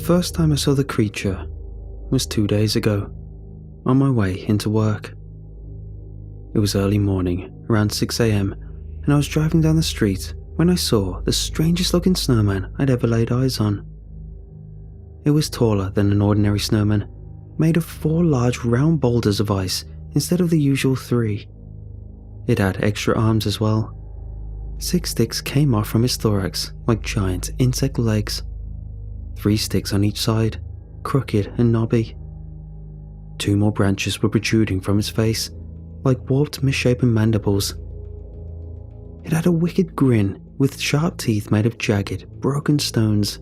first time I saw the creature was 2 days ago, on my way into work. It was early morning, around 6 a.m, and I was driving down the street when I saw the strangest looking snowman I'd ever laid eyes on. It was taller than an ordinary snowman, made of 4 large round boulders of ice instead of the usual 3. It had extra arms as well. 6 sticks came off from his thorax like giant insect legs. 3 sticks on each side, crooked and knobby. 2 more branches were protruding from his face, like warped misshapen mandibles. It had a wicked grin with sharp teeth made of jagged, broken stones.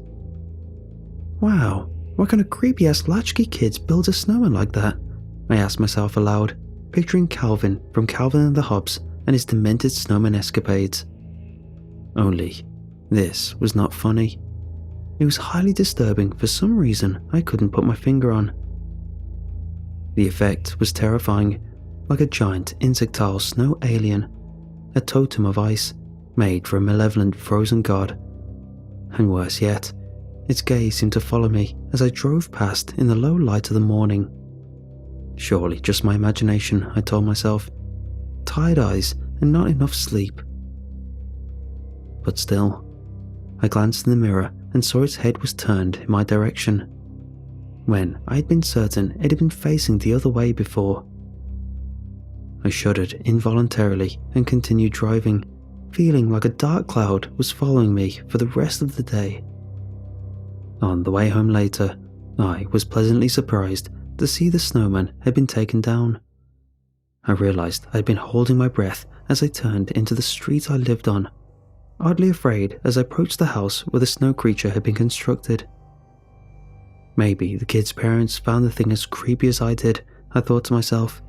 Wow, what kind of creepy-ass latchkey kids build a snowman like that? I asked myself aloud, picturing Calvin from Calvin and the Hobbes and his demented snowman escapades. Only, this was not funny. It was highly disturbing for some reason I couldn't put my finger on. The effect was terrifying, like a giant insectile snow alien, a totem of ice made for a malevolent frozen god. And worse yet, its gaze seemed to follow me as I drove past in the low light of the morning. Surely just my imagination, I told myself. Tired eyes and not enough sleep. But still, I glanced in the mirror and saw its head was turned in my direction, when I had been certain it had been facing the other way before. I shuddered involuntarily and continued driving, feeling like a dark cloud was following me for the rest of the day. On the way home later, I was pleasantly surprised to see the snowman had been taken down. I realized I'd been holding my breath as I turned into the street I lived on, oddly afraid as I approached the house where the snow creature had been constructed. Maybe the kid's parents found the thing as creepy as I did, I thought to myself.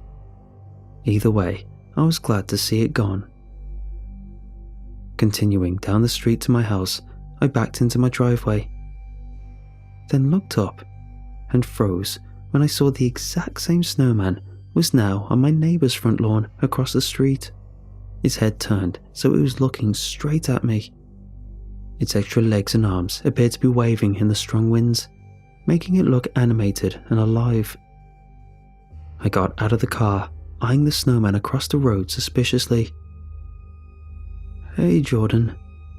Either way, I was glad to see it gone. Continuing down the street to my house, I backed into my driveway, then looked up and froze when I saw the exact same snowman was now on my neighbour's front lawn across the street. Its head turned so it was looking straight at me. Its extra legs and arms appeared to be waving in the strong winds, making it look animated and alive. I got out of the car, eyeing the snowman across the road suspiciously. "Hey Jordan,"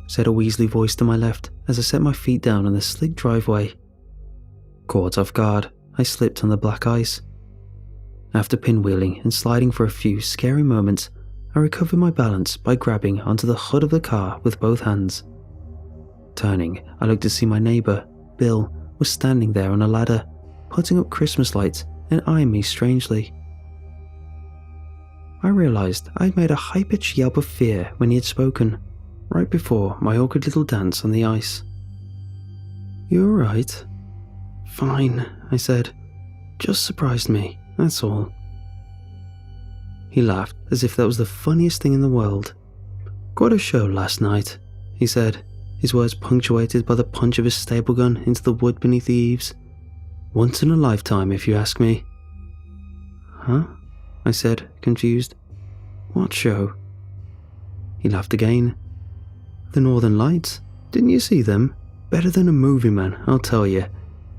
said a Weasley voice to my left as I set my feet down on the slick driveway. Caught off guard, I slipped on the black ice. After pinwheeling and sliding for a few scary moments, I recovered my balance by grabbing onto the hood of the car with both hands. Turning, I looked to see my neighbour, Bill, was standing there on a ladder, putting up Christmas lights and eyeing me strangely. I realised I'd made a high-pitched yelp of fear when he had spoken, right before my awkward little dance on the ice. "You alright?" "Fine," I said. "Just surprised me, that's all." He laughed as if that was the funniest thing in the world. "Quite a show last night," he said, his words punctuated by the punch of his staple gun into the wood beneath the eaves. "Once in a lifetime, if you ask me." "Huh?" I said, confused. "What show?" He laughed again. "The Northern Lights. Didn't you see them? Better than a movie, man, I'll tell you.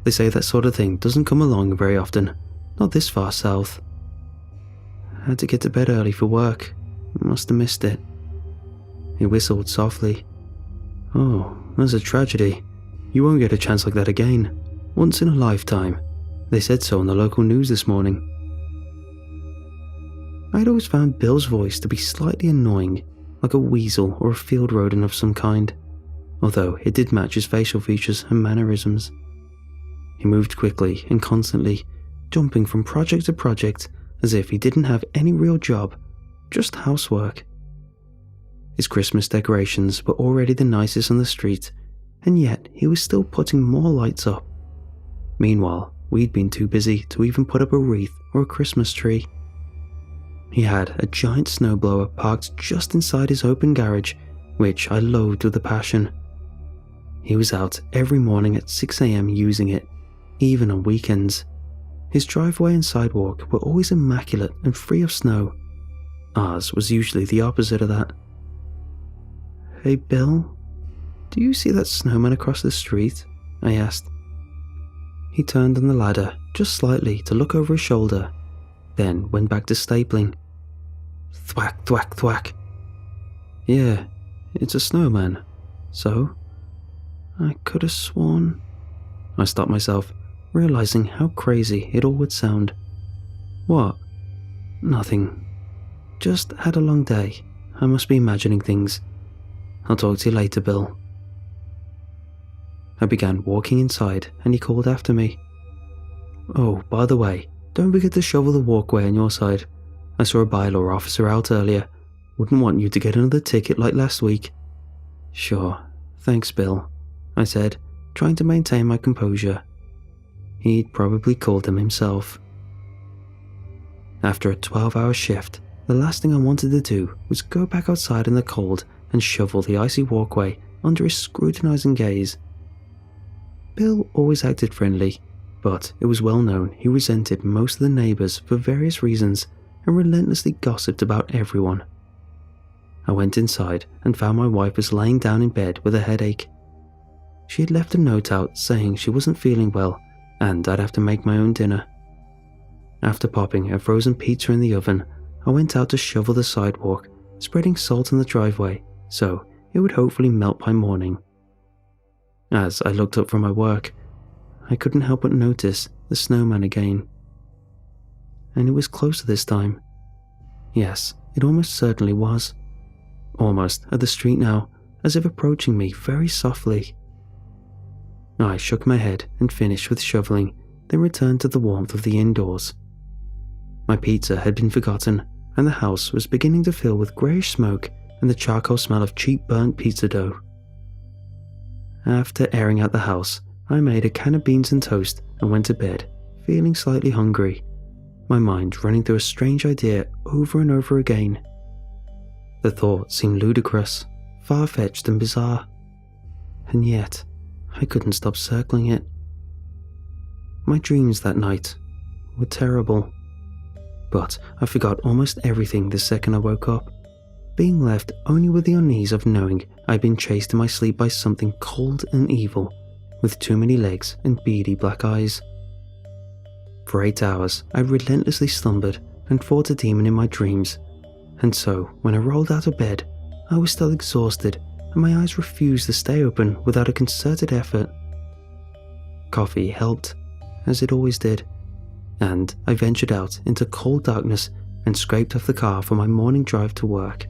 They say that sort of thing doesn't come along very often. Not this far south." "Had to get to bed early for work. Must have missed it." He whistled softly. "Oh, that's a tragedy. You won't get a chance like that again. Once in a lifetime. They said so on the local news this morning." I'd always found Bill's voice to be slightly annoying, like a weasel or a field rodent of some kind, although it did match his facial features and mannerisms. He moved quickly and constantly, jumping from project to project as if he didn't have any real job, just housework. His Christmas decorations were already the nicest on the street, and yet he was still putting more lights up. Meanwhile, we'd been too busy to even put up a wreath or a Christmas tree. He had a giant snowblower parked just inside his open garage, which I loathed with a passion. He was out every morning at 6 a.m. using it, even on weekends. His driveway and sidewalk were always immaculate and free of snow. Ours was usually the opposite of that. "Hey Bill, do you see that snowman across the street?" I asked. He turned on the ladder just slightly to look over his shoulder, then went back to stapling. Thwack, thwack, thwack. Yeah, it's a snowman. So? I could have sworn. I stopped myself, realizing how crazy it all would sound. What? Nothing. Just had a long day. I must be imagining things. I'll talk to you later, Bill. I began walking inside and he called after me. Oh, by the way, don't forget to shovel the walkway on your side. I saw a bylaw officer out earlier. Wouldn't want you to get another ticket like last week. Sure, thanks, Bill, I said, trying to maintain my composure. He'd probably called them himself. After a 12-hour shift, the last thing I wanted to do was go back outside in the cold and shovel the icy walkway under his scrutinizing gaze. Bill always acted friendly, but it was well known he resented most of the neighbors for various reasons and relentlessly gossiped about everyone. I went inside and found my wife was laying down in bed with a headache. She had left a note out saying she wasn't feeling well and I'd have to make my own dinner. After popping a frozen pizza in the oven, I went out to shovel the sidewalk, spreading salt on the driveway so it would hopefully melt by morning. As I looked up from my work, I couldn't help but notice the snowman again. And it was closer this time. Yes, it almost certainly was. Almost at the street now, as if approaching me very softly. I shook my head and finished with shoveling, then returned to the warmth of the indoors. My pizza had been forgotten, and the house was beginning to fill with greyish smoke and the charcoal smell of cheap burnt pizza dough. After airing out the house, I made a can of beans and toast and went to bed, feeling slightly hungry, my mind running through a strange idea over and over again. The thought seemed ludicrous, far-fetched and bizarre, and yet I couldn't stop circling it. My dreams that night were terrible, but I forgot almost everything the second I woke up, being left only with the unease of knowing I'd been chased in my sleep by something cold and evil, with too many legs and beady black eyes. For 8 hours, I relentlessly slumbered and fought a demon in my dreams, and so when I rolled out of bed, I was still exhausted and my eyes refused to stay open without a concerted effort. Coffee helped, as it always did, and I ventured out into cold darkness and scraped off the car for my morning drive to work.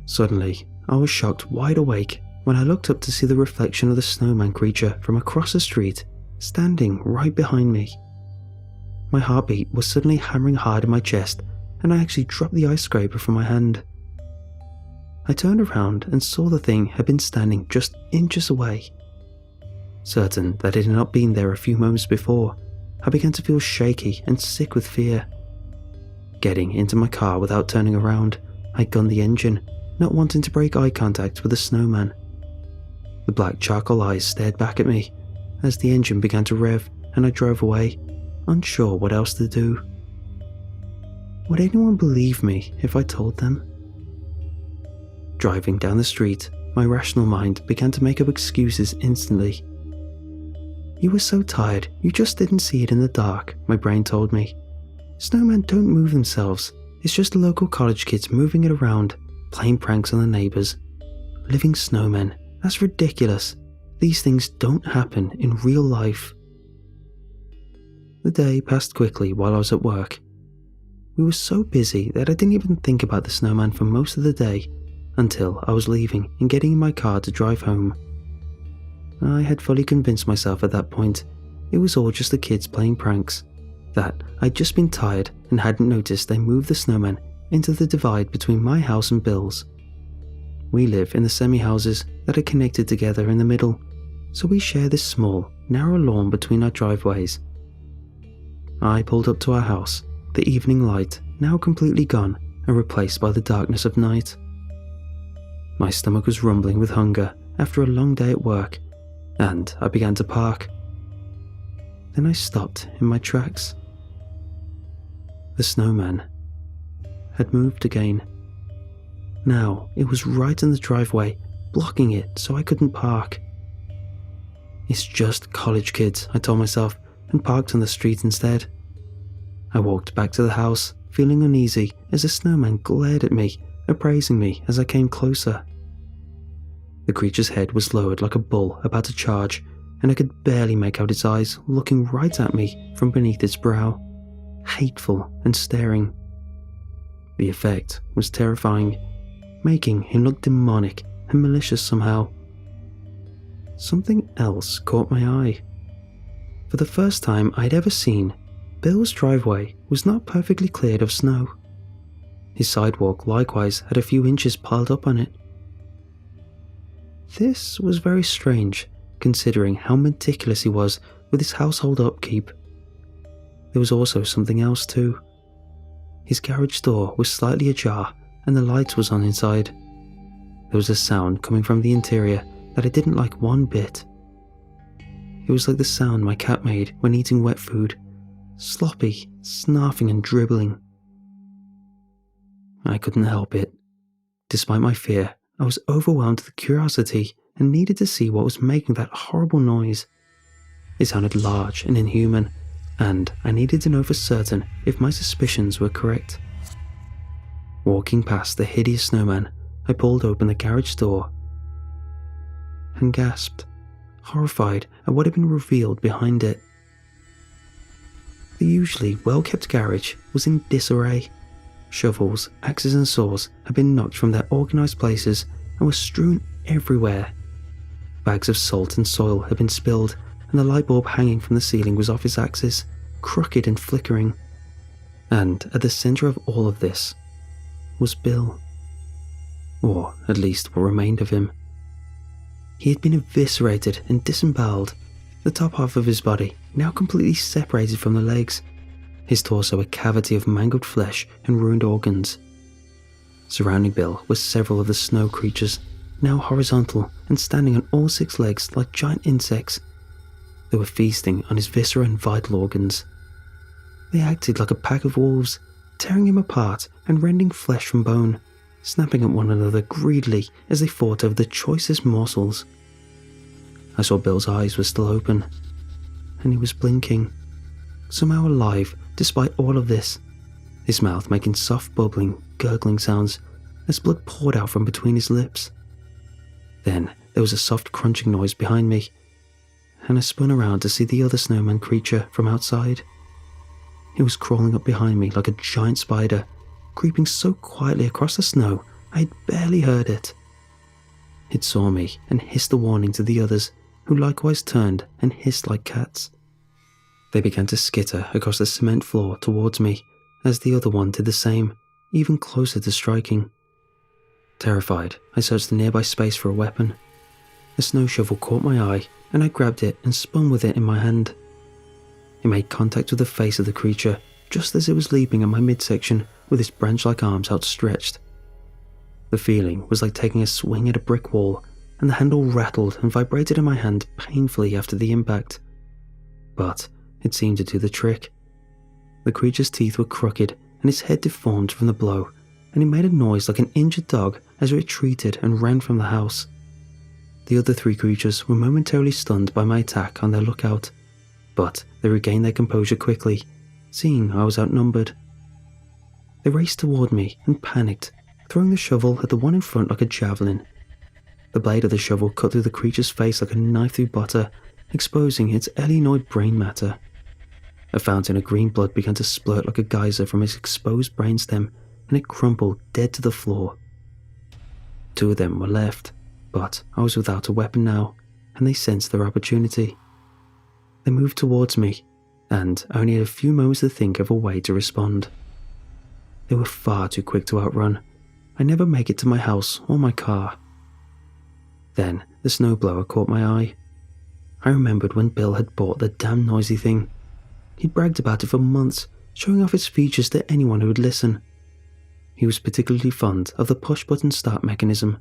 Suddenly, I was shocked wide awake when I looked up to see the reflection of the snowman creature from across the street, standing right behind me. My heartbeat was suddenly hammering hard in my chest, and I actually dropped the ice scraper from my hand. I turned around and saw the thing had been standing just inches away. Certain that it had not been there a few moments before, I began to feel shaky and sick with fear. Getting into my car without turning around, I gunned the engine, not wanting to break eye contact with the snowman. The black charcoal eyes stared back at me as the engine began to rev and I drove away, unsure what else to do. Would anyone believe me if I told them? Driving down the street, my rational mind began to make up excuses instantly. You were so tired, you just didn't see it in the dark, my brain told me. Snowmen don't move themselves, it's just the local college kids moving it around, playing pranks on the neighbours. Living snowmen, that's ridiculous. These things don't happen in real life. The day passed quickly while I was at work. We were so busy that I didn't even think about the snowman for most of the day, until I was leaving and getting in my car to drive home. I had fully convinced myself at that point it was all just the kids playing pranks, that I'd just been tired and hadn't noticed they moved the snowman into the divide between my house and Bill's. We live in the semi-houses that are connected together in the middle, so we share this small, narrow lawn between our driveways. I pulled up to our house, the evening light now completely gone and replaced by the darkness of night. My stomach was rumbling with hunger after a long day at work, and I began to park. Then I stopped in my tracks. The snowman had moved again. Now it was right in the driveway, blocking it so I couldn't park. It's just college kids, I told myself, and parked on the street instead. I walked back to the house, feeling uneasy as the snowman glared at me, appraising me as I came closer. The creature's head was lowered like a bull about to charge, and I could barely make out its eyes looking right at me from beneath its brow, hateful and staring. The effect was terrifying, making him look demonic and malicious somehow. Something else caught my eye. For the first time I'd ever seen, Bill's driveway was not perfectly cleared of snow. His sidewalk likewise had a few inches piled up on it. This was very strange, considering how meticulous he was with his household upkeep. There was also something else too. His garage door was slightly ajar and the light was on inside. There was a sound coming from the interior that I didn't like one bit. It was like the sound my cat made when eating wet food, sloppy, snarfing and dribbling. I couldn't help it. Despite my fear, I was overwhelmed with curiosity and needed to see what was making that horrible noise. It sounded large and inhuman, and I needed to know for certain if my suspicions were correct. Walking past the hideous snowman, I pulled open the garage door and gasped, horrified at what had been revealed behind it. The usually well-kept garage was in disarray. Shovels, axes and saws had been knocked from their organised places and were strewn everywhere. Bags of salt and soil had been spilled, and the light bulb hanging from the ceiling was off its axis, crooked and flickering. And at the centre of all of this was Bill. Or at least what remained of him. He had been eviscerated and disemboweled, the top half of his body now completely separated from the legs, his torso a cavity of mangled flesh and ruined organs. Surrounding Bill were several of the snow creatures, now horizontal and standing on all 6 legs like giant insects. They were feasting on his viscera and vital organs. They acted like a pack of wolves, tearing him apart and rending flesh from bone, snapping at one another greedily as they fought over the choicest morsels. I saw Bill's eyes were still open, and he was blinking, somehow alive despite all of this, his mouth making soft bubbling, gurgling sounds as blood poured out from between his lips. Then there was a soft crunching noise behind me, and I spun around to see the other snowman creature from outside. It was crawling up behind me like a giant spider, creeping so quietly across the snow I had barely heard it. It saw me and hissed a warning to the others, who likewise turned and hissed like cats. They began to skitter across the cement floor towards me, as the other one did the same, even closer to striking. Terrified, I searched the nearby space for a weapon. A snow shovel caught my eye, and I grabbed it and spun with it in my hand. It made contact with the face of the creature just as it was leaping at my midsection with its branch-like arms outstretched. The feeling was like taking a swing at a brick wall, and the handle rattled and vibrated in my hand painfully after the impact. But it seemed to do the trick. The creature's teeth were crooked and its head deformed from the blow, and it made a noise like an injured dog as it retreated and ran from the house. The other 3 creatures were momentarily stunned by my attack on their lookout, but they regained their composure quickly, seeing I was outnumbered. They raced toward me and panicked, throwing the shovel at the one in front like a javelin. The blade of the shovel cut through the creature's face like a knife through butter, exposing its Eleanoid brain matter. A fountain of green blood began to splurt like a geyser from its exposed brainstem, and it crumpled dead to the floor. 2 of them were left, but I was without a weapon now, and they sensed their opportunity. They moved towards me, and I only had a few moments to think of a way to respond. They were far too quick to outrun. I never make it to my house or my car. Then the snowblower caught my eye. I remembered when Bill had bought the damn noisy thing. He'd bragged about it for months, showing off its features to anyone who would listen. He was particularly fond of the push-button start mechanism.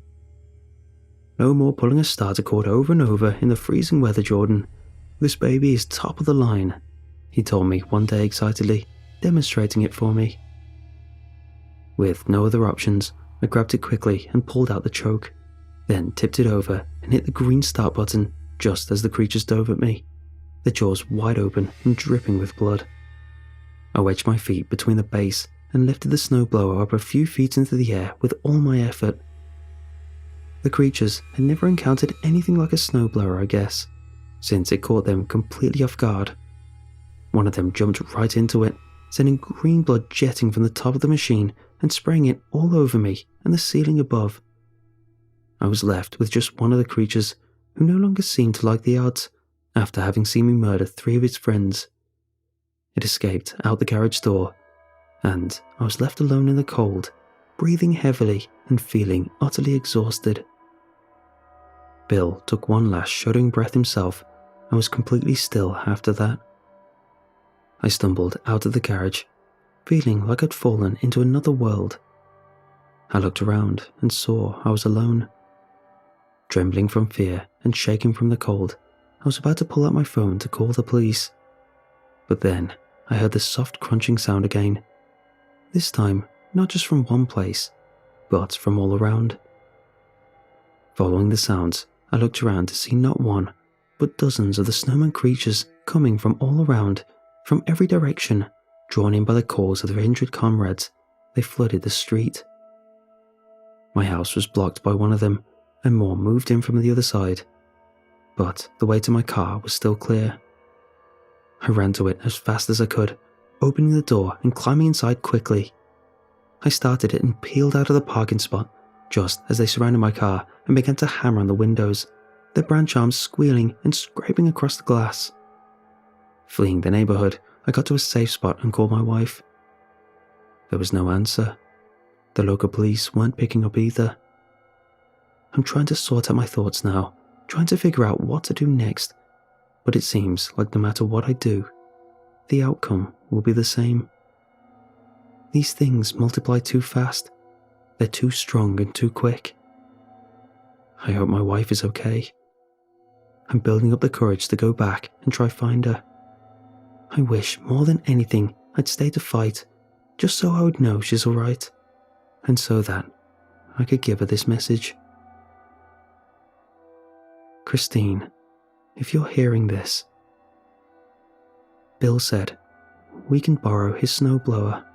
No more pulling a starter cord over and over in the freezing weather, Jordan. This baby is top of the line, he told me one day excitedly, demonstrating it for me. With no other options, I grabbed it quickly and pulled out the choke, then tipped it over and hit the green start button, just as the creatures dove at me, their jaws wide open and dripping with blood. I wedged my feet between the base and lifted the snowblower up a few feet into the air with all my effort. The creatures had never encountered anything like a snowblower, I guess, since it caught them completely off guard. One of them jumped right into it, sending green blood jetting from the top of the machine and spraying it all over me and the ceiling above. I was left with just one of the creatures, who no longer seemed to like the odds, after having seen me murder 3 of its friends. It escaped out the garage door, and I was left alone in the cold, breathing heavily and feeling utterly exhausted. Bill took one last shuddering breath himself and was completely still after that. I stumbled out of the garage, feeling like I'd fallen into another world. I looked around and saw I was alone. Trembling from fear and shaking from the cold, I was about to pull out my phone to call the police. But then I heard the soft crunching sound again. This time, not just from one place, but from all around. Following the sounds, I looked around to see not one, but dozens of the snowman creatures coming from all around, from every direction, drawn in by the calls of their injured comrades. They flooded the street. My house was blocked by one of them, and more moved in from the other side. But the way to my car was still clear. I ran to it as fast as I could, opening the door and climbing inside quickly. I started it and peeled out of the parking spot just as they surrounded my car and began to hammer on the windows, their branch arms squealing and scraping across the glass. Fleeing the neighborhood, I got to a safe spot and called my wife. There was no answer. The local police weren't picking up either. I'm trying to sort out my thoughts now, trying to figure out what to do next, but it seems like no matter what I do, the outcome will be the same. These things multiply too fast. They're too strong and too quick. I hope my wife is okay. I'm building up the courage to go back and try find her. I wish more than anything I'd stay to fight, just so I would know she's alright, and so that I could give her this message. Christine, if you're hearing this, Bill said we can borrow his snowblower.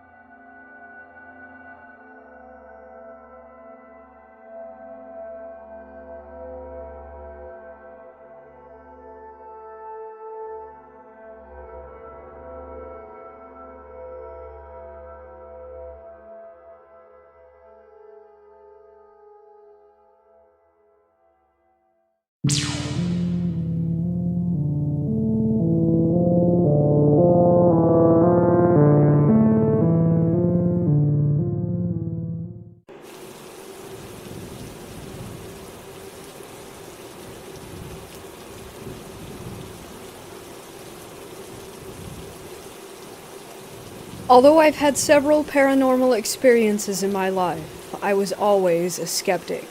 Although I've had several paranormal experiences in my life, I was always a skeptic.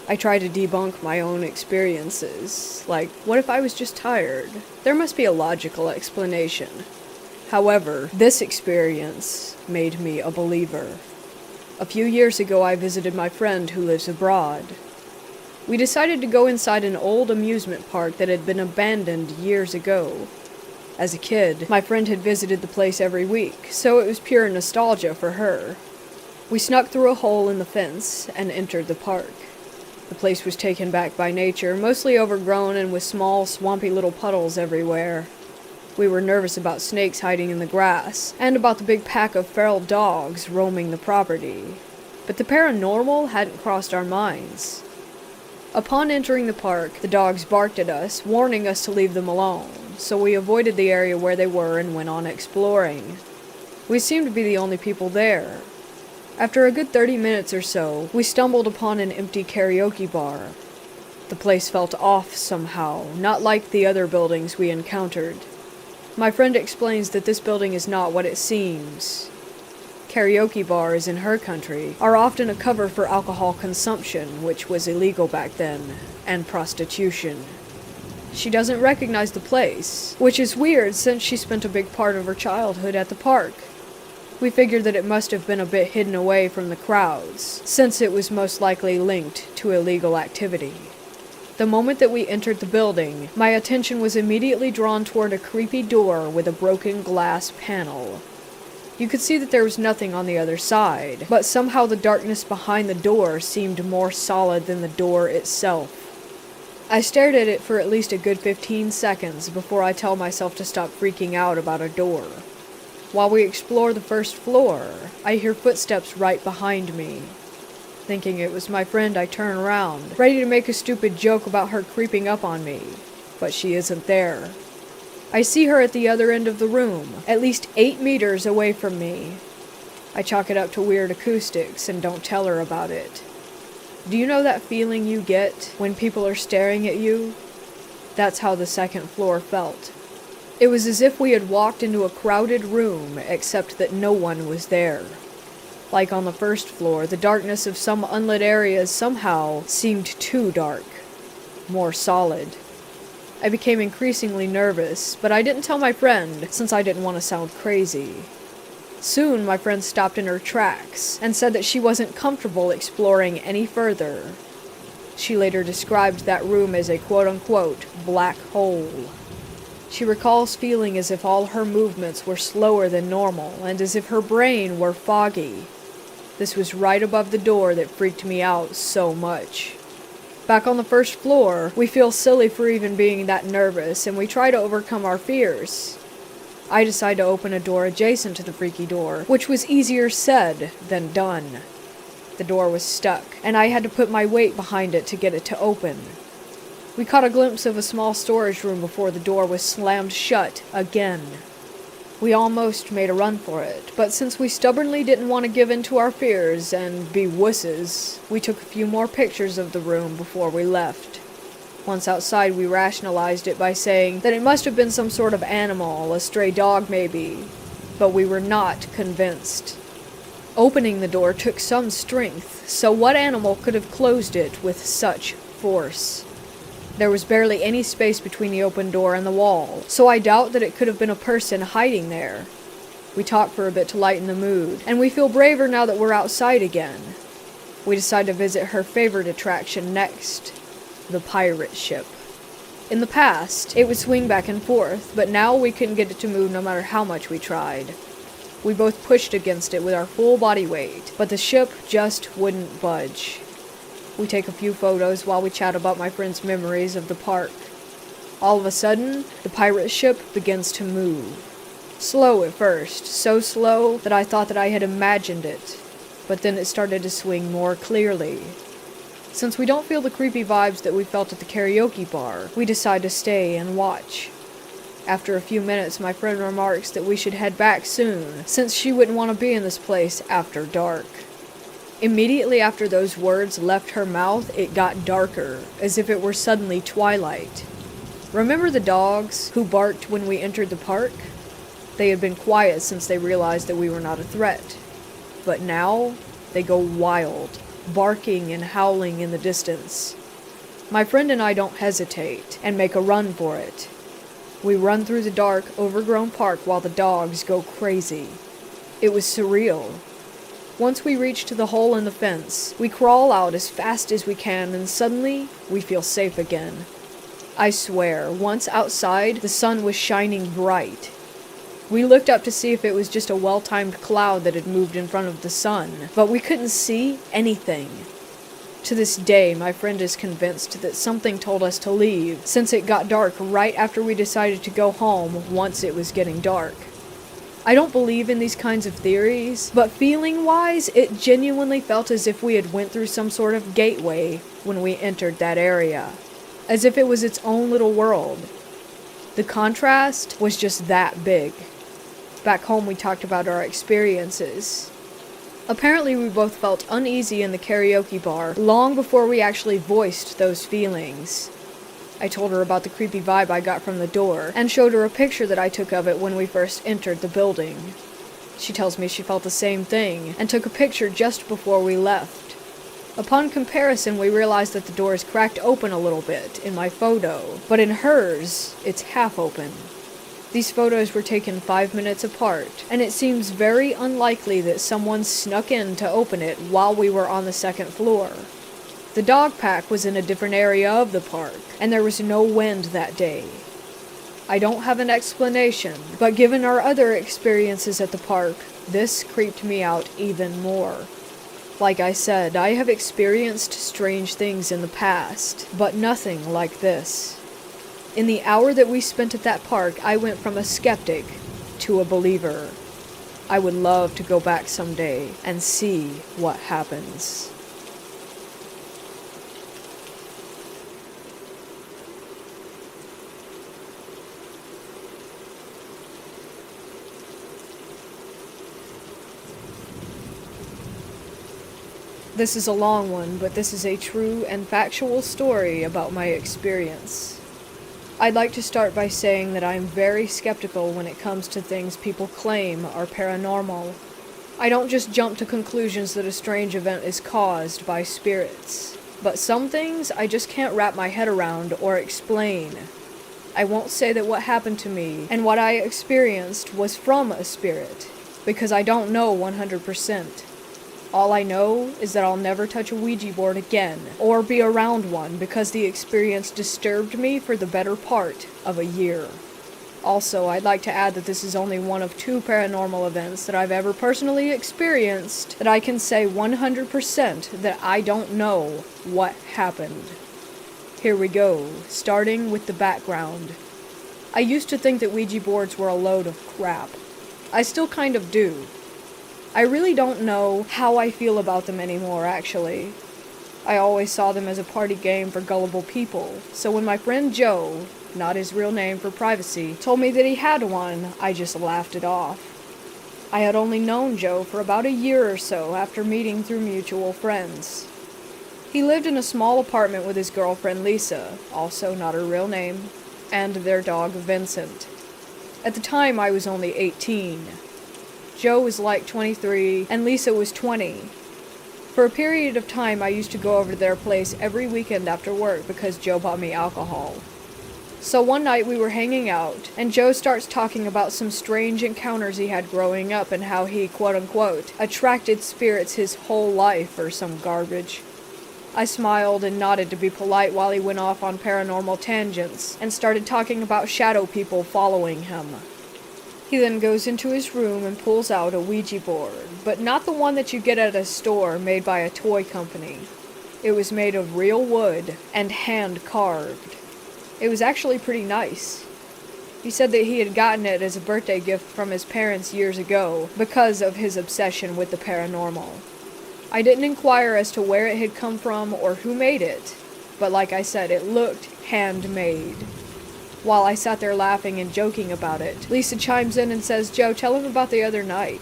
I try to debunk my own experiences, like, what if I was just tired? There must be a logical explanation. However, this experience made me a believer. A few years ago, I visited my friend who lives abroad. We decided to go inside an old amusement park that had been abandoned years ago. As a kid, my friend had visited the place every week, so it was pure nostalgia for her. We snuck through a hole in the fence and entered the park. The place was taken back by nature, mostly overgrown and with small, swampy little puddles everywhere. We were nervous about snakes hiding in the grass, and about the big pack of feral dogs roaming the property. But the paranormal hadn't crossed our minds. Upon entering the park, the dogs barked at us, warning us to leave them alone, so we avoided the area where they were and went on exploring. We seemed to be the only people there. After a good 30 minutes or so, we stumbled upon an empty karaoke bar. The place felt off somehow, not like the other buildings we encountered. My friend explains that this building is not what it seems. Karaoke bars in her country are often a cover for alcohol consumption, which was illegal back then, and prostitution. She doesn't recognize the place, which is weird since she spent a big part of her childhood at the park. We figured that it must have been a bit hidden away from the crowds, since it was most likely linked to illegal activity. The moment that we entered the building, my attention was immediately drawn toward a creepy door with a broken glass panel. You could see that there was nothing on the other side, but somehow the darkness behind the door seemed more solid than the door itself. I stared at it for at least a good 15 seconds before I tell myself to stop freaking out about a door. While we explore the first floor, I hear footsteps right behind me. Thinking it was my friend, I turn around, ready to make a stupid joke about her creeping up on me, but she isn't there. I see her at the other end of the room, at least 8 meters away from me. I chalk it up to weird acoustics and don't tell her about it. Do you know that feeling you get when people are staring at you? That's how the second floor felt. It was as if we had walked into a crowded room, except that no one was there. Like on the first floor, the darkness of some unlit areas somehow seemed too dark, more solid. I became increasingly nervous, but I didn't tell my friend since I didn't want to sound crazy. Soon my friend stopped in her tracks and said that she wasn't comfortable exploring any further. She later described that room as a quote-unquote black hole. She recalls feeling as if all her movements were slower than normal and as if her brain were foggy. This was right above the door that freaked me out so much. Back on the first floor, we feel silly for even being that nervous, and we try to overcome our fears. I decide to open a door adjacent to the freaky door, which was easier said than done. The door was stuck, and I had to put my weight behind it to get it to open. We caught a glimpse of a small storage room before the door was slammed shut again. We almost made a run for it, but since we stubbornly didn't want to give in to our fears and be wusses, we took a few more pictures of the room before we left. Once outside, we rationalized it by saying that it must have been some sort of animal, a stray dog maybe, but we were not convinced. Opening the door took some strength, so what animal could have closed it with such force? There was barely any space between the open door and the wall, so I doubt that it could have been a person hiding there. We talk for a bit to lighten the mood, and we feel braver now that we're outside again. We decide to visit her favorite attraction next, the pirate ship. In the past, it would swing back and forth, but now we couldn't get it to move no matter how much we tried. We both pushed against it with our full body weight, but the ship just wouldn't budge. We take a few photos while we chat about my friend's memories of the park. All of a sudden, the pirate ship begins to move. Slow at first, so slow that I thought that I had imagined it, but then it started to swing more clearly. Since we don't feel the creepy vibes that we felt at the karaoke bar, we decide to stay and watch. After a few minutes, my friend remarks that we should head back soon, since she wouldn't want to be in this place after dark. Immediately after those words left her mouth, it got darker, as if it were suddenly twilight. Remember the dogs who barked when we entered the park? They had been quiet since they realized that we were not a threat. But now, they go wild, barking and howling in the distance. My friend and I don't hesitate, and make a run for it. We run through the dark, overgrown park while the dogs go crazy. It was surreal. Once we reach to the hole in the fence, we crawl out as fast as we can, and suddenly, we feel safe again. I swear, once outside, the sun was shining bright. We looked up to see if it was just a well-timed cloud that had moved in front of the sun, but we couldn't see anything. To this day, my friend is convinced that something told us to leave, since it got dark right after we decided to go home once it was getting dark. I don't believe in these kinds of theories, but feeling-wise, it genuinely felt as if we had went through some sort of gateway when we entered that area, as if it was its own little world. The contrast was just that big. Back home, we talked about our experiences. Apparently, we both felt uneasy in the karaoke bar long before we actually voiced those feelings. I told her about the creepy vibe I got from the door, and showed her a picture that I took of it when we first entered the building. She tells me she felt the same thing, and took a picture just before we left. Upon comparison, we realized that the door is cracked open a little bit in my photo, but in hers, it's half open. These photos were taken 5 minutes apart, and it seems very unlikely that someone snuck in to open it while we were on the second floor. The dog pack was in a different area of the park, and there was no wind that day. I don't have an explanation, but given our other experiences at the park, this creeped me out even more. Like I said, I have experienced strange things in the past, but nothing like this. In the hour that we spent at that park, I went from a skeptic to a believer. I would love to go back someday and see what happens. This is a long one, but this is a true and factual story about my experience. I'd like to start by saying that I am very skeptical when it comes to things people claim are paranormal. I don't just jump to conclusions that a strange event is caused by spirits, but some things I just can't wrap my head around or explain. I won't say that what happened to me and what I experienced was from a spirit, because I don't know 100%. All I know is that I'll never touch a Ouija board again, or be around one, because the experience disturbed me for the better part of a year. Also, I'd like to add that this is only one of 2 paranormal events that I've ever personally experienced that I can say 100% that I don't know what happened. Here we go, starting with the background. I used to think that Ouija boards were a load of crap. I still kind of do. I really don't know how I feel about them anymore, actually. I always saw them as a party game for gullible people, so when my friend Joe, not his real name for privacy, told me that he had one, I just laughed it off. I had only known Joe for about a year or so after meeting through mutual friends. He lived in a small apartment with his girlfriend Lisa, also not her real name, and their dog Vincent. At the time, I was only 18. Joe was like 23, and Lisa was 20. For a period of time, I used to go over to their place every weekend after work because Joe bought me alcohol. So one night we were hanging out, and Joe starts talking about some strange encounters he had growing up and how he, quote-unquote, attracted spirits his whole life or some garbage. I smiled and nodded to be polite while he went off on paranormal tangents and started talking about shadow people following him. He then goes into his room and pulls out a Ouija board, but not the one that you get at a store made by a toy company. It was made of real wood and hand-carved. It was actually pretty nice. He said that he had gotten it as a birthday gift from his parents years ago because of his obsession with the paranormal. I didn't inquire as to where it had come from or who made it, but like I said, it looked handmade. While I sat there laughing and joking about it, Lisa chimes in and says, "Joe, tell him about the other night."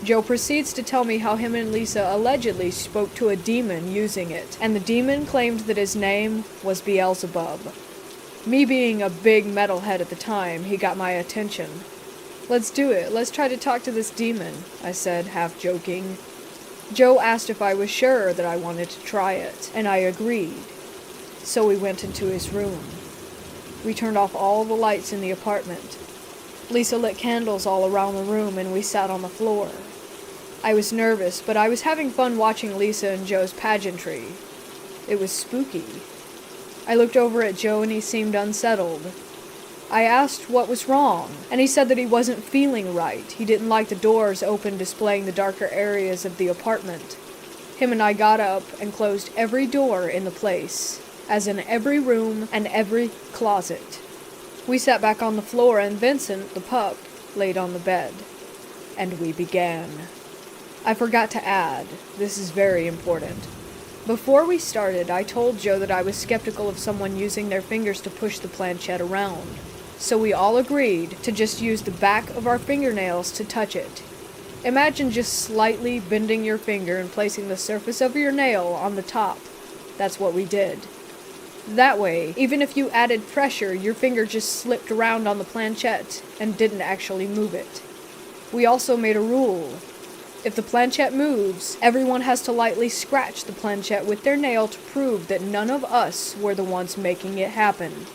Joe proceeds to tell me how him and Lisa allegedly spoke to a demon using it, and the demon claimed that his name was Beelzebub. Me being a big metalhead at the time, he got my attention. "Let's do it. Let's try to talk to this demon," I said, half joking. Joe asked if I was sure that I wanted to try it, and I agreed. So we went into his room. We turned off all the lights in the apartment. Lisa lit candles all around the room, and we sat on the floor. I was nervous, but I was having fun watching Lisa and Joe's pageantry. It was spooky. I looked over at Joe and he seemed unsettled. I asked what was wrong, and he said that he wasn't feeling right. He didn't like the doors open displaying the darker areas of the apartment. Him and I got up and closed every door in the place, as in every room and every closet. We sat back on the floor and Vincent, the pup, laid on the bed. And we began. I forgot to add, this is very important. Before we started, I told Joe that I was skeptical of someone using their fingers to push the planchette around. So we all agreed to just use the back of our fingernails to touch it. Imagine just slightly bending your finger and placing the surface of your nail on the top. That's what we did. That way, even if you added pressure, your finger just slipped around on the planchette and didn't actually move it. We also made a rule. If the planchette moves, everyone has to lightly scratch the planchette with their nail to prove that none of us were the ones making it happen.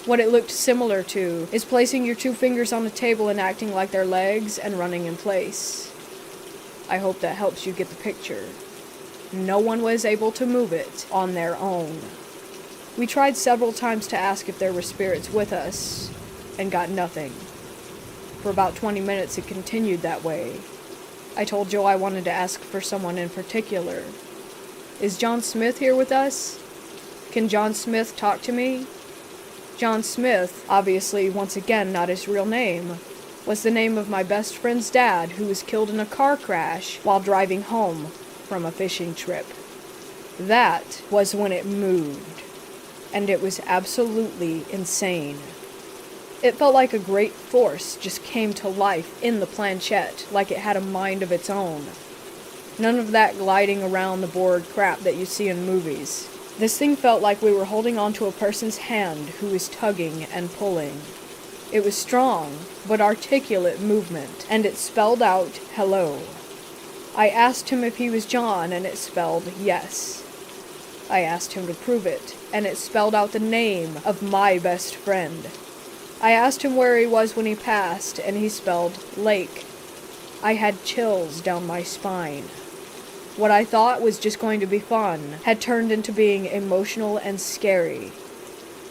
What it looked similar to is placing your 2 fingers on the table and acting like they're legs and running in place. I hope that helps you get the picture. No one was able to move it on their own. We tried several times to ask if there were spirits with us, and got nothing. For about 20 minutes it continued that way. I told Joe I wanted to ask for someone in particular. Is John Smith here with us? Can John Smith talk to me? John Smith, obviously once again not his real name, was the name of my best friend's dad who was killed in a car crash while driving home from a fishing trip. That was when it moved, and it was absolutely insane. It felt like a great force just came to life in the planchette, like it had a mind of its own. None of that gliding around the board crap that you see in movies. This thing felt like we were holding onto a person's hand who was tugging and pulling. It was strong, but articulate movement, and it spelled out hello. I asked him if he was John, and it spelled yes. I asked him to prove it, and it spelled out the name of my best friend. I asked him where he was when he passed, and he spelled Lake. I had chills down my spine. What I thought was just going to be fun had turned into being emotional and scary.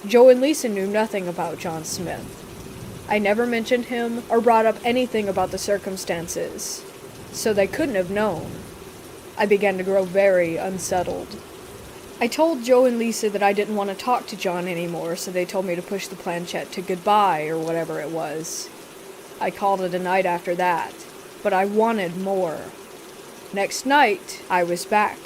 Joe and Lisa knew nothing about John Smith. I never mentioned him or brought up anything about the circumstances, so they couldn't have known. I began to grow very unsettled. I told Joe and Lisa that I didn't want to talk to John anymore, so they told me to push the planchette to goodbye or whatever it was. I called it a night after that, but I wanted more. Next night, I was back.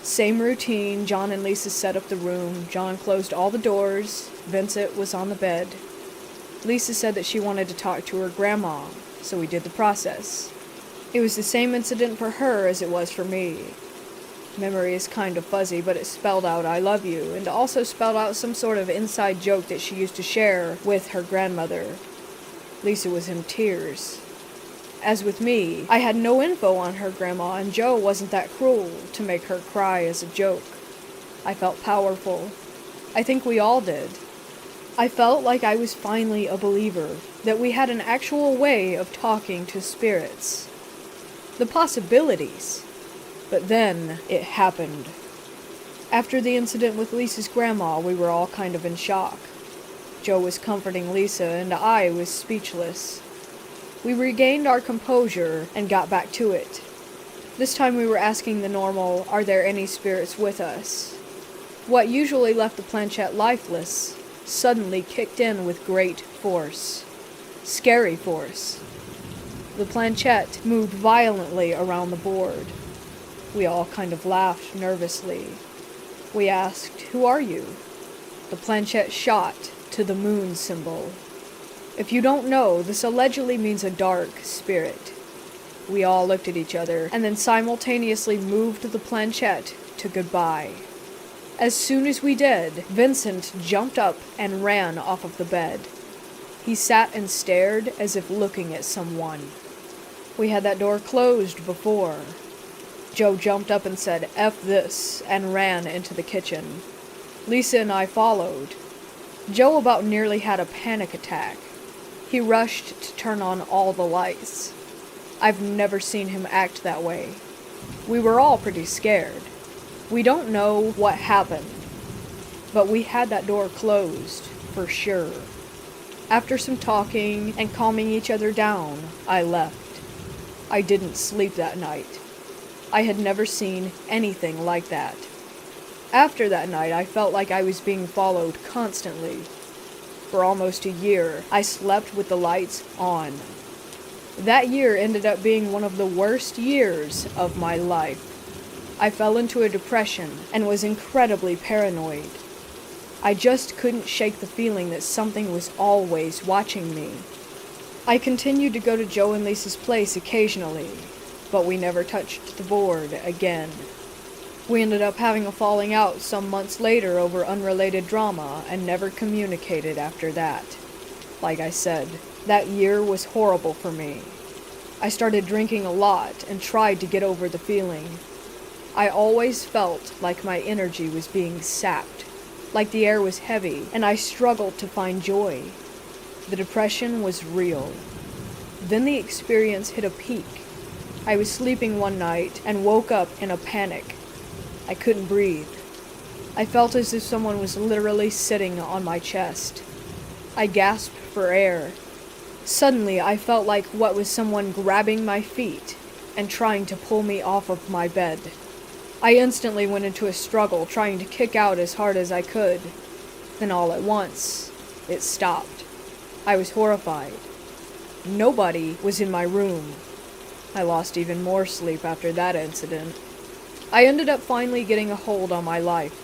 Same routine. John and Lisa set up the room. John closed all the doors. Vincent was on the bed. Lisa said that she wanted to talk to her grandma, so we did the process. It was the same incident for her as it was for me. Memory is kind of fuzzy, but it spelled out I love you, and also spelled out some sort of inside joke that she used to share with her grandmother. Lisa was in tears. As with me, I had no info on her grandma, and Joe wasn't that cruel to make her cry as a joke. I felt powerful. I think we all did. I felt like I was finally a believer, that we had an actual way of talking to spirits. The possibilities. But then it happened. After the incident with Lisa's grandma, we were all kind of in shock. Joe was comforting Lisa, and I was speechless. We regained our composure and got back to it. This time we were asking the normal, are there any spirits with us? What usually left the planchette lifeless suddenly kicked in with great force. Scary force. The planchette moved violently around the board. We all kind of laughed nervously. We asked, who are you? The planchette shot to the moon symbol. If you don't know, this allegedly means a dark spirit. We all looked at each other and then simultaneously moved the planchette to goodbye. As soon as we did, Vincent jumped up and ran off of the bed. He sat and stared as if looking at someone. We had that door closed before. Joe jumped up and said, F this, and ran into the kitchen. Lisa and I followed. Joe about nearly had a panic attack. He rushed to turn on all the lights. I've never seen him act that way. We were all pretty scared. We don't know what happened, but we had that door closed, for sure. After some talking and calming each other down, I left. I didn't sleep that night. I had never seen anything like that. After that night, I felt like I was being followed constantly. For almost a year, I slept with the lights on. That year ended up being one of the worst years of my life. I fell into a depression and was incredibly paranoid. I just couldn't shake the feeling that something was always watching me. I continued to go to Joe and Lisa's place occasionally, but we never touched the board again. We ended up having a falling out some months later over unrelated drama and never communicated after that. Like I said, that year was horrible for me. I started drinking a lot and tried to get over the feeling. I always felt like my energy was being sapped, like the air was heavy, and I struggled to find joy. The depression was real. Then the experience hit a peak. I was sleeping one night and woke up in a panic, I couldn't breathe. I felt as if someone was literally sitting on my chest. I gasped for air. Suddenly, I felt like what was someone grabbing my feet and trying to pull me off of my bed. I instantly went into a struggle, trying to kick out as hard as I could. Then all at once, it stopped. I was horrified. Nobody was in my room. I lost even more sleep after that incident. I ended up finally getting a hold on my life.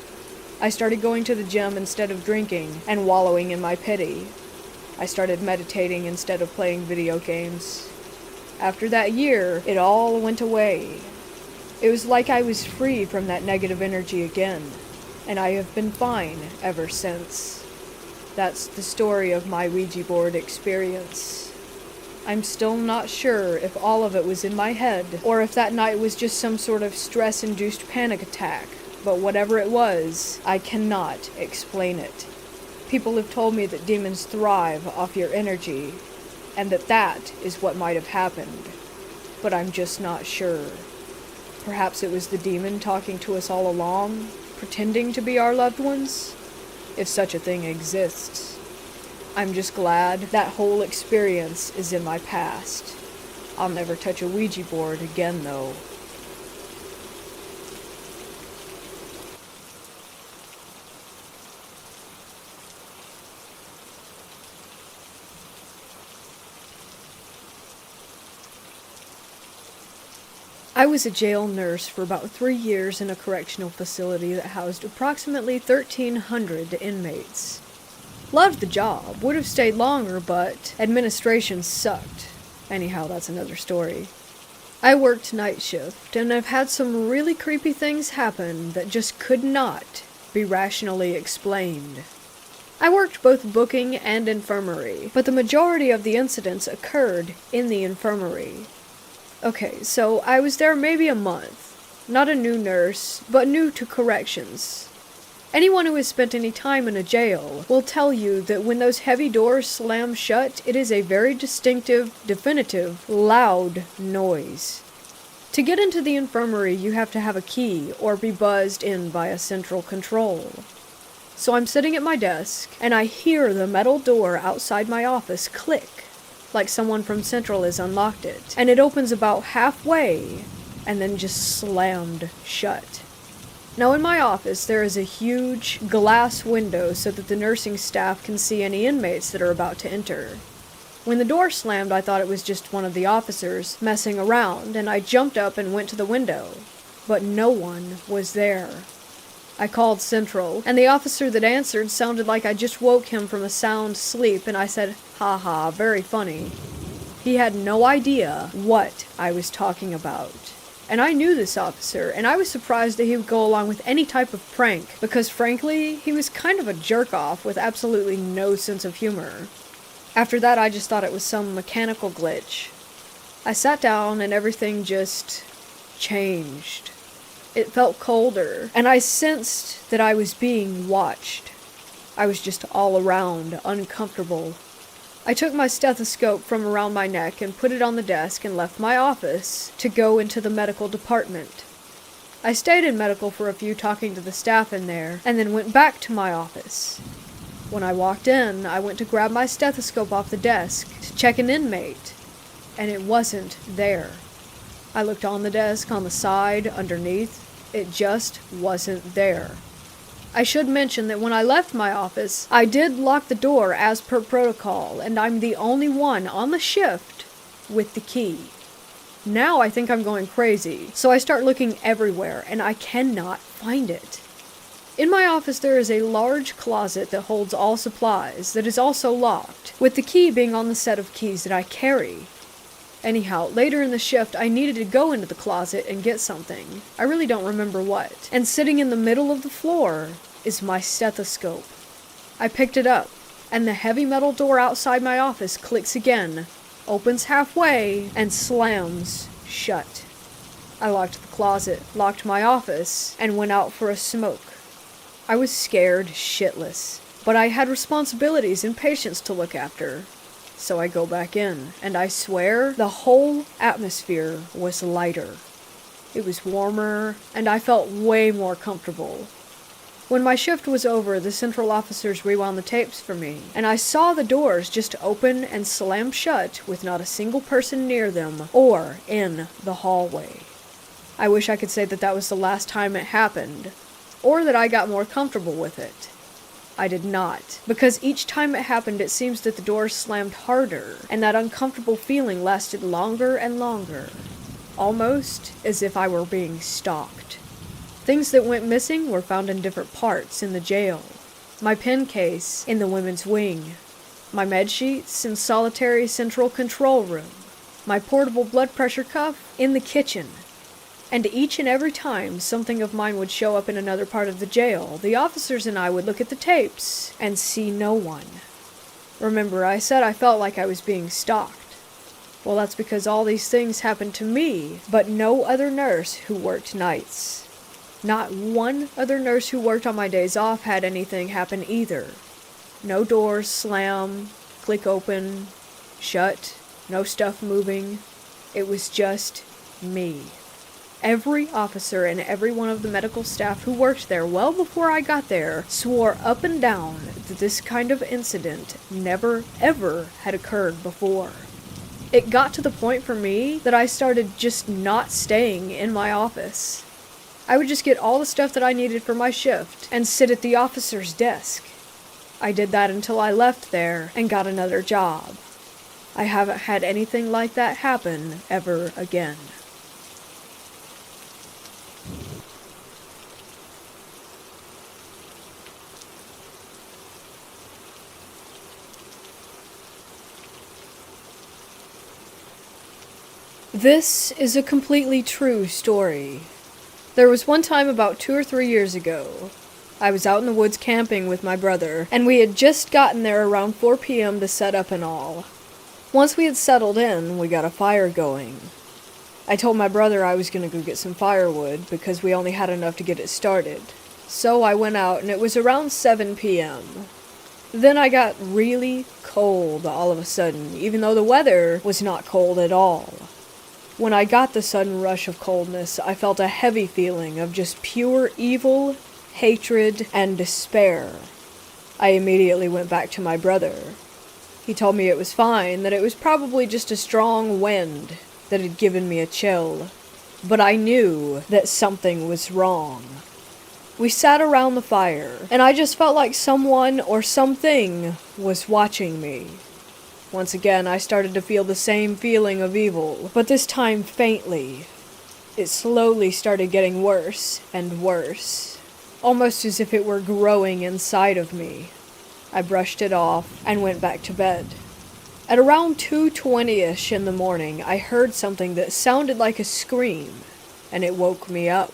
I started going to the gym instead of drinking and wallowing in my pity. I started meditating instead of playing video games. After that year, it all went away. It was like I was free from that negative energy again, and I have been fine ever since. That's the story of my Ouija board experience. I'm still not sure if all of it was in my head, or if that night was just some sort of stress-induced panic attack, but whatever it was, I cannot explain it. People have told me that demons thrive off your energy, and that is what might have happened, but I'm just not sure. Perhaps it was the demon talking to us all along, pretending to be our loved ones, if such a thing exists. I'm just glad that whole experience is in my past. I'll never touch a Ouija board again, though. I was a jail nurse for about 3 years in a correctional facility that housed approximately 1,300 inmates. Loved the job, would have stayed longer, but administration sucked. Anyhow, that's another story. I worked night shift, and I've had some really creepy things happen that just could not be rationally explained. I worked both booking and infirmary, but the majority of the incidents occurred in the infirmary. Okay, so I was there maybe a month. Not a new nurse, but new to corrections. Anyone who has spent any time in a jail will tell you that when those heavy doors slam shut, it is a very distinctive, definitive, loud noise. To get into the infirmary, you have to have a key or be buzzed in by a central control. So I'm sitting at my desk, and I hear the metal door outside my office click, like someone from Central has unlocked it, and it opens about halfway, and then just slammed shut. Now in my office there is a huge glass window so that the nursing staff can see any inmates that are about to enter. When the door slammed, I thought it was just one of the officers messing around, and I jumped up and went to the window, but no one was there. I called Central, and the officer that answered sounded like I just woke him from a sound sleep, and I said, "Haha, very funny." He had no idea what I was talking about. And I knew this officer, and I was surprised that he would go along with any type of prank, because frankly, he was kind of a jerk-off with absolutely no sense of humor. After that, I just thought it was some mechanical glitch. I sat down, and everything just changed. It felt colder, and I sensed that I was being watched. I was just all around uncomfortable. I took my stethoscope from around my neck and put it on the desk and left my office to go into the medical department. I stayed in medical for a few, talking to the staff in there, and then went back to my office. When I walked in, I went to grab my stethoscope off the desk to check an inmate, and it wasn't there. I looked on the desk, on the side, underneath. It just wasn't there. I should mention that when I left my office, I did lock the door as per protocol, and I'm the only one on the shift with the key. Now I think I'm going crazy, so I start looking everywhere, and I cannot find it. In my office there is a large closet that holds all supplies that is also locked, with the key being on the set of keys that I carry. Anyhow, later in the shift, I needed to go into the closet and get something. I really don't remember what. And sitting in the middle of the floor is my stethoscope. I picked it up, and the heavy metal door outside my office clicks again, opens halfway, and slams shut. I locked the closet, locked my office, and went out for a smoke. I was scared shitless, but I had responsibilities and patients to look after. So I go back in, and I swear the whole atmosphere was lighter. It was warmer, and I felt way more comfortable. When my shift was over, the central officers rewound the tapes for me, and I saw the doors just open and slam shut with not a single person near them or in the hallway. I wish I could say that that was the last time it happened, or that I got more comfortable with it. I did not, because each time it happened it seems that the doors slammed harder, and that uncomfortable feeling lasted longer and longer, almost as if I were being stalked. Things that went missing were found in different parts in the jail. My pen case in the women's wing. My med sheets in solitary central control room. My portable blood pressure cuff in the kitchen. And each and every time something of mine would show up in another part of the jail, the officers and I would look at the tapes and see no one. Remember, I said I felt like I was being stalked. Well, that's because all these things happened to me, but no other nurse who worked nights. Not one other nurse who worked on my days off had anything happen either. No doors slam, click open, shut, no stuff moving. It was just me. Every officer and every one of the medical staff who worked there well before I got there swore up and down that this kind of incident never, ever had occurred before. It got to the point for me that I started just not staying in my office. I would just get all the stuff that I needed for my shift and sit at the officer's desk. I did that until I left there and got another job. I haven't had anything like that happen ever again. This is a completely true story. There was one time about 2 or 3 years ago. I was out in the woods camping with my brother, and we had just gotten there around 4 p.m. to set up and all. Once we had settled in, we got a fire going. I told my brother I was going to go get some firewood because we only had enough to get it started. So I went out, and it was around 7 p.m. Then I got really cold all of a sudden, even though the weather was not cold at all. When I got the sudden rush of coldness, I felt a heavy feeling of just pure evil, hatred, and despair. I immediately went back to my brother. He told me it was fine, that it was probably just a strong wind that had given me a chill. But I knew that something was wrong. We sat around the fire, and I just felt like someone or something was watching me. Once again, I started to feel the same feeling of evil, but this time faintly. It slowly started getting worse and worse, almost as if it were growing inside of me. I brushed it off and went back to bed. At around 2:20-ish in the morning, I heard something that sounded like a scream, and it woke me up.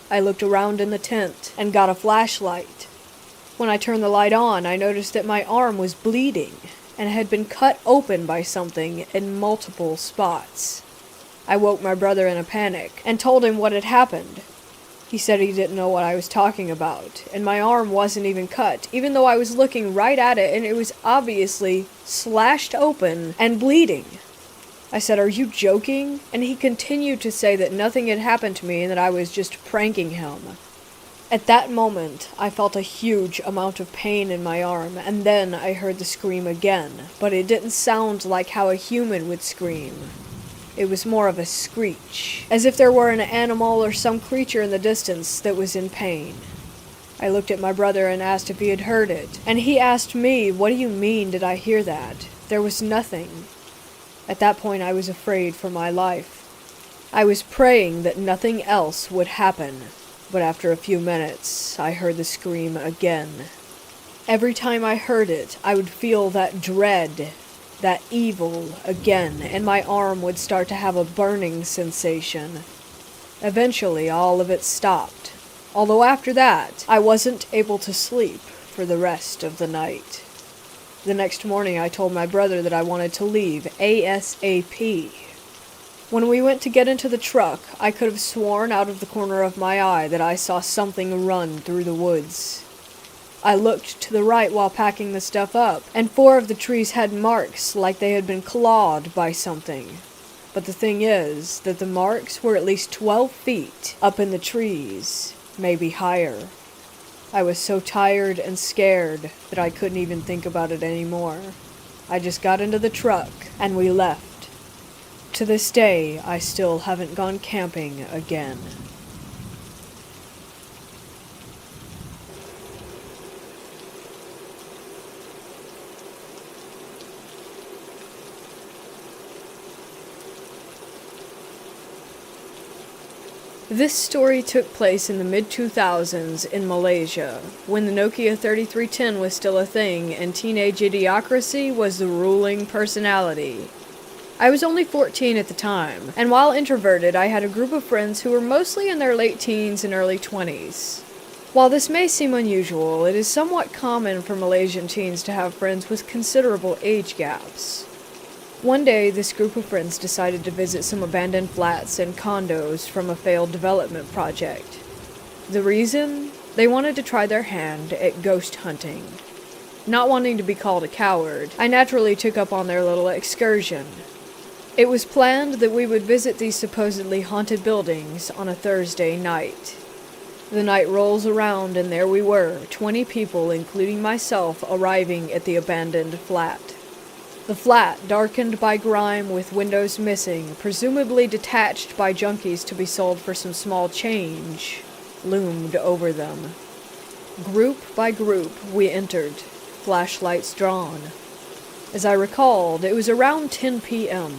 I looked around in the tent and got a flashlight. When I turned the light on, I noticed that my arm was bleeding and had been cut open by something in multiple spots. I woke my brother in a panic and told him what had happened. He said he didn't know what I was talking about, and my arm wasn't even cut, even though I was looking right at it and it was obviously slashed open and bleeding. I said, "Are you joking?" And he continued to say that nothing had happened to me and that I was just pranking him. At that moment, I felt a huge amount of pain in my arm, and then I heard the scream again, but it didn't sound like how a human would scream. It was more of a screech, as if there were an animal or some creature in the distance that was in pain. I looked at my brother and asked if he had heard it, and he asked me, "What do you mean, did I hear that? There was nothing." At that point, I was afraid for my life. I was praying that nothing else would happen. But after a few minutes, I heard the scream again. Every time I heard it, I would feel that dread, that evil again, and my arm would start to have a burning sensation. Eventually, all of it stopped, although after that, I wasn't able to sleep for the rest of the night. The next morning, I told my brother that I wanted to leave ASAP. When we went to get into the truck, I could have sworn out of the corner of my eye that I saw something run through the woods. I looked to the right while packing the stuff up, and 4 of the trees had marks like they had been clawed by something. But the thing is that the marks were at least 12 feet up in the trees, maybe higher. I was so tired and scared that I couldn't even think about it anymore. I just got into the truck and we left. To this day, I still haven't gone camping again. This story took place in the mid-2000s in Malaysia, when the Nokia 3310 was still a thing and teenage idiocracy was the ruling personality. I was only 14 at the time, and while introverted, I had a group of friends who were mostly in their late teens and early 20s. While this may seem unusual, it is somewhat common for Malaysian teens to have friends with considerable age gaps. One day, this group of friends decided to visit some abandoned flats and condos from a failed development project. The reason? They wanted to try their hand at ghost hunting. Not wanting to be called a coward, I naturally took up on their little excursion. It was planned that we would visit these supposedly haunted buildings on a Thursday night. The night rolls around and there we were, 20 people, including myself, arriving at the abandoned flat. The flat, darkened by grime with windows missing, presumably detached by junkies to be sold for some small change, loomed over them. Group by group, we entered, flashlights drawn. As I recalled, it was around 10 p.m.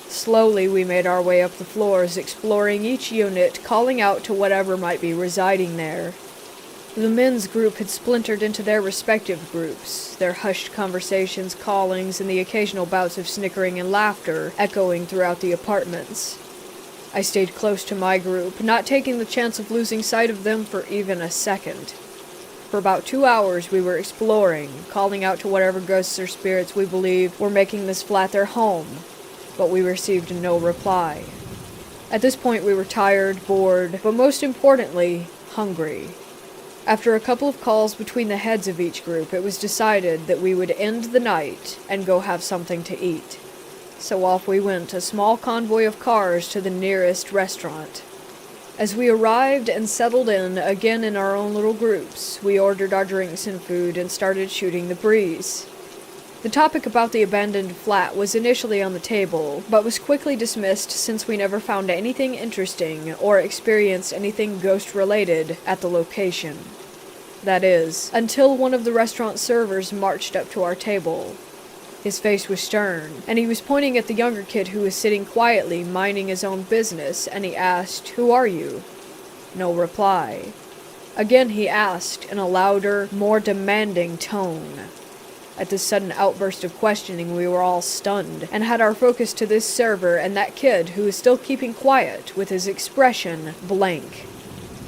Slowly we made our way up the floors, exploring each unit, calling out to whatever might be residing there. The men's group had splintered into their respective groups, their hushed conversations, callings, and the occasional bouts of snickering and laughter echoing throughout the apartments. I stayed close to my group, not taking the chance of losing sight of them for even a second. For about 2 hours we were exploring, calling out to whatever ghosts or spirits we believed were making this flat their home, but we received no reply. At this point we were tired, bored, but most importantly, hungry. After a couple of calls between the heads of each group, it was decided that we would end the night and go have something to eat. So off we went, a small convoy of cars to the nearest restaurant. As we arrived and settled in, again in our own little groups, we ordered our drinks and food and started shooting the breeze. The topic about the abandoned flat was initially on the table, but was quickly dismissed since we never found anything interesting or experienced anything ghost-related at the location. That is, until one of the restaurant servers marched up to our table. His face was stern, and he was pointing at the younger kid who was sitting quietly, minding his own business, and he asked, "Who are you?" No reply. Again he asked in a louder, more demanding tone. At this sudden outburst of questioning, we were all stunned, and had our focus to this server and that kid who was still keeping quiet, with his expression blank.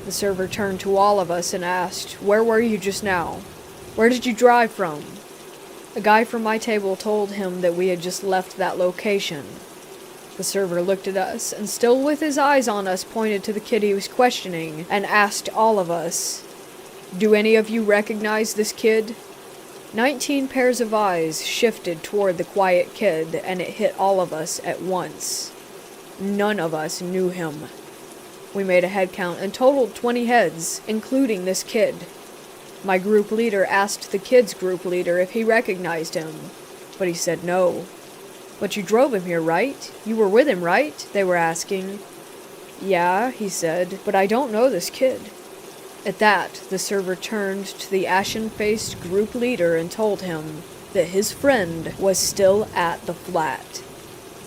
The server turned to all of us and asked, "Where were you just now? Where did you drive from?" A guy from my table told him that we had just left that location. The server looked at us, and still with his eyes on us, pointed to the kid he was questioning, and asked all of us, "Do any of you recognize this kid?" 19 pairs of eyes shifted toward the quiet kid, and it hit all of us at once. None of us knew him. We made a head count and totaled 20 heads, including this kid. My group leader asked the kid's group leader if he recognized him, but he said no. "But you drove him here, right? You were with him, right?" they were asking. "Yeah," he said, "but I don't know this kid." At that, the server turned to the ashen-faced group leader and told him that his friend was still at the flat.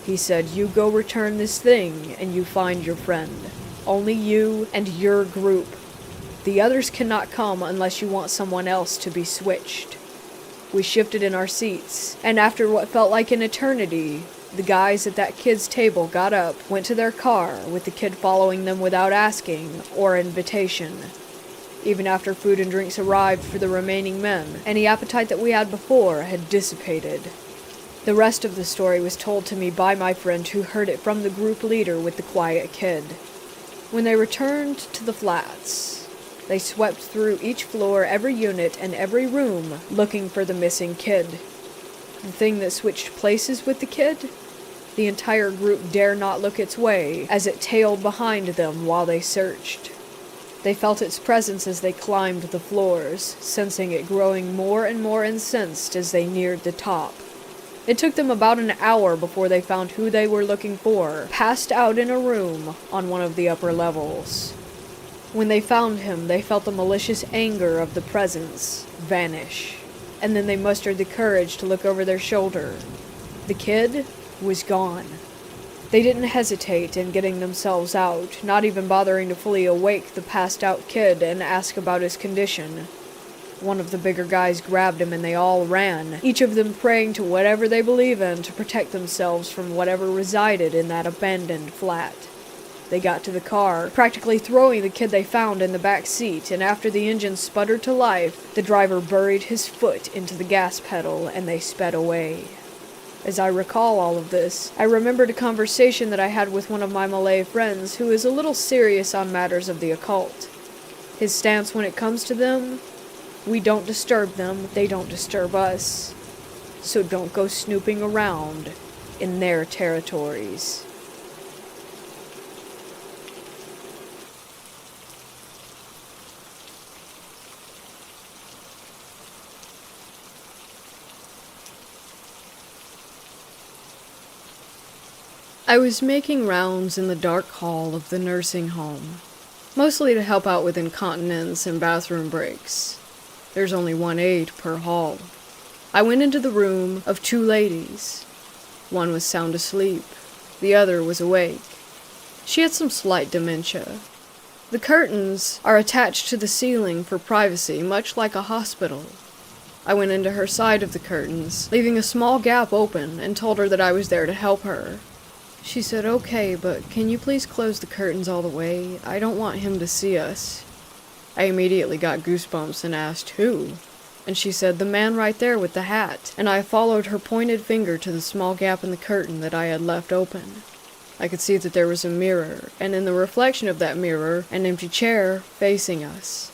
He said, "You go return this thing, and you find your friend. Only you and your group. The others cannot come unless you want someone else to be switched." We shifted in our seats, and after what felt like an eternity, the guys at that kid's table got up, went to their car, with the kid following them without asking or invitation. Even after food and drinks arrived for the remaining men, any appetite that we had before had dissipated. The rest of the story was told to me by my friend who heard it from the group leader with the quiet kid. When they returned to the flats, they swept through each floor, every unit, and every room, looking for the missing kid. The thing that switched places with the kid? The entire group dare not look its way as it tailed behind them while they searched. They felt its presence as they climbed the floors, sensing it growing more and more incensed as they neared the top. It took them about an hour before they found who they were looking for, passed out in a room on one of the upper levels. When they found him, they felt the malicious anger of the presence vanish, and then they mustered the courage to look over their shoulder. The kid was gone. They didn't hesitate in getting themselves out, not even bothering to fully awake the passed-out kid and ask about his condition. One of the bigger guys grabbed him and they all ran, each of them praying to whatever they believe in to protect themselves from whatever resided in that abandoned flat. They got to the car, practically throwing the kid they found in the back seat, and after the engine sputtered to life, the driver buried his foot into the gas pedal and they sped away. As I recall all of this, I remembered a conversation that I had with one of my Malay friends who is a little serious on matters of the occult. His stance when it comes to them: we don't disturb them, they don't disturb us. So don't go snooping around in their territories. I was making rounds in the dark hall of the nursing home, mostly to help out with incontinence and bathroom breaks. There's only one aide per hall. I went into the room of two ladies. One was sound asleep, the other was awake. She had some slight dementia. The curtains are attached to the ceiling for privacy, much like a hospital. I went into her side of the curtains, leaving a small gap open, and told her that I was there to help her. She said, "Okay, but can you please close the curtains all the way? I don't want him to see us." I immediately got goosebumps and asked, "Who?" And she said, "The man right there with the hat." And I followed her pointed finger to the small gap in the curtain that I had left open. I could see that there was a mirror, and in the reflection of that mirror, an empty chair facing us.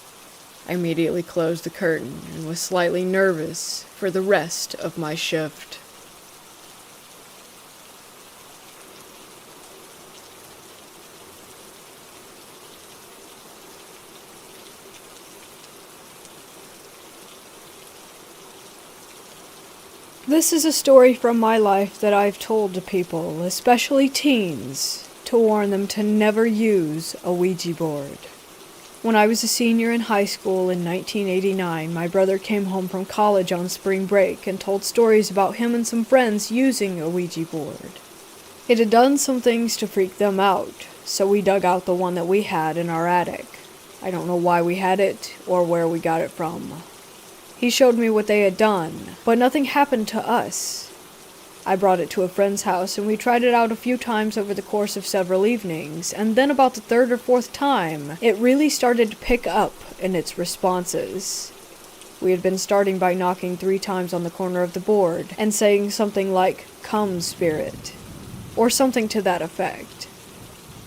I immediately closed the curtain and was slightly nervous for the rest of my shift. This is a story from my life that I've told to people, especially teens, to warn them to never use a Ouija board. When I was a senior in high school in 1989, my brother came home from college on spring break and told stories about him and some friends using a Ouija board. It had done some things to freak them out, so we dug out the one that we had in our attic. I don't know why we had it or where we got it from. He showed me what they had done, but nothing happened to us. I brought it to a friend's house and we tried it out a few times over the course of several evenings, and then about the third or fourth time, it really started to pick up in its responses. We had been starting by knocking 3 times on the corner of the board and saying something like, "Come, spirit," or something to that effect.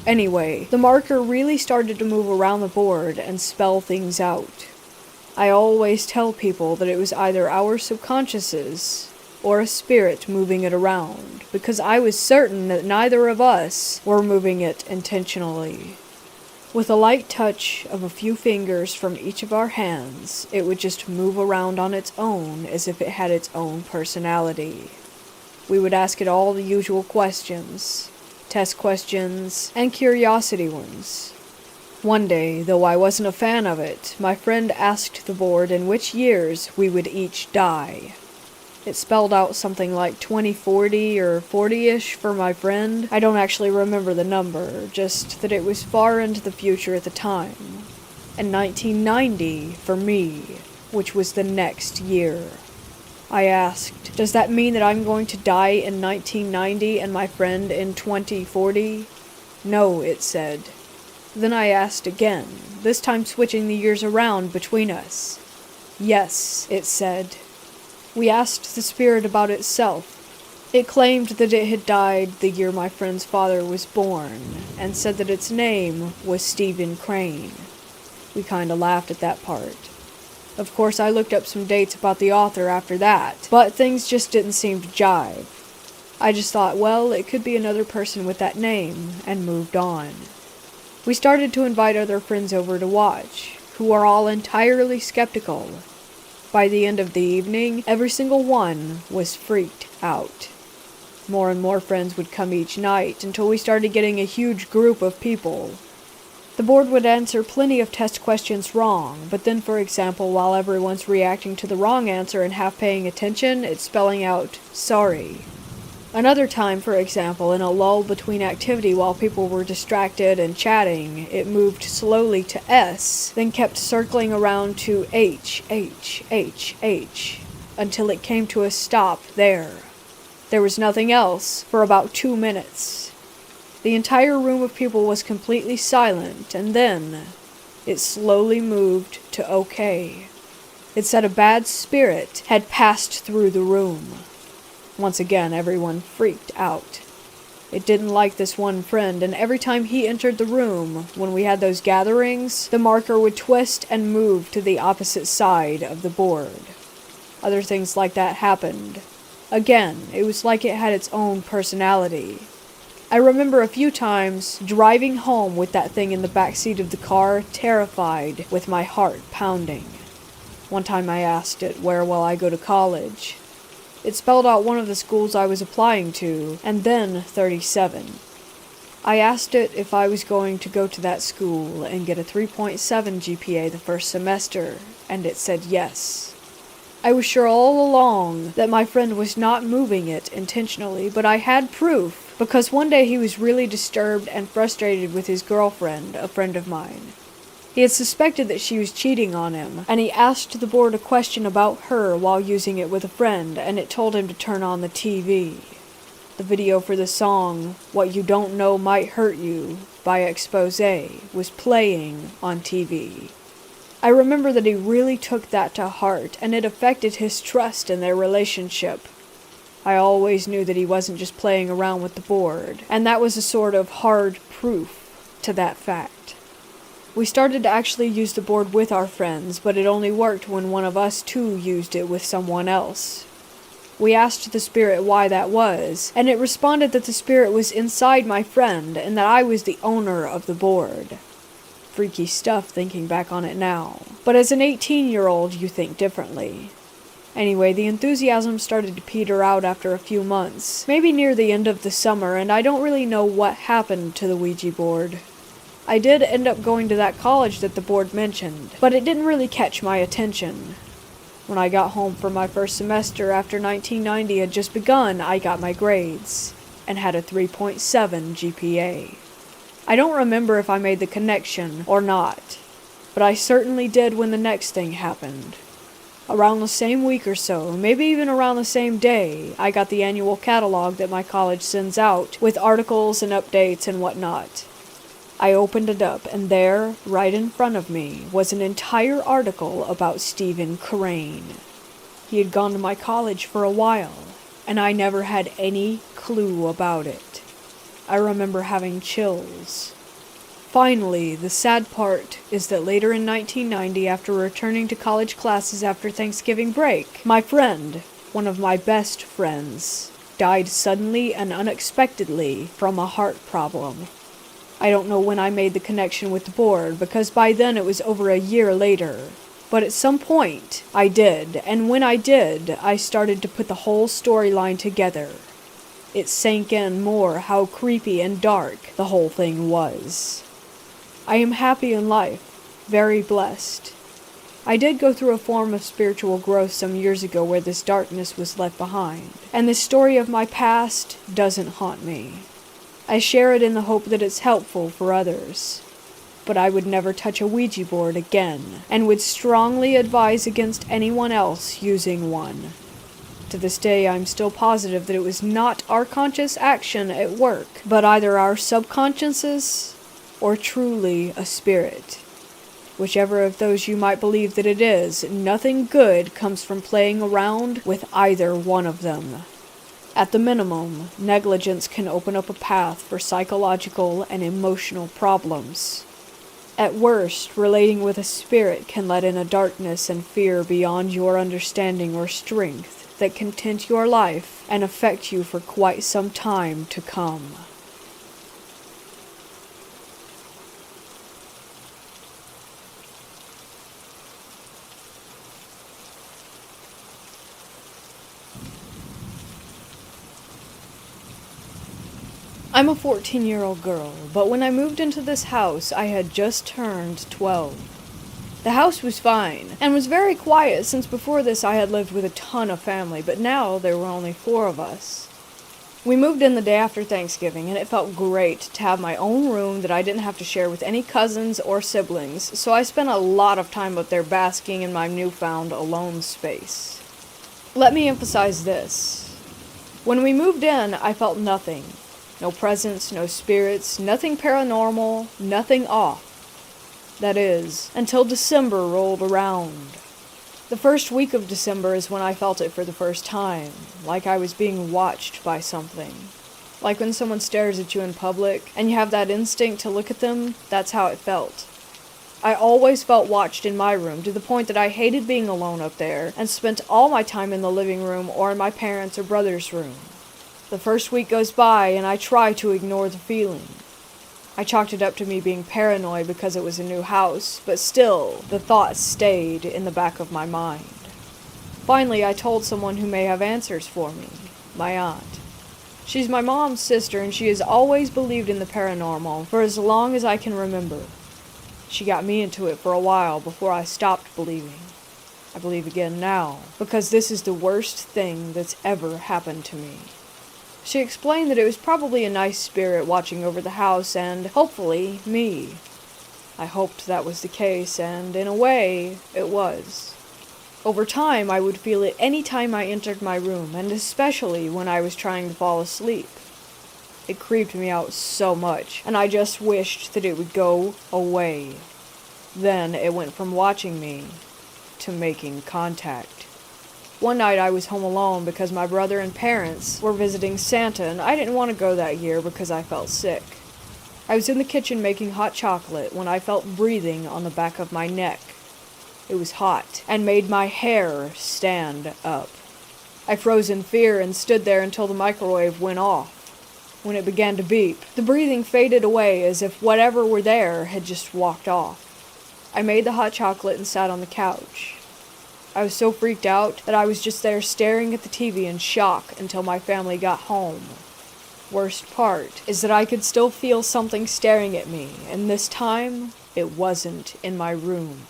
Anyway, the marker really started to move around the board and spell things out. I always tell people that it was either our subconsciouses or a spirit moving it around, because I was certain that neither of us were moving it intentionally. With a light touch of a few fingers from each of our hands, it would just move around on its own as if it had its own personality. We would ask it all the usual questions, test questions, and curiosity ones. One day, though I wasn't a fan of it, my friend asked the board in which years we would each die. It spelled out something like 2040 or 40-ish for my friend. I don't actually remember the number, just that it was far into the future at the time. And 1990 for me, which was the next year. I asked, "Does that mean that I'm going to die in 1990 and my friend in 2040? No, it said. Then I asked again, this time switching the years around between us. Yes, it said. We asked the spirit about itself. It claimed that it had died the year my friend's father was born, and said that its name was Stephen Crane. We kinda laughed at that part. Of course, I looked up some dates about the author after that, but things just didn't seem to jive. I just thought, well, it could be another person with that name, and moved on. We started to invite other friends over to watch, who are all entirely skeptical. By the end of the evening, every single one was freaked out. More and more friends would come each night until we started getting a huge group of people. The board would answer plenty of test questions wrong, but then, for example, while everyone's reacting to the wrong answer and half paying attention, it's spelling out, "sorry." Another time, for example, in a lull between activity while people were distracted and chatting, it moved slowly to S, then kept circling around to H, until it came to a stop there. There was nothing else for about 2 minutes. The entire room of people was completely silent, and then it slowly moved to OK. It said a bad spirit had passed through the room. Once again, everyone freaked out. It didn't like this one friend, and every time he entered the room, when we had those gatherings, the marker would twist and move to the opposite side of the board. Other things like that happened. Again, it was like it had its own personality. I remember a few times driving home with that thing in the back seat of the car, terrified, with my heart pounding. One time I asked it, "Where will I go to college?" It spelled out one of the schools I was applying to, and then 37. I asked it if I was going to go to that school and get a 3.7 GPA the first semester, and it said yes. I was sure all along that my friend was not moving it intentionally, but I had proof, because one day he was really disturbed and frustrated with his girlfriend, a friend of mine. He had suspected that she was cheating on him, and he asked the board a question about her while using it with a friend, and it told him to turn on the TV. The video for the song, "What You Don't Know Might Hurt You" by Exposé was playing on TV. I remember that he really took that to heart, and it affected his trust in their relationship. I always knew that he wasn't just playing around with the board, and that was a sort of hard proof to that fact. We started to actually use the board with our friends, but it only worked when one of us too used it with someone else. We asked the spirit why that was, and it responded that the spirit was inside my friend and that I was the owner of the board. Freaky stuff thinking back on it now. But as an 18-year-old, you think differently. Anyway, the enthusiasm started to peter out after a few months, maybe near the end of the summer, and I don't really know what happened to the Ouija board. I did end up going to that college that the board mentioned, but it didn't really catch my attention. When I got home from my first semester after 1990 had just begun, I got my grades, and had a 3.7 GPA. I don't remember if I made the connection or not, but I certainly did when the next thing happened. Around the same week or so, maybe even around the same day, I got the annual catalog that my college sends out, with articles and updates and whatnot. I opened it up, and there, right in front of me, was an entire article about Stephen Crane. He had gone to my college for a while, and I never had any clue about it. I remember having chills. Finally, the sad part is that later in 1990, after returning to college classes after Thanksgiving break, my friend, one of my best friends, died suddenly and unexpectedly from a heart problem. I don't know when I made the connection with the board, because by then it was over a year later. But at some point, I did, and when I did, I started to put the whole storyline together. It sank in more how creepy and dark the whole thing was. I am happy in life, very blessed. I did go through a form of spiritual growth some years ago where this darkness was left behind, and the story of my past doesn't haunt me. I share it in the hope that it's helpful for others. But I would never touch a Ouija board again, and would strongly advise against anyone else using one. To this day, I'm still positive that it was not our conscious action at work, but either our subconsciouses or truly a spirit. Whichever of those you might believe that it is, nothing good comes from playing around with either one of them. At the minimum, negligence can open up a path for psychological and emotional problems. At worst, relating with a spirit can let in a darkness and fear beyond your understanding or strength that can tint your life and affect you for quite some time to come. I'm a 14-year-old girl, but when I moved into this house, I had just turned 12. The house was fine, and was very quiet since before this I had lived with a ton of family, but now there were only 4 of us. We moved in the day after Thanksgiving, and it felt great to have my own room that I didn't have to share with any cousins or siblings, so I spent a lot of time up there basking in my newfound alone space. Let me emphasize this. When we moved in, I felt nothing. No presence, no spirits, nothing paranormal, nothing off. That is, until December rolled around. The first week of December is when I felt it for the first time, like I was being watched by something. Like when someone stares at you in public, and you have that instinct to look at them, that's how it felt. I always felt watched in my room, to the point that I hated being alone up there, and spent all my time in the living room or in my parents' or brother's room. The first week goes by, and I try to ignore the feeling. I chalked it up to me being paranoid because it was a new house, but still, the thought stayed in the back of my mind. Finally, I told someone who may have answers for me, my aunt. She's my mom's sister, and she has always believed in the paranormal for as long as I can remember. She got me into it for a while before I stopped believing. I believe again now, because this is the worst thing that's ever happened to me. She explained that it was probably a nice spirit watching over the house and, hopefully, me. I hoped that was the case, and in a way, it was. Over time, I would feel it any time I entered my room, and especially when I was trying to fall asleep. It creeped me out so much, and I just wished that it would go away. Then it went from watching me to making contact. One night I was home alone because my brother and parents were visiting Santa, and I didn't want to go that year because I felt sick. I was in the kitchen making hot chocolate when I felt breathing on the back of my neck. It was hot and made my hair stand up. I froze in fear and stood there until the microwave went off. When it began to beep, the breathing faded away as if whatever were there had just walked off. I made the hot chocolate and sat on the couch. I was so freaked out that I was just there staring at the TV in shock until my family got home. Worst part is that I could still feel something staring at me, and this time, it wasn't in my room.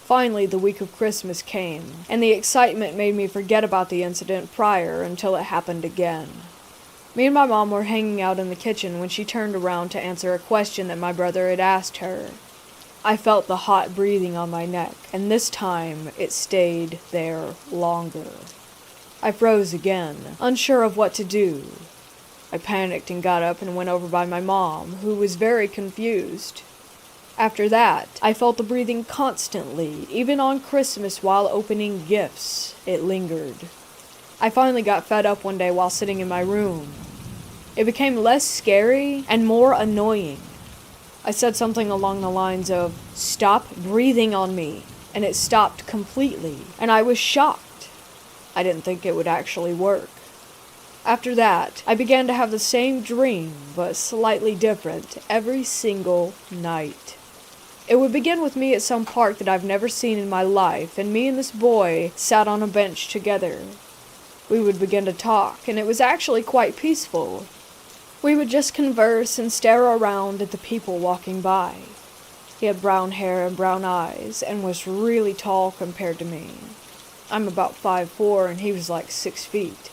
Finally, the week of Christmas came, and the excitement made me forget about the incident prior until it happened again. Me and my mom were hanging out in the kitchen when she turned around to answer a question that my brother had asked her. I felt the hot breathing on my neck, and this time it stayed there longer. I froze again, unsure of what to do. I panicked and got up and went over by my mom, who was very confused. After that, I felt the breathing constantly, even on Christmas while opening gifts. It lingered. I finally got fed up one day while sitting in my room. It became less scary and more annoying. I said something along the lines of, "Stop breathing on me," and it stopped completely, and I was shocked. I didn't think it would actually work. After that, I began to have the same dream, but slightly different, every single night. It would begin with me at some park that I've never seen in my life, and me and this boy sat on a bench together. We would begin to talk, and it was actually quite peaceful. We would just converse and stare around at the people walking by. He had brown hair and brown eyes, and was really tall compared to me. I'm about 5'4", and he was like 6 feet.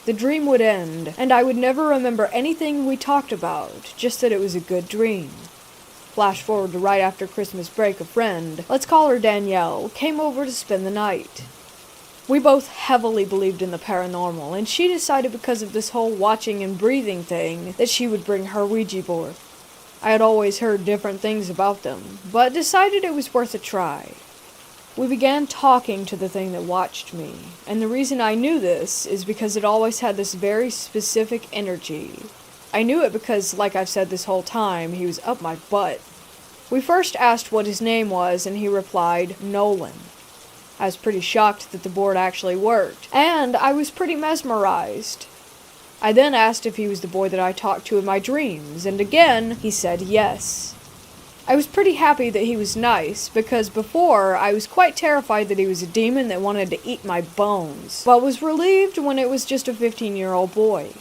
The dream would end, and I would never remember anything we talked about, just that it was a good dream. Flash forward to right after Christmas break, a friend, let's call her Danielle, came over to spend the night. We both heavily believed in the paranormal, and she decided because of this whole watching and breathing thing that she would bring her Ouija board. I had always heard different things about them, but decided it was worth a try. We began talking to the thing that watched me, and the reason I knew this is because it always had this very specific energy. I knew it because, like I've said this whole time, he was up my butt. We first asked what his name was, and he replied, Nolan. I was pretty shocked that the board actually worked, and I was pretty mesmerized. I then asked if he was the boy that I talked to in my dreams, and again, he said yes. I was pretty happy that he was nice, because before, I was quite terrified that he was a demon that wanted to eat my bones, but was relieved when it was just a 15-year-old boy.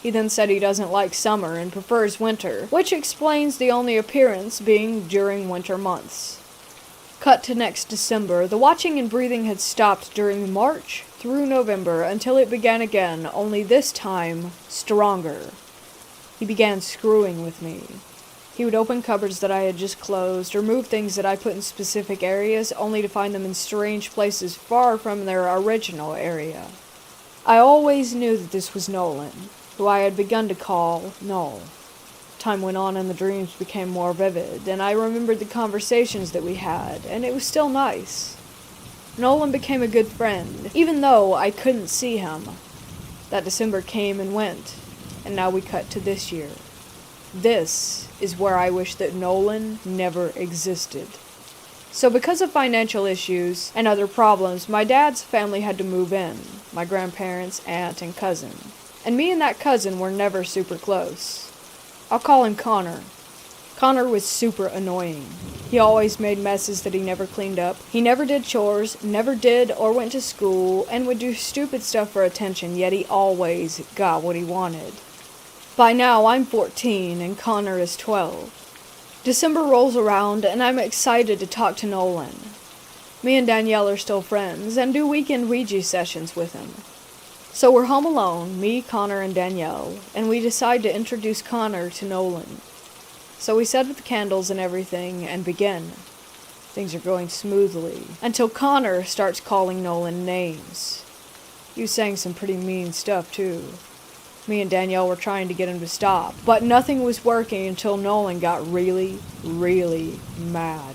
He then said he doesn't like summer and prefers winter, which explains the only appearance being during winter months. Cut to next December, the watching and breathing had stopped during March through November until it began again, only this time stronger. He began screwing with me. He would open cupboards that I had just closed, or move things that I put in specific areas, only to find them in strange places far from their original area. I always knew that this was Nolan, who I had begun to call Noel. Time went on and the dreams became more vivid, and I remembered the conversations that we had, and it was still nice. Nolan became a good friend, even though I couldn't see him. That December came and went, and now we cut to this year. This is where I wish that Nolan never existed. So because of financial issues and other problems, my dad's family had to move in, my grandparents, aunt, and cousin. And me and that cousin were never super close. I'll call him Connor. Connor was super annoying. He always made messes that he never cleaned up. He never did chores, never did or went to school, and would do stupid stuff for attention, yet he always got what he wanted. By now, I'm 14 and Connor is 12. December rolls around and I'm excited to talk to Nolan. Me and Danielle are still friends and do weekend Ouija sessions with him. So we're home alone, me, Connor, and Danielle, and we decide to introduce Connor to Nolan. So we set up the candles and everything and begin. Things are going smoothly, until Connor starts calling Nolan names. He was saying some pretty mean stuff, too. Me and Danielle were trying to get him to stop, but nothing was working until Nolan got really, really mad.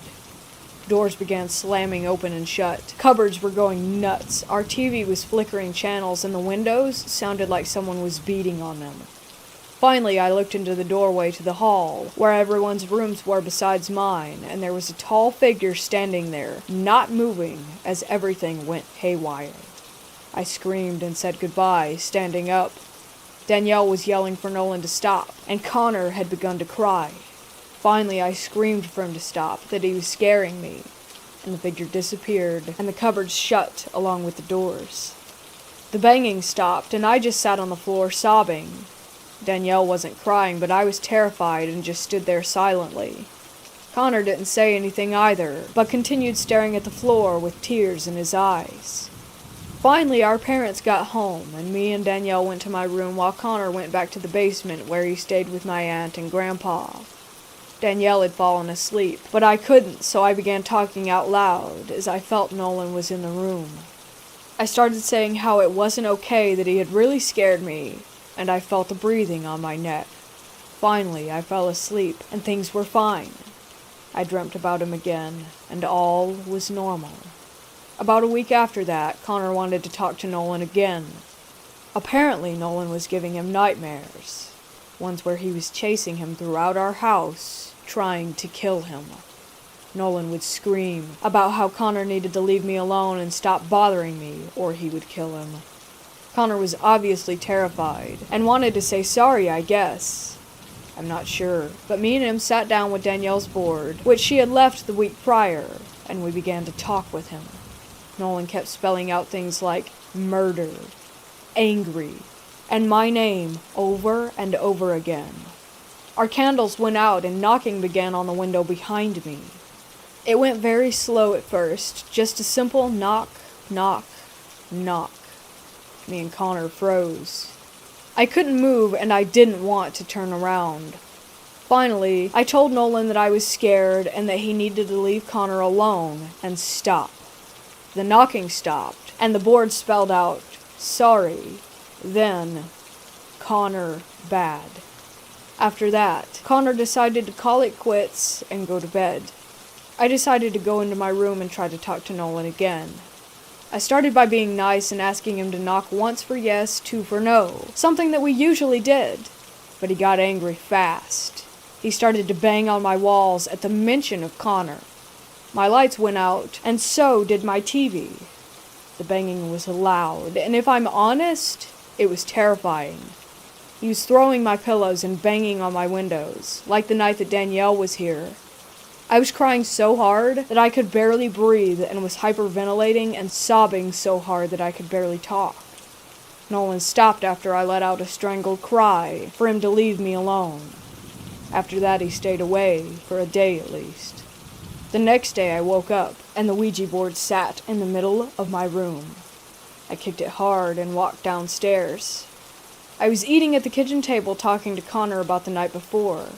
Doors began slamming open and shut. Cupboards were going nuts. Our TV was flickering channels, and the windows sounded like someone was beating on them. Finally, I looked into the doorway to the hall, where everyone's rooms were besides mine, and there was a tall figure standing there, not moving, as everything went haywire. I screamed and said goodbye, standing up. Danielle was yelling for Nolan to stop, and Connor had begun to cry. Finally, I screamed for him to stop, that he was scaring me, and the figure disappeared, and the cupboards shut along with the doors. The banging stopped, and I just sat on the floor sobbing. Danielle wasn't crying, but I was terrified and just stood there silently. Connor didn't say anything either, but continued staring at the floor with tears in his eyes. Finally, our parents got home, and me and Danielle went to my room while Connor went back to the basement where he stayed with my aunt and grandpa. Danielle had fallen asleep, but I couldn't, so I began talking out loud as I felt Nolan was in the room. I started saying how it wasn't okay that he had really scared me, and I felt the breathing on my neck. Finally, I fell asleep, and things were fine. I dreamt about him again, and all was normal. About a week after that, Connor wanted to talk to Nolan again. Apparently, Nolan was giving him nightmares. Ones where he was chasing him throughout our house, trying to kill him. Nolan would scream about how Connor needed to leave me alone and stop bothering me, or he would kill him. Connor was obviously terrified, and wanted to say sorry, I guess. I'm not sure, but me and him sat down with Danielle's board, which she had left the week prior, and we began to talk with him. Nolan kept spelling out things like murder, angry, and my name over and over again. Our candles went out and knocking began on the window behind me. It went very slow at first, just a simple knock, knock, knock. Me and Connor froze. I couldn't move and I didn't want to turn around. Finally, I told Nolan that I was scared and that he needed to leave Connor alone and stop. The knocking stopped, and the board spelled out, sorry, then, Connor bad. After that, Connor decided to call it quits and go to bed. I decided to go into my room and try to talk to Nolan again. I started by being nice and asking him to knock once for yes, two for no, something that we usually did. But he got angry fast. He started to bang on my walls at the mention of Connor. My lights went out, and so did my TV. The banging was loud, and if I'm honest, it was terrifying. He was throwing my pillows and banging on my windows, like the night that Danielle was here. I was crying so hard that I could barely breathe and was hyperventilating and sobbing so hard that I could barely talk. Nolan stopped after I let out a strangled cry for him to leave me alone. After that, he stayed away, for a day at least. The next day I woke up, and the Ouija board sat in the middle of my room. I kicked it hard and walked downstairs. I was eating at the kitchen table talking to Connor about the night before.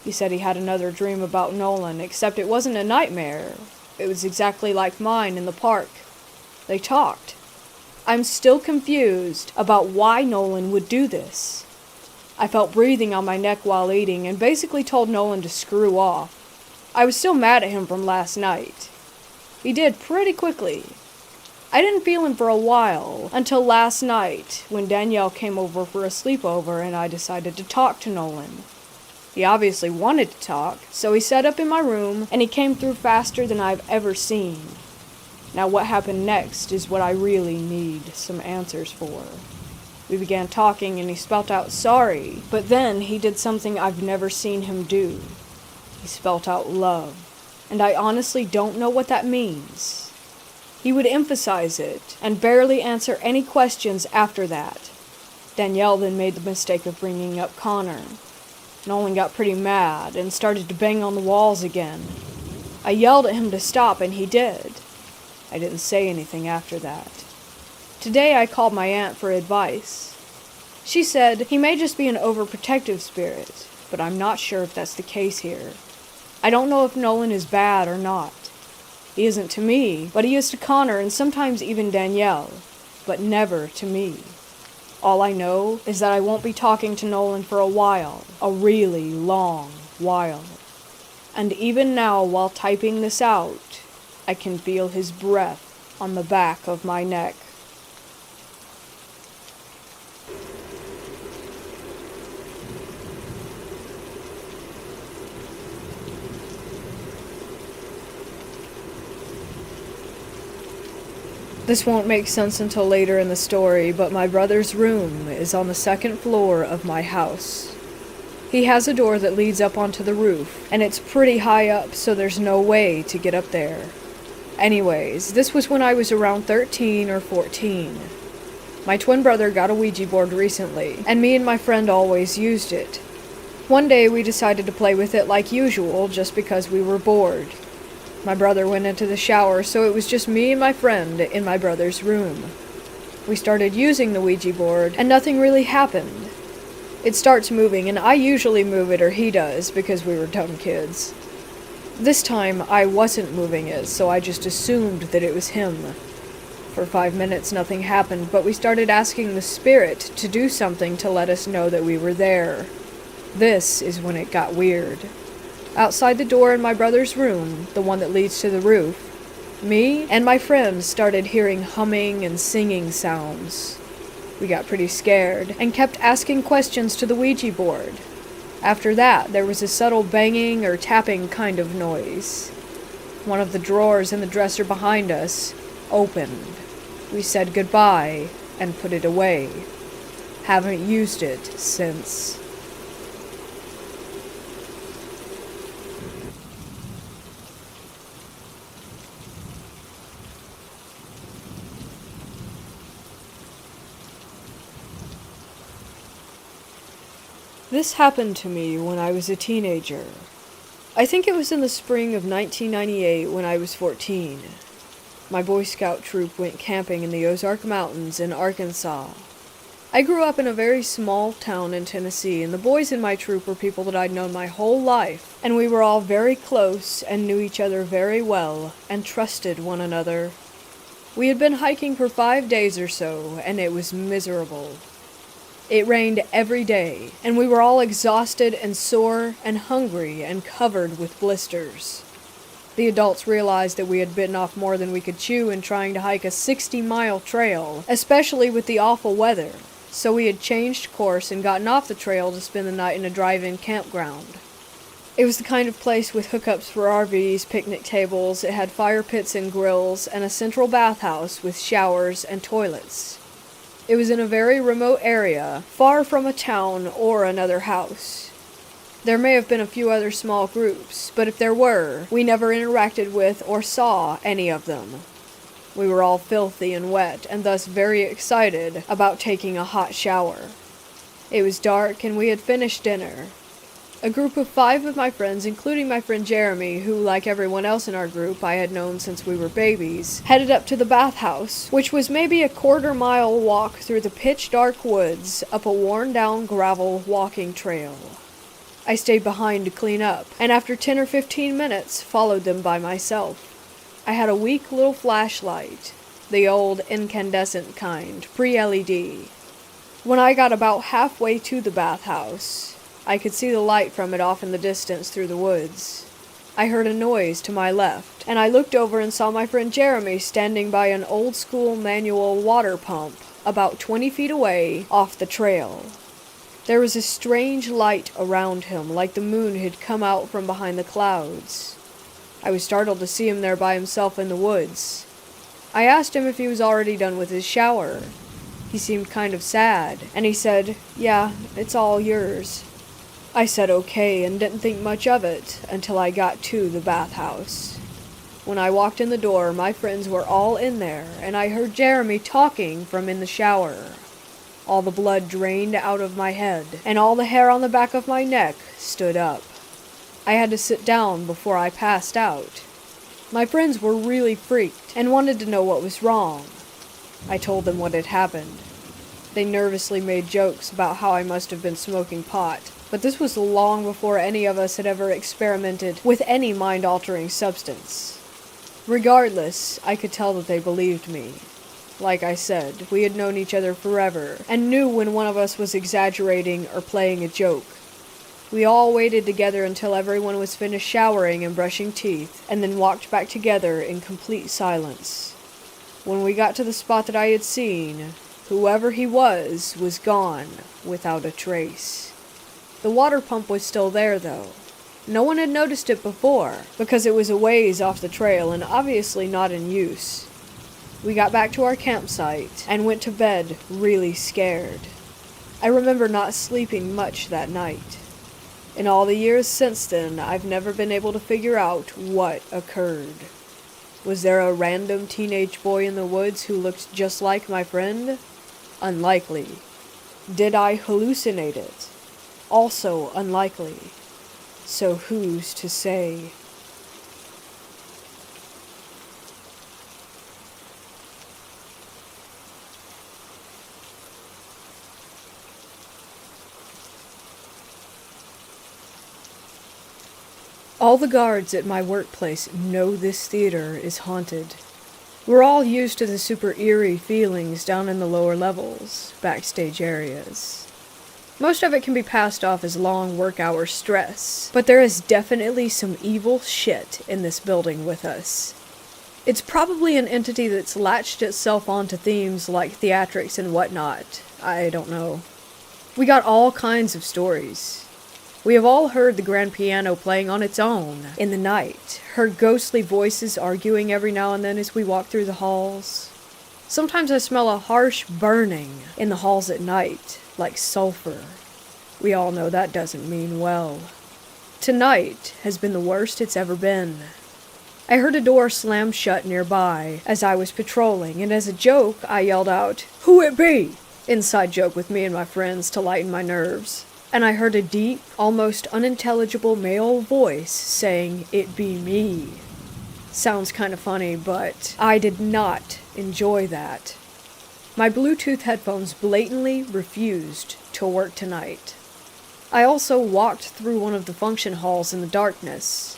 He said he had another dream about Nolan, except it wasn't a nightmare. It was exactly like mine in the park. They talked. I'm still confused about why Nolan would do this. I felt breathing on my neck while eating and basically told Nolan to screw off. I was still mad at him from last night. He did pretty quickly. I didn't feel him for a while, until last night, when Danielle came over for a sleepover and I decided to talk to Nolan. He obviously wanted to talk, so he set up in my room, and he came through faster than I've ever seen. Now what happened next is what I really need some answers for. We began talking and he spelt out sorry, but then he did something I've never seen him do. He spelt out love, and I honestly don't know what that means. He would emphasize it and barely answer any questions after that. Danielle then made the mistake of bringing up Connor. Nolan got pretty mad and started to bang on the walls again. I yelled at him to stop and he did. I didn't say anything after that. Today I called my aunt for advice. She said he may just be an overprotective spirit, but I'm not sure if that's the case here. I don't know if Nolan is bad or not. He isn't to me, but he is to Connor and sometimes even Danielle, but never to me. All I know is that I won't be talking to Nolan for a while, a really long while. And even now, while typing this out, I can feel his breath on the back of my neck. This won't make sense until later in the story, but my brother's room is on the second floor of my house. He has a door that leads up onto the roof, and it's pretty high up, so there's no way to get up there. Anyways, this was when I was around 13 or 14. My twin brother got a Ouija board recently, and me and my friend always used it. One day we decided to play with it like usual, just because we were bored. My brother went into the shower, so it was just me and my friend in my brother's room. We started using the Ouija board, and nothing really happened. It starts moving, and I usually move it or he does, because we were dumb kids. This time, I wasn't moving it, so I just assumed that it was him. For 5 minutes, nothing happened, but we started asking the spirit to do something to let us know that we were there. This is when it got weird. Outside the door in my brother's room, the one that leads to the roof, me and my friends started hearing humming and singing sounds. We got pretty scared and kept asking questions to the Ouija board. After that, there was a subtle banging or tapping kind of noise. One of the drawers in the dresser behind us opened. We said goodbye and put it away. Haven't used it since. This happened to me when I was a teenager. I think it was in the spring of 1998 when I was 14. My Boy Scout troop went camping in the Ozark Mountains in Arkansas. I grew up in a very small town in Tennessee, and the boys in my troop were people that I'd known my whole life, and we were all very close and knew each other very well and trusted one another. We had been hiking for 5 days or so, and it was miserable. It rained every day, and we were all exhausted and sore and hungry and covered with blisters. The adults realized that we had bitten off more than we could chew in trying to hike a 60-mile trail, especially with the awful weather, so we had changed course and gotten off the trail to spend the night in a drive-in campground. It was the kind of place with hookups for RVs, picnic tables. It had fire pits and grills, and a central bathhouse with showers and toilets. It was in a very remote area, far from a town or another house. There may have been a few other small groups, but if there were, we never interacted with or saw any of them. We were all filthy and wet, and thus very excited about taking a hot shower. It was dark, and we had finished dinner. A group of 5 of my friends, including my friend Jeremy, who, like everyone else in our group, I had known since we were babies, headed up to the bathhouse, which was maybe a quarter-mile walk through the pitch-dark woods up a worn-down gravel walking trail. I stayed behind to clean up, and after 10 or 15 minutes, followed them by myself. I had a weak little flashlight, the old incandescent kind, pre-LED. When I got about halfway to the bathhouse, I could see the light from it off in the distance through the woods. I heard a noise to my left, and I looked over and saw my friend Jeremy standing by an old-school manual water pump about 20 feet away off the trail. There was a strange light around him, like the moon had come out from behind the clouds. I was startled to see him there by himself in the woods. I asked him if he was already done with his shower. He seemed kind of sad, and he said, "Yeah, it's all yours." I said okay and didn't think much of it until I got to the bathhouse. When I walked in the door, my friends were all in there, and I heard Jeremy talking from in the shower. All the blood drained out of my head, and all the hair on the back of my neck stood up. I had to sit down before I passed out. My friends were really freaked and wanted to know what was wrong. I told them what had happened. They nervously made jokes about how I must have been smoking pot, but this was long before any of us had ever experimented with any mind-altering substance. Regardless, I could tell that they believed me. Like I said, we had known each other forever, and knew when one of us was exaggerating or playing a joke. We all waited together until everyone was finished showering and brushing teeth, and then walked back together in complete silence. When we got to the spot that I had seen, whoever he was gone without a trace. The water pump was still there, though. No one had noticed it before, because it was a ways off the trail and obviously not in use. We got back to our campsite and went to bed really scared. I remember not sleeping much that night. In all the years since then, I've never been able to figure out what occurred. Was there a random teenage boy in the woods who looked just like my friend? Unlikely. Did I hallucinate it? Also unlikely. So who's to say? All the guards at my workplace know this theater is haunted. We're all used to the super eerie feelings down in the lower levels, backstage areas. Most of it can be passed off as long work hour stress, but there is definitely some evil shit in this building with us. It's probably an entity that's latched itself onto themes like theatrics and whatnot. I don't know. We got all kinds of stories. We have all heard the grand piano playing on its own in the night, heard ghostly voices arguing every now and then as we walk through the halls. Sometimes I smell a harsh burning in the halls at night, like sulfur. We all know that doesn't mean well. Tonight has been the worst it's ever been. I heard a door slam shut nearby as I was patrolling, and as a joke, I yelled out, "Who it be?" Inside joke with me and my friends to lighten my nerves. And I heard a deep, almost unintelligible male voice saying, "It be me." Sounds kind of funny, but I did not enjoy that. My Bluetooth headphones blatantly refused to work tonight. I also walked through one of the function halls in the darkness.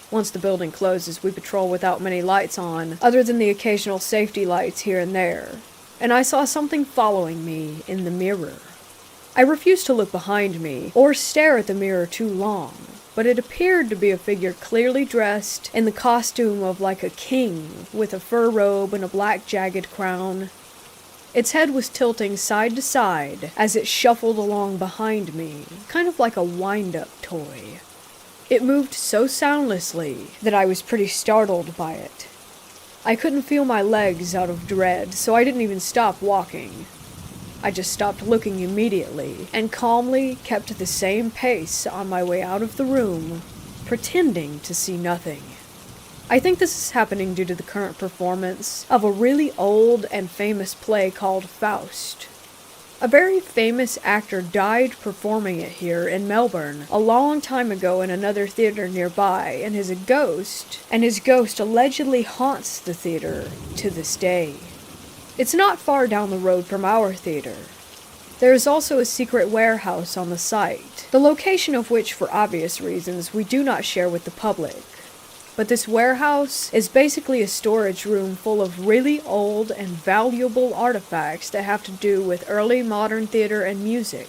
Once the building closes, we patrol without many lights on, other than the occasional safety lights here and there. And I saw something following me in the mirror. I refused to look behind me, or stare at the mirror too long, but it appeared to be a figure clearly dressed in the costume of like a king, with a fur robe and a black jagged crown. Its head was tilting side to side as it shuffled along behind me, kind of like a wind-up toy. It moved so soundlessly that I was pretty startled by it. I couldn't feel my legs out of dread, so I didn't even stop walking. I just stopped looking immediately and calmly kept the same pace on my way out of the room, pretending to see nothing. I think this is happening due to the current performance of a really old and famous play called Faust. A very famous actor died performing it here in Melbourne a long time ago in another theater nearby, and his ghost allegedly haunts the theater to this day. It's not far down the road from our theater. There is also a secret warehouse on the site, the location of which, for obvious reasons, we do not share with the public. But this warehouse is basically a storage room full of really old and valuable artifacts that have to do with early modern theater and music.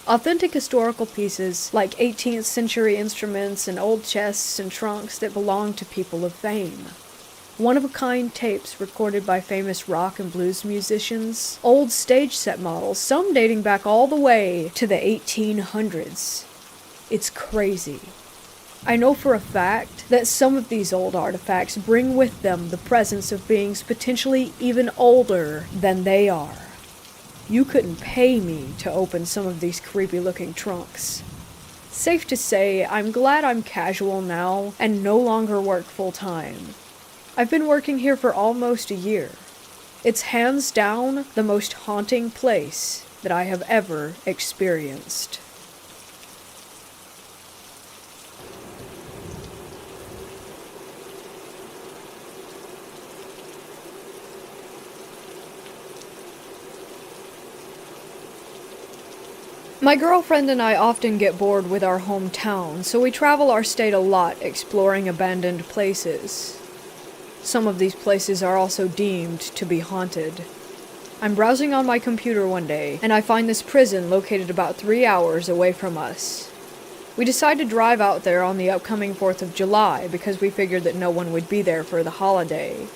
Authentic historical pieces like 18th century instruments and old chests and trunks that belong to people of fame. One-of-a-kind tapes recorded by famous rock and blues musicians, old stage set models, some dating back all the way to the 1800s. It's crazy. I know for a fact that some of these old artifacts bring with them the presence of beings potentially even older than they are. You couldn't pay me to open some of these creepy-looking trunks. Safe to say, I'm glad I'm casual now and no longer work full-time. I've been working here for almost a year. It's hands down the most haunting place that I have ever experienced. My girlfriend and I often get bored with our hometown, so we travel our state a lot exploring abandoned places. Some of these places are also deemed to be haunted. I'm browsing on my computer one day, and I find this prison located about 3 hours away from us. We decide to drive out there on the upcoming 4th of July because we figured that no one would be there for the holiday.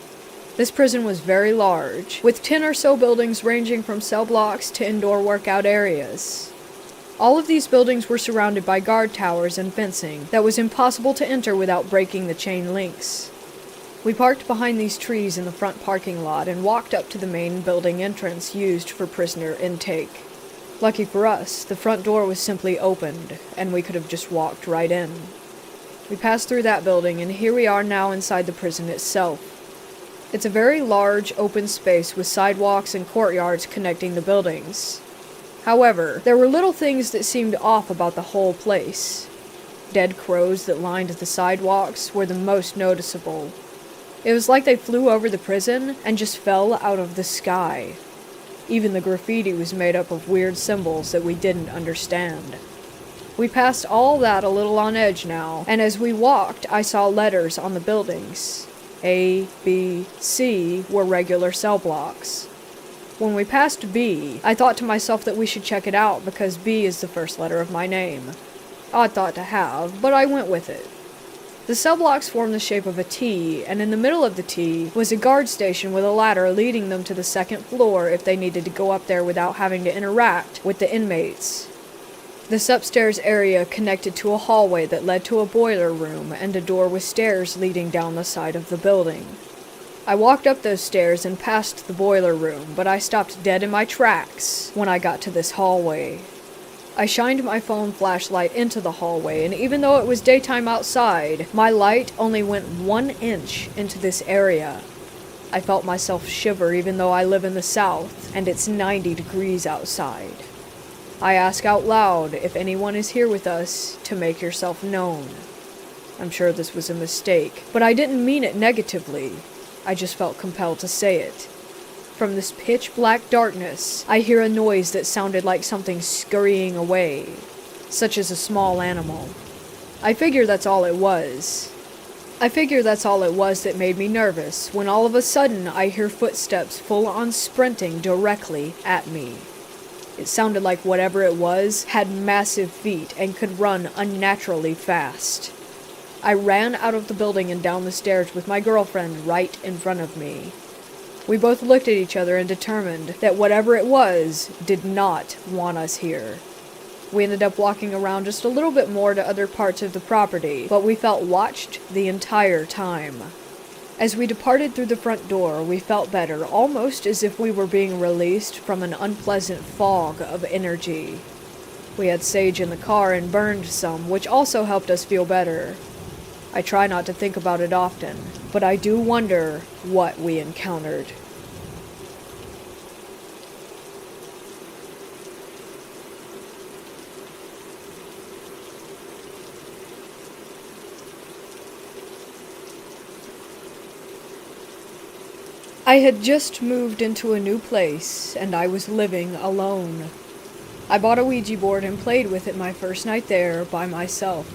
This prison was very large, with 10 or so buildings ranging from cell blocks to indoor workout areas. All of these buildings were surrounded by guard towers and fencing that was impossible to enter without breaking the chain links. We parked behind these trees in the front parking lot and walked up to the main building entrance used for prisoner intake. Lucky for us, the front door was simply opened, and we could have just walked right in. We passed through that building, and here we are now inside the prison itself. It's a very large, open space with sidewalks and courtyards connecting the buildings. However, there were little things that seemed off about the whole place. Dead crows that lined the sidewalks were the most noticeable. It was like they flew over the prison and just fell out of the sky. Even the graffiti was made up of weird symbols that we didn't understand. We passed all that a little on edge now, and as we walked, I saw letters on the buildings. A, B, C were regular cell blocks. When we passed B, I thought to myself that we should check it out because B is the first letter of my name. Odd thought to have, but I went with it. The cell blocks formed the shape of a T, and in the middle of the T was a guard station with a ladder leading them to the second floor if they needed to go up there without having to interact with the inmates. This upstairs area connected to a hallway that led to a boiler room and a door with stairs leading down the side of the building. I walked up those stairs and past the boiler room, but I stopped dead in my tracks when I got to this hallway. I shined my phone flashlight into the hallway, and even though it was daytime outside, my light only went 1 inch into this area. I felt myself shiver even though I live in the south, and it's 90 degrees outside. I ask out loud if anyone is here with us to make yourself known. I'm sure this was a mistake, but I didn't mean it negatively. I just felt compelled to say it. From this pitch-black darkness, I hear a noise that sounded like something scurrying away, such as a small animal. I figure that's all it was that made me nervous, when all of a sudden I hear footsteps full-on sprinting directly at me. It sounded like whatever it was had massive feet and could run unnaturally fast. I ran out of the building and down the stairs with my girlfriend right in front of me. We both looked at each other and determined that whatever it was did not want us here. We ended up walking around just a little bit more to other parts of the property, but we felt watched the entire time. As we departed through the front door, we felt better, almost as if we were being released from an unpleasant fog of energy. We had sage in the car and burned some, which also helped us feel better. I try not to think about it often, but I do wonder what we encountered. I had just moved into a new place, and I was living alone. I bought a Ouija board and played with it my first night there by myself.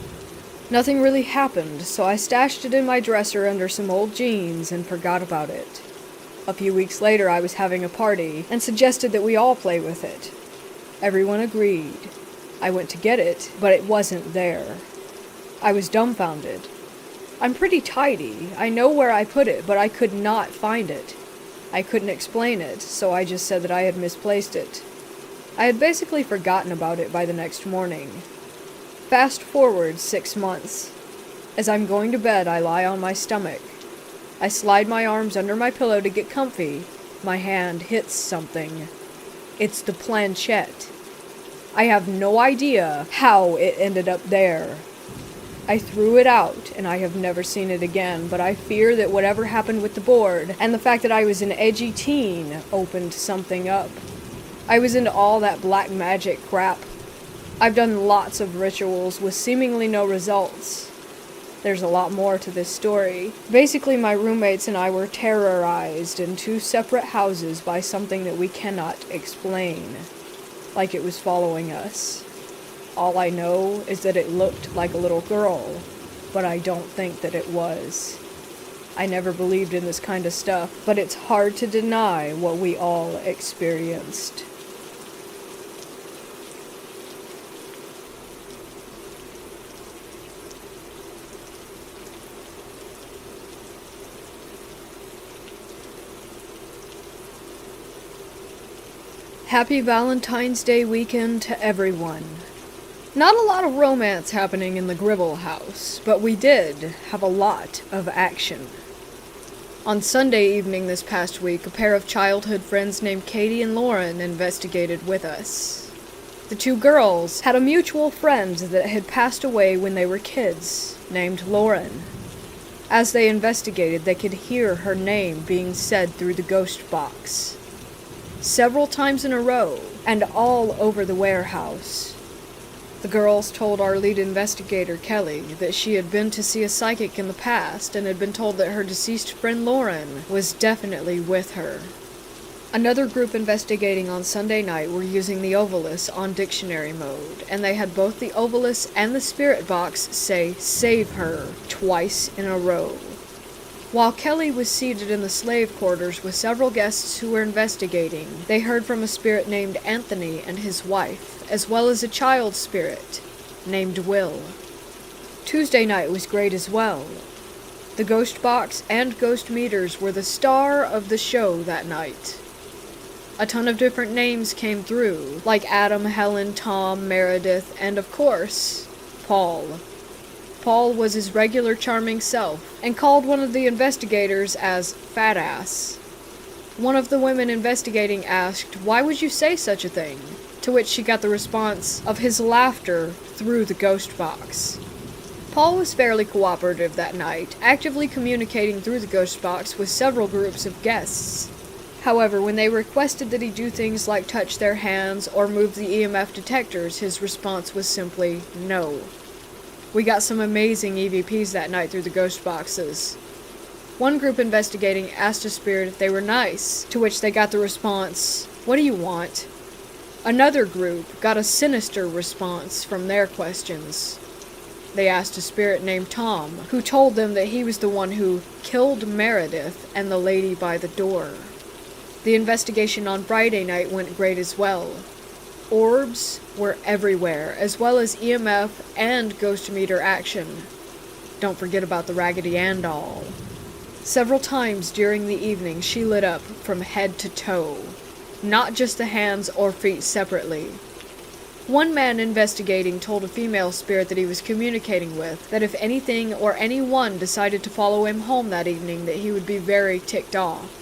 Nothing really happened, so I stashed it in my dresser under some old jeans and forgot about it. A few weeks later, I was having a party and suggested that we all play with it. Everyone agreed. I went to get it, but it wasn't there. I was dumbfounded. I'm pretty tidy. I know where I put it, but I could not find it. I couldn't explain it, so I just said that I had misplaced it. I had basically forgotten about it by the next morning. Fast forward 6 months. As I'm going to bed, I lie on my stomach. I slide my arms under my pillow to get comfy. My hand hits something. It's the planchette. I have no idea how it ended up there. I threw it out, and I have never seen it again, but I fear that whatever happened with the board, and the fact that I was an edgy teen, opened something up. I was into all that black magic crap. I've done lots of rituals with seemingly no results. There's a lot more to this story. Basically, my roommates and I were terrorized in 2 separate houses by something that we cannot explain. Like it was following us. All I know is that it looked like a little girl, but I don't think that it was. I never believed in this kind of stuff, but it's hard to deny what we all experienced. Happy Valentine's Day weekend to everyone. Not a lot of romance happening in the Gribble house, but we did have a lot of action. On Sunday evening this past week, a pair of childhood friends named Katie and Lauren investigated with us. The 2 girls had a mutual friend that had passed away when they were kids, named Lauren. As they investigated, they could hear her name being said through the ghost box. Several times in a row, and all over the warehouse. The girls told our lead investigator, Kelly, that she had been to see a psychic in the past and had been told that her deceased friend Lauren was definitely with her. Another group investigating on Sunday night were using the Ovilus on dictionary mode, and they had both the Ovilus and the spirit box say, "Save her," twice in a row. While Kelly was seated in the slave quarters with several guests who were investigating, they heard from a spirit named Anthony and his wife, as well as a child spirit named Will. Tuesday night was great as well. The ghost box and ghost meters were the star of the show that night. A ton of different names came through, like Adam, Helen, Tom, Meredith, and of course, Paul. Paul was his regular charming self, and called one of the investigators as Fat Ass. One of the women investigating asked, "Why would you say such a thing?" To which she got the response of his laughter through the ghost box. Paul was fairly cooperative that night, actively communicating through the ghost box with several groups of guests. However, when they requested that he do things like touch their hands or move the EMF detectors, his response was simply no. We got some amazing EVPs that night through the ghost boxes. One group investigating asked a spirit if they were nice, to which they got the response, "What do you want?" Another group got a sinister response from their questions. They asked a spirit named Tom, who told them that he was the one who killed Meredith and the lady by the door. The investigation on Friday night went great as well. Orbs were everywhere, as well as EMF and ghost meter action. Don't forget about the Raggedy Ann doll. Several times during the evening she lit up from head to toe, not just the hands or feet separately. One man investigating told a female spirit that he was communicating with that if anything or anyone decided to follow him home that evening, that he would be very ticked off.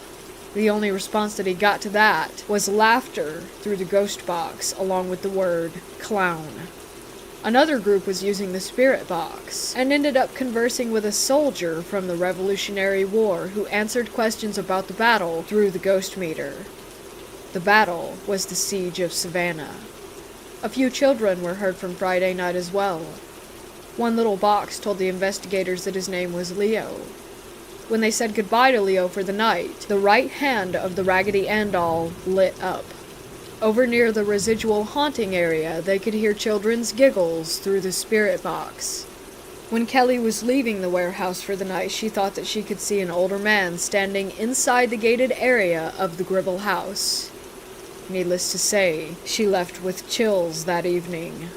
The only response that he got to that was laughter through the ghost box, along with the word clown. Another group was using the spirit box, and ended up conversing with a soldier from the Revolutionary War who answered questions about the battle through the ghost meter. The battle was the Siege of Savannah. A few children were heard from Friday night as well. One little box told the investigators that his name was Leo. When they said goodbye to Leo for the night, the right hand of the Raggedy Ann doll lit up. Over near the residual haunting area, they could hear children's giggles through the spirit box. When Kelly was leaving the warehouse for the night, she thought that she could see an older man standing inside the gated area of the Gribble house. Needless to say, she left with chills that evening.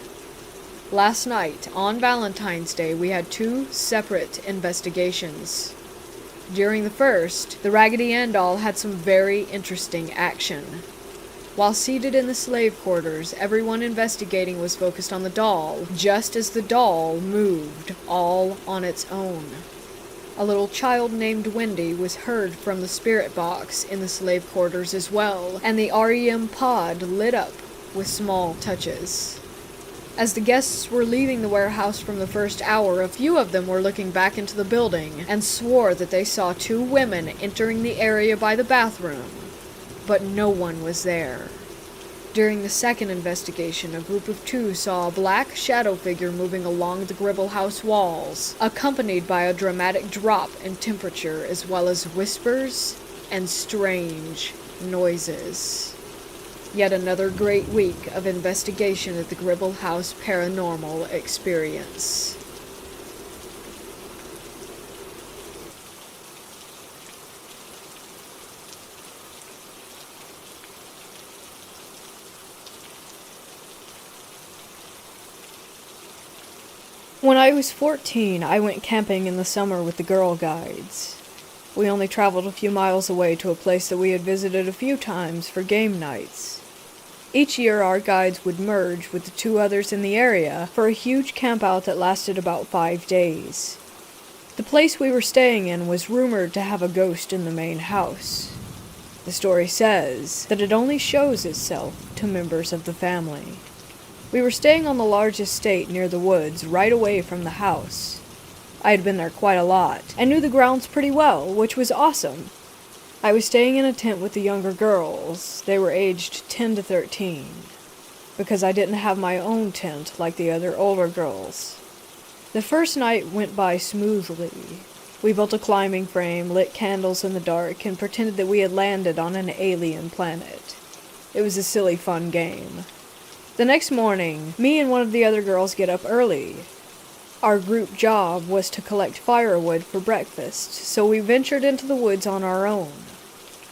Last night, on Valentine's Day, we had 2 separate investigations. During the first, the Raggedy Ann doll had some very interesting action. While seated in the slave quarters, everyone investigating was focused on the doll, just as the doll moved all on its own. A little child named Wendy was heard from the spirit box in the slave quarters as well, and the REM pod lit up with small touches. As the guests were leaving the warehouse from the first hour, a few of them were looking back into the building and swore that they saw 2 women entering the area by the bathroom, but no one was there. During the second investigation, a group of 2 saw a black shadow figure moving along the Gribble house walls, accompanied by a dramatic drop in temperature as well as whispers and strange noises. Yet another great week of investigation at the Gribble House Paranormal Experience. When I was 14, I went camping in the summer with the Girl Guides. We only traveled a few miles away to a place that we had visited a few times for game nights. Each year our guides would merge with the 2 others in the area for a huge campout that lasted about 5 days. The place we were staying in was rumored to have a ghost in the main house. The story says that it only shows itself to members of the family. We were staying on the large estate near the woods, right away from the house. I had been there quite a lot, and knew the grounds pretty well, which was awesome. I was staying in a tent with the younger girls. They were aged 10 to 13, because I didn't have my own tent like the other older girls. The first night went by smoothly. We built a climbing frame, lit candles in the dark, and pretended that we had landed on an alien planet. It was a silly, fun game. The next morning, me and one of the other girls get up early. Our group job was to collect firewood for breakfast, so we ventured into the woods on our own.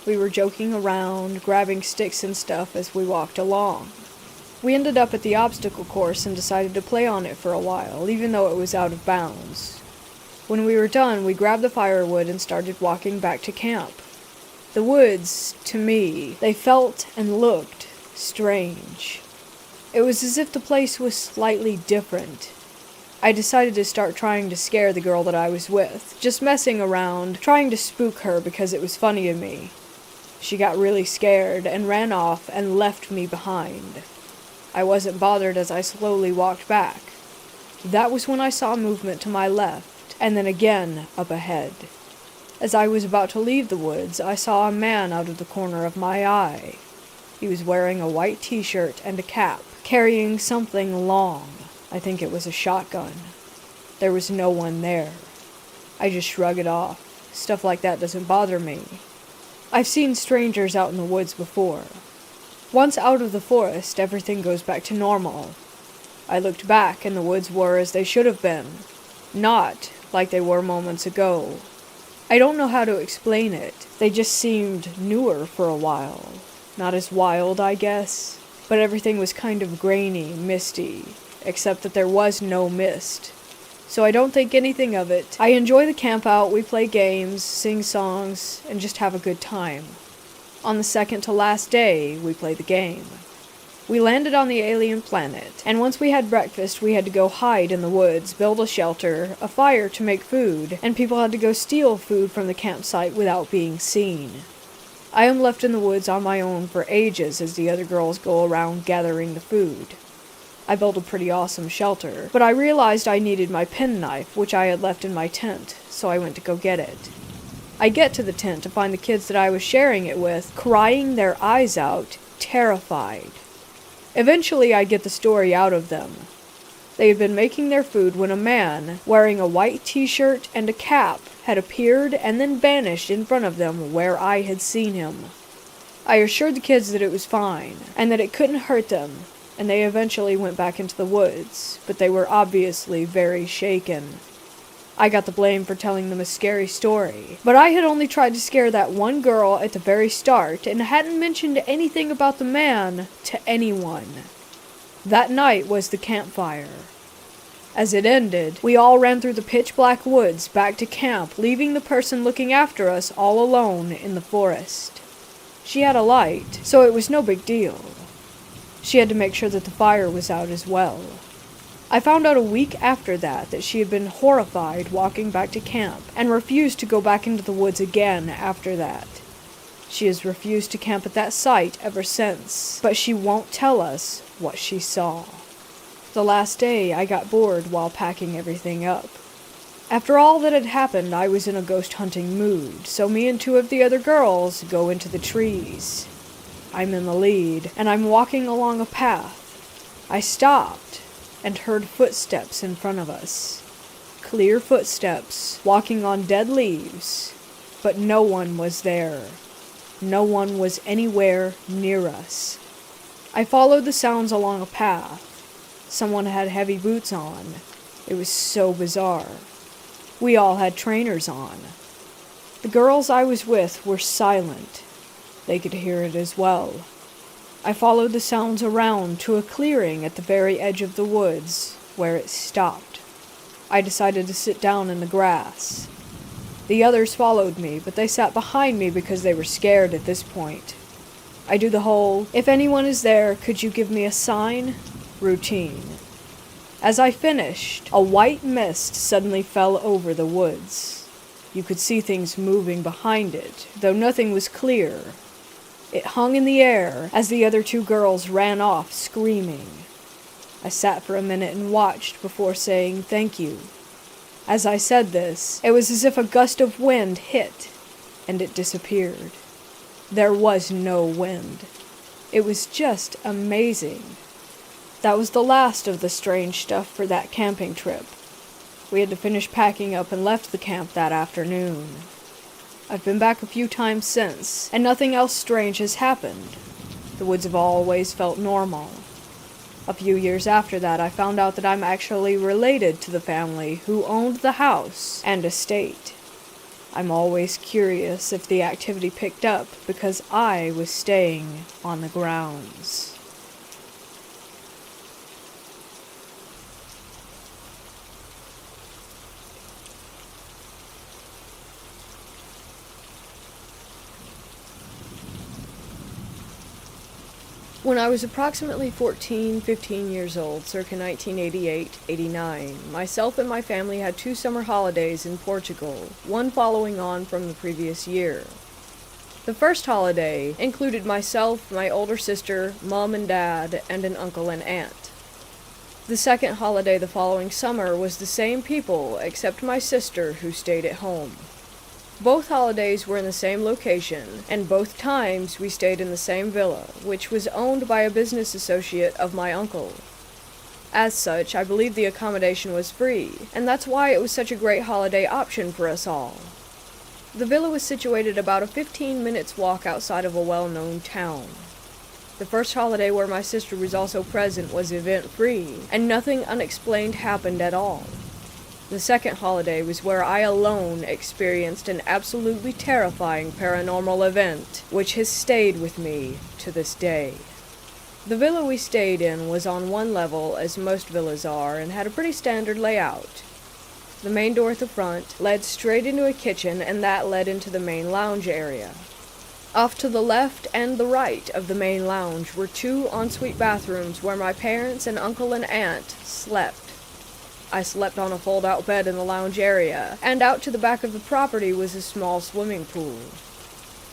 We were joking around, grabbing sticks and stuff as we walked along. We ended up at the obstacle course and decided to play on it for a while, even though it was out of bounds. When we were done, we grabbed the firewood and started walking back to camp. The woods, to me, they felt and looked strange. It was as if the place was slightly different. I decided to start trying to scare the girl that I was with, just messing around, trying to spook her because it was funny to me. She got really scared and ran off and left me behind. I wasn't bothered as I slowly walked back. That was when I saw movement to my left, and then again up ahead. As I was about to leave the woods, I saw a man out of the corner of my eye. He was wearing a white t-shirt and a cap, carrying something long. I think it was a shotgun. There was no one there. I just shrugged it off. Stuff like that doesn't bother me. I've seen strangers out in the woods before. Once out of the forest, everything goes back to normal. I looked back and the woods were as they should have been. Not like they were moments ago. I don't know how to explain it. They just seemed newer for a while. Not as wild, I guess. But everything was kind of grainy, misty. Except that there was no mist. So I don't think anything of it. I enjoy the camp out, we play games, sing songs, and just have a good time. On the second to last day, we play the game. We landed on the alien planet, and once we had breakfast, we had to go hide in the woods, build a shelter, a fire to make food, and people had to go steal food from the campsite without being seen. I am left in the woods on my own for ages as the other girls go around gathering the food. I built a pretty awesome shelter, but I realized I needed my penknife, which I had left in my tent, so I went to go get it. I get to the tent to find the kids that I was sharing it with, crying their eyes out, terrified. Eventually I get the story out of them. They had been making their food when a man, wearing a white t-shirt and a cap, had appeared and then vanished in front of them where I had seen him. I assured the kids that it was fine, and that it couldn't hurt them, and they eventually went back into the woods, but they were obviously very shaken. I got the blame for telling them a scary story, but I had only tried to scare that one girl at the very start and hadn't mentioned anything about the man to anyone. That night was the campfire. As it ended, we all ran through the pitch-black woods back to camp, leaving the person looking after us all alone in the forest. She had a light, so it was no big deal. She had to make sure that the fire was out as well. I found out a week after that she had been horrified walking back to camp and refused to go back into the woods again after that. She has refused to camp at that site ever since, but she won't tell us what she saw. The last day I got bored while packing everything up. After all that had happened, I was in a ghost hunting mood, so me and two of the other girls go into the trees. I'm in the lead, and I'm walking along a path. I stopped and heard footsteps in front of us. Clear footsteps, walking on dead leaves, but no one was there. No one was anywhere near us. I followed the sounds along a path. Someone had heavy boots on. It was so bizarre. We all had trainers on. The girls I was with were silent. They could hear it as well. I followed the sounds around to a clearing at the very edge of the woods, where it stopped. I decided to sit down in the grass. The others followed me, but they sat behind me because they were scared at this point. I do the whole, "If anyone is there, could you give me a sign?" routine. As I finished, a white mist suddenly fell over the woods. You could see things moving behind it, though nothing was clear. It hung in the air as the other two girls ran off screaming. I sat for a minute and watched before saying thank you. As I said this, it was as if a gust of wind hit, and it disappeared. There was no wind. It was just amazing. That was the last of the strange stuff for that camping trip. We had to finish packing up and left the camp that afternoon. I've been back a few times since, and nothing else strange has happened. The woods have always felt normal. A few years after that, I found out that I'm actually related to the family who owned the house and estate. I'm always curious if the activity picked up because I was staying on the grounds. When I was approximately 15 years old, circa 1988-89, myself and my family had 2 summer holidays in Portugal, one following on from the previous year. The first holiday included myself, my older sister, mom and dad, and an uncle and aunt. The second holiday the following summer was the same people, except my sister, who stayed at home. Both holidays were in the same location, and both times we stayed in the same villa, which was owned by a business associate of my uncle. As such, I believe the accommodation was free, and that's why it was such a great holiday option for us all. The villa was situated about a 15 minutes walk outside of a well-known town. The first holiday where my sister was also present was event-free, and nothing unexplained happened at all. The second holiday was where I alone experienced an absolutely terrifying paranormal event, which has stayed with me to this day. The villa we stayed in was on one level, as most villas are, and had a pretty standard layout. The main door at the front led straight into a kitchen, and that led into the main lounge area. Off to the left and the right of the main lounge were two ensuite bathrooms where my parents and uncle and aunt slept. I slept on a fold-out bed in the lounge area, and out to the back of the property was a small swimming pool.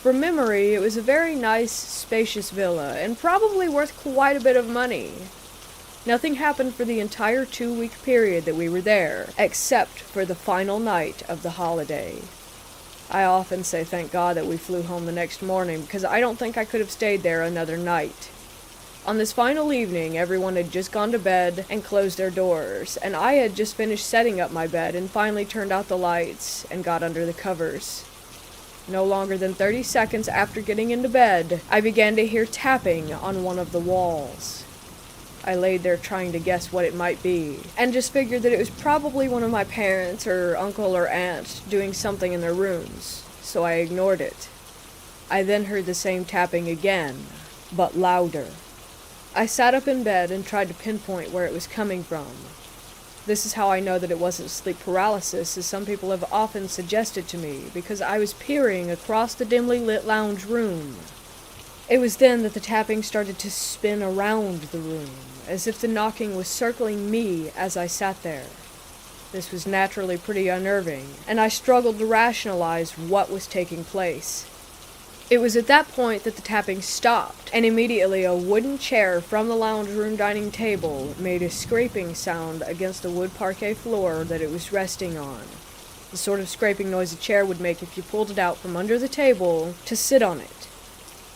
From memory, it was a very nice, spacious villa, and probably worth quite a bit of money. Nothing happened for the entire 2-week period that we were there, except for the final night of the holiday. I often say thank God that we flew home the next morning, because I don't think I could have stayed there another night. On this final evening, everyone had just gone to bed and closed their doors, and I had just finished setting up my bed and finally turned out the lights and got under the covers. No longer than 30 seconds after getting into bed, I began to hear tapping on one of the walls. I laid there trying to guess what it might be, and just figured that it was probably one of my parents or uncle or aunt doing something in their rooms, so I ignored it. I then heard the same tapping again, but louder. I sat up in bed and tried to pinpoint where it was coming from. This is how I know that it wasn't sleep paralysis, as some people have often suggested to me, because I was peering across the dimly lit lounge room. It was then that the tapping started to spin around the room, as if the knocking was circling me as I sat there. This was naturally pretty unnerving, and I struggled to rationalize what was taking place. It was at that point that the tapping stopped, and immediately a wooden chair from the lounge room dining table made a scraping sound against the wood parquet floor that it was resting on. The sort of scraping noise a chair would make if you pulled it out from under the table to sit on it.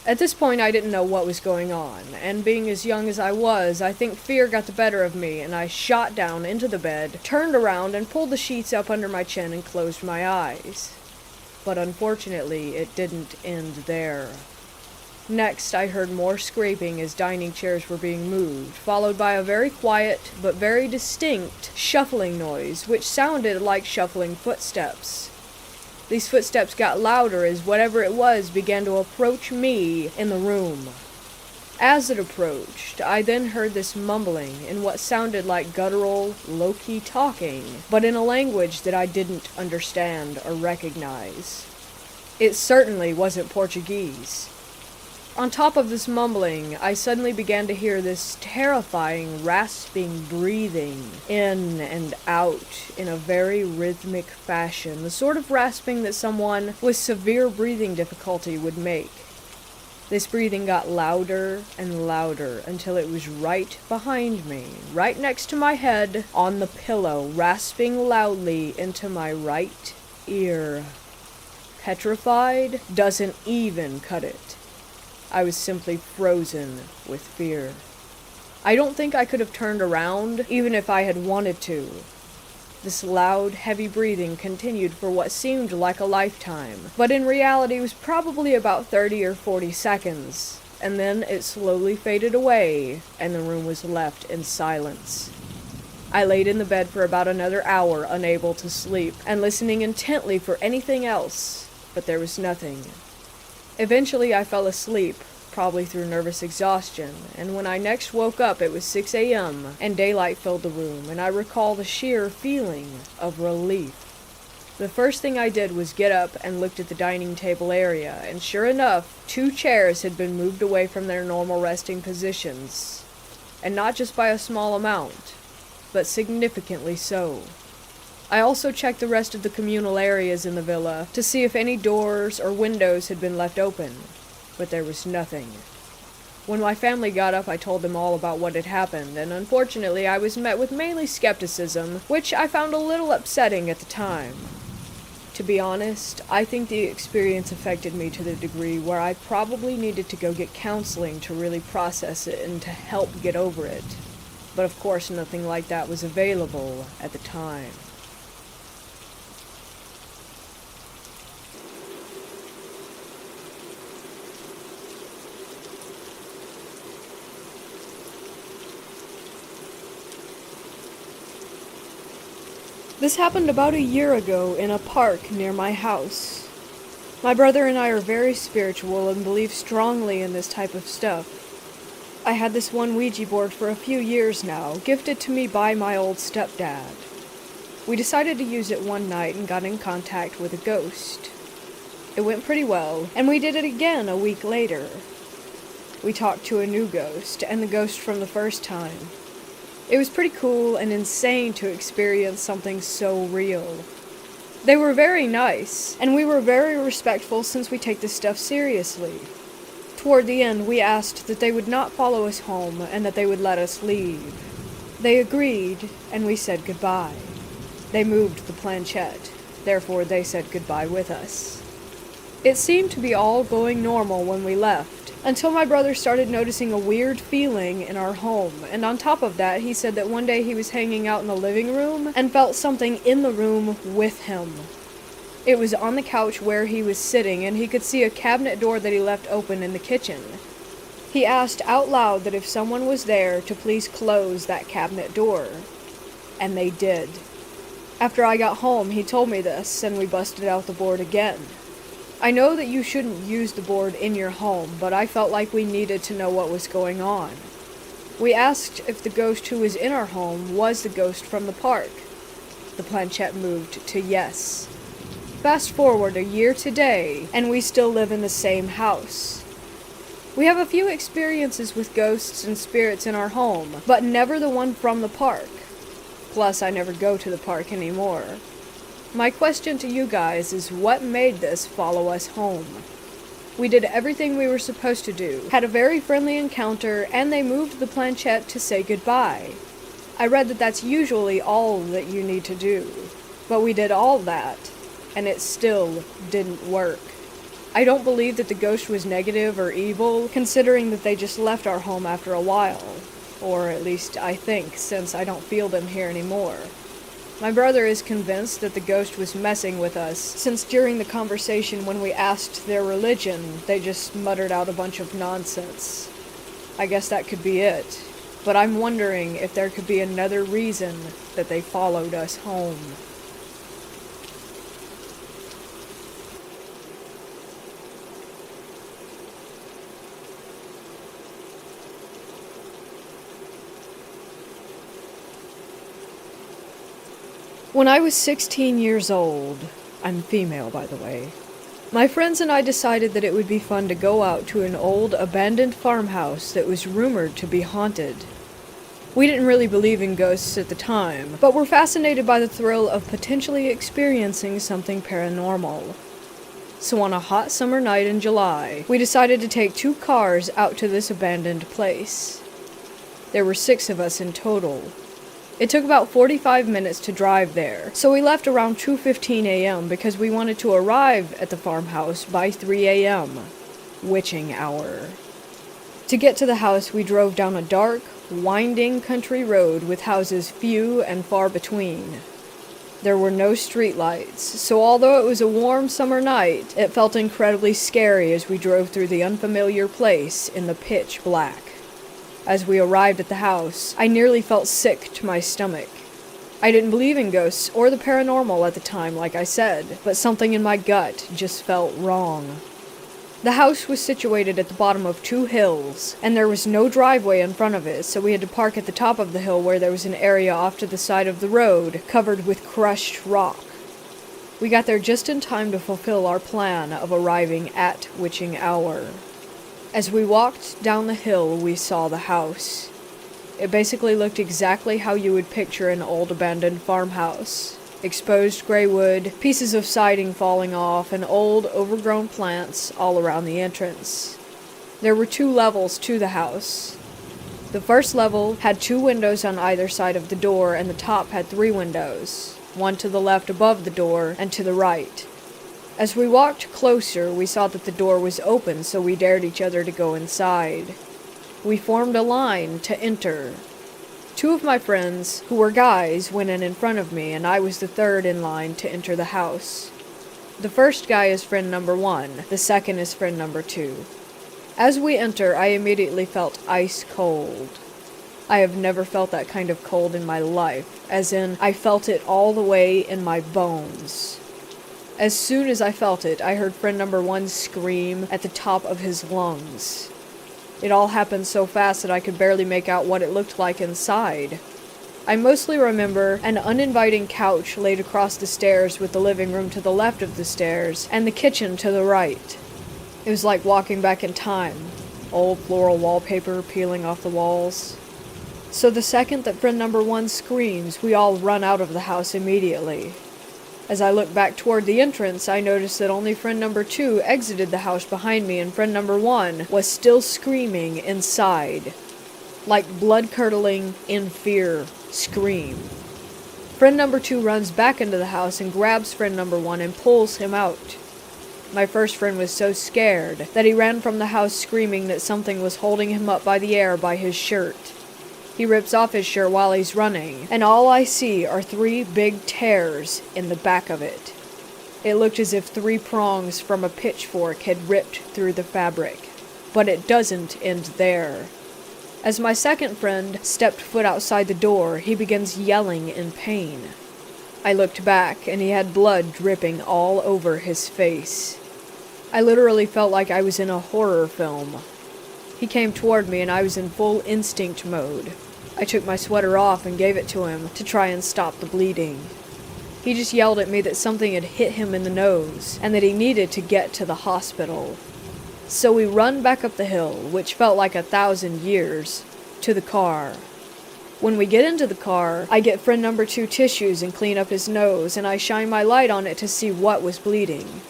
At this point, I didn't know what was going on, and being as young as I was, I think fear got the better of me, and I shot down into the bed, turned around, and pulled the sheets up under my chin and closed my eyes. But unfortunately, it didn't end there. Next, I heard more scraping as dining chairs were being moved, followed by a very quiet, but very distinct, shuffling noise, which sounded like shuffling footsteps. These footsteps got louder as whatever it was began to approach me in the room. As it approached, I then heard this mumbling in what sounded like guttural, low-key talking, but in a language that I didn't understand or recognize. It certainly wasn't Portuguese. On top of this mumbling, I suddenly began to hear this terrifying, rasping breathing in and out in a very rhythmic fashion, the sort of rasping that someone with severe breathing difficulty would make. This breathing got louder and louder until it was right behind me, right next to my head, on the pillow, rasping loudly into my right ear. Petrified doesn't even cut it. I was simply frozen with fear. I don't think I could have turned around, even if I had wanted to. This loud, heavy breathing continued for what seemed like a lifetime, but in reality was probably about 30 or 40 seconds, and then it slowly faded away, and the room was left in silence. I laid in the bed for about another hour, unable to sleep, and listening intently for anything else, but there was nothing. Eventually I fell asleep, probably through nervous exhaustion, and when I next woke up it was 6 a.m., and daylight filled the room, and I recall the sheer feeling of relief. The first thing I did was get up and looked at the dining table area, and sure enough, 2 chairs had been moved away from their normal resting positions, and not just by a small amount, but significantly so. I also checked the rest of the communal areas in the villa to see if any doors or windows had been left open, but there was nothing. When my family got up, I told them all about what had happened, and unfortunately I was met with mainly skepticism, which I found a little upsetting at the time. To be honest, I think the experience affected me to the degree where I probably needed to go get counseling to really process it and to help get over it. But of course nothing like that was available at the time. This happened about a year ago in a park near my house. My brother and I are very spiritual and believe strongly in this type of stuff. I had this one Ouija board for a few years now, gifted to me by my old stepdad. We decided to use it one night and got in contact with a ghost. It went pretty well, and we did it again a week later. We talked to a new ghost, and the ghost from the first time. It was pretty cool and insane to experience something so real. They were very nice, and we were very respectful since we take this stuff seriously. Toward the end, we asked that they would not follow us home and that they would let us leave. They agreed, and we said goodbye. They moved the planchette, therefore they said goodbye with us. It seemed to be all going normal when we left, until my brother started noticing a weird feeling in our home, and on top of that, he said that one day he was hanging out in the living room and felt something in the room with him. It was on the couch where he was sitting, and he could see a cabinet door that he left open in the kitchen. He asked out loud that if someone was there to please close that cabinet door. And they did. After I got home, he told me this, and we busted out the board again. I know that you shouldn't use the board in your home, but I felt like we needed to know what was going on. We asked if the ghost who was in our home was the ghost from the park. The planchette moved to yes. Fast forward a year today, and we still live in the same house. We have a few experiences with ghosts and spirits in our home, but never the one from the park. Plus, I never go to the park anymore. My question to you guys is what made this follow us home? We did everything we were supposed to do, had a very friendly encounter, and they moved the planchette to say goodbye. I read that that's usually all that you need to do, but we did all that, and it still didn't work. I don't believe that the ghost was negative or evil, considering that they just left our home after a while. Or at least I think, since I don't feel them here anymore. My brother is convinced that the ghost was messing with us, since during the conversation when we asked their religion, they just muttered out a bunch of nonsense. I guess that could be it, but I'm wondering if there could be another reason that they followed us home. When I was 16 years old, I'm female by the way, my friends and I decided that it would be fun to go out to an old abandoned farmhouse that was rumored to be haunted. We didn't really believe in ghosts at the time, but were fascinated by the thrill of potentially experiencing something paranormal. So on a hot summer night in July, we decided to take 2 cars out to this abandoned place. There were 6 of us in total. It took about 45 minutes to drive there, so we left around 2:15 a.m. because we wanted to arrive at the farmhouse by 3 a.m., witching hour. To get to the house, we drove down a dark, winding country road with houses few and far between. There were no streetlights, so although it was a warm summer night, it felt incredibly scary as we drove through the unfamiliar place in the pitch black. As we arrived at the house, I nearly felt sick to my stomach. I didn't believe in ghosts or the paranormal at the time, like I said, but something in my gut just felt wrong. The house was situated at the bottom of 2 hills, and there was no driveway in front of it, so we had to park at the top of the hill where there was an area off to the side of the road covered with crushed rock. We got there just in time to fulfill our plan of arriving at witching hour. As we walked down the hill, we saw the house. It basically looked exactly how you would picture an old abandoned farmhouse. Exposed gray wood, pieces of siding falling off, and old, overgrown plants all around the entrance. There were 2 levels to the house. The first level had 2 windows on either side of the door, and the top had 3 windows, one to the left above the door and to the right. As we walked closer, we saw that the door was open, so we dared each other to go inside. We formed a line to enter. 2 of my friends, who were guys, went in front of me, and I was the third in line to enter the house. The first guy is friend number 1, the second is friend number 2. As we enter, I immediately felt ice cold. I have never felt that kind of cold in my life, as in, I felt it all the way in my bones. As soon as I felt it, I heard friend number 1 scream at the top of his lungs. It all happened so fast that I could barely make out what it looked like inside. I mostly remember an uninviting couch laid across the stairs with the living room to the left of the stairs and the kitchen to the right. It was like walking back in time. Old floral wallpaper peeling off the walls. So the second that friend number 1 screams, we all run out of the house immediately. As I look back toward the entrance, I notice that only friend number 2 exited the house behind me and friend number 1 was still screaming inside. Like blood-curdling, in fear, scream. Friend number 2 runs back into the house and grabs friend number 1 and pulls him out. My first friend was so scared that he ran from the house screaming that something was holding him up by the air by his shirt. He rips off his shirt while he's running, and all I see are 3 big tears in the back of it. It looked as if 3 prongs from a pitchfork had ripped through the fabric. But it doesn't end there. As my second friend stepped foot outside the door, he begins yelling in pain. I looked back, and he had blood dripping all over his face. I literally felt like I was in a horror film. He came toward me, and I was in full instinct mode. I took my sweater off and gave it to him to try and stop the bleeding. He just yelled at me that something had hit him in the nose, and that he needed to get to the hospital. So we run back up the hill, which felt like 1,000 years, to the car. When we get into the car, I get friend number 2 tissues and clean up his nose, and I shine my light on it to see what was bleeding.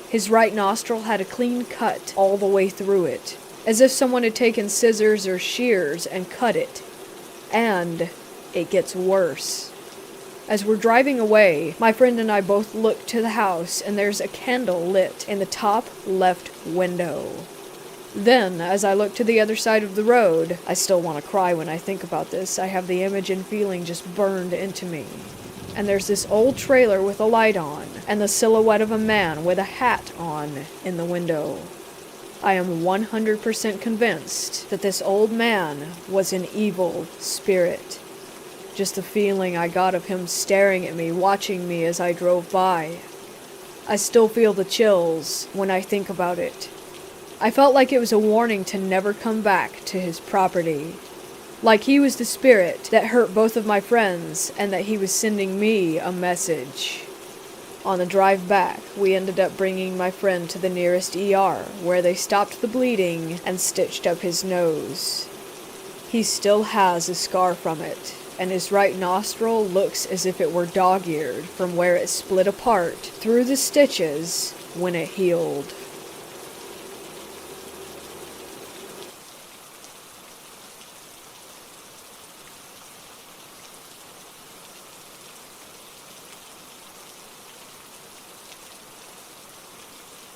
His right nostril had a clean cut all the way through it, as if someone had taken scissors or shears and cut it. And it gets worse. As we're driving away, my friend and I both look to the house, and there's a candle lit in the top left window. Then, as I look to the other side of the road, I still want to cry when I think about this. I have the image and feeling just burned into me. And there's this old trailer with a light on, and the silhouette of a man with a hat on in the window. I am 100% convinced that this old man was an evil spirit. Just the feeling I got of him staring at me, watching me as I drove by. I still feel the chills when I think about it. I felt like it was a warning to never come back to his property. Like he was the spirit that hurt both of my friends, and that he was sending me a message. On the drive back, we ended up bringing my friend to the nearest ER, where they stopped the bleeding and stitched up his nose. He still has a scar from it, and his right nostril looks as if it were dog-eared from where it split apart through the stitches when it healed.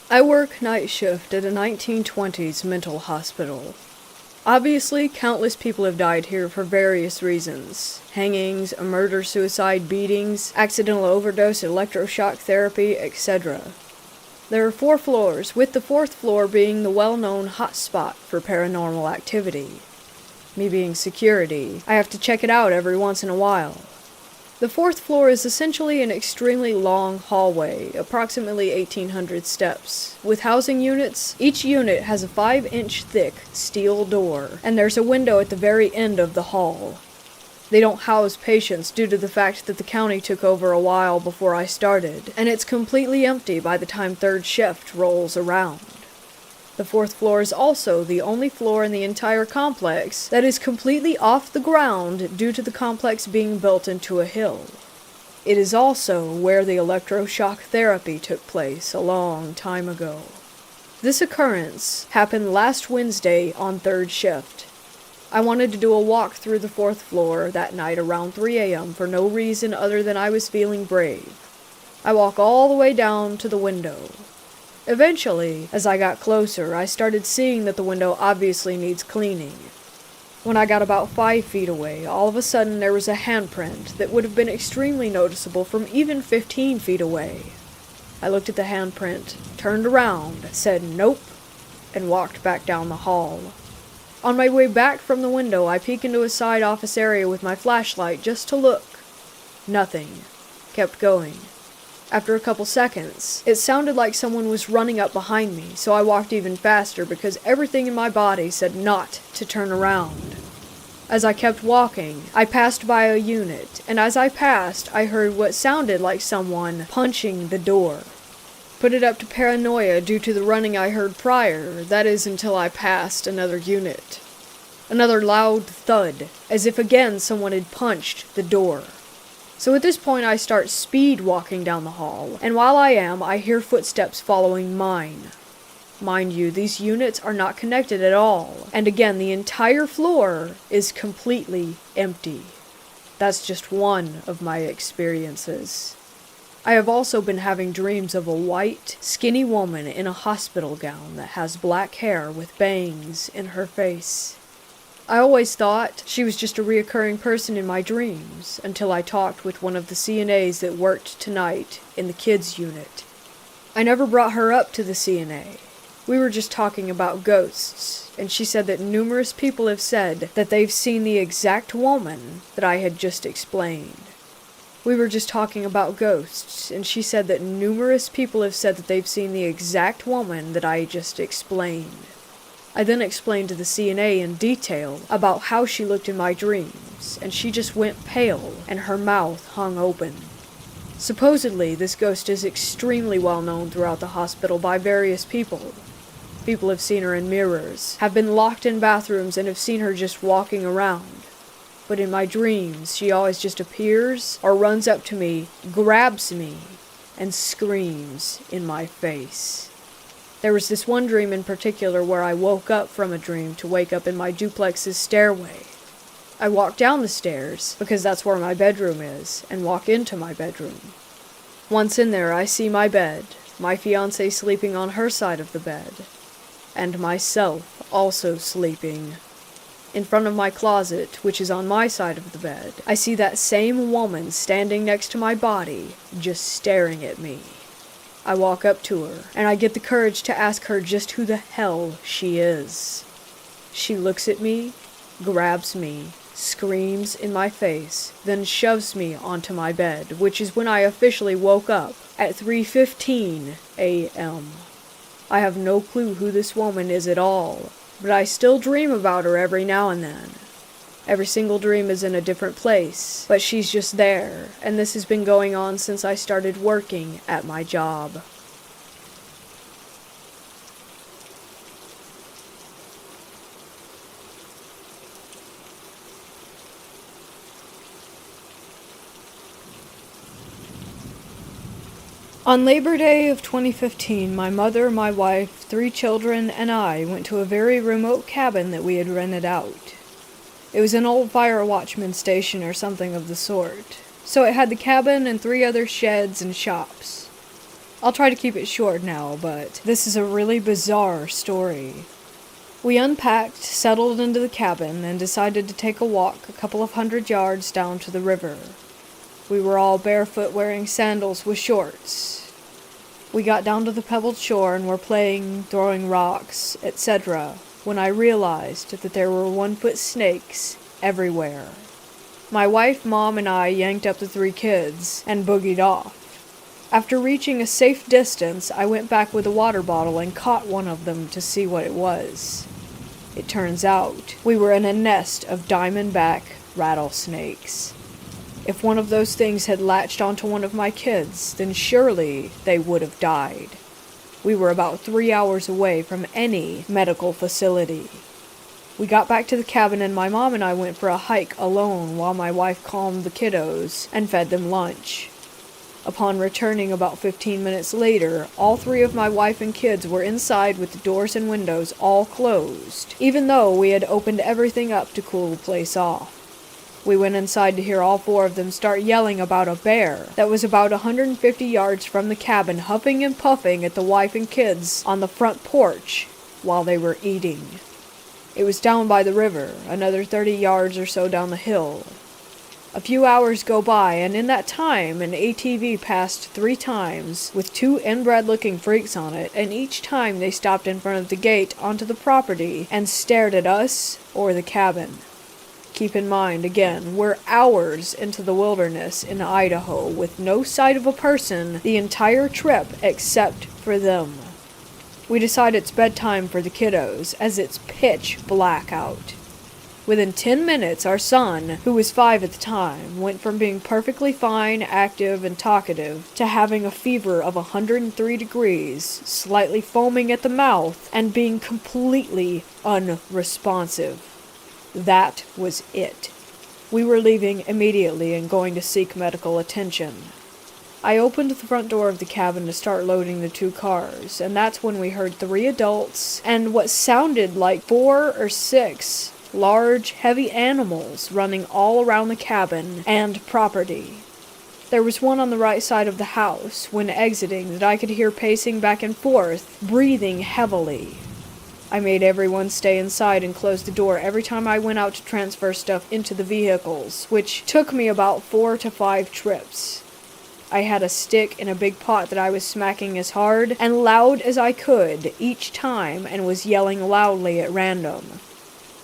I work night shift at a 1920s mental hospital. Obviously, countless people have died here for various reasons. Hangings, a murder-suicide beatings, accidental overdose, electroshock therapy, etc. There are 4 floors, with the 4th floor being the well-known hotspot for paranormal activity. Me being security, I have to check it out every once in a while. The 4th floor is essentially an extremely long hallway, approximately 1,800 steps. With housing units, each unit has a 5-inch thick steel door, and there's a window at the very end of the hall. They don't house patients due to the fact that the county took over a while before I started, and it's completely empty by the time 3rd shift rolls around. The 4th floor is also the only floor in the entire complex that is completely off the ground due to the complex being built into a hill. It is also where the electroshock therapy took place a long time ago. This occurrence happened last Wednesday on 3rd shift. I wanted to do a walk through the 4th floor that night around 3 a.m. for no reason other than I was feeling brave. I walk all the way down to the window. Eventually, as I got closer, I started seeing that the window obviously needs cleaning. When I got about 5 feet away, all of a sudden there was a handprint that would have been extremely noticeable from even 15 feet away. I looked at the handprint, turned around, said nope, and walked back down the hall. On my way back from the window, I peek into a side office area with my flashlight just to look. Nothing. Kept going. After a couple seconds, it sounded like someone was running up behind me, so I walked even faster because everything in my body said not to turn around. As I kept walking, I passed by a unit, and as I passed, I heard what sounded like someone punching the door. Put it up to paranoia due to the running I heard prior, that is until I passed another unit. Another loud thud, as if again someone had punched the door. So at this point I start speed walking down the hall, and while I am, I hear footsteps following mine. Mind you, these units are not connected at all, and again the entire floor is completely empty. That's just one of my experiences. I have also been having dreams of a white, skinny woman in a hospital gown that has black hair with bangs in her face. I always thought she was just a reoccurring person in my dreams, until I talked with one of the CNAs that worked tonight in the kids unit. I never brought her up to the CNA. We were just talking about ghosts, and she said that numerous people have said that they've seen the exact woman that I had just explained. We were just talking about ghosts, and she said that numerous people have said that they've seen the exact woman that I just explained. I then explained to the CNA in detail about how she looked in my dreams, and she just went pale, and her mouth hung open. Supposedly, this ghost is extremely well known throughout the hospital by various people. People have seen her in mirrors, have been locked in bathrooms, and have seen her just walking around. But in my dreams, she always just appears or runs up to me, grabs me, and screams in my face. There was this one dream in particular where I woke up from a dream to wake up in my duplex's stairway. I walk down the stairs, because that's where my bedroom is, and walk into my bedroom. Once in there, I see my bed, my fiancé sleeping on her side of the bed, and myself also sleeping. In front of my closet, which is on my side of the bed, I see that same woman standing next to my body, just staring at me. I walk up to her, and I get the courage to ask her just who the hell she is. She looks at me, grabs me, screams in my face, then shoves me onto my bed, which is when I officially woke up at 3:15 a.m. I have no clue who this woman is at all, but I still dream about her every now and then. Every single dream is in a different place, but she's just there, and this has been going on since I started working at my job. On Labor Day of 2015, my mother, my wife, 3 children, and I went to a very remote cabin that we had rented out. It was an old fire watchman station or something of the sort, so it had the cabin and 3 other sheds and shops. I'll try to keep it short now, but this is a really bizarre story. We unpacked, settled into the cabin, and decided to take a walk a couple of 100 yards down to the river. We were all barefoot wearing sandals with shorts. We got down to the pebbled shore and were playing, throwing rocks, etc., when I realized that there were 1-foot snakes everywhere. My wife, mom, and I yanked up the 3 kids and boogied off. After reaching a safe distance, I went back with a water bottle and caught one of them to see what it was. It turns out we were in a nest of diamondback rattlesnakes. If one of those things had latched onto one of my kids, then surely they would have died. We were about 3 hours away from any medical facility. We got back to the cabin and my mom and I went for a hike alone while my wife calmed the kiddos and fed them lunch. Upon returning about 15 minutes later, all 3 of my wife and kids were inside with the doors and windows all closed, even though we had opened everything up to cool the place off. We went inside to hear all 4 of them start yelling about a bear that was about 150 yards from the cabin, huffing and puffing at the wife and kids on the front porch while they were eating. It was down by the river, another 30 yards or so down the hill. A few hours go by, and in that time, an ATV passed 3 times with 2 inbred-looking freaks on it, and each time they stopped in front of the gate onto the property and stared at us or the cabin. Keep in mind, again, we're hours into the wilderness in Idaho with no sight of a person the entire trip except for them. We decide it's bedtime for the kiddos, as it's pitch black out. Within 10 minutes, our son, who was 5 at the time, went from being perfectly fine, active, and talkative to having a fever of 103 degrees, slightly foaming at the mouth, and being completely unresponsive. That was it. We were leaving immediately and going to seek medical attention. I opened the front door of the cabin to start loading the 2 cars, and that's when we heard 3 adults and what sounded like 4 or 6 large, heavy animals running all around the cabin and property. There was one on the right side of the house, when exiting, that I could hear pacing back and forth, breathing heavily. I made everyone stay inside and close the door every time I went out to transfer stuff into the vehicles, which took me about 4 to 5 trips. I had a stick in a big pot that I was smacking as hard and loud as I could each time and was yelling loudly at random.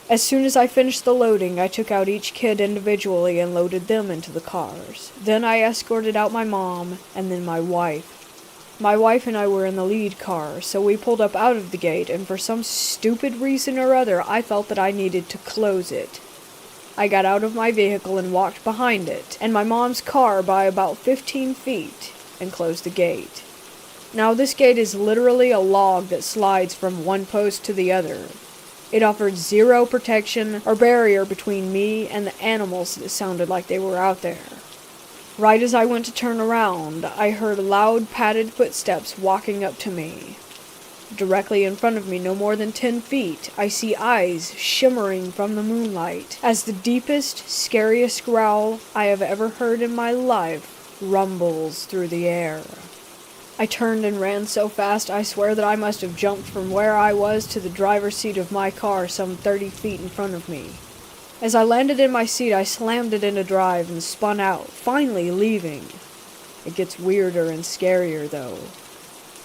As soon as I finished the loading, I took out each kid individually and loaded them into the cars. Then I escorted out my mom and then my wife. My wife and I were in the lead car, so we pulled up out of the gate, and for some stupid reason or other, I felt that I needed to close it. I got out of my vehicle and walked behind it, and my mom's car by about 15 feet, and closed the gate. Now this gate is literally a log that slides from one post to the other. It offered zero protection or barrier between me and the animals that sounded like they were out there. Right as I went to turn around, I heard loud padded footsteps walking up to me. Directly in front of me, no more than 10 feet, I see eyes shimmering from the moonlight as the deepest, scariest growl I have ever heard in my life rumbles through the air. I turned and ran so fast I swear that I must have jumped from where I was to the driver's seat of my car some 30 feet in front of me. As I landed in my seat, I slammed it into drive and spun out, finally leaving. It gets weirder and scarier, though.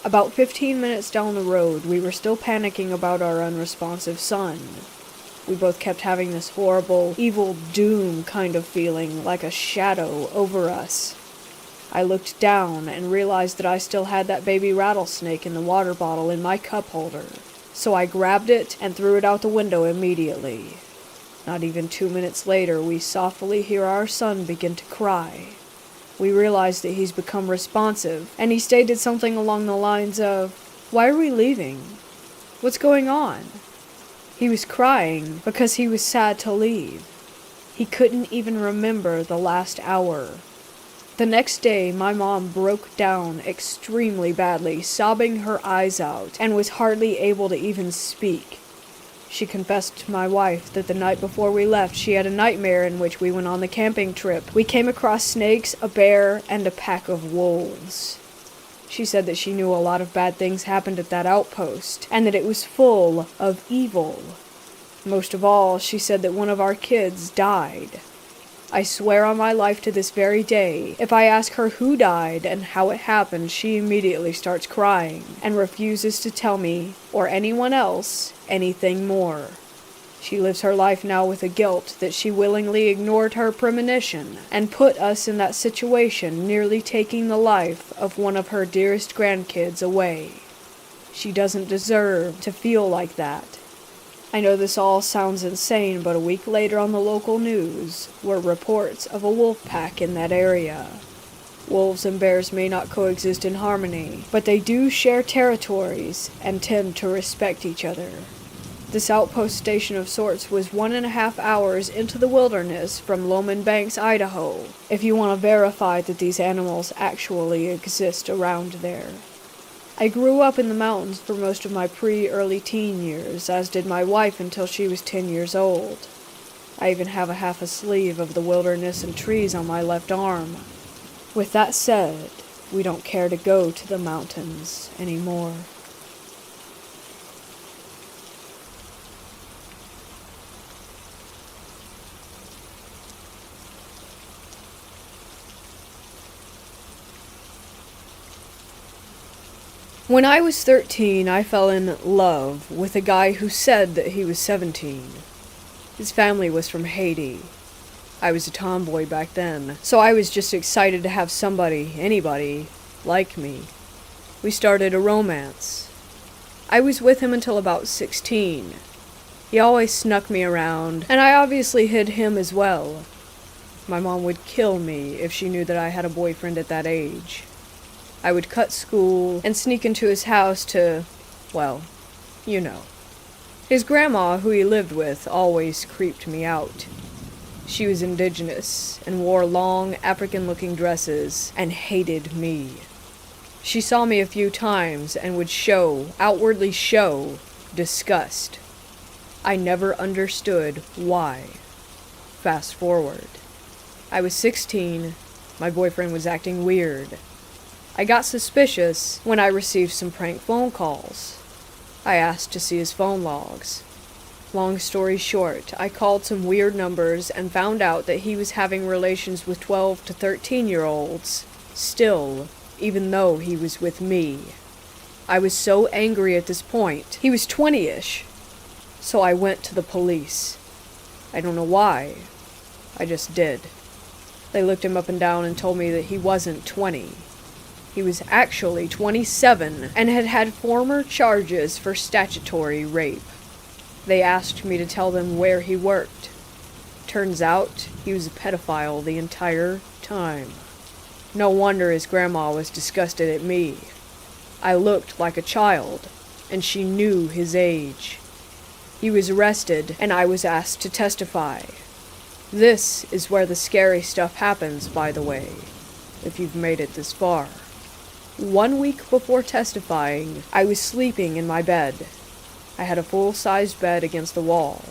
About 15 minutes down the road, we were still panicking about our unresponsive son. We both kept having this horrible, evil doom kind of feeling, like a shadow over us. I looked down and realized that I still had that baby rattlesnake in the water bottle in my cup holder, so I grabbed it and threw it out the window immediately. Not even 2 minutes later, we softly hear our son begin to cry. We realize that he's become responsive, and he stated something along the lines of, "Why are we leaving? What's going on?" He was crying because he was sad to leave. He couldn't even remember the last hour. The next day, my mom broke down extremely badly, sobbing her eyes out, and was hardly able to even speak. She confessed to my wife that the night before we left, she had a nightmare in which we went on the camping trip. We came across snakes, a bear, and a pack of wolves. She said that she knew a lot of bad things happened at that outpost, and that it was full of evil. Most of all, she said that one of our kids died. I swear on my life to this very day, if I ask her who died and how it happened, she immediately starts crying and refuses to tell me, or anyone else, anything more. She lives her life now with a guilt that she willingly ignored her premonition and put us in that situation, nearly taking the life of one of her dearest grandkids away. She doesn't deserve to feel like that. I know this all sounds insane, but a week later on the local news were reports of a wolf pack in that area. Wolves and bears may not coexist in harmony, but they do share territories and tend to respect each other. This outpost station of sorts was 1.5 hours into the wilderness from Loman Banks, Idaho, if you want to verify that these animals actually exist around there. I grew up in the mountains for most of my pre-early teen years, as did my wife until she was 10 years old. I even have a half a sleeve of the wilderness and trees on my left arm. With that said, we don't care to go to the mountains anymore. When I was 13, I fell in love with a guy who said that he was 17. His family was from Haiti. I was a tomboy back then, so I was just excited to have somebody, anybody, like me. We started a romance. I was with him until about 16. He always snuck me around, and I obviously hid him as well. My mom would kill me if she knew that I had a boyfriend at that age. I would cut school and sneak into his house to, well, you know. His grandma, who he lived with, always creeped me out. She was indigenous and wore long, African-looking dresses and hated me. She saw me a few times and would outwardly show, disgust. I never understood why. Fast forward. I was 16. My boyfriend was acting weird. I got suspicious when I received some prank phone calls. I asked to see his phone logs. Long story short, I called some weird numbers and found out that he was having relations with 12 to 13-year-olds. Still, even though he was with me. I was so angry at this point. He was 20-ish. So I went to the police. I don't know why. I just did. They looked him up and down and told me that he wasn't 20. He was actually 27 and had had former charges for statutory rape. They asked me to tell them where he worked. Turns out, he was a pedophile the entire time. No wonder his grandma was disgusted at me. I looked like a child, and she knew his age. He was arrested, and I was asked to testify. This is where the scary stuff happens, by the way, if you've made it this far. 1 week before testifying, I was sleeping in my bed. I had a full-sized bed against the wall.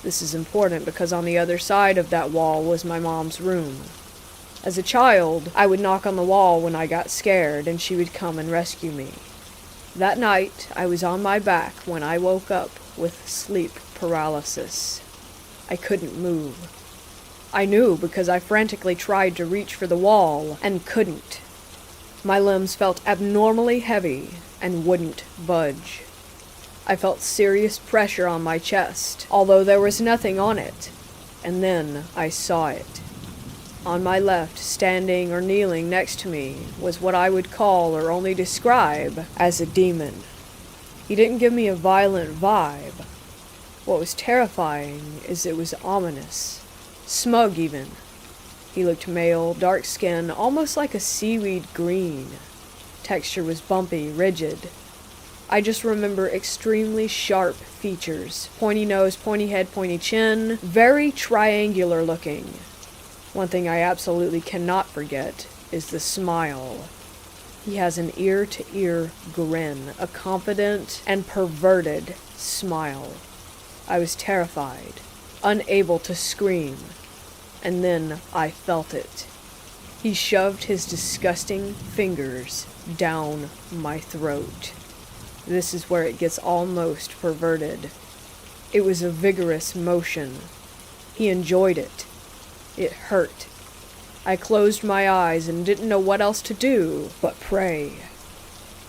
This is important because on the other side of that wall was my mom's room. As a child, I would knock on the wall when I got scared, and she would come and rescue me. That night, I was on my back when I woke up with sleep paralysis. I couldn't move. I knew because I frantically tried to reach for the wall and couldn't. My limbs felt abnormally heavy and wouldn't budge. I felt serious pressure on my chest, although there was nothing on it. And then I saw it. On my left, standing or kneeling next to me, was what I would call or only describe as a demon. He didn't give me a violent vibe. What was terrifying is it was ominous. Smug even. He looked male, dark skin, almost like a seaweed green. Texture was bumpy, rigid. I just remember extremely sharp features. Pointy nose, pointy head, pointy chin. Very triangular looking. One thing I absolutely cannot forget is the smile. He has an ear-to-ear grin, a confident and perverted smile. I was terrified, unable to scream. And then I felt it. He shoved his disgusting fingers down my throat. This is where it gets almost perverted. It was a vigorous motion. He enjoyed it. It hurt. I closed my eyes and didn't know what else to do but pray.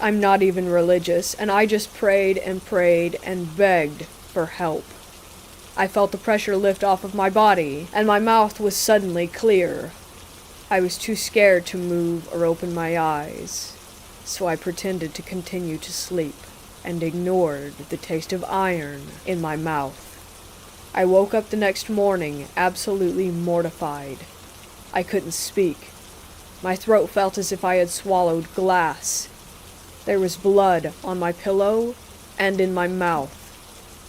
I'm not even religious, and I just prayed and begged for help. I felt the pressure lift off of my body, and my mouth was suddenly clear. I was too scared to move or open my eyes, so I pretended to continue to sleep and ignored the taste of iron in my mouth. I woke up the next morning absolutely mortified. I couldn't speak. My throat felt as if I had swallowed glass. There was blood on my pillow and in my mouth.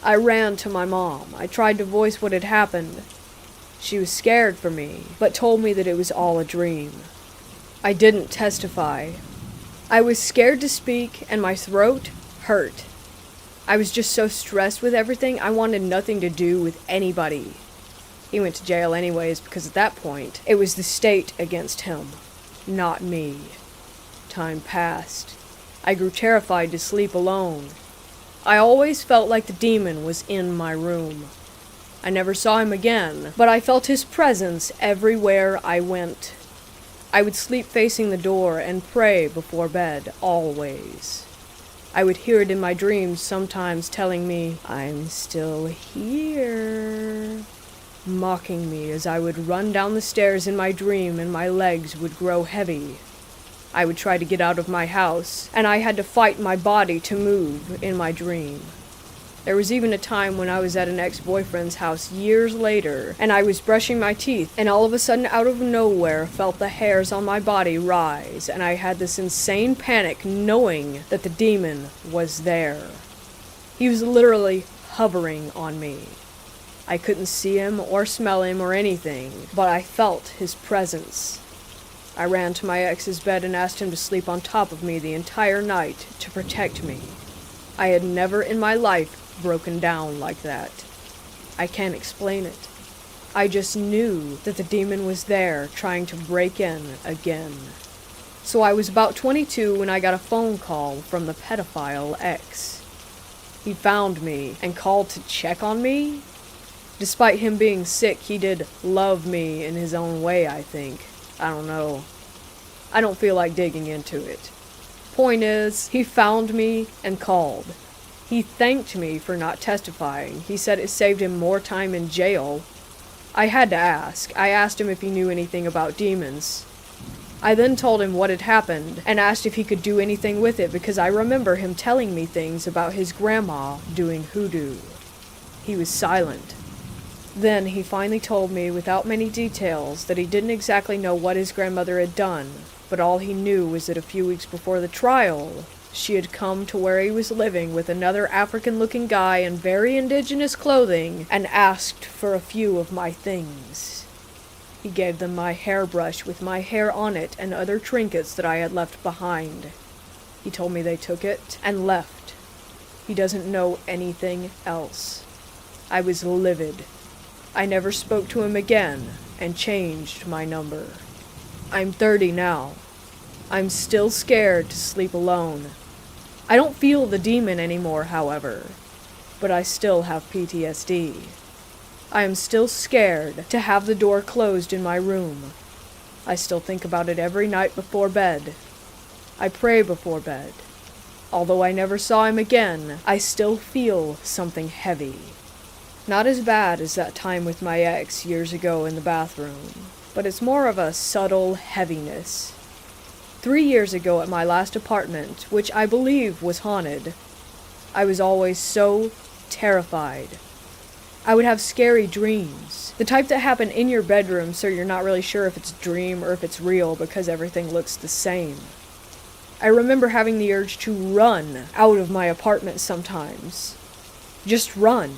I ran to my mom. I tried to voice what had happened. She was scared for me, but told me that it was all a dream. I didn't testify. I was scared to speak, and my throat hurt. I was just so stressed with everything, I wanted nothing to do with anybody. He went to jail anyways, because at that point, it was the state against him, not me. Time passed. I grew terrified to sleep alone. I always felt like the demon was in my room. I never saw him again, but I felt his presence everywhere I went. I would sleep facing the door and pray before bed, always. I would hear it in my dreams, sometimes telling me, "I'm still here," mocking me as I would run down the stairs in my dream and my legs would grow heavy. I would try to get out of my house, and I had to fight my body to move in my dream. There was even a time when I was at an ex-boyfriend's house years later, and I was brushing my teeth, and all of a sudden out of nowhere felt the hairs on my body rise, and I had this insane panic knowing that the demon was there. He was literally hovering on me. I couldn't see him or smell him or anything, but I felt his presence. I ran to my ex's bed and asked him to sleep on top of me the entire night to protect me. I had never in my life broken down like that. I can't explain it. I just knew that the demon was there trying to break in again. So I was about 22 when I got a phone call from the pedophile ex. He found me and called to check on me. Despite him being sick, he did love me in his own way, I think. I don't know. I don't feel like digging into it. Point is, he found me and called. He thanked me for not testifying. He said it saved him more time in jail. I had to ask. I asked him if he knew anything about demons. I then told him what had happened and asked if he could do anything with it because I remember him telling me things about his grandma doing hoodoo. He was silent. Then he finally told me without many details that he didn't exactly know what his grandmother had done, but all he knew was that a few weeks before the trial, she had come to where he was living with another African-looking guy in very indigenous clothing and asked for a few of my things. He gave them my hairbrush with my hair on it and other trinkets that I had left behind. He told me they took it and left. He doesn't know anything else. I was livid. I never spoke to him again and changed my number. I'm 30 now. I'm still scared to sleep alone. I don't feel the demon anymore, however, but I still have PTSD. I am still scared to have the door closed in my room. I still think about it every night before bed. I pray before bed. Although I never saw him again, I still feel something heavy. Not as bad as that time with my ex years ago in the bathroom, but it's more of a subtle heaviness. 3 years ago at my last apartment, which I believe was haunted, I was always so terrified. I would have scary dreams, the type that happen in your bedroom so you're not really sure if it's a dream or if it's real because everything looks the same. I remember having the urge to run out of my apartment sometimes. Just run.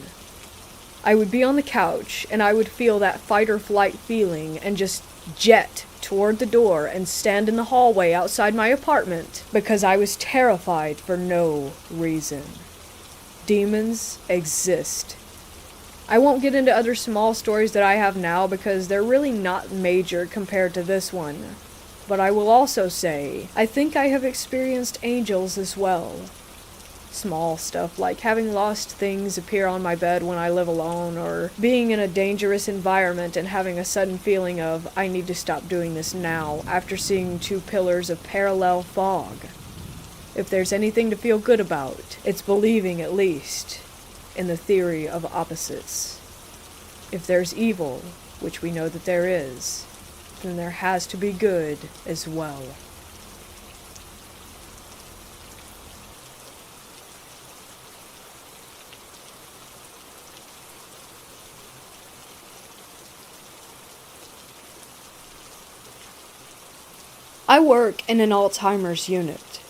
I would be on the couch and I would feel that fight or flight feeling and just jet toward the door and stand in the hallway outside my apartment because I was terrified for no reason. Demons exist. I won't get into other small stories that I have now because they're really not major compared to this one. But I will also say, I think I have experienced angels as well. Small stuff like having lost things appear on my bed when I live alone, or being in a dangerous environment and having a sudden feeling of, I need to stop doing this now, after seeing 2 pillars of parallel fog. If there's anything to feel good about, it's believing at least in the theory of opposites. If there's evil, which we know that there is, then there has to be good as well. I work in an Alzheimer's unit.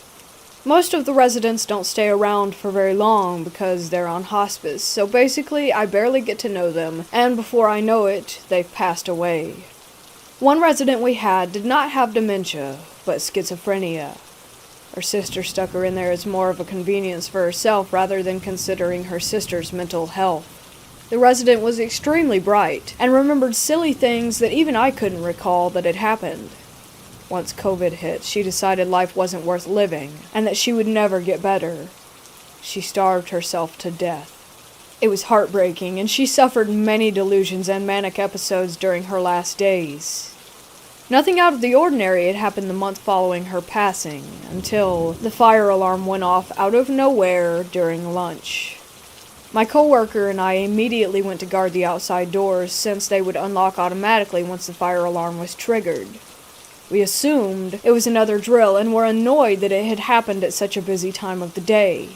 Most of the residents don't stay around for very long because they're on hospice, so basically I barely get to know them, and before I know it, they've passed away. One resident we had did not have dementia, but schizophrenia. Her sister stuck her in there as more of a convenience for herself rather than considering her sister's mental health. The resident was extremely bright, and remembered silly things that even I couldn't recall that had happened. Once COVID hit, she decided life wasn't worth living, and that she would never get better. She starved herself to death. It was heartbreaking, and she suffered many delusions and manic episodes during her last days. Nothing out of the ordinary had happened the month following her passing, until the fire alarm went off out of nowhere during lunch. My coworker and I immediately went to guard the outside doors since they would unlock automatically once the fire alarm was triggered. We assumed it was another drill and were annoyed that it had happened at such a busy time of the day.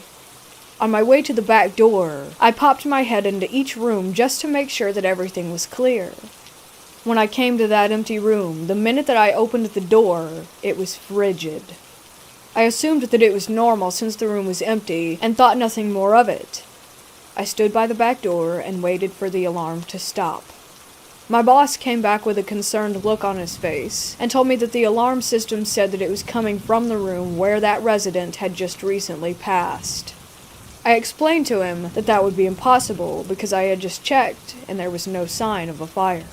On my way to the back door, I popped my head into each room just to make sure that everything was clear. When I came to that empty room, the minute that I opened the door, it was frigid. I assumed that it was normal since the room was empty and thought nothing more of it. I stood by the back door and waited for the alarm to stop. My boss came back with a concerned look on his face and told me that the alarm system said that it was coming from the room where that resident had just recently passed. I explained to him that that would be impossible because I had just checked and there was no sign of a fire.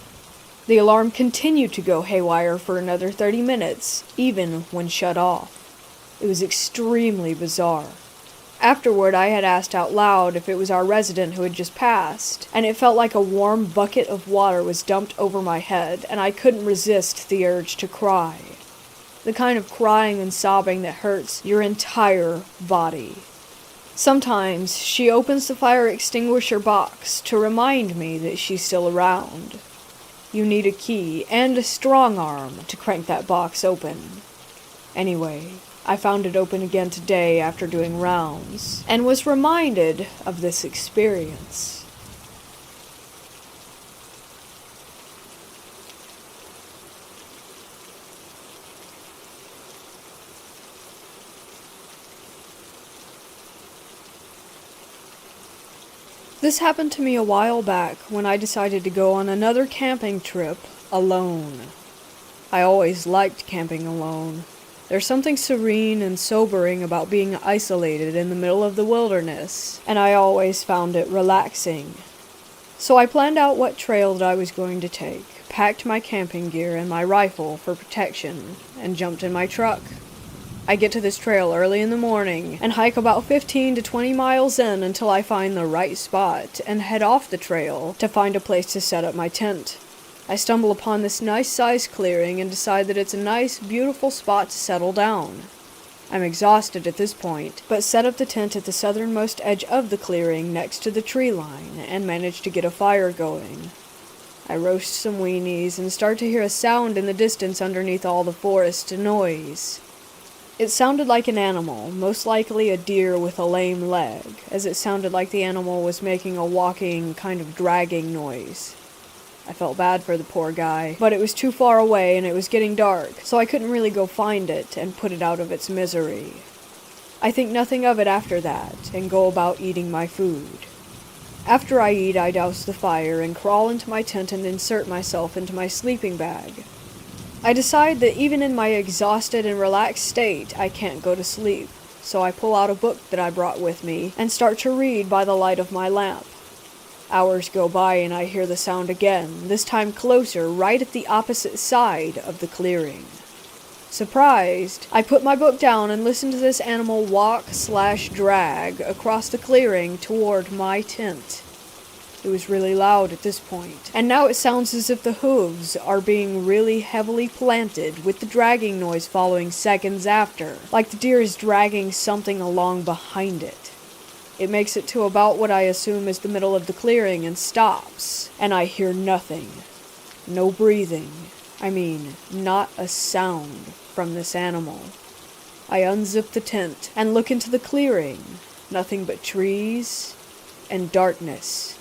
The alarm continued to go haywire for another 30 minutes, even when shut off. It was extremely bizarre. Afterward, I had asked out loud if it was our resident who had just passed, and it felt like a warm bucket of water was dumped over my head, and I couldn't resist the urge to cry. The kind of crying and sobbing that hurts your entire body. Sometimes she opens the fire extinguisher box to remind me that she's still around. You need a key and a strong arm to crank that box open. Anyway, I found it open again today after doing rounds, and was reminded of this experience. This happened to me a while back when I decided to go on another camping trip alone. I always liked camping alone. There's something serene and sobering about being isolated in the middle of the wilderness, and I always found it relaxing. So I planned out what trail that I was going to take, packed my camping gear and my rifle for protection, and jumped in my truck. I get to this trail early in the morning and hike about 15 to 20 miles in until I find the right spot and head off the trail to find a place to set up my tent. I stumble upon this nice-sized clearing and decide that it's a nice, beautiful spot to settle down. I'm exhausted at this point, but set up the tent at the southernmost edge of the clearing next to the tree line and manage to get a fire going. I roast some weenies and start to hear a sound in the distance underneath all the forest noise. It sounded like an animal, most likely a deer with a lame leg, as it sounded like the animal was making a walking, kind of dragging noise. I felt bad for the poor guy, but it was too far away and it was getting dark, so I couldn't really go find it and put it out of its misery. I think nothing of it after that, and go about eating my food. After I eat, I douse the fire and crawl into my tent and insert myself into my sleeping bag. I decide that even in my exhausted and relaxed state, I can't go to sleep, so I pull out a book that I brought with me and start to read by the light of my lamp. Hours go by and I hear the sound again, this time closer, right at the opposite side of the clearing. Surprised, I put my book down and listen to this animal walk/drag across the clearing toward my tent. It was really loud at this point, and now it sounds as if the hooves are being really heavily planted, with the dragging noise following seconds after, like the deer is dragging something along behind it. It makes it to about what I assume is the middle of the clearing and stops, and I hear nothing. No breathing. I mean, not a sound from this animal. I unzip the tent and look into the clearing. Nothing but trees and darkness.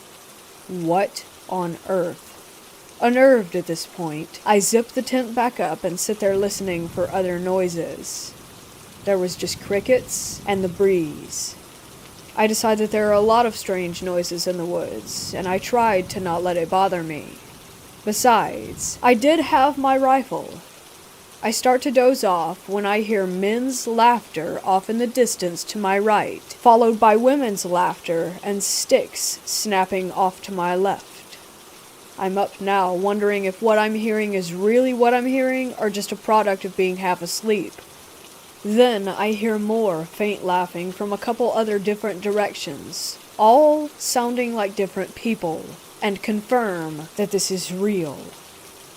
What on earth? Unnerved at this point, I zip the tent back up and sit there listening for other noises. There was just crickets and the breeze. I decide that there are a lot of strange noises in the woods, and I tried to not let it bother me. Besides, I did have my rifle. I start to doze off when I hear men's laughter off in the distance to my right, followed by women's laughter and sticks snapping off to my left. I'm up now, wondering if what I'm hearing is really what I'm hearing or just a product of being half asleep. Then I hear more faint laughing from a couple other different directions, all sounding like different people, and confirm that this is real.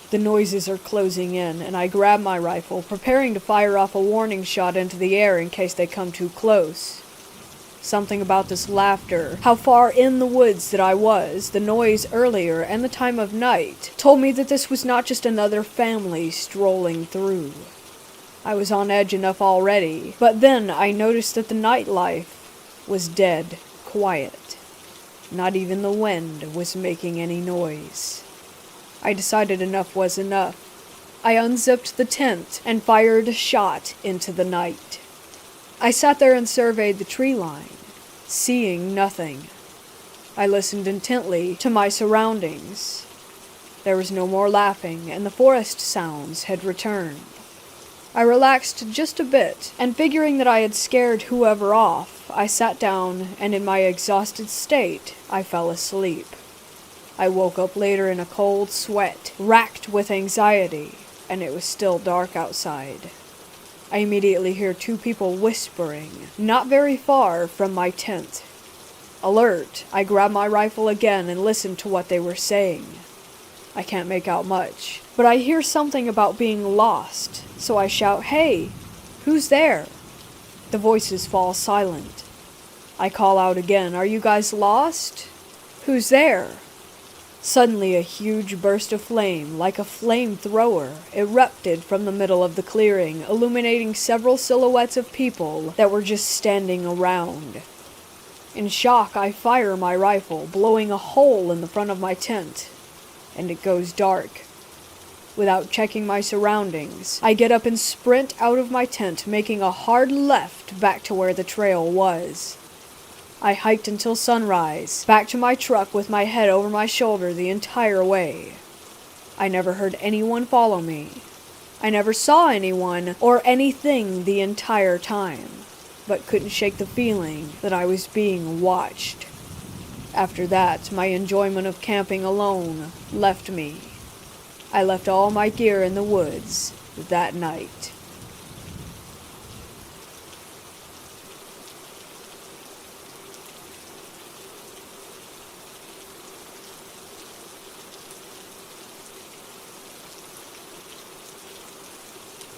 The noises are closing in, and I grab my rifle, preparing to fire off a warning shot into the air in case they come too close. Something about this laughter, how far in the woods that I was, the noise earlier, and the time of night, told me that this was not just another family strolling through. I was on edge enough already, but then I noticed that the nightlife was dead quiet. Not even the wind was making any noise. I decided enough was enough. I unzipped the tent and fired a shot into the night. I sat there and surveyed the tree line, seeing nothing. I listened intently to my surroundings. There was no more laughing, and the forest sounds had returned. I relaxed just a bit, and figuring that I had scared whoever off, I sat down, and in my exhausted state, I fell asleep. I woke up later in a cold sweat, racked with anxiety, and it was still dark outside. I immediately hear two people whispering, not very far from my tent. Alert, I grab my rifle again and listen to what they were saying. I can't make out much, but I hear something about being lost, so I shout, "Hey, who's there?" The voices fall silent. I call out again, "Are you guys lost? Who's there?" Suddenly a huge burst of flame, like a flamethrower, erupted from the middle of the clearing, illuminating several silhouettes of people that were just standing around. In shock, I fire my rifle, blowing a hole in the front of my tent, and it goes dark. Without checking my surroundings, I get up and sprint out of my tent, making a hard left back to where the trail was. I hiked until sunrise, back to my truck with my head over my shoulder the entire way. I never heard anyone follow me. I never saw anyone or anything the entire time, but couldn't shake the feeling that I was being watched. After that, my enjoyment of camping alone left me. I left all my gear in the woods that night.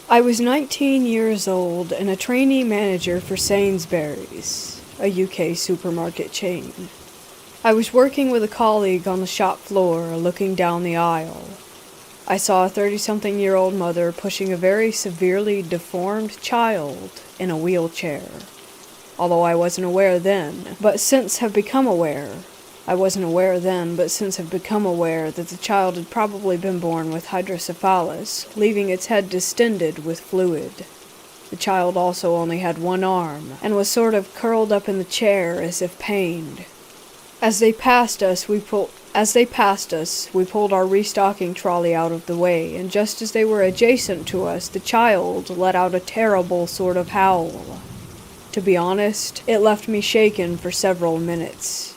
I was 19 years old and a trainee manager for Sainsbury's, a UK supermarket chain. I was working with a colleague on the shop floor, looking down the aisle. I saw a 30-something-year-old mother pushing a very severely deformed child in a wheelchair. Although I wasn't aware then, but since have become aware that the child had probably been born with hydrocephalus, leaving its head distended with fluid. The child also only had one arm, and was sort of curled up in the chair as if pained. As they passed us, we pulled our restocking trolley out of the way, and just as they were adjacent to us, the child let out a terrible sort of howl. To be honest, it left me shaken for several minutes.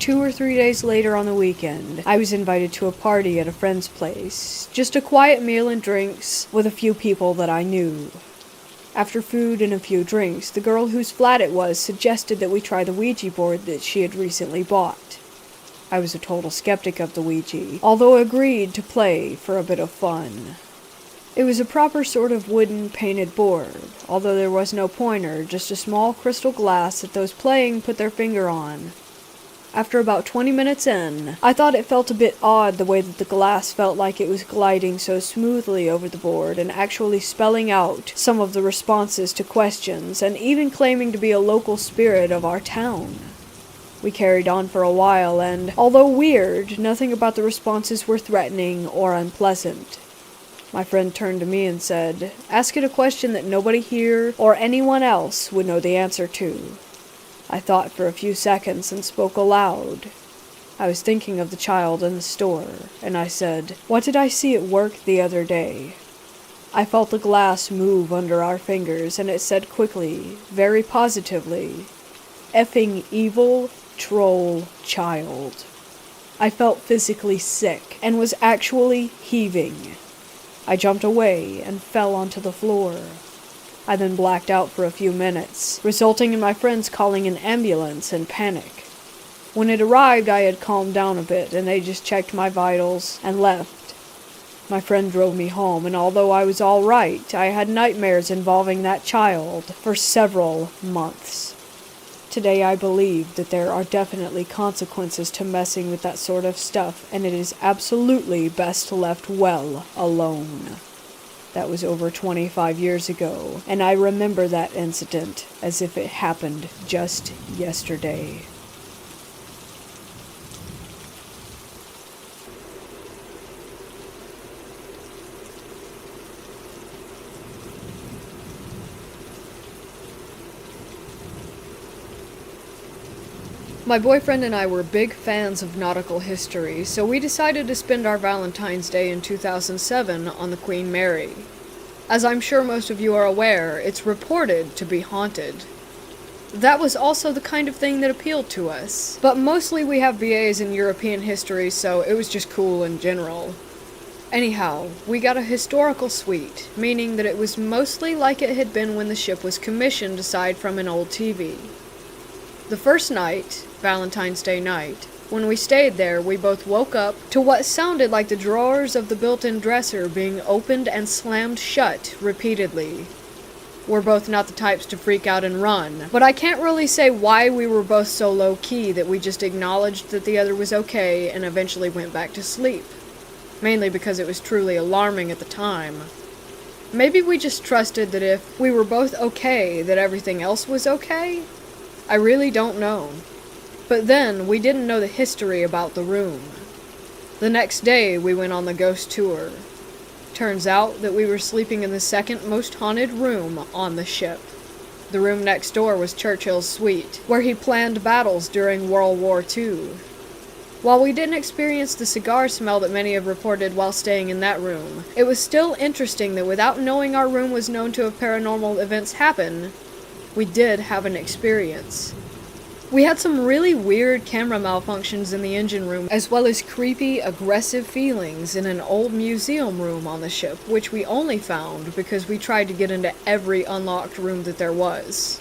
2 or 3 days later on the weekend, I was invited to a party at a friend's place. Just a quiet meal and drinks with a few people that I knew. After food and a few drinks, the girl whose flat it was suggested that we try the Ouija board that she had recently bought. I was a total skeptic of the Ouija, although agreed to play for a bit of fun. It was a proper sort of wooden painted board, although there was no pointer, just a small crystal glass that those playing put their finger on. After about 20 minutes in, I thought it felt a bit odd the way that the glass felt like it was gliding so smoothly over the board and actually spelling out some of the responses to questions and even claiming to be a local spirit of our town. We carried on for a while and, although weird, nothing about the responses were threatening or unpleasant. My friend turned to me and said, "Ask it a question that nobody here or anyone else would know the answer to." I thought for a few seconds and spoke aloud. I was thinking of the child in the store, and I said, "What did I see at work the other day?" I felt the glass move under our fingers, and it said quickly, very positively, "Effing evil troll child." I felt physically sick, and was actually heaving. I jumped away and fell onto the floor. I then blacked out for a few minutes, resulting in my friends calling an ambulance in panic. When it arrived, I had calmed down a bit, and they just checked my vitals and left. My friend drove me home, and although I was all right, I had nightmares involving that child for several months. Today I believe that there are definitely consequences to messing with that sort of stuff, and it is absolutely best left well alone. That was over 25 years ago, and I remember that incident as if it happened just yesterday. My boyfriend and I were big fans of nautical history, so we decided to spend our Valentine's Day in 2007 on the Queen Mary. As I'm sure most of you are aware, it's reported to be haunted. That was also the kind of thing that appealed to us, but mostly we have BAs in European history, so it was just cool in general. Anyhow, we got a historical suite, meaning that it was mostly like it had been when the ship was commissioned aside from an old TV. The first night, Valentine's Day night, when we stayed there, we both woke up to what sounded like the drawers of the built-in dresser being opened and slammed shut repeatedly. We're both not the types to freak out and run, but I can't really say why we were both so low-key that we just acknowledged that the other was okay and eventually went back to sleep. Mainly because it was truly alarming at the time. Maybe we just trusted that if we were both okay, that everything else was okay? I really don't know. But then, we didn't know the history about the room. The next day, we went on the ghost tour. Turns out that we were sleeping in the second most haunted room on the ship. The room next door was Churchill's suite, where he planned battles during World War II. While we didn't experience the cigar smell that many have reported while staying in that room, it was still interesting that without knowing our room was known to have paranormal events happen, we did have an experience. We had some really weird camera malfunctions in the engine room, as well as creepy, aggressive feelings in an old museum room on the ship, which we only found because we tried to get into every unlocked room that there was.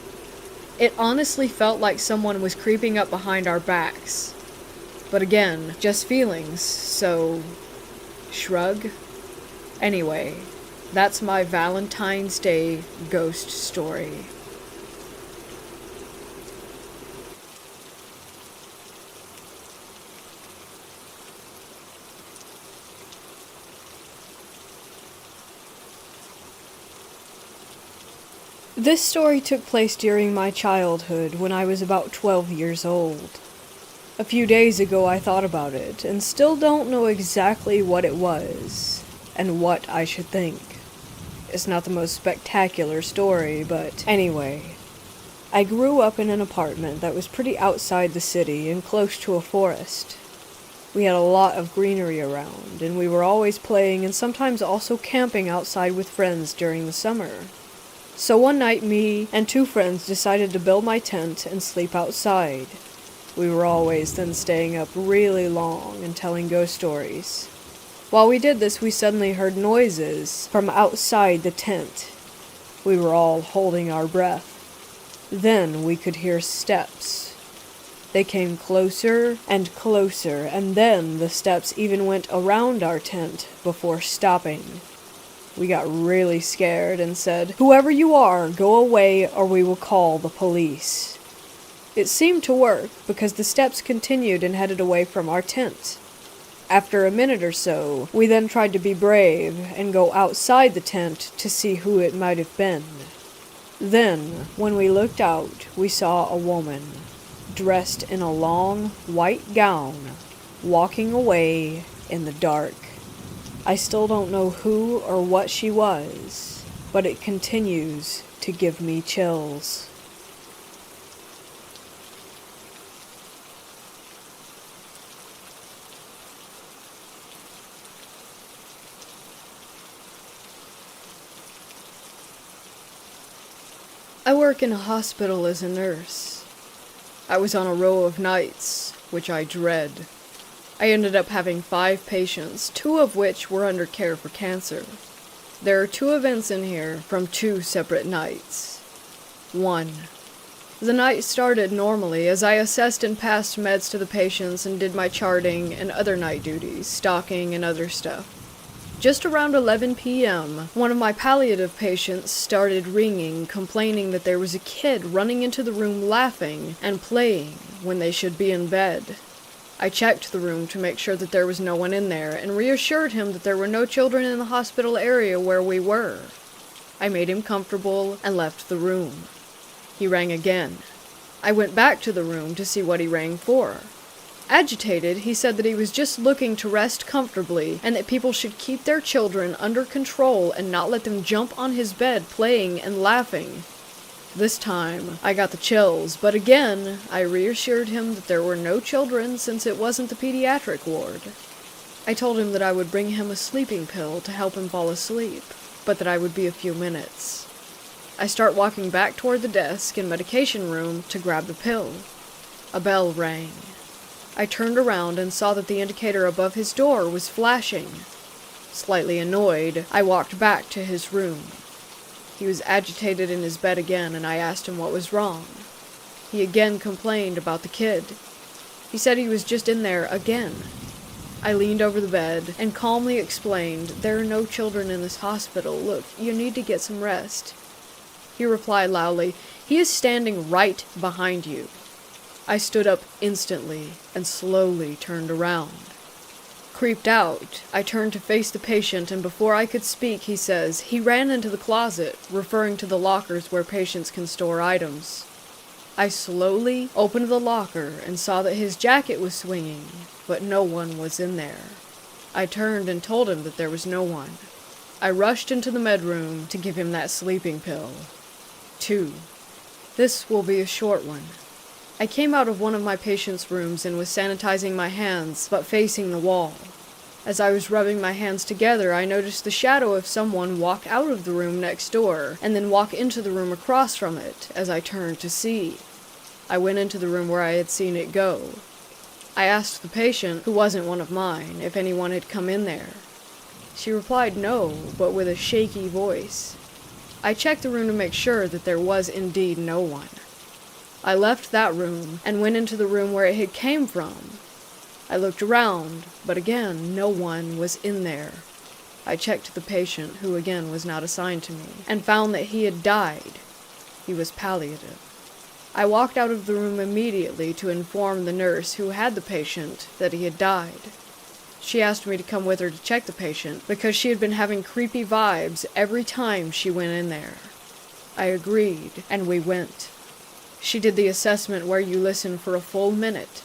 It honestly felt like someone was creeping up behind our backs. But again, just feelings, so shrug. Anyway, that's my Valentine's Day ghost story. This story took place during my childhood when I was about 12 years old. A few days ago I thought about it, and still don't know exactly what it was, and what I should think. It's not the most spectacular story, but anyway. I grew up in an apartment that was pretty outside the city and close to a forest. We had a lot of greenery around, and we were always playing and sometimes also camping outside with friends during the summer. So one night, me and two friends decided to build my tent and sleep outside. We were always then staying up really long and telling ghost stories. While we did this, we suddenly heard noises from outside the tent. We were all holding our breath. Then we could hear steps. They came closer and closer, and then the steps even went around our tent before stopping. We got really scared and said, "Whoever you are, go away or we will call the police." It seemed to work because the steps continued and headed away from our tent. After a minute or so, we then tried to be brave and go outside the tent to see who it might have been. Then, when we looked out, we saw a woman, dressed in a long, white gown, walking away in the dark. I still don't know who or what she was, but it continues to give me chills. I work in a hospital as a nurse. I was on a row of nights, which I dread. I ended up having 5 patients, 2 of which were under care for cancer. There are 2 events in here from 2 separate nights. 1. The night started normally as I assessed and passed meds to the patients and did my charting and other night duties, stocking and other stuff. Just around 11 p.m., one of my palliative patients started ringing, complaining that there was a kid running into the room laughing and playing when they should be in bed. I checked the room to make sure that there was no one in there and reassured him that there were no children in the hospital area where we were. I made him comfortable and left the room. He rang again. I went back to the room to see what he rang for. Agitated, he said that he was just looking to rest comfortably and that people should keep their children under control and not let them jump on his bed playing and laughing. This time, I got the chills, but again, I reassured him that there were no children since it wasn't the pediatric ward. I told him that I would bring him a sleeping pill to help him fall asleep, but that I would be a few minutes. I start walking back toward the desk and medication room to grab the pill. A bell rang. I turned around and saw that the indicator above his door was flashing. Slightly annoyed, I walked back to his room. He was agitated in his bed again, and I asked him what was wrong. He again complained about the kid. He said he was just in there again. I leaned over the bed and calmly explained, "There are no children in this hospital. Look, you need to get some rest." He replied loudly, "He is standing right behind you." I stood up instantly and slowly turned around. Creeped out, I turned to face the patient, and before I could speak, he says, "He ran into the closet," referring to the lockers where patients can store items. I slowly opened the locker and saw that his jacket was swinging, but no one was in there. I turned and told him that there was no one. I rushed into the med room to give him that sleeping pill. 2. This will be a short one. I came out of one of my patients' rooms and was sanitizing my hands, but facing the wall. As I was rubbing my hands together, I noticed the shadow of someone walk out of the room next door, and then walk into the room across from it, as I turned to see. I went into the room where I had seen it go. I asked the patient, who wasn't one of mine, if anyone had come in there. She replied no, but with a shaky voice. I checked the room to make sure that there was indeed no one. I left that room and went into the room where it had came from. I looked around, but again, no one was in there. I checked the patient, who again was not assigned to me, and found that he had died. He was palliative. I walked out of the room immediately to inform the nurse who had the patient that he had died. She asked me to come with her to check the patient because she had been having creepy vibes every time she went in there. I agreed, and we went. She did the assessment where you listen for a full minute.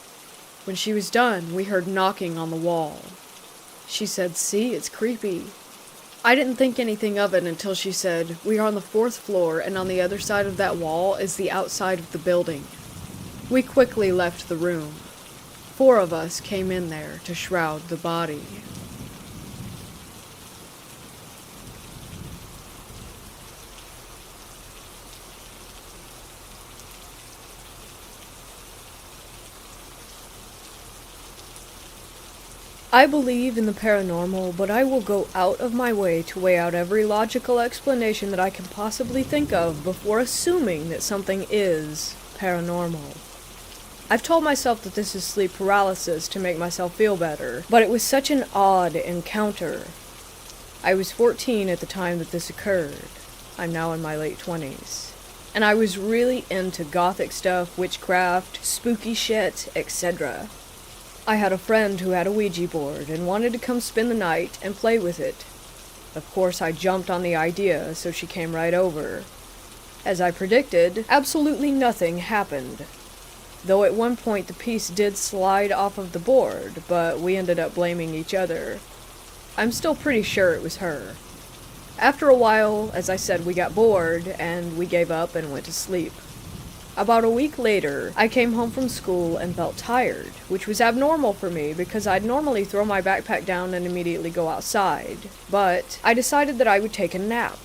When she was done, we heard knocking on the wall. She said, "See, it's creepy." I didn't think anything of it until she said, "We are on the 4th floor, and on the other side of that wall is the outside of the building." We quickly left the room. 4 of us came in there to shroud the body. I believe in the paranormal, but I will go out of my way to weigh out every logical explanation that I can possibly think of before assuming that something is paranormal. I've told myself that this is sleep paralysis to make myself feel better, but it was such an odd encounter. I was 14 at the time that this occurred. I'm now in my late 20s. And I was really into gothic stuff, witchcraft, spooky shit, etc. I had a friend who had a Ouija board and wanted to come spend the night and play with it. Of course, I jumped on the idea, so she came right over. As I predicted, absolutely nothing happened. Though at one point the piece did slide off of the board, but we ended up blaming each other. I'm still pretty sure it was her. After a while, as I said, we got bored, and we gave up and went to sleep. About a week later, I came home from school and felt tired, which was abnormal for me because I'd normally throw my backpack down and immediately go outside. But I decided that I would take a nap.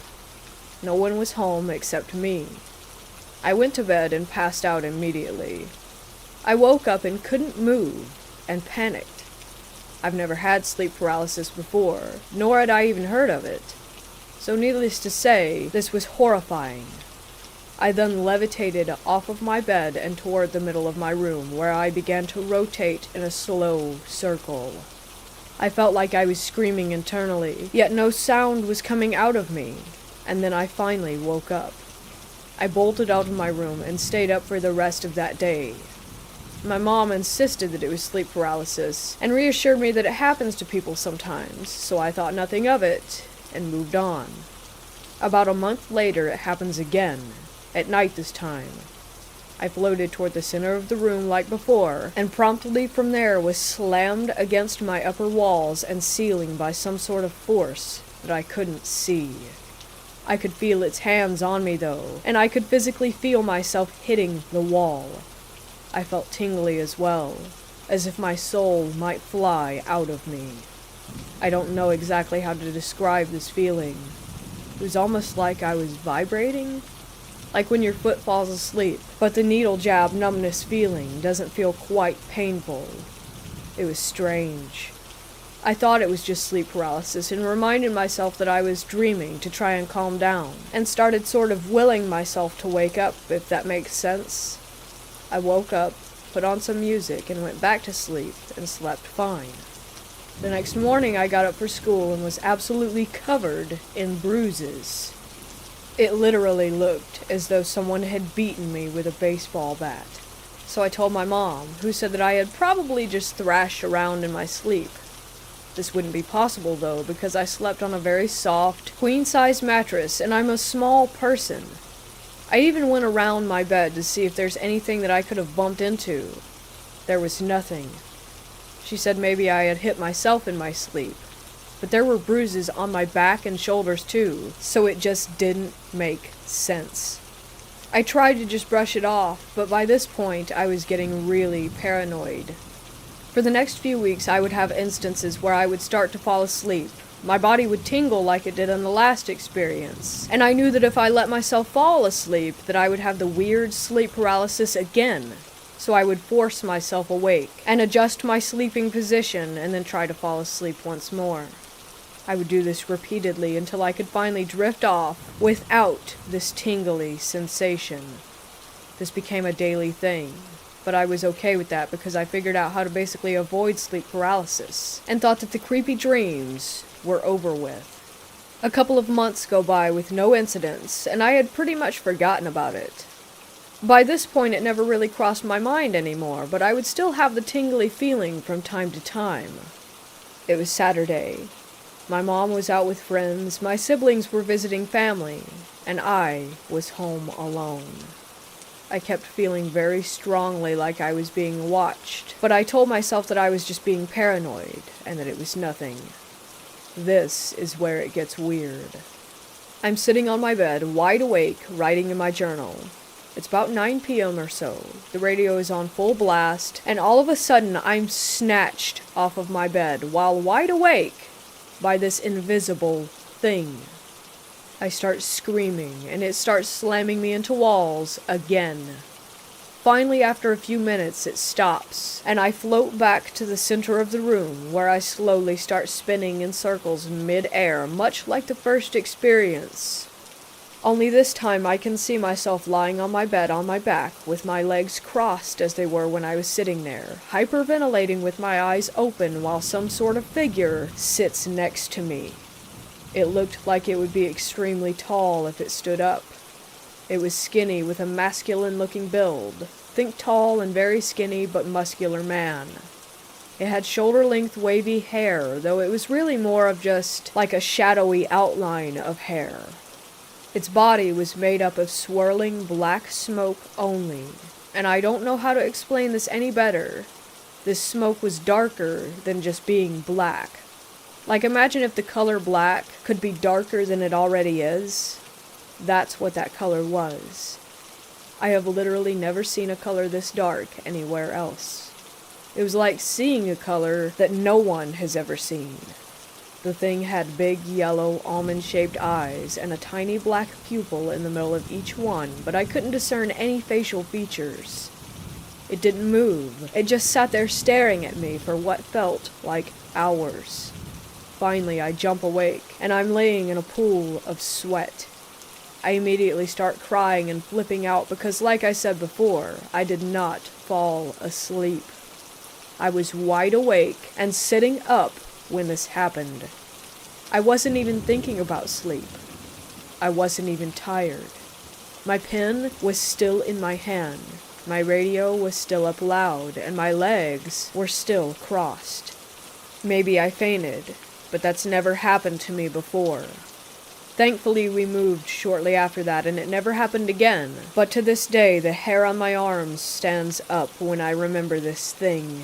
No one was home except me. I went to bed and passed out immediately. I woke up and couldn't move, and panicked. I've never had sleep paralysis before, nor had I even heard of it. So needless to say, this was horrifying. I then levitated off of my bed and toward the middle of my room, where I began to rotate in a slow circle. I felt like I was screaming internally, yet no sound was coming out of me, and then I finally woke up. I bolted out of my room and stayed up for the rest of that day. My mom insisted that it was sleep paralysis and reassured me that it happens to people sometimes, so I thought nothing of it and moved on. About a month later, it happens again, at night this time. I floated toward the center of the room like before, and promptly from there was slammed against my upper walls and ceiling by some sort of force that I couldn't see. I could feel its hands on me though, and I could physically feel myself hitting the wall. I felt tingly as well, as if my soul might fly out of me. I don't know exactly how to describe this feeling. It was almost like I was vibrating, like when your foot falls asleep, but the needle jab numbness feeling doesn't feel quite painful. It was strange. I thought it was just sleep paralysis and reminded myself that I was dreaming to try and calm down, and started sort of willing myself to wake up, if that makes sense. I woke up, put on some music, and went back to sleep, and slept fine. The next morning I got up for school and was absolutely covered in bruises. It literally looked as though someone had beaten me with a baseball bat. So I told my mom, who said that I had probably just thrashed around in my sleep. This wouldn't be possible though, because I slept on a very soft, queen-size mattress, and I'm a small person. I even went around my bed to see if there's anything that I could have bumped into. There was nothing. She said maybe I had hit myself in my sleep, but there were bruises on my back and shoulders too, so it just didn't make sense. I tried to just brush it off, but by this point I was getting really paranoid. For the next few weeks I would have instances where I would start to fall asleep. My body would tingle like it did in the last experience, and I knew that if I let myself fall asleep that I would have the weird sleep paralysis again. So I would force myself awake and adjust my sleeping position and then try to fall asleep once more. I would do this repeatedly until I could finally drift off without this tingly sensation. This became a daily thing, but I was okay with that because I figured out how to basically avoid sleep paralysis and thought that the creepy dreams were over with. A couple of months go by with no incidents, and I had pretty much forgotten about it. By this point it never really crossed my mind anymore, but I would still have the tingly feeling from time to time. It was Saturday. My mom was out with friends, my siblings were visiting family, and I was home alone. I kept feeling very strongly like I was being watched, but I told myself that I was just being paranoid, and that it was nothing. This is where it gets weird. I'm sitting on my bed, wide awake, writing in my journal. It's about 9 p.m. or so. The radio is on full blast, and all of a sudden I'm snatched off of my bed, while wide awake, by this invisible thing. I start screaming, and it starts slamming me into walls again. Finally, after a few minutes, it stops, and I float back to the center of the room, where I slowly start spinning in circles mid-air, much like the first experience. Only this time I can see myself lying on my bed on my back, with my legs crossed as they were when I was sitting there, hyperventilating with my eyes open while some sort of figure sits next to me. It looked like it would be extremely tall if it stood up. It was skinny with a masculine-looking build. Think tall and very skinny but muscular man. It had shoulder-length wavy hair, though it was really more of just like a shadowy outline of hair. Its body was made up of swirling black smoke only, and I don't know how to explain this any better. This smoke was darker than just being black. Like, imagine if the color black could be darker than it already is. That's what that color was. I have literally never seen a color this dark anywhere else. It was like seeing a color that no one has ever seen. The thing had big yellow almond-shaped eyes and a tiny black pupil in the middle of each one, but I couldn't discern any facial features. It didn't move. It just sat there staring at me for what felt like hours. Finally, I jump awake, and I'm laying in a pool of sweat. I immediately start crying and flipping out because, like I said before, I did not fall asleep. I was wide awake and sitting up when this happened. I wasn't even thinking about sleep. I wasn't even tired. My pen was still in my hand. My radio was still up loud, and my legs were still crossed. Maybe I fainted, but that's never happened to me before. Thankfully, we moved shortly after that, and it never happened again. But to this day, the hair on my arms stands up when I remember this thing.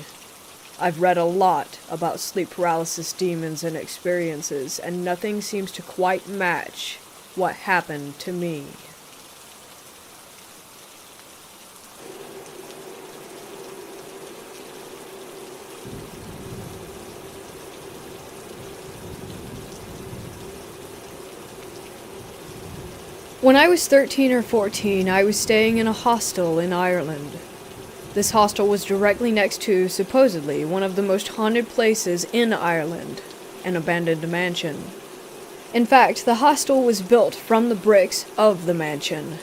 I've read a lot about sleep paralysis demons and experiences, and nothing seems to quite match what happened to me. When I was 13 or 14, I was staying in a hostel in Ireland. This hostel was directly next to, supposedly, one of the most haunted places in Ireland, an abandoned mansion. In fact, the hostel was built from the bricks of the mansion.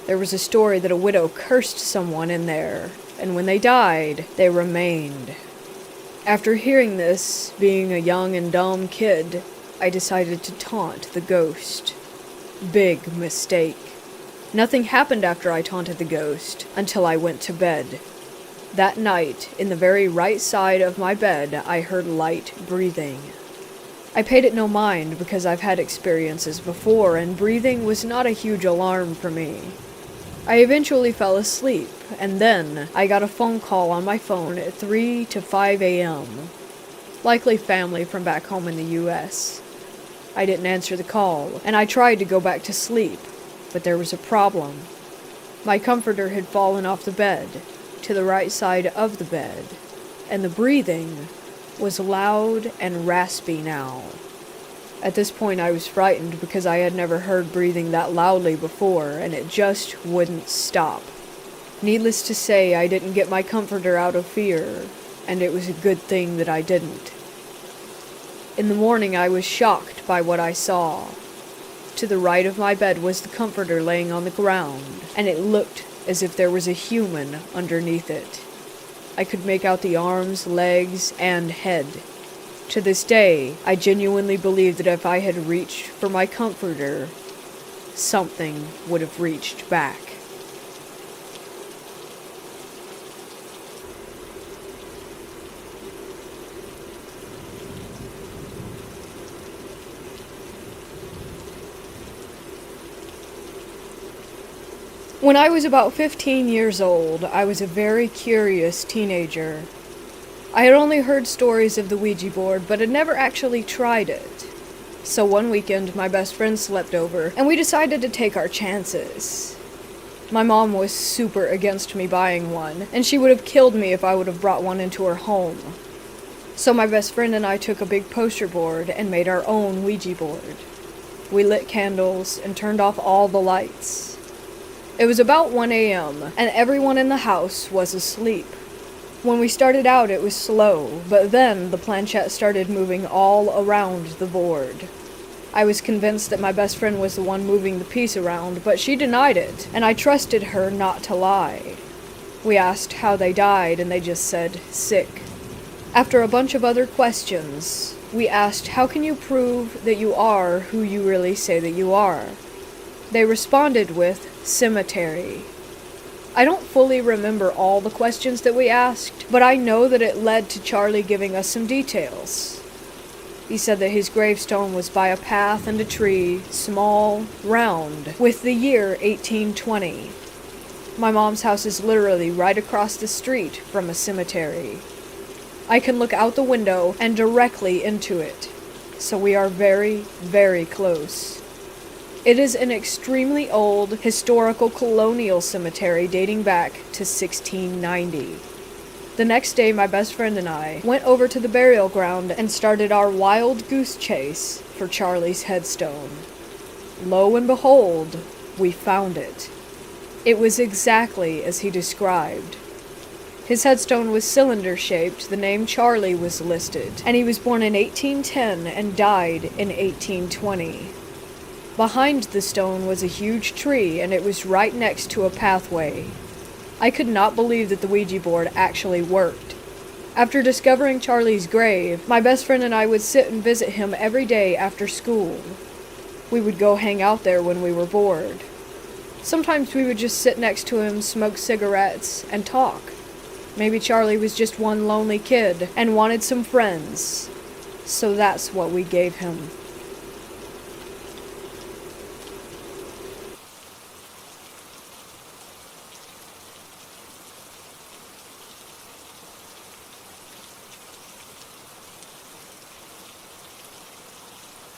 There was a story that a widow cursed someone in there, and when they died, they remained. After hearing this, being a young and dumb kid, I decided to taunt the ghost. Big mistake. Nothing happened after I taunted the ghost until I went to bed. That night, in the very right side of my bed, I heard light breathing. I paid it no mind because I've had experiences before, and breathing was not a huge alarm for me. I eventually fell asleep, and then I got a phone call on my phone at 3 to 5 a.m. Likely family from back home in the US. I didn't answer the call, and I tried to go back to sleep, but there was a problem. My comforter had fallen off the bed, to the right side of the bed, and the breathing was loud and raspy now. At this point I was frightened because I had never heard breathing that loudly before, and it just wouldn't stop. Needless to say, I didn't get my comforter out of fear, and it was a good thing that I didn't. In the morning, I was shocked by what I saw. To the right of my bed was the comforter laying on the ground, and it looked as if there was a human underneath it. I could make out the arms, legs, and head. To this day, I genuinely believe that if I had reached for my comforter, something would have reached back. When I was about 15 years old, I was a very curious teenager. I had only heard stories of the Ouija board, but had never actually tried it. So one weekend, my best friend slept over, and we decided to take our chances. My mom was super against me buying one, and she would have killed me if I would have brought one into her home. So my best friend and I took a big poster board and made our own Ouija board. We lit candles and turned off all the lights. It was about 1 a.m., and everyone in the house was asleep. When we started out, it was slow, but then the planchette started moving all around the board. I was convinced that my best friend was the one moving the piece around, but she denied it, and I trusted her not to lie. We asked how they died, and they just said, sick. After a bunch of other questions, we asked, how can you prove that you are who you really say that you are? They responded with, cemetery. I don't fully remember all the questions that we asked, but I know that it led to Charlie giving us some details. He said that his gravestone was by a path and a tree, small, round, with the year 1820. My mom's house is literally right across the street from a cemetery. I can look out the window and directly into it, so we are very, very close. It is an extremely old, historical colonial cemetery dating back to 1690. The next day, my best friend and I went over to the burial ground and started our wild goose chase for Charlie's headstone. Lo and behold, we found it. It was exactly as he described. His headstone was cylinder-shaped, the name Charlie was listed, and he was born in 1810 and died in 1820. Behind the stone was a huge tree, and it was right next to a pathway. I could not believe that the Ouija board actually worked. After discovering Charlie's grave, my best friend and I would sit and visit him every day after school. We would go hang out there when we were bored. Sometimes we would just sit next to him, smoke cigarettes, and talk. Maybe Charlie was just one lonely kid and wanted some friends. So that's what we gave him.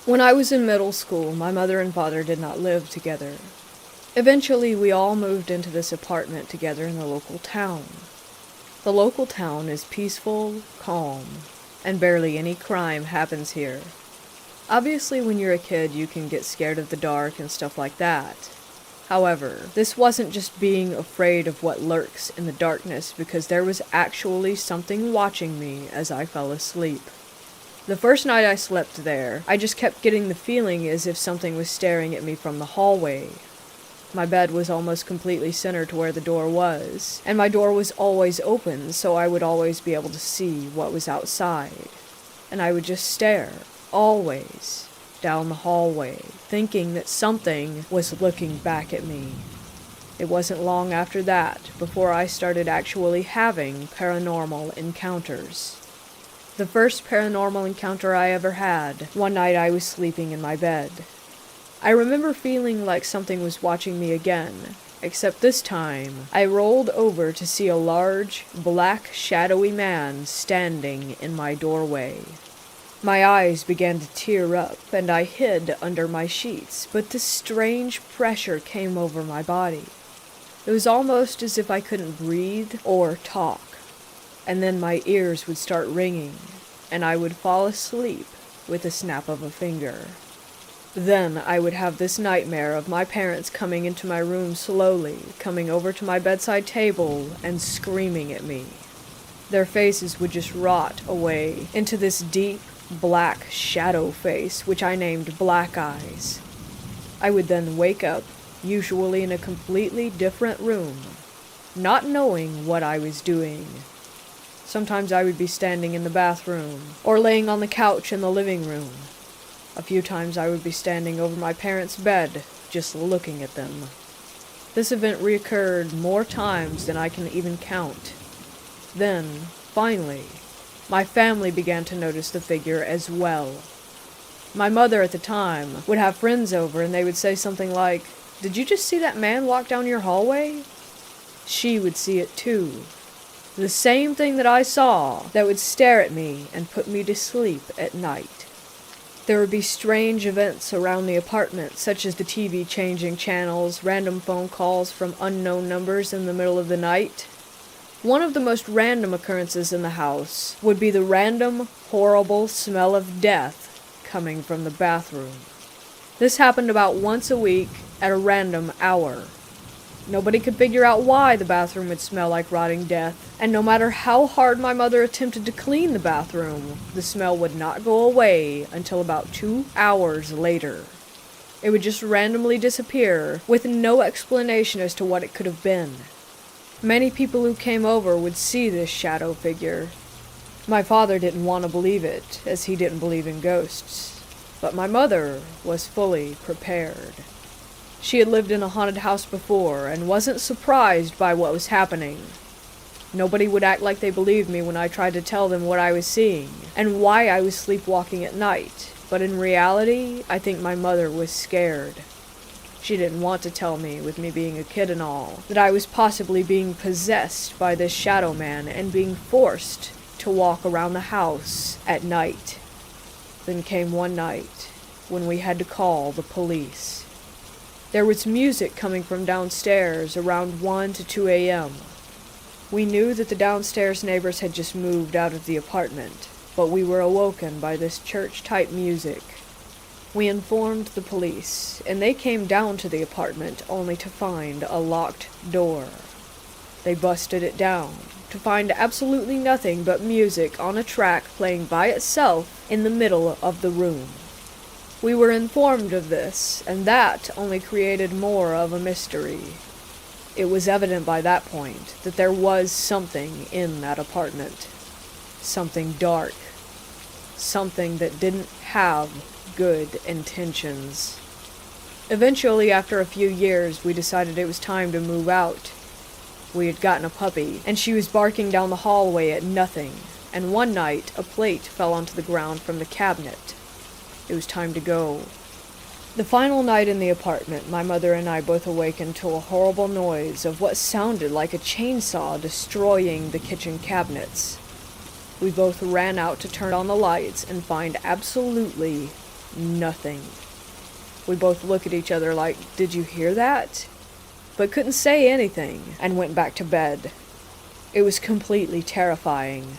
When I was in middle school, my mother and father did not live together. Eventually, we all moved into this apartment together in the local town. The local town is peaceful, calm, and barely any crime happens here. Obviously, when you're a kid, you can get scared of the dark and stuff like that. However, this wasn't just being afraid of what lurks in the darkness, because there was actually something watching me as I fell asleep. The first night I slept there, I just kept getting the feeling as if something was staring at me from the hallway. My bed was almost completely centered to where the door was, and my door was always open, so I would always be able to see what was outside. And I would just stare, always, down the hallway, thinking that something was looking back at me. It wasn't long after that before I started actually having paranormal encounters. The first paranormal encounter I ever had, one night I was sleeping in my bed. I remember feeling like something was watching me again, except this time I rolled over to see a large, black, shadowy man standing in my doorway. My eyes began to tear up, and I hid under my sheets, but this strange pressure came over my body. It was almost as if I couldn't breathe or talk. And then my ears would start ringing, and I would fall asleep with a snap of a finger. Then I would have this nightmare of my parents coming into my room slowly, coming over to my bedside table and screaming at me. Their faces would just rot away into this deep, black shadow face, which I named Black Eyes. I would then wake up, usually in a completely different room, not knowing what I was doing. Sometimes I would be standing in the bathroom, or laying on the couch in the living room. A few times I would be standing over my parents' bed, just looking at them. This event reoccurred more times than I can even count. Then, finally, my family began to notice the figure as well. My mother at the time would have friends over and they would say something like, "Did you just see that man walk down your hallway?" She would see it too. The same thing that I saw that would stare at me and put me to sleep at night. There would be strange events around the apartment, such as the TV changing channels, random phone calls from unknown numbers in the middle of the night. One of the most random occurrences in the house would be the random, horrible smell of death coming from the bathroom. This happened about once a week at a random hour. Nobody could figure out why the bathroom would smell like rotting death, and no matter how hard my mother attempted to clean the bathroom, the smell would not go away until about 2 hours later. It would just randomly disappear, with no explanation as to what it could have been. Many people who came over would see this shadow figure. My father didn't want to believe it, as he didn't believe in ghosts, but my mother was fully prepared. She had lived in a haunted house before and wasn't surprised by what was happening. Nobody would act like they believed me when I tried to tell them what I was seeing and why I was sleepwalking at night, but in reality, I think my mother was scared. She didn't want to tell me, with me being a kid and all, that I was possibly being possessed by this shadow man and being forced to walk around the house at night. Then came one night when we had to call the police. There was music coming from downstairs around 1 to 2 a.m. We knew that the downstairs neighbors had just moved out of the apartment, but we were awoken by this church-type music. We informed the police, and they came down to the apartment only to find a locked door. They busted it down to find absolutely nothing but music on a track playing by itself in the middle of the room. We were informed of this, and that only created more of a mystery. It was evident by that point that there was something in that apartment. Something dark. Something that didn't have good intentions. Eventually, after a few years, we decided it was time to move out. We had gotten a puppy, and she was barking down the hallway at nothing, and one night a plate fell onto the ground from the cabinet. It was time to go. The final night in the apartment, my mother and I both awakened to a horrible noise of what sounded like a chainsaw destroying the kitchen cabinets. We both ran out to turn on the lights and find absolutely nothing. We both looked at each other like, "Did you hear that?" But couldn't say anything, and went back to bed. It was completely terrifying.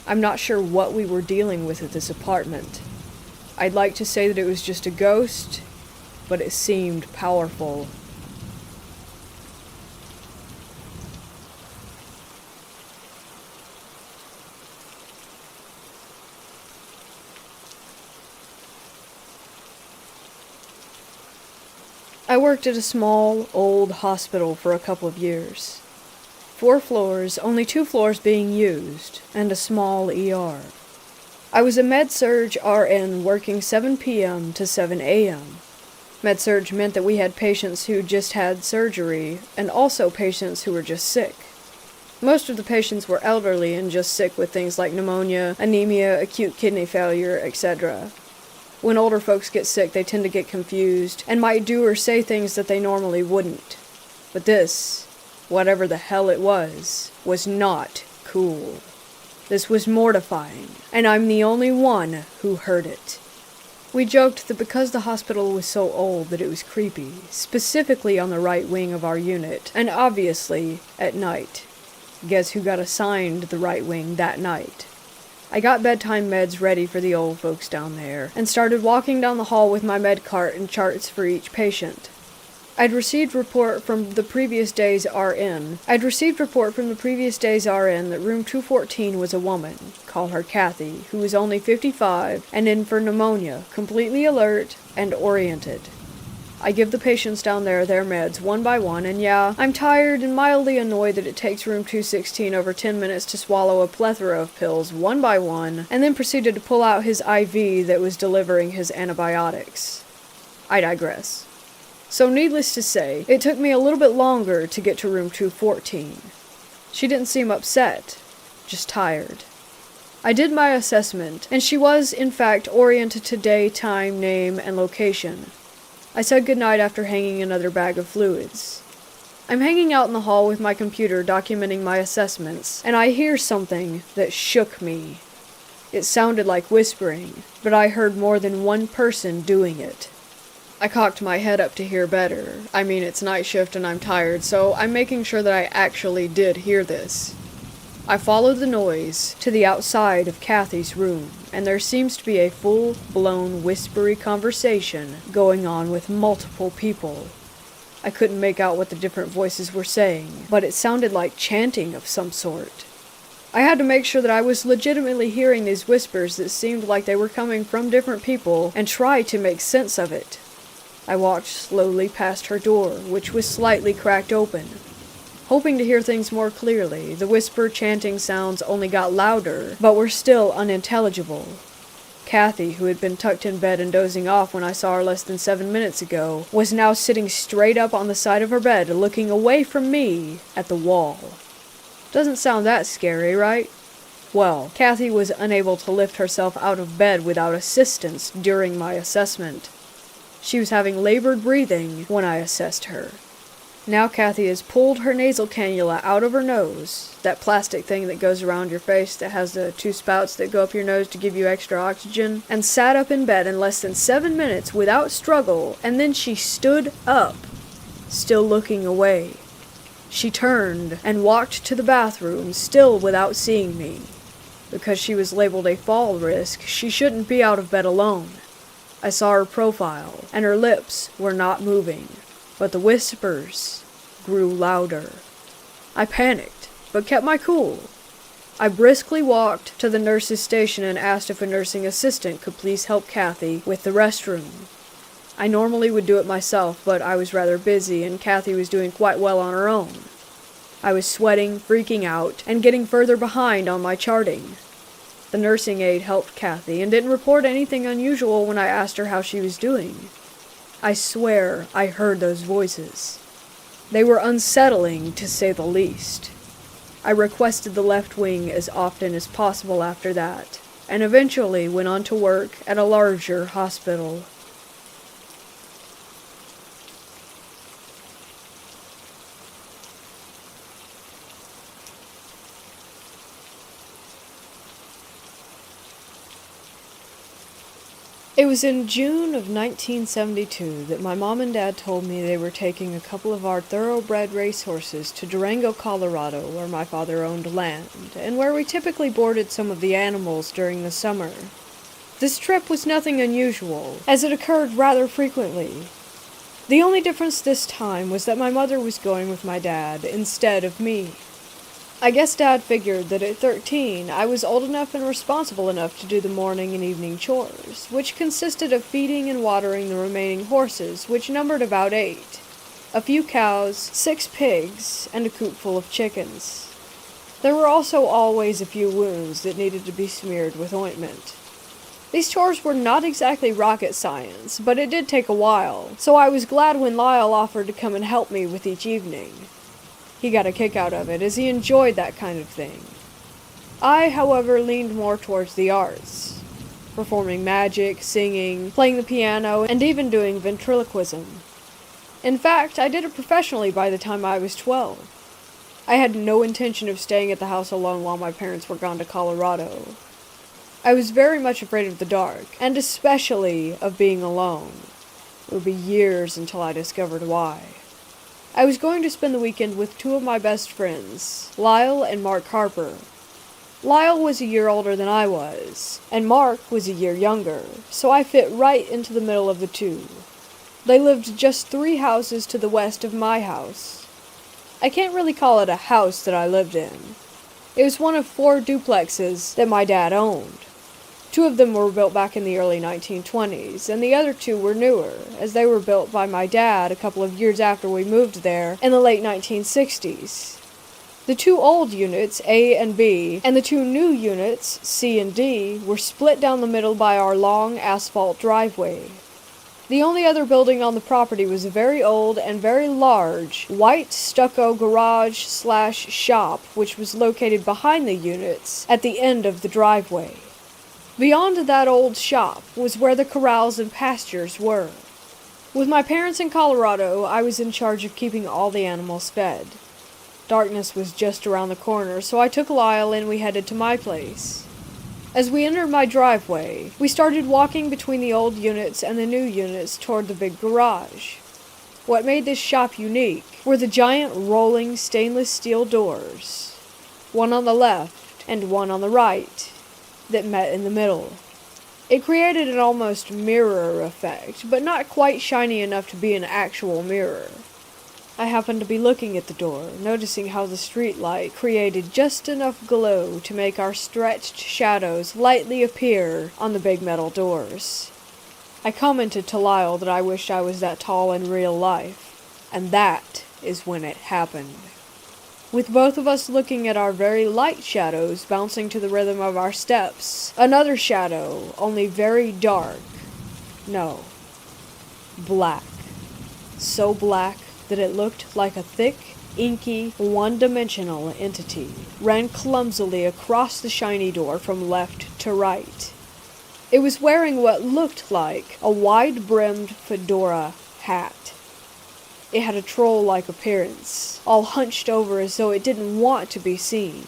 I'm not sure what we were dealing with at this apartment. I'd like to say that it was just a ghost, but it seemed powerful. I worked at a small, old hospital for a couple of years. 4 floors, only 2 floors being used, and a small ER. I was a med-surg RN working 7 p.m. to 7 a.m. Med-surg meant that we had patients who just had surgery, and also patients who were just sick. Most of the patients were elderly and just sick with things like pneumonia, anemia, acute kidney failure, etc. When older folks get sick, they tend to get confused, and might do or say things that they normally wouldn't. But this, whatever the hell it was not cool. This was mortifying, and I'm the only one who heard it. We joked that because the hospital was so old that it was creepy, specifically on the right wing of our unit, and obviously at night. Guess who got assigned the right wing that night? I got bedtime meds ready for the old folks down there, and started walking down the hall with my med cart and charts for each patient. I'd received report from the previous day's RN that room 214 was a woman, call her Kathy, who was only 55 and in for pneumonia, completely alert and oriented. I give the patients down there their meds one by one, and yeah, I'm tired and mildly annoyed that it takes room 216 over 10 minutes to swallow a plethora of pills one by one, and then proceeded to pull out his IV that was delivering his antibiotics. I digress. So needless to say, it took me a little bit longer to get to room 214. She didn't seem upset, just tired. I did my assessment, and she was, in fact, oriented to day, time, name, and location. I said goodnight after hanging another bag of fluids. I'm hanging out in the hall with my computer documenting my assessments, and I hear something that shook me. It sounded like whispering, but I heard more than one person doing it. I cocked my head up to hear better. I mean, it's night shift and I'm tired, so I'm making sure that I actually did hear this. I followed the noise to the outside of Kathy's room, and there seems to be a full-blown whispery conversation going on with multiple people. I couldn't make out what the different voices were saying, but it sounded like chanting of some sort. I had to make sure that I was legitimately hearing these whispers that seemed like they were coming from different people, and try to make sense of it. I walked slowly past her door, which was slightly cracked open. Hoping to hear things more clearly, the whisper chanting sounds only got louder, but were still unintelligible. Kathy, who had been tucked in bed and dozing off when I saw her less than 7 minutes ago, was now sitting straight up on the side of her bed, looking away from me at the wall. Doesn't sound that scary, right? Well, Kathy was unable to lift herself out of bed without assistance during my assessment. She was having labored breathing when I assessed her. Now Kathy has pulled her nasal cannula out of her nose, that plastic thing that goes around your face that has the 2 spouts that go up your nose to give you extra oxygen, and sat up in bed in less than 7 minutes without struggle, and then she stood up, still looking away. She turned and walked to the bathroom, still without seeing me. Because she was labeled a fall risk, she shouldn't be out of bed alone. I saw her profile, and her lips were not moving, but the whispers grew louder. I panicked, but kept my cool. I briskly walked to the nurse's station and asked if a nursing assistant could please help Kathy with the restroom. I normally would do it myself, but I was rather busy, and Kathy was doing quite well on her own. I was sweating, freaking out, and getting further behind on my charting. The nursing aide helped Kathy and didn't report anything unusual when I asked her how she was doing. I swear I heard those voices. They were unsettling, to say the least. I requested the left wing as often as possible after that, and eventually went on to work at a larger hospital. It was in June of 1972 that my mom and dad told me they were taking a couple of our thoroughbred racehorses to Durango, Colorado, where my father owned land, and where we typically boarded some of the animals during the summer. This trip was nothing unusual, as it occurred rather frequently. The only difference this time was that my mother was going with my dad instead of me. I guess Dad figured that at 13, I was old enough and responsible enough to do the morning and evening chores, which consisted of feeding and watering the remaining horses, which numbered about 8. A few cows, 6 pigs, and a coop full of chickens. There were also always a few wounds that needed to be smeared with ointment. These chores were not exactly rocket science, but it did take a while, so I was glad when Lyle offered to come and help me with each evening. He got a kick out of it, as he enjoyed that kind of thing. I, however, leaned more towards the arts, performing magic, singing, playing the piano, and even doing ventriloquism. In fact, I did it professionally by the time I was 12. I had no intention of staying at the house alone while my parents were gone to Colorado. I was very much afraid of the dark, and especially of being alone. It would be years until I discovered why. I was going to spend the weekend with 2 of my best friends, Lyle and Mark Harper. Lyle was a year older than I was, and Mark was a year younger, so I fit right into the middle of the 2. They lived just 3 houses to the west of my house. I can't really call it a house that I lived in. It was one of 4 duplexes that my dad owned. 2 of them were built back in the early 1920s, and the other 2 were newer, as they were built by my dad a couple of years after we moved there in the late 1960s. The 2 old units, A and B, and the 2 new units, C and D, were split down the middle by our long asphalt driveway. The only other building on the property was a very old and very large white stucco garage/shop, which was located behind the units at the end of the driveway. Beyond that old shop was where the corrals and pastures were. With my parents in Colorado, I was in charge of keeping all the animals fed. Darkness was just around the corner, so I took Lyle and we headed to my place. As we entered my driveway, we started walking between the old units and the new units toward the big garage. What made this shop unique were the giant rolling stainless steel doors, one on the left and one on the right, that met in the middle. It created an almost mirror effect, but not quite shiny enough to be an actual mirror. I happened to be looking at the door, noticing how the street light created just enough glow to make our stretched shadows lightly appear on the big metal doors. I commented to Lyle that I wished I was that tall in real life, and that is when it happened. With both of us looking at our very light shadows bouncing to the rhythm of our steps, another shadow, only very dark, no, black, so black that it looked like a thick, inky, one-dimensional entity, ran clumsily across the shiny door from left to right. It was wearing what looked like a wide-brimmed fedora hat. It had a troll-like appearance, all hunched over as though it didn't want to be seen.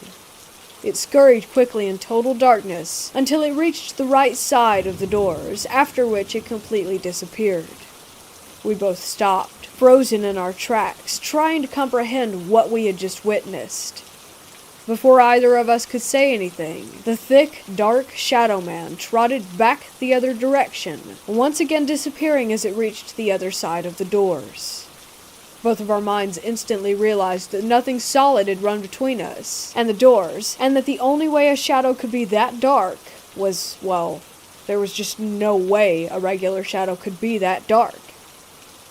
It scurried quickly in total darkness until it reached the right side of the doors, after which it completely disappeared. We both stopped, frozen in our tracks, trying to comprehend what we had just witnessed. Before either of us could say anything, the thick, dark shadow man trotted back the other direction, once again disappearing as it reached the other side of the doors. Both of our minds instantly realized that nothing solid had run between us and the doors, and that the only way a shadow could be that dark was, well, there was just no way a regular shadow could be that dark.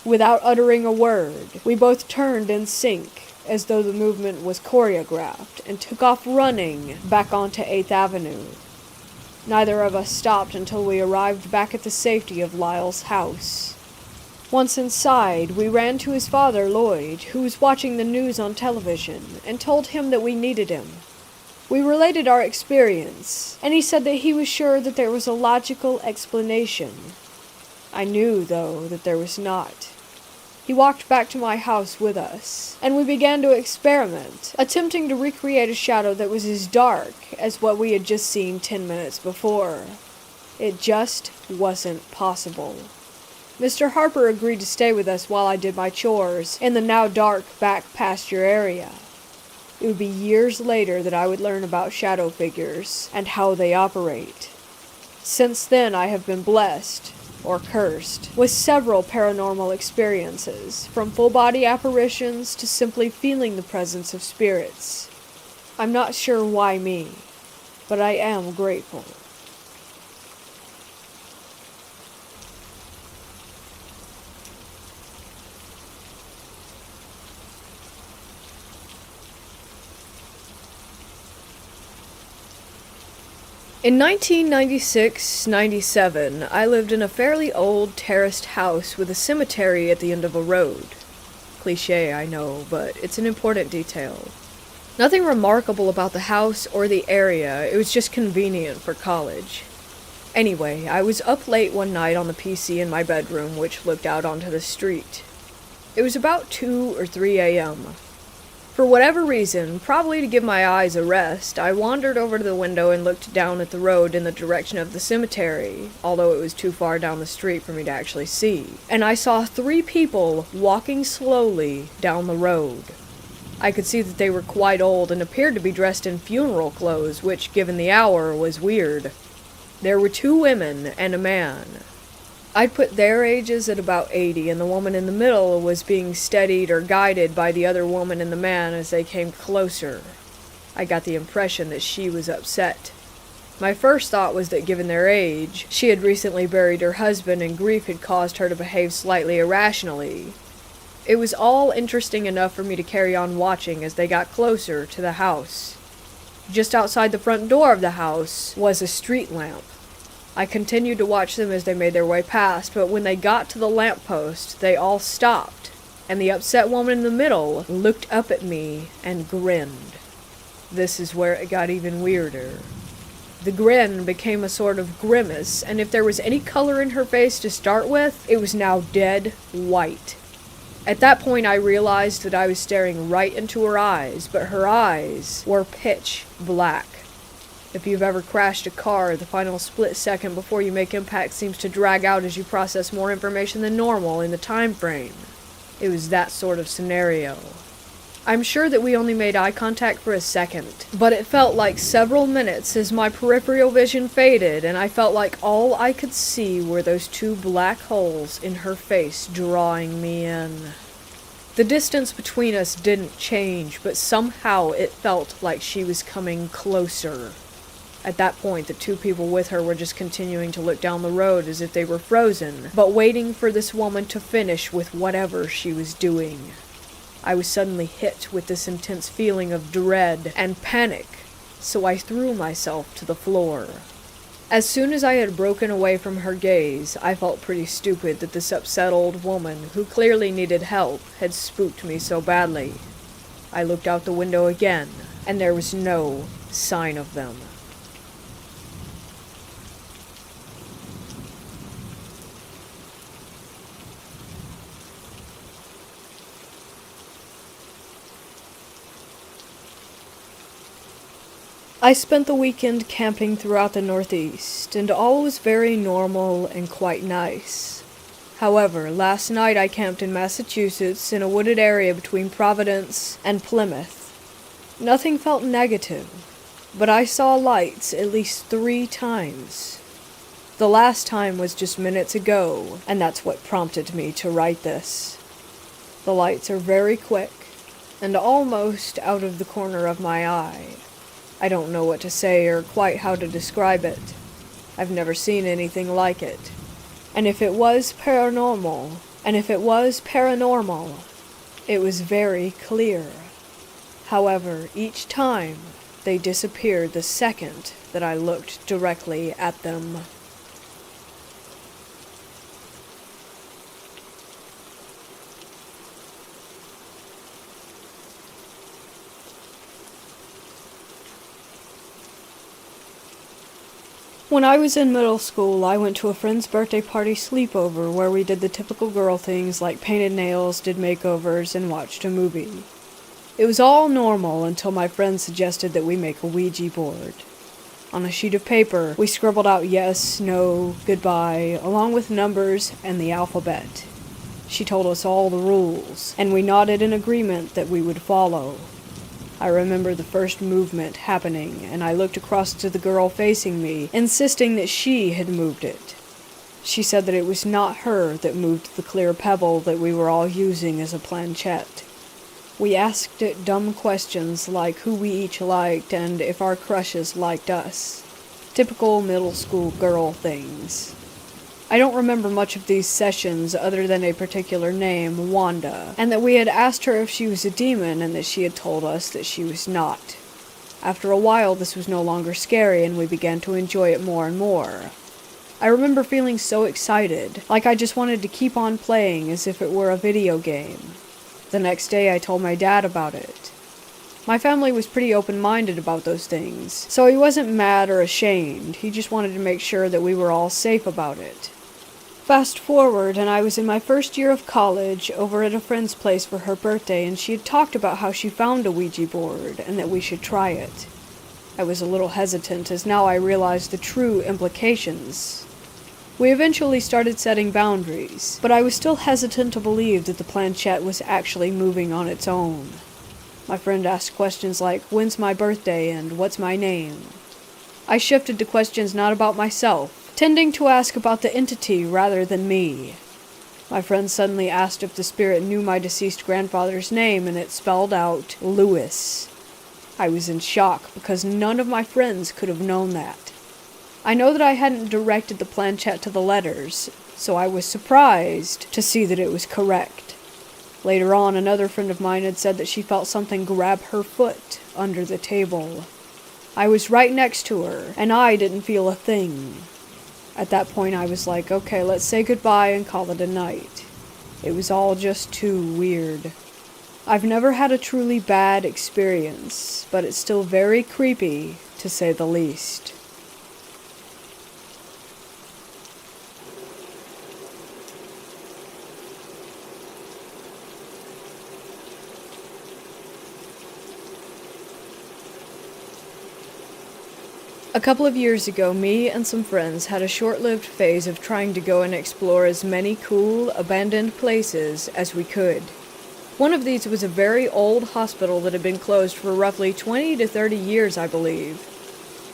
Without uttering a word, we both turned in sync, as though the movement was choreographed, and took off running back onto 8th Avenue. Neither of us stopped until we arrived back at the safety of Lyle's house. Once inside, we ran to his father, Lloyd, who was watching the news on television, and told him that we needed him. We related our experience, and he said that he was sure that there was a logical explanation. I knew, though, that there was not. He walked back to my house with us, and we began to experiment, attempting to recreate a shadow that was as dark as what we had just seen 10 minutes before. It just wasn't possible. Mr. Harper agreed to stay with us while I did my chores in the now dark back pasture area. It would be years later that I would learn about shadow figures and how they operate. Since then, I have been blessed, or cursed, with several paranormal experiences, from full-body apparitions to simply feeling the presence of spirits. I'm not sure why me, but I am grateful. In 1996-97, I lived in a fairly old terraced house with a cemetery at the end of a road. Cliché, I know, but it's an important detail. Nothing remarkable about the house or the area, it was just convenient for college. Anyway, I was up late one night on the PC in my bedroom, which looked out onto the street. It was about 2 or 3 a.m. For whatever reason, probably to give my eyes a rest, I wandered over to the window and looked down at the road in the direction of the cemetery, although it was too far down the street for me to actually see. And I saw 3 people walking slowly down the road. I could see that they were quite old and appeared to be dressed in funeral clothes, which, given the hour, was weird. There were 2 women and a man. I'd put their ages at about 80, and the woman in the middle was being steadied or guided by the other woman and the man as they came closer. I got the impression that she was upset. My first thought was that given their age, she had recently buried her husband and grief had caused her to behave slightly irrationally. It was all interesting enough for me to carry on watching as they got closer to the house. Just outside the front door of the house was a street lamp. I continued to watch them as they made their way past, but when they got to the lamppost, they all stopped, and the upset woman in the middle looked up at me and grinned. This is where it got even weirder. The grin became a sort of grimace, and if there was any color in her face to start with, it was now dead white. At that point, I realized that I was staring right into her eyes, but her eyes were pitch black. If you've ever crashed a car, the final split second before you make impact seems to drag out as you process more information than normal in the time frame. It was that sort of scenario. I'm sure that we only made eye contact for a second, but it felt like several minutes as my peripheral vision faded and I felt like all I could see were those 2 black holes in her face drawing me in. The distance between us didn't change, but somehow it felt like she was coming closer. At that point, the 2 people with her were just continuing to look down the road as if they were frozen, but waiting for this woman to finish with whatever she was doing. I was suddenly hit with this intense feeling of dread and panic, so I threw myself to the floor. As soon as I had broken away from her gaze, I felt pretty stupid that this upset old woman, who clearly needed help, had spooked me so badly. I looked out the window again, and there was no sign of them. I spent the weekend camping throughout the Northeast, and all was very normal and quite nice. However, last night I camped in Massachusetts in a wooded area between Providence and Plymouth. Nothing felt negative, but I saw lights at least 3 times. The last time was just minutes ago, and that's what prompted me to write this. The lights are very quick, and almost out of the corner of my eye. I don't know what to say or quite how to describe it. I've never seen anything like it. And if it was paranormal, it was very clear. However, each time, they disappeared the second that I looked directly at them. When I was in middle school, I went to a friend's birthday party sleepover where we did the typical girl things like painted nails, did makeovers, and watched a movie. It was all normal until my friend suggested that we make a Ouija board. On a sheet of paper, we scribbled out yes, no, goodbye, along with numbers and the alphabet. She told us all the rules, and we nodded in agreement that we would follow. I remember the first movement happening, and I looked across to the girl facing me, insisting that she had moved it. She said that it was not her that moved the clear pebble that we were all using as a planchette. We asked it dumb questions like who we each liked and if our crushes liked us. Typical middle school girl things. I don't remember much of these sessions other than a particular name, Wanda, and that we had asked her if she was a demon and that she had told us that she was not. After a while, this was no longer scary and we began to enjoy it more and more. I remember feeling so excited, like I just wanted to keep on playing as if it were a video game. The next day I told my dad about it. My family was pretty open-minded about those things, so he wasn't mad or ashamed, he just wanted to make sure that we were all safe about it. Fast forward, and I was in my first year of college, over at a friend's place for her birthday, and she had talked about how she found a Ouija board, and that we should try it. I was a little hesitant, as now I realized the true implications. We eventually started setting boundaries, but I was still hesitant to believe that the planchette was actually moving on its own. My friend asked questions like, when's my birthday and what's my name? I shifted to questions not about myself, tending to ask about the entity rather than me. My friend suddenly asked if the spirit knew my deceased grandfather's name, and it spelled out Lewis. I was in shock because none of my friends could have known that. I know that I hadn't directed the planchette to the letters, so I was surprised to see that it was correct. Later on, another friend of mine had said that she felt something grab her foot under the table. I was right next to her, and I didn't feel a thing. At that point, I was like, okay, let's say goodbye and call it a night. It was all just too weird. I've never had a truly bad experience, but it's still very creepy, to say the least. A couple of years ago, me and some friends had a short-lived phase of trying to go and explore as many cool, abandoned places as we could. One of these was a very old hospital that had been closed for roughly 20 to 30 years, I believe.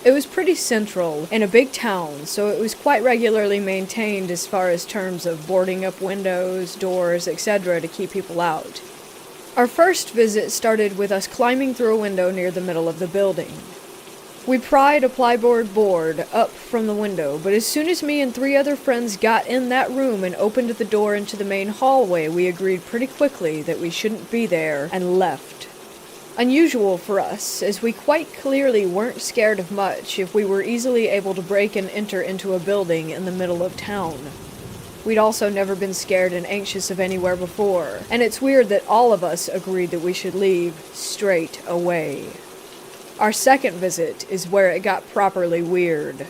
It was pretty central, in a big town, so it was quite regularly maintained as far as terms of boarding up windows, doors, etc. to keep people out. Our first visit started with us climbing through a window near the middle of the building. We pried a plyboard board up from the window, but as soon as me and 3 other friends got in that room and opened the door into the main hallway, we agreed pretty quickly that we shouldn't be there and left. Unusual for us, as we quite clearly weren't scared of much if we were easily able to break and enter into a building in the middle of town. We'd also never been scared and anxious of anywhere before, and it's weird that all of us agreed that we should leave straight away. Our second visit is where it got properly weird.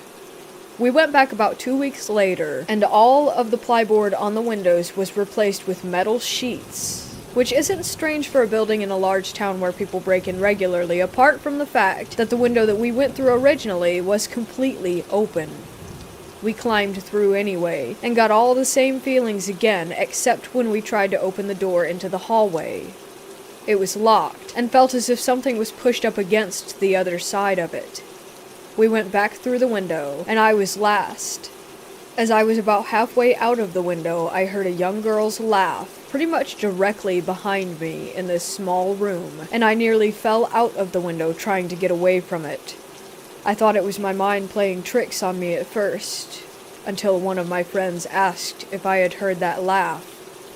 We went back about 2 weeks later, and all of the plyboard on the windows was replaced with metal sheets, which isn't strange for a building in a large town where people break in regularly, apart from the fact that the window that we went through originally was completely open. We climbed through anyway, and got all the same feelings again, except when we tried to open the door into the hallway. It was locked, and felt as if something was pushed up against the other side of it. We went back through the window, and I was last. As I was about halfway out of the window, I heard a young girl's laugh, pretty much directly behind me in this small room, and I nearly fell out of the window trying to get away from it. I thought it was my mind playing tricks on me at first, until one of my friends asked if I had heard that laugh,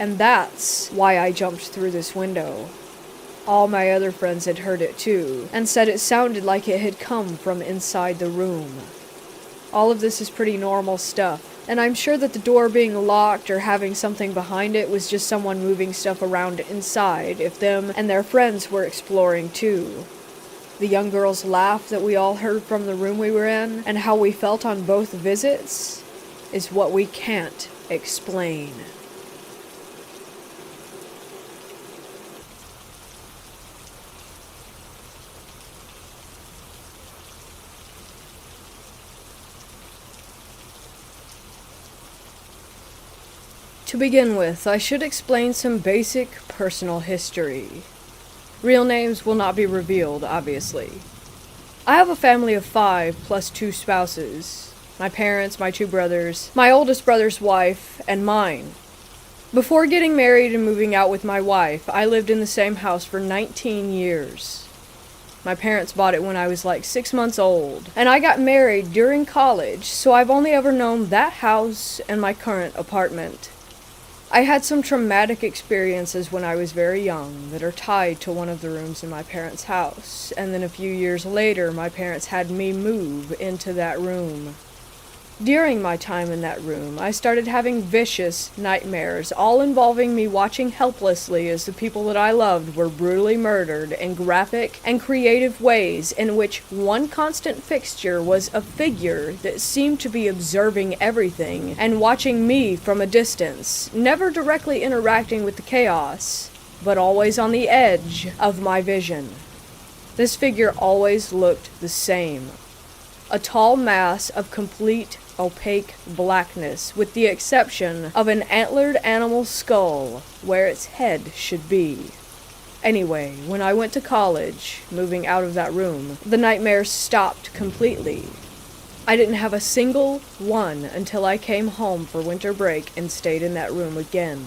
and that's why I jumped through this window. All my other friends had heard it too, and said it sounded like it had come from inside the room. All of this is pretty normal stuff, and I'm sure that the door being locked or having something behind it was just someone moving stuff around inside if them and their friends were exploring too. the young girl's laugh that we all heard from the room we were in, and how we felt on both visits, is what we can't explain. To begin with, I should explain some basic personal history. Real names will not be revealed, obviously. I have a family of 5 plus 2 spouses. My parents, my 2 brothers, my oldest brother's wife, and mine. Before getting married and moving out with my wife, I lived in the same house for 19 years. My parents bought it when I was like 6 months old, and I got married during college, so I've only ever known that house and my current apartment. I had some traumatic experiences when I was very young that are tied to one of the rooms in my parents' house, and then a few years later my parents had me move into that room. During my time in that room, I started having vicious nightmares, all involving me watching helplessly as the people that I loved were brutally murdered in graphic and creative ways, in which one constant fixture was a figure that seemed to be observing everything and watching me from a distance, never directly interacting with the chaos, but always on the edge of my vision. This figure always looked the same. A tall mass of complete opaque blackness, with the exception of an antlered animal skull where its head should be. Anyway, when I went to college, moving out of that room, the nightmares stopped completely. I didn't have a single one until I came home for winter break and stayed in that room again.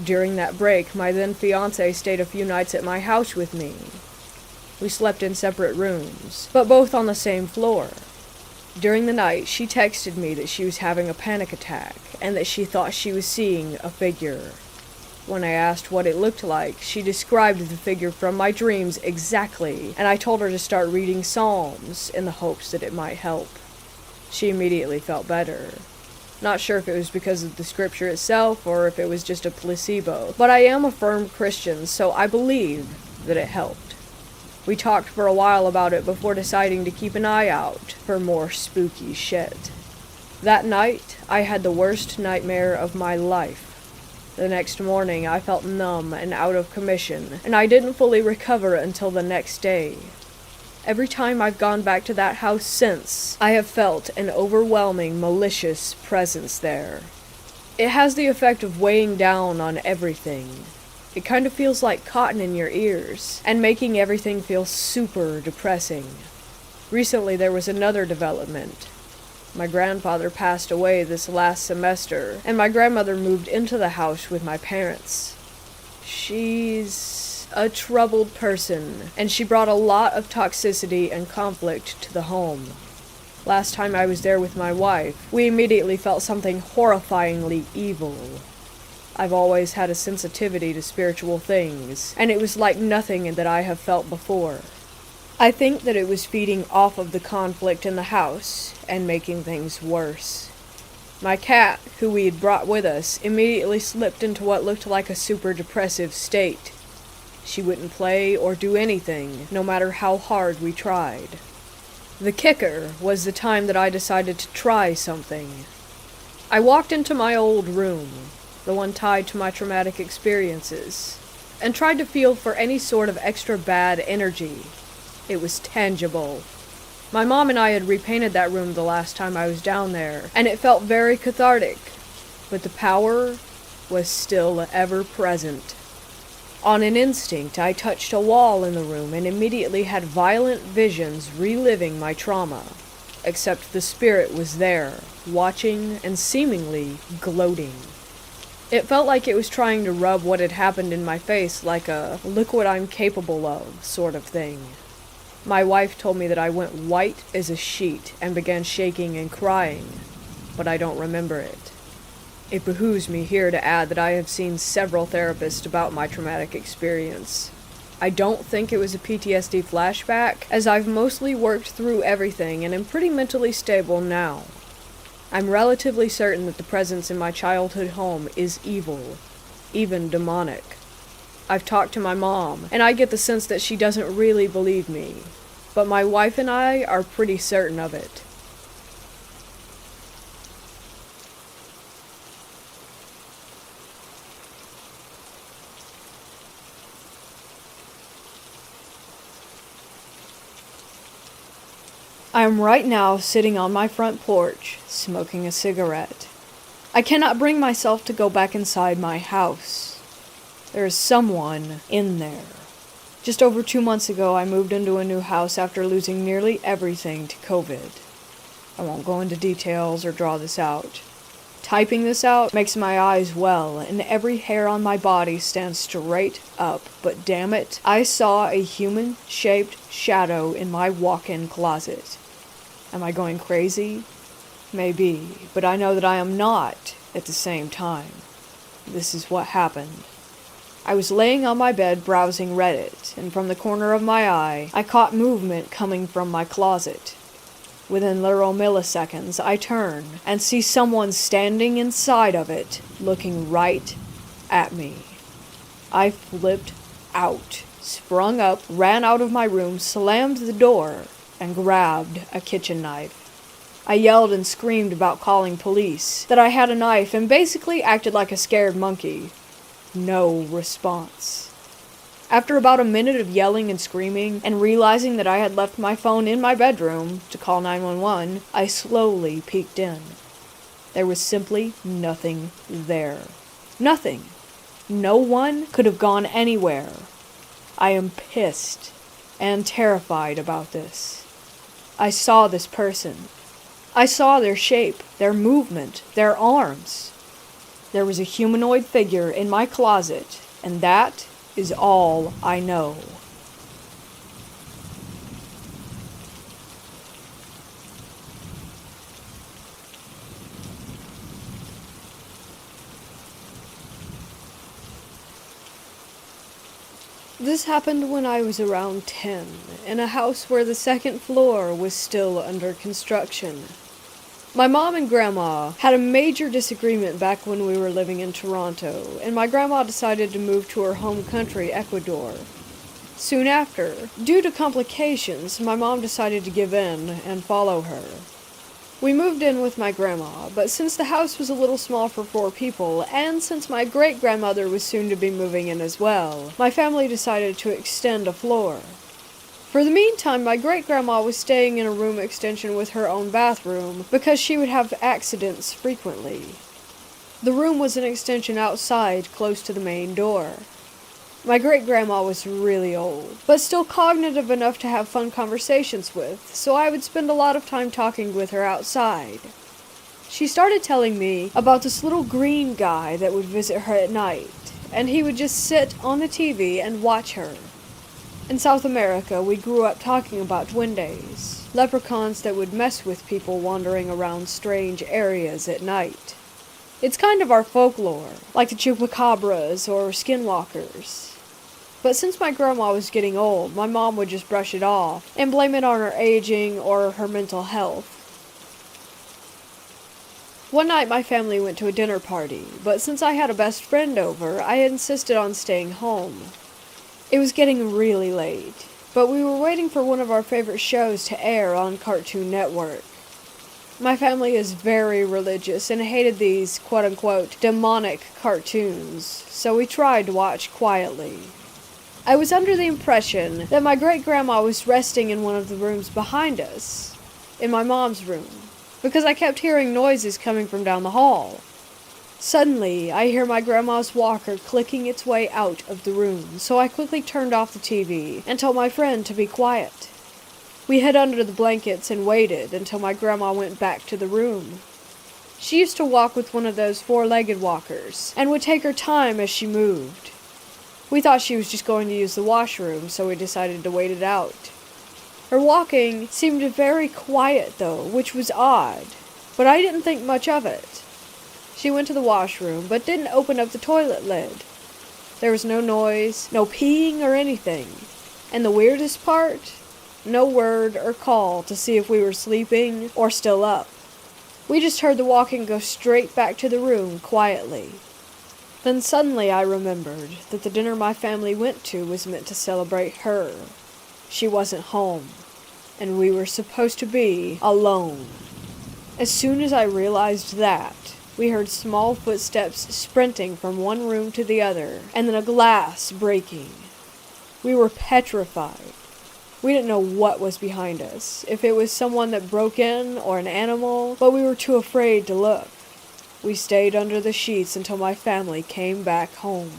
During that break, my then fiancé stayed a few nights at my house with me. We slept in separate rooms, but both on the same floor. During the night, she texted me that she was having a panic attack, and that she thought she was seeing a figure. When I asked what it looked like, she described the figure from my dreams exactly, and I told her to start reading Psalms in the hopes that it might help. She immediately felt better. Not sure if it was because of the scripture itself, or if it was just a placebo, but I am a firm Christian, so I believe that it helped. We talked for a while about it before deciding to keep an eye out for more spooky shit. That night, I had the worst nightmare of my life. The next morning, I felt numb and out of commission, and I didn't fully recover until the next day. Every time I've gone back to that house since, I have felt an overwhelming, malicious presence there. It has the effect of weighing down on everything. It kind of feels like cotton in your ears, and making everything feel super depressing. Recently there was another development. My grandfather passed away this last semester, and my grandmother moved into the house with my parents. She's a troubled person, and she brought a lot of toxicity and conflict to the home. Last time I was there with my wife, we immediately felt something horrifyingly evil. I've always had a sensitivity to spiritual things, and it was like nothing that I have felt before. I think that it was feeding off of the conflict in the house, and making things worse. My cat, who we had brought with us, immediately slipped into what looked like a super depressive state. She wouldn't play or do anything, no matter how hard we tried. The kicker was the time that I decided to try something. I walked into my old room, the one tied to my traumatic experiences, and tried to feel for any sort of extra bad energy. It was tangible. My mom and I had repainted that room the last time I was down there, and it felt very cathartic, but the power was still ever present. On an instinct, I touched a wall in the room and immediately had violent visions reliving my trauma, except the spirit was there, watching and seemingly gloating. It felt like it was trying to rub what had happened in my face like a "look what I'm capable of" sort of thing. My wife told me that I went white as a sheet and began shaking and crying, but I don't remember it. It behooves me here to add that I have seen several therapists about my traumatic experience. I don't think it was a PTSD flashback, as I've mostly worked through everything and am pretty mentally stable now. I'm relatively certain that the presence in my childhood home is evil, even demonic. I've talked to my mom, and I get the sense that she doesn't really believe me. But my wife and I are pretty certain of it. I am right now sitting on my front porch, smoking a cigarette. I cannot bring myself to go back inside my house. There is someone in there. Just over 2 months ago, I moved into a new house after losing nearly everything to COVID. I won't go into details or draw this out. Typing this out makes my eyes well, and every hair on my body stands straight up, but damn it, I saw a human-shaped shadow in my walk-in closet. Am I going crazy? Maybe, but I know that I am not at the same time. This is what happened. I was laying on my bed browsing Reddit, and from the corner of my eye, I caught movement coming from my closet. Within literal milliseconds, I turn and see someone standing inside of it, looking right at me. I flipped out, sprung up, ran out of my room, slammed the door, and grabbed a kitchen knife. I yelled and screamed about calling police, that I had a knife, and basically acted like a scared monkey. No response. After about a minute of yelling and screaming, and realizing that I had left my phone in my bedroom to call 911, I slowly peeked in. There was simply nothing there. Nothing. No one could have gone anywhere. I am pissed and terrified about this. I saw this person. I saw their shape, their movement, their arms. There was a humanoid figure in my closet, and that is all I know. This happened when I was around 10, in a house where the second floor was still under construction. My mom and grandma had a major disagreement back when we were living in Toronto, and my grandma decided to move to her home country, Ecuador. Soon after, due to complications, my mom decided to give in and follow her. We moved in with my grandma, but since the house was a little small for 4 people, and since my great-grandmother was soon to be moving in as well, my family decided to extend a floor. For the meantime, my great-grandma was staying in a room extension with her own bathroom because she would have accidents frequently. The room was an extension outside, close to the main door. My great-grandma was really old, but still cognitive enough to have fun conversations with, so I would spend a lot of time talking with her outside. She started telling me about this little green guy that would visit her at night, and he would just sit on the TV and watch her. In South America, we grew up talking about duendes, leprechauns that would mess with people wandering around strange areas at night. It's kind of our folklore, like the chupacabras or skinwalkers. But since my grandma was getting old, my mom would just brush it off and blame it on her aging or her mental health. One night my family went to a dinner party, but since I had a best friend over, I insisted on staying home. It was getting really late, but we were waiting for one of our favorite shows to air on Cartoon Network. My family is very religious and hated these quote-unquote demonic cartoons, so we tried to watch quietly. I was under the impression that my great-grandma was resting in one of the rooms behind us, in my mom's room, because I kept hearing noises coming from down the hall. Suddenly, I hear my grandma's walker clicking its way out of the room, so I quickly turned off the TV and told my friend to be quiet. We hid under the blankets and waited until my grandma went back to the room. She used to walk with one of those 4-legged walkers, and would take her time as she moved. We thought she was just going to use the washroom, so we decided to wait it out. Her walking seemed very quiet though, which was odd, but I didn't think much of it. She went to the washroom, but didn't open up the toilet lid. There was no noise, no peeing or anything. And the weirdest part? No word or call to see if we were sleeping or still up. We just heard the walking go straight back to the room quietly. Then suddenly I remembered that the dinner my family went to was meant to celebrate her. She wasn't home, and we were supposed to be alone. As soon as I realized that, we heard small footsteps sprinting from one room to the other, and then a glass breaking. We were petrified. We didn't know what was behind us, if it was someone that broke in or an animal, but we were too afraid to look. We stayed under the sheets until my family came back home.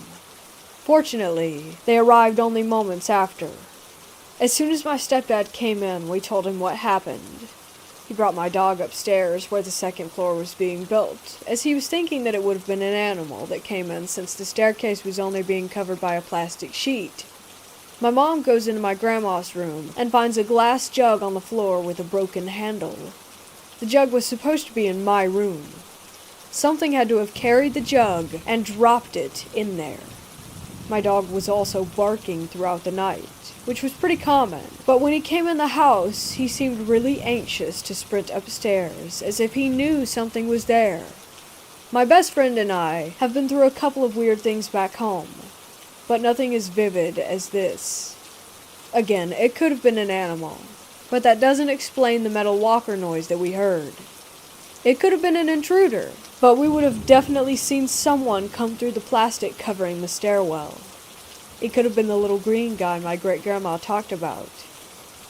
Fortunately, they arrived only moments after. As soon as my stepdad came in, we told him what happened. He brought my dog upstairs where the second floor was being built, as he was thinking that it would have been an animal that came in since the staircase was only being covered by a plastic sheet. My mom goes into my grandma's room and finds a glass jug on the floor with a broken handle. The jug was supposed to be in my room. Something had to have carried the jug and dropped it in there. My dog was also barking throughout the night, which was pretty common, but when he came in the house, he seemed really anxious to sprint upstairs, as if he knew something was there. My best friend and I have been through a couple of weird things back home, but nothing as vivid as this. Again, it could have been an animal, but that doesn't explain the metal walker noise that we heard. It could have been an intruder, but we would have definitely seen someone come through the plastic covering the stairwell. It could have been the little green guy my great-grandma talked about.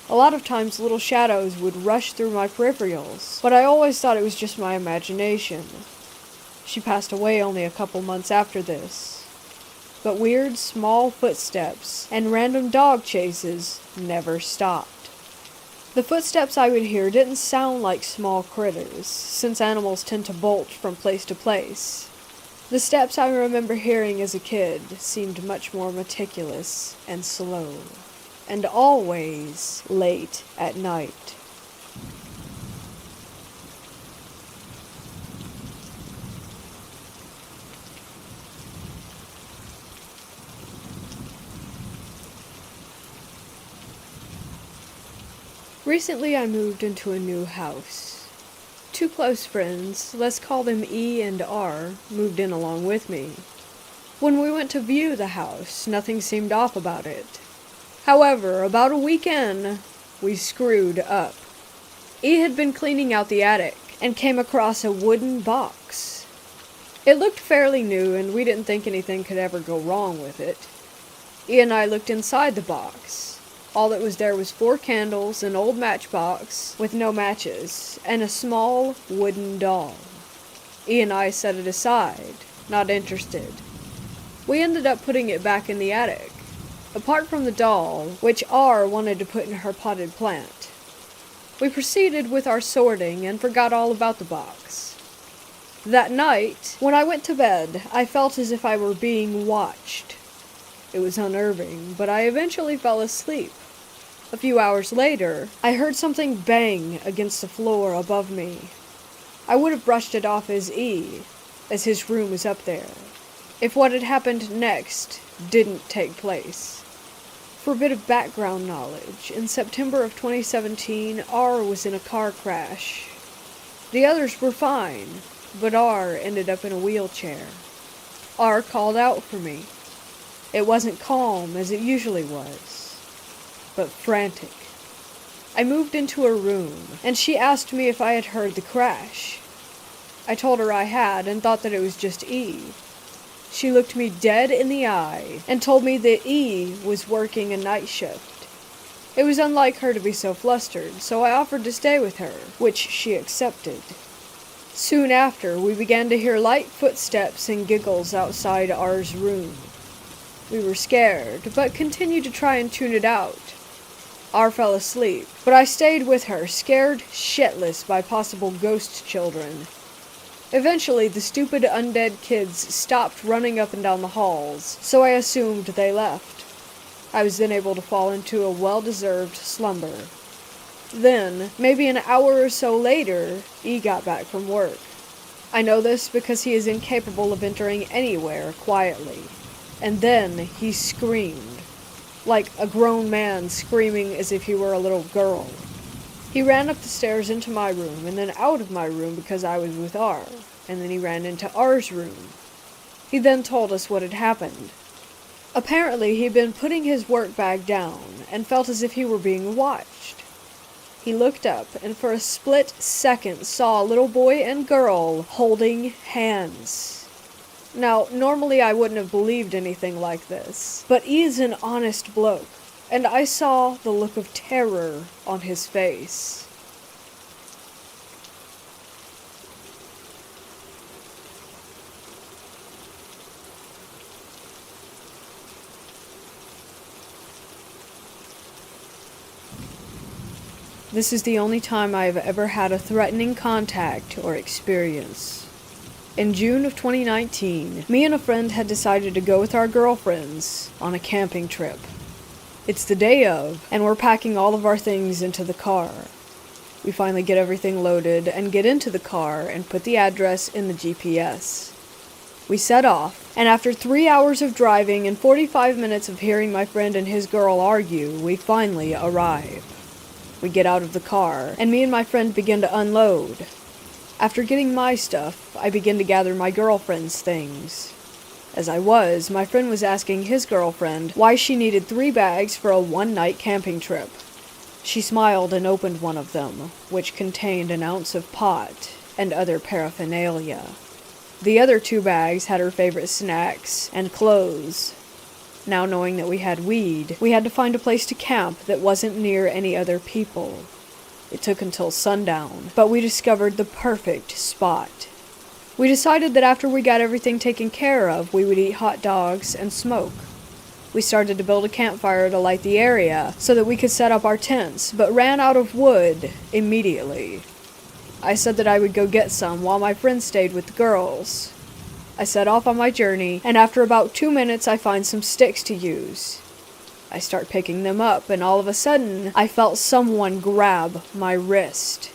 A lot of times little shadows would rush through my peripherals, but I always thought it was just my imagination. She passed away only a couple months after this. But weird small footsteps and random dog chases never stopped. The footsteps I would hear didn't sound like small critters, since animals tend to bolt from place to place. The steps I remember hearing as a kid seemed much more meticulous and slow, and always late at night. Recently I moved into a new house. Two close friends, let's call them E and R, moved in along with me. When we went to view the house, nothing seemed off about it. However, about a week in, we screwed up. E had been cleaning out the attic and came across a wooden box. It looked fairly new and we didn't think anything could ever go wrong with it. E and I looked inside the box. All that was there was 4 candles, an old matchbox with no matches, and a small wooden doll. E and I set it aside, not interested. We ended up putting it back in the attic, apart from the doll, which R wanted to put in her potted plant. We proceeded with our sorting and forgot all about the box. That night, when I went to bed, I felt as if I were being watched. It was unnerving, but I eventually fell asleep. A few hours later, I heard something bang against the floor above me. I would have brushed it off as E, as his room was up there, if what had happened next didn't take place. For a bit of background knowledge, in September of 2017, R was in a car crash. The others were fine, but R ended up in a wheelchair. R called out for me. It wasn't calm as it usually was, but frantic. I moved into her room, and she asked me if I had heard the crash. I told her I had, and thought that it was just E. She looked me dead in the eye, and told me that E was working a night shift. It was unlike her to be so flustered, so I offered to stay with her, which she accepted. Soon after, we began to hear light footsteps and giggles outside R's room. We were scared, but continued to try and tune it out. R fell asleep, but I stayed with her, scared shitless by possible ghost children. Eventually, the stupid undead kids stopped running up and down the halls, so I assumed they left. I was then able to fall into a well-deserved slumber. Then, maybe an hour or so later, E got back from work. I know this because he is incapable of entering anywhere quietly. And then he screamed. Like a grown man screaming as if he were a little girl. He ran up the stairs into my room, and then out of my room because I was with R, and then he ran into R's room. He then told us what had happened. Apparently, he'd been putting his work bag down and felt as if he were being watched. He looked up and for a split second saw a little boy and girl holding hands. Now, normally I wouldn't have believed anything like this, but he is an honest bloke, and I saw the look of terror on his face. This is the only time I have ever had a threatening contact or experience. In June of 2019, me and a friend had decided to go with our girlfriends on a camping trip. It's the day of, and we're packing all of our things into the car. We finally get everything loaded and get into the car and put the address in the GPS. We set off, and after 3 hours of driving and 45 minutes of hearing my friend and his girl argue, we finally arrive. We get out of the car, and me and my friend begin to unload. After getting my stuff, I begin to gather my girlfriend's things. As I was, my friend was asking his girlfriend why she needed 3 bags for a one-night camping trip. She smiled and opened one of them, which contained an ounce of pot and other paraphernalia. The other 2 bags had her favorite snacks and clothes. Now knowing that we had weed, we had to find a place to camp that wasn't near any other people. It took until sundown, but we discovered the perfect spot. We decided that after we got everything taken care of, we would eat hot dogs and smoke. We started to build a campfire to light the area so that we could set up our tents, but ran out of wood immediately. I said that I would go get some while my friend stayed with the girls. I set off on my journey, and after about 2 minutes I find some sticks to use. I start picking them up, and all of a sudden I felt someone grab my wrist.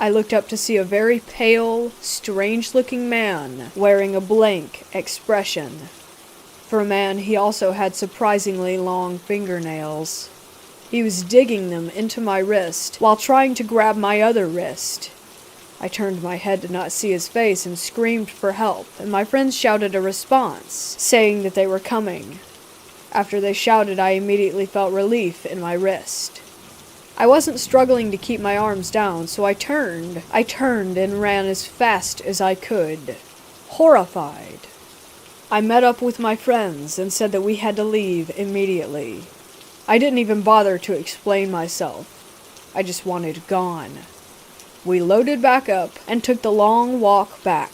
I looked up to see a very pale, strange-looking man wearing a blank expression. For a man, he also had surprisingly long fingernails. He was digging them into my wrist while trying to grab my other wrist. I turned my head to not see his face and screamed for help, and my friends shouted a response, saying that they were coming. After they shouted, I immediately felt relief in my wrist. I wasn't struggling to keep my arms down, so I turned and ran as fast as I could, horrified. I met up with my friends and said that we had to leave immediately. I didn't even bother to explain myself. I just wanted gone. We loaded back up and took the long walk back.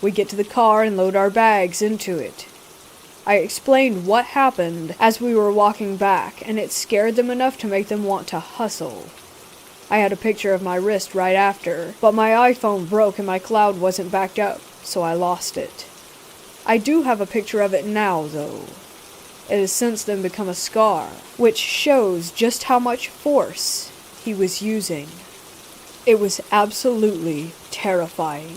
We get to the car and load our bags into it. I explained what happened as we were walking back, and it scared them enough to make them want to hustle. I had a picture of my wrist right after, but my iPhone broke and my cloud wasn't backed up, so I lost it. I do have a picture of it now, though. It has since then become a scar, which shows just how much force he was using. It was absolutely terrifying.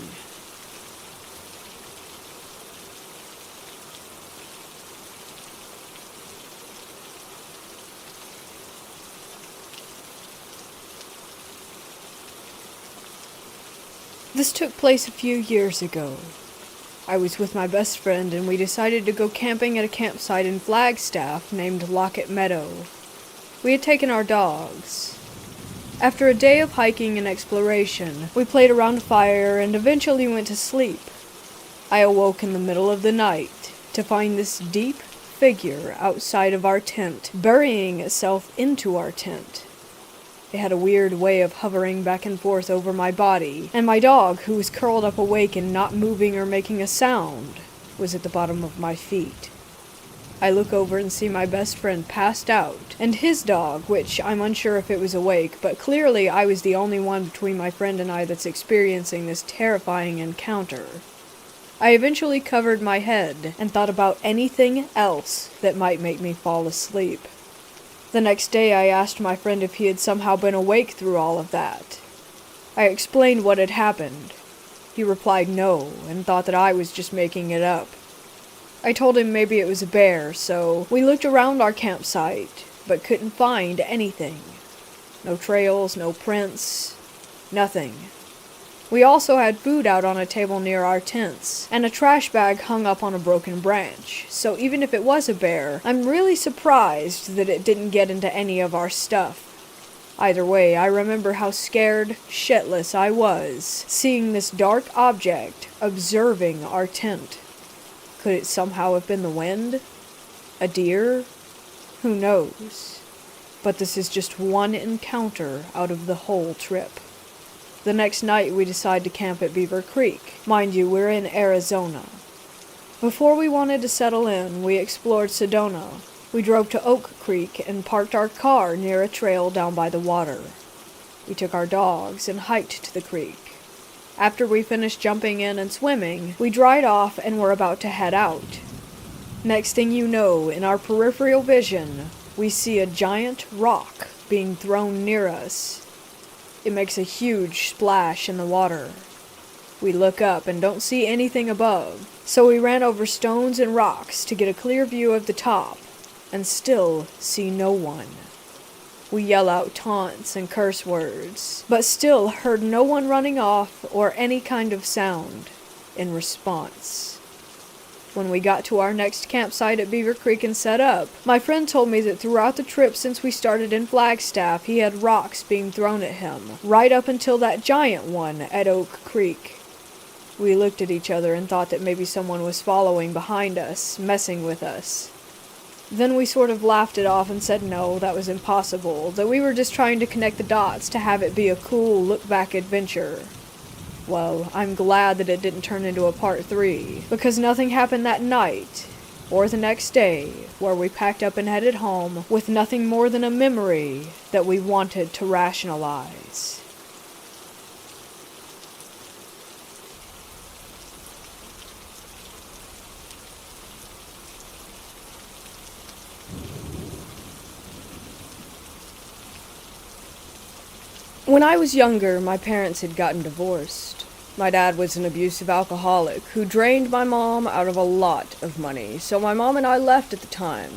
This took place a few years ago. I was with my best friend and we decided to go camping at a campsite in Flagstaff named Lockett Meadow. We had taken our dogs. After a day of hiking and exploration, we played around a fire and eventually went to sleep. I awoke in the middle of the night to find this deep figure outside of our tent, burying itself into our tent. It had a weird way of hovering back and forth over my body, and my dog, who was curled up awake and not moving or making a sound, was at the bottom of my feet. I look over and see my best friend passed out, and his dog, which I'm unsure if it was awake, but clearly I was the only one between my friend and I that's experiencing this terrifying encounter. I eventually covered my head and thought about anything else that might make me fall asleep. The next day I asked my friend if he had somehow been awake through all of that. I explained what had happened. He replied no, and thought that I was just making it up. I told him maybe it was a bear, so we looked around our campsite, but couldn't find anything. No trails, no prints, nothing. We also had food out on a table near our tents, and a trash bag hung up on a broken branch. So even if it was a bear, I'm really surprised that it didn't get into any of our stuff. Either way, I remember how scared shitless I was, seeing this dark object observing our tent. Could it somehow have been the wind? A deer? Who knows? But this is just one encounter out of the whole trip. The next night we decide to camp at Beaver Creek. Mind you, we're in Arizona. Before we wanted to settle in, we explored Sedona. We drove to Oak Creek and parked our car near a trail down by the water. We took our dogs and hiked to the creek. After we finished jumping in and swimming, we dried off and were about to head out. Next thing you know, in our peripheral vision, we see a giant rock being thrown near us. It makes a huge splash in the water. We look up and don't see anything above, so we ran over stones and rocks to get a clear view of the top, and still see no one. We yell out taunts and curse words, but still heard no one running off or any kind of sound in response. When we got to our next campsite at Beaver Creek and set up, my friend told me that throughout the trip since we started in Flagstaff, he had rocks being thrown at him, right up until that giant one at Oak Creek. We looked at each other and thought that maybe someone was following behind us, messing with us. Then we sort of laughed it off and said no, that was impossible, that we were just trying to connect the dots to have it be a cool look-back adventure. Well, I'm glad that it didn't turn into a part 3, because nothing happened that night, or the next day, where we packed up and headed home with nothing more than a memory that we wanted to rationalize. When I was younger, my parents had gotten divorced. My dad was an abusive alcoholic who drained my mom out of a lot of money, so my mom and I left at the time.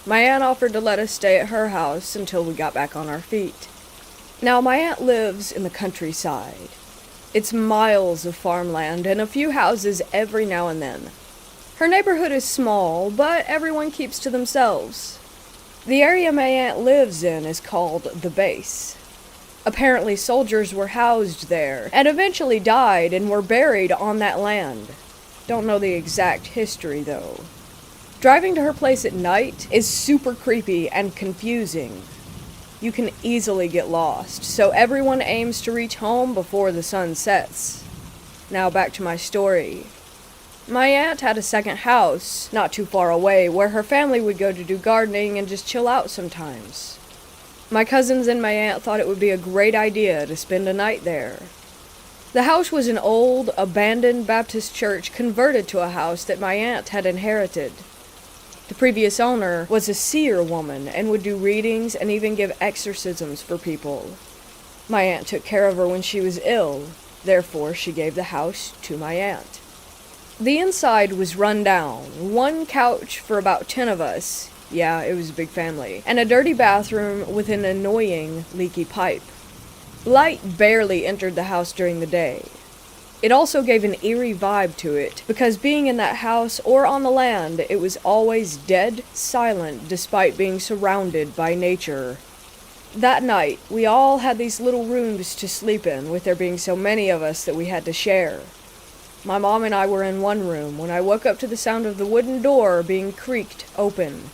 My aunt offered to let us stay at her house until we got back on our feet. Now, my aunt lives in the countryside. It's miles of farmland and a few houses every now and then. Her neighborhood is small, but everyone keeps to themselves. The area my aunt lives in is called the Base. Apparently soldiers were housed there, and eventually died and were buried on that land. Don't know the exact history, though. Driving to her place at night is super creepy and confusing. You can easily get lost, so everyone aims to reach home before the sun sets. Now back to my story. My aunt had a second house, not too far away, where her family would go to do gardening and just chill out sometimes. My cousins and my aunt thought it would be a great idea to spend a night there. The house was an old, abandoned Baptist church converted to a house that my aunt had inherited. The previous owner was a seer woman and would do readings and even give exorcisms for people. My aunt took care of her when she was ill, therefore she gave the house to my aunt. The inside was run down, one couch for about 10 of us. Yeah, it was a big family. And a dirty bathroom with an annoying leaky pipe. Light barely entered the house during the day. It also gave an eerie vibe to it, because being in that house or on the land, it was always dead silent despite being surrounded by nature. That night, we all had these little rooms to sleep in, with there being so many of us that we had to share. My mom and I were in one room when I woke up to the sound of the wooden door being creaked open.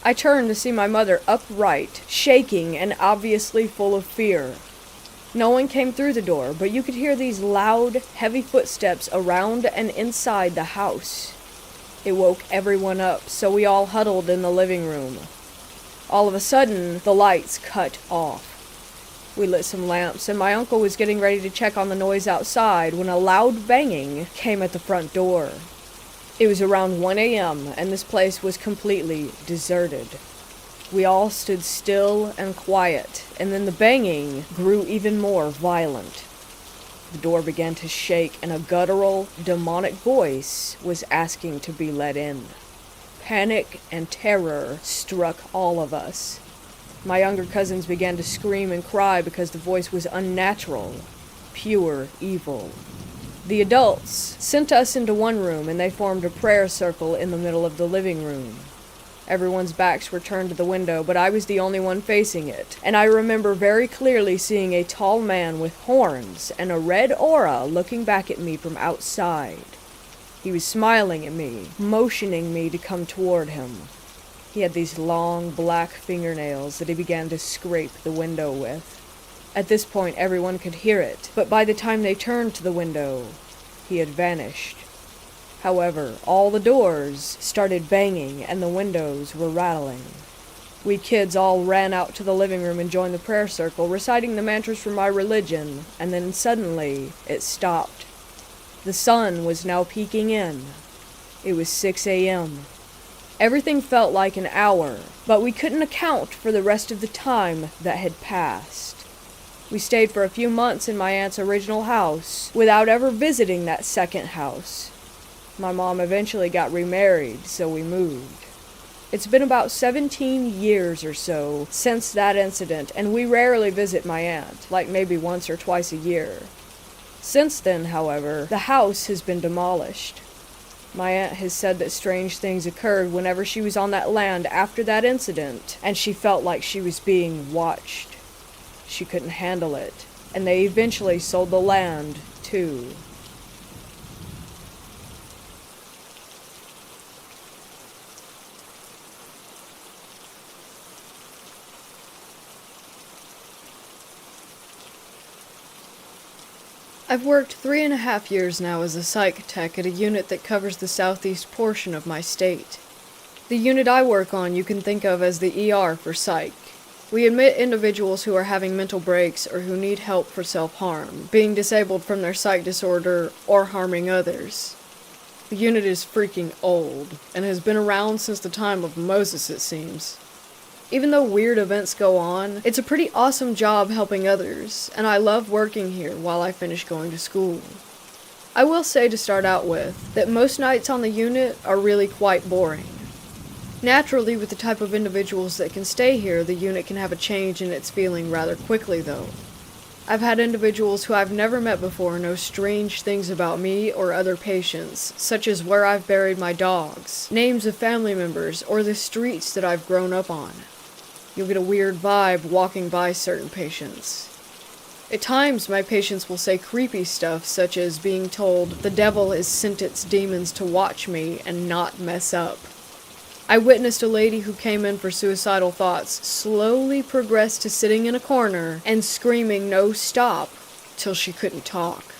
I turned to see my mother upright, shaking, and obviously full of fear. No one came through the door, but you could hear these loud, heavy footsteps around and inside the house. It woke everyone up, so we all huddled in the living room. All of a sudden, the lights cut off. We lit some lamps, and my uncle was getting ready to check on the noise outside when a loud banging came at the front door. It was around 1 a.m., and this place was completely deserted. We all stood still and quiet, and then the banging grew even more violent. The door began to shake, and a guttural, demonic voice was asking to be let in. Panic and terror struck all of us. My younger cousins began to scream and cry because the voice was unnatural. pure evil. The adults sent us into one room and they formed a prayer circle in the middle of the living room. Everyone's backs were turned to the window, but I was the only one facing it, and I remember very clearly seeing a tall man with horns and a red aura looking back at me from outside. He was smiling at me, motioning me to come toward him. He had these long black fingernails that he began to scrape the window with. At this point, everyone could hear it, but by the time they turned to the window, he had vanished. However, all the doors started banging and the windows were rattling. We kids all ran out to the living room and joined the prayer circle, reciting the mantras from my religion, and then suddenly it stopped. The sun was now peeking in. It was 6 a.m. Everything felt like an hour, but we couldn't account for the rest of the time that had passed. We stayed for a few months in my aunt's original house without ever visiting that second house. My mom eventually got remarried, so we moved. It's been about 17 years or so since that incident, and we rarely visit my aunt, like maybe once or twice a year. Since then, however, the house has been demolished. My aunt has said that strange things occurred whenever she was on that land after that incident, and she felt like she was being watched. She couldn't handle it, and they eventually sold the land, too. I've worked 3.5 years now as a psych tech at a unit that covers the southeast portion of my state. The unit I work on you can think of as the ER for psych. We admit individuals who are having mental breaks or who need help for self-harm, being disabled from their psych disorder or harming others. The unit is freaking old, and has been around since the time of Moses, it seems. Even though weird events go on, it's a pretty awesome job helping others, and I love working here while I finish going to school. I will say to start out with, that most nights on the unit are really quite boring. Naturally, with the type of individuals that can stay here, the unit can have a change in its feeling rather quickly though. I've had individuals who I've never met before know strange things about me or other patients, such as where I've buried my dogs, names of family members, or the streets that I've grown up on. You'll get a weird vibe walking by certain patients. At times, my patients will say creepy stuff, such as being told the devil has sent its demons to watch me and not mess up. I witnessed a lady who came in for suicidal thoughts slowly progress to sitting in a corner and screaming "no, stop," till she couldn't talk.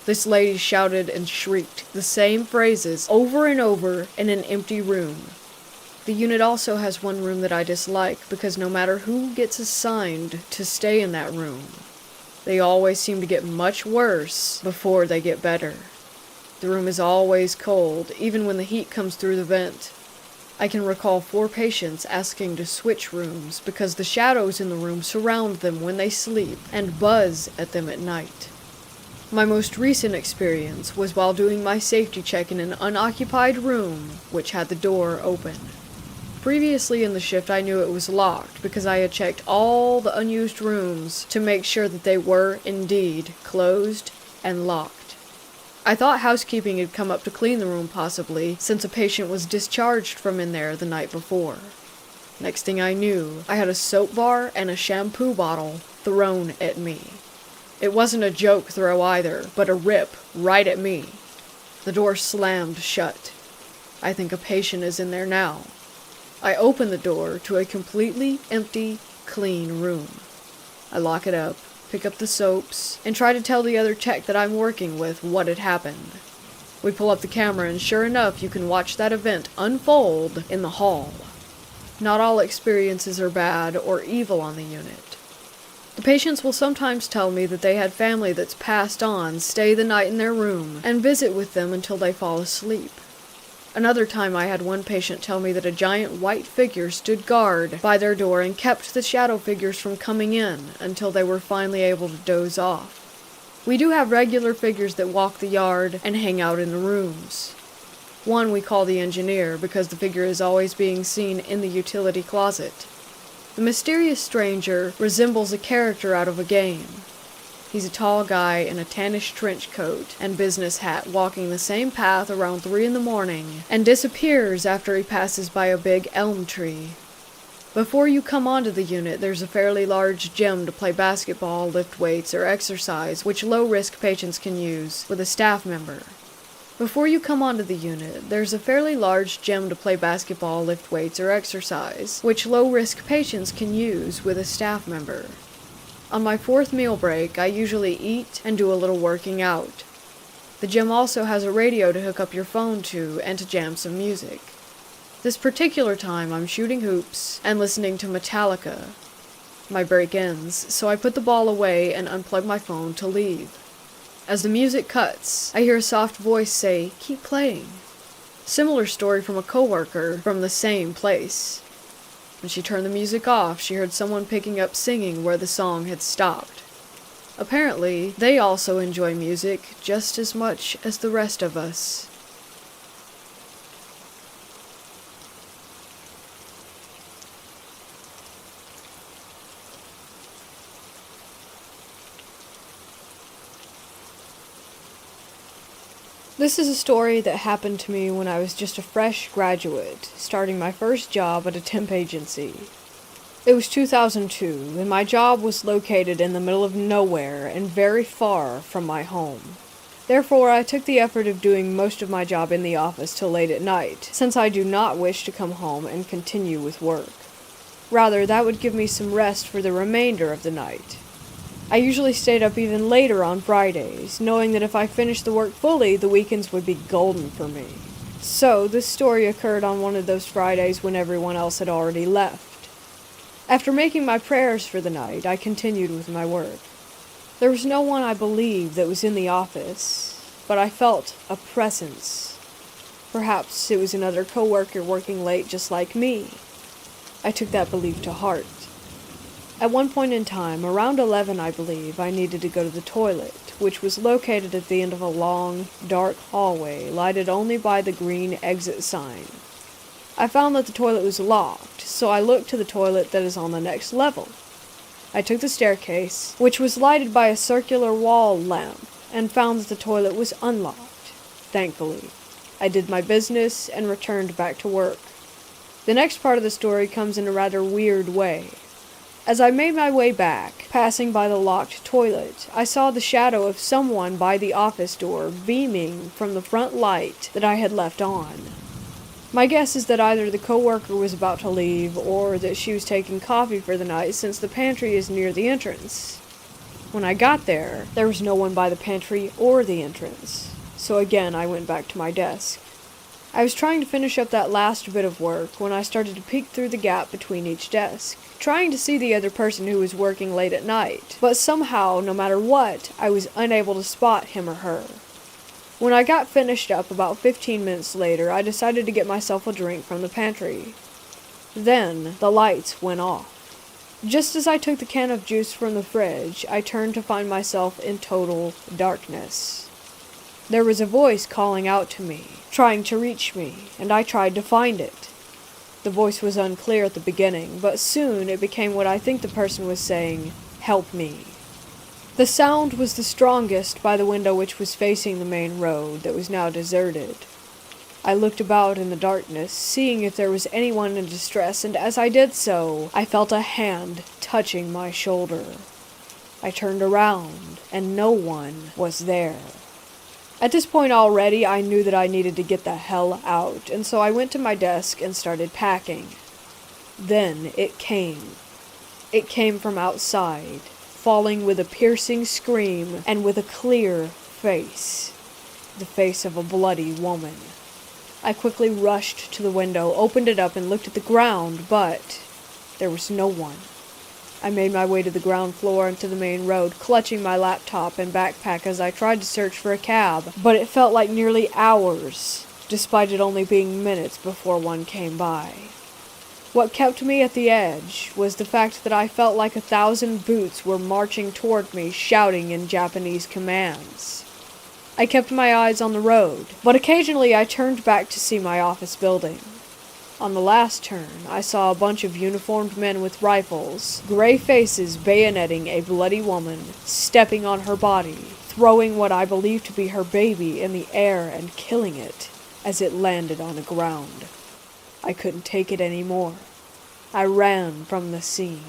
This lady shouted and shrieked the same phrases over and over in an empty room. The unit also has one room that I dislike because no matter who gets assigned to stay in that room, they always seem to get much worse before they get better. The room is always cold, even when the heat comes through the vent. I can recall 4 patients asking to switch rooms because the shadows in the room surround them when they sleep and buzz at them at night. My most recent experience was while doing my safety check in an unoccupied room which had the door open. Previously in the shift I knew it was locked because I had checked all the unused rooms to make sure that they were indeed closed and locked. I thought housekeeping had come up to clean the room possibly, since a patient was discharged from in there the night before. Next thing I knew, I had a soap bar and a shampoo bottle thrown at me. It wasn't a joke throw either, but a rip right at me. The door slammed shut. I think a patient is in there now. I open the door to a completely empty, clean room. I lock it up, pick up the soaps, and try to tell the other tech that I'm working with what had happened. We pull up the camera and sure enough you can watch that event unfold in the hall. Not all experiences are bad or evil on the unit. The patients will sometimes tell me that they had family that's passed on stay the night in their room and visit with them until they fall asleep. Another time I had one patient tell me that a giant white figure stood guard by their door and kept the shadow figures from coming in until they were finally able to doze off. We do have regular figures that walk the yard and hang out in the rooms. One we call the engineer because the figure is always being seen in the utility closet. The mysterious stranger resembles a character out of a game. He's a tall guy in a tannish trench coat and business hat, walking the same path around 3 a.m, and disappears after he passes by a big elm tree. Before you come onto the unit, there's a fairly large gym to play basketball, lift weights, or exercise, which low-risk patients can use with a staff member. Before you come onto the unit, there's a fairly large gym to play basketball, lift weights, or exercise, which low-risk patients can use with a staff member. On my 4th meal break, I usually eat and do a little working out. The gym also has a radio to hook up your phone to and to jam some music. This particular time, I'm shooting hoops and listening to Metallica. My break ends, so I put the ball away and unplug my phone to leave. As the music cuts, I hear a soft voice say, "Keep playing." Similar story from a coworker from the same place. When she turned the music off, she heard someone picking up singing where the song had stopped. Apparently, they also enjoy music just as much as the rest of us. This is a story that happened to me when I was just a fresh graduate, starting my first job at a temp agency. It was 2002, and my job was located in the middle of nowhere and very far from my home. Therefore, I took the effort of doing most of my job in the office till late at night, since I do not wish to come home and continue with work. Rather, that would give me some rest for the remainder of the night. I usually stayed up even later on Fridays, knowing that if I finished the work fully, the weekends would be golden for me. So, this story occurred on one of those Fridays when everyone else had already left. After making my prayers for the night, I continued with my work. There was no one, I believe, that was in the office, but I felt a presence. Perhaps it was another coworker working late just like me. I took that belief to heart. At one point in time, around 11 I believe, I needed to go to the toilet, which was located at the end of a long, dark hallway, lighted only by the green exit sign. I found that the toilet was locked, so I looked to the toilet that is on the next level. I took the staircase, which was lighted by a circular wall lamp, and found that the toilet was unlocked. Thankfully, I did my business and returned back to work. The next part of the story comes in a rather weird way. As I made my way back, passing by the locked toilet, I saw the shadow of someone by the office door beaming from the front light that I had left on. My guess is that either the coworker was about to leave or that she was taking coffee for the night since the pantry is near the entrance. When I got there, there was no one by the pantry or the entrance, so again I went back to my desk. I was trying to finish up that last bit of work when I started to peek through the gap between each desk, trying to see the other person who was working late at night, but somehow, no matter what, I was unable to spot him or her. When I got finished up about 15 minutes later, I decided to get myself a drink from the pantry. Then, the lights went off. Just as I took the can of juice from the fridge, I turned to find myself in total darkness. There was a voice calling out to me, trying to reach me, and I tried to find it. The voice was unclear at the beginning, but soon it became what I think the person was saying, "Help me." The sound was the strongest by the window which was facing the main road that was now deserted. I looked about in the darkness, seeing if there was anyone in distress, and as I did so, I felt a hand touching my shoulder. I turned around, and no one was there. At this point already, I knew that I needed to get the hell out, and so I went to my desk and started packing. Then it came. It came from outside, falling with a piercing scream and with a clear face. The face of a bloody woman. I quickly rushed to the window, opened it up, and looked at the ground, but there was no one. I made my way to the ground floor and to the main road, clutching my laptop and backpack as I tried to search for a cab, but it felt like nearly hours, despite it only being minutes before one came by. What kept me at the edge was the fact that I felt like 1,000 boots were marching toward me, shouting in Japanese commands. I kept my eyes on the road, but occasionally I turned back to see my office building. On the last turn, I saw a bunch of uniformed men with rifles, gray faces bayoneting a bloody woman, stepping on her body, throwing what I believed to be her baby in the air and killing it as it landed on the ground. I couldn't take it anymore. I ran from the scene.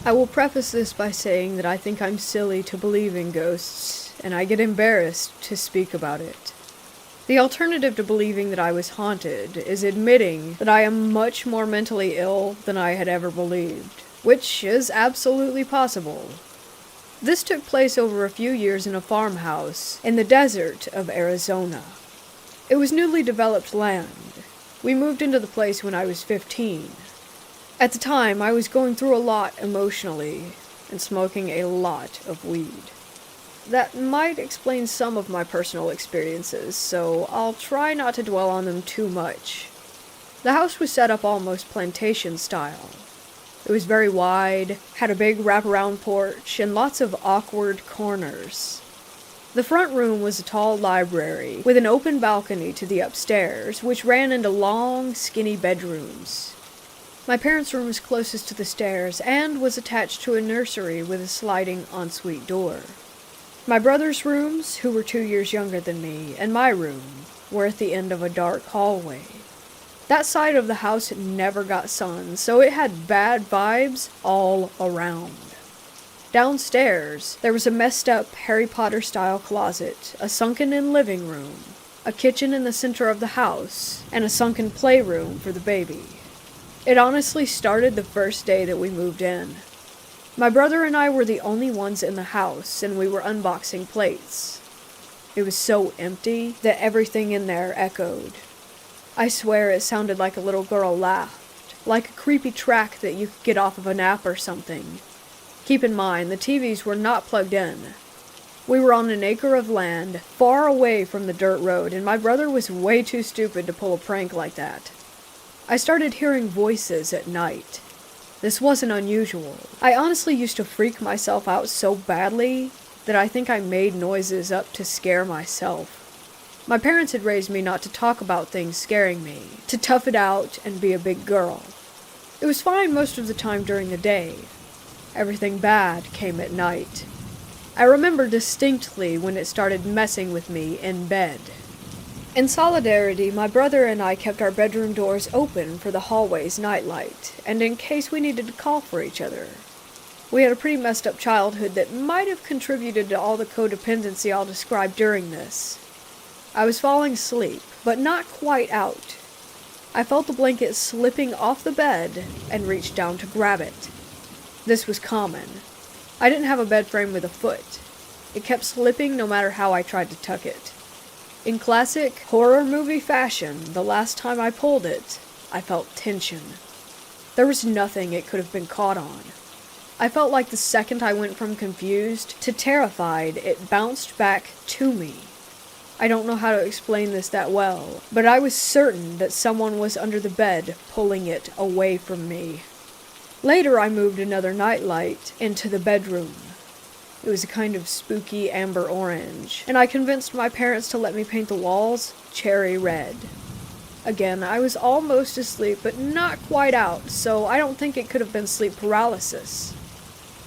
I will preface this by saying that I think I'm silly to believe in ghosts, and I get embarrassed to speak about it. The alternative to believing that I was haunted is admitting that I am much more mentally ill than I had ever believed, which is absolutely possible. This took place over a few years in a farmhouse in the desert of Arizona. It was newly developed land. We moved into the place when I was 15. At the time, I was going through a lot emotionally and smoking a lot of weed. That might explain some of my personal experiences, so I'll try not to dwell on them too much. The house was set up almost plantation style. It was very wide, had a big wraparound porch, and lots of awkward corners. The front room was a tall library with an open balcony to the upstairs, which ran into long, skinny bedrooms. My parents' room was closest to the stairs and was attached to a nursery with a sliding ensuite door. My brother's rooms, who were 2 years younger than me, and my room were at the end of a dark hallway. That side of the house never got sun, so it had bad vibes all around. Downstairs, there was a messed-up Harry Potter-style closet, a sunken-in living room, a kitchen in the center of the house, and a sunken playroom for the baby. It honestly started the first day that we moved in. My brother and I were the only ones in the house, and we were unboxing plates. It was so empty that everything in there echoed. I swear it sounded like a little girl laughed, like a creepy track that you could get off of an app or something. Keep in mind, the TVs were not plugged in. We were on an acre of land, far away from the dirt road, and my brother was way too stupid to pull a prank like that. I started hearing voices at night. This wasn't unusual. I honestly used to freak myself out so badly that I think I made noises up to scare myself. My parents had raised me not to talk about things scaring me, to tough it out and be a big girl. It was fine most of the time during the day. Everything bad came at night. I remember distinctly when it started messing with me in bed. In solidarity, my brother and I kept our bedroom doors open for the hallway's nightlight, and in case we needed to call for each other. We had a pretty messed up childhood that might have contributed to all the codependency I'll describe during this. I was falling asleep, but not quite out. I felt the blanket slipping off the bed and reached down to grab it. This was common. I didn't have a bed frame with a foot. It kept slipping no matter how I tried to tuck it. In classic horror movie fashion, the last time I pulled it, I felt tension. There was nothing it could have been caught on. I felt like the second I went from confused to terrified, it bounced back to me. I don't know how to explain this that well, but I was certain that someone was under the bed pulling it away from me. Later I moved another nightlight into the bedroom. It was a kind of spooky amber orange, and I convinced my parents to let me paint the walls cherry red. Again, I was almost asleep, but not quite out, so I don't think it could have been sleep paralysis.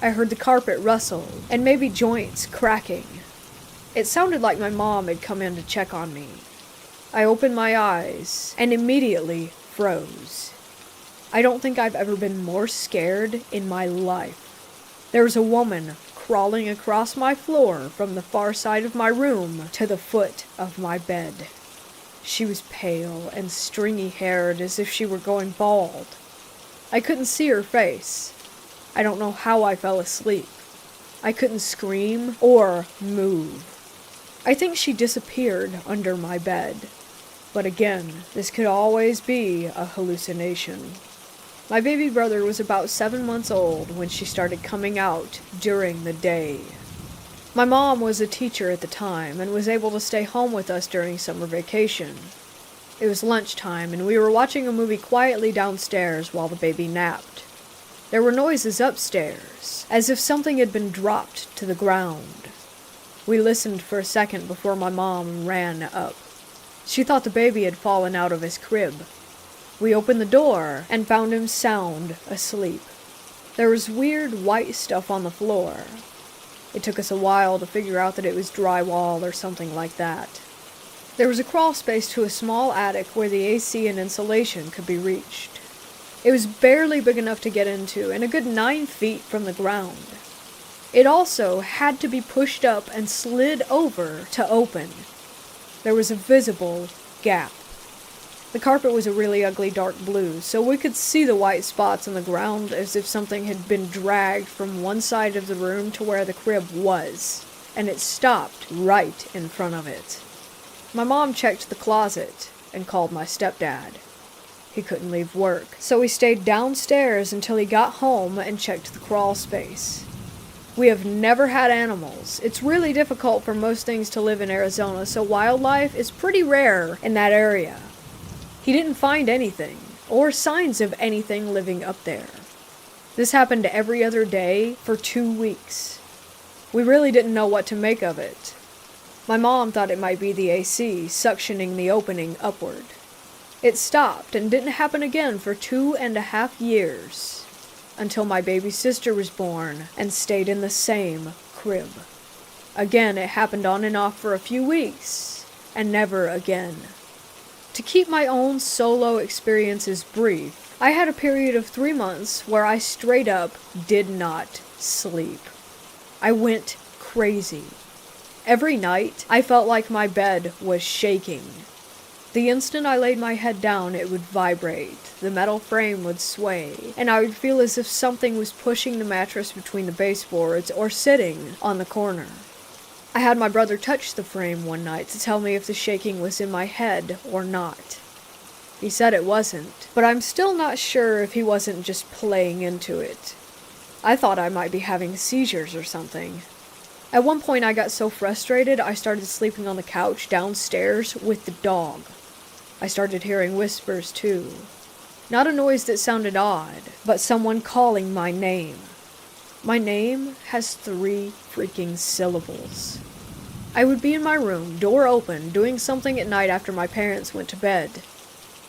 I heard the carpet rustle, and maybe joints cracking. It sounded like my mom had come in to check on me. I opened my eyes, and immediately froze. I don't think I've ever been more scared in my life. There was a woman crawling across my floor from the far side of my room to the foot of my bed. She was pale and stringy-haired as if she were going bald. I couldn't see her face. I don't know how I fell asleep. I couldn't scream or move. I think she disappeared under my bed. But again, this could always be a hallucination. My baby brother was about 7 months old when she started coming out during the day. My mom was a teacher at the time and was able to stay home with us during summer vacation. It was lunchtime, and we were watching a movie quietly downstairs while the baby napped. There were noises upstairs, as if something had been dropped to the ground. We listened for a second before my mom ran up. She thought the baby had fallen out of his crib. We opened the door and found him sound asleep. There was weird white stuff on the floor. It took us a while to figure out that it was drywall or something like that. There was a crawl space to a small attic where the AC and insulation could be reached. It was barely big enough to get into and a good 9 feet from the ground. It also had to be pushed up and slid over to open. There was a visible gap. The carpet was a really ugly dark blue, so we could see the white spots on the ground as if something had been dragged from one side of the room to where the crib was, and it stopped right in front of it. My mom checked the closet and called my stepdad. He couldn't leave work, so he stayed downstairs until he got home and checked the crawl space. We have never had animals. It's really difficult for most things to live in Arizona, so wildlife is pretty rare in that area. He didn't find anything, or signs of anything living up there. This happened every other day for 2 weeks. We really didn't know what to make of it. My mom thought it might be the AC suctioning the opening upward. It stopped and didn't happen again for 2.5 years, until my baby sister was born and stayed in the same crib. Again, it happened on and off for a few weeks, and never again. To keep my own solo experiences brief, I had a period of 3 months where I straight up did not sleep. I went crazy. Every night, I felt like my bed was shaking. The instant I laid my head down, it would vibrate, the metal frame would sway, and I would feel as if something was pushing the mattress between the baseboards or sitting on the corner. I had my brother touch the frame one night to tell me if the shaking was in my head or not. He said it wasn't, but I'm still not sure if he wasn't just playing into it. I thought I might be having seizures or something. At one point I got so frustrated I started sleeping on the couch downstairs with the dog. I started hearing whispers too. Not a noise that sounded odd, but someone calling my name. My name has 3 freaking syllables. I would be in my room, door open, doing something at night after my parents went to bed.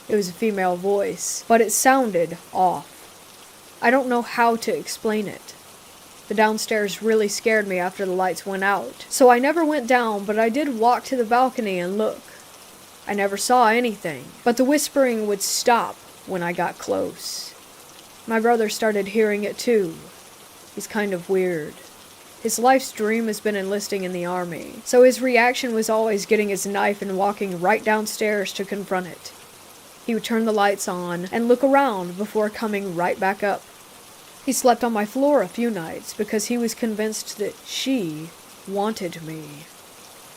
It was a female voice, but it sounded off. I don't know how to explain it. The downstairs really scared me after the lights went out, so I never went down, but I did walk to the balcony and look. I never saw anything, but the whispering would stop when I got close. My brother started hearing it too. He's kind of weird. His life's dream has been enlisting in the army, so his reaction was always getting his knife and walking right downstairs to confront it. He would turn the lights on and look around before coming right back up. He slept on my floor a few nights because he was convinced that she wanted me.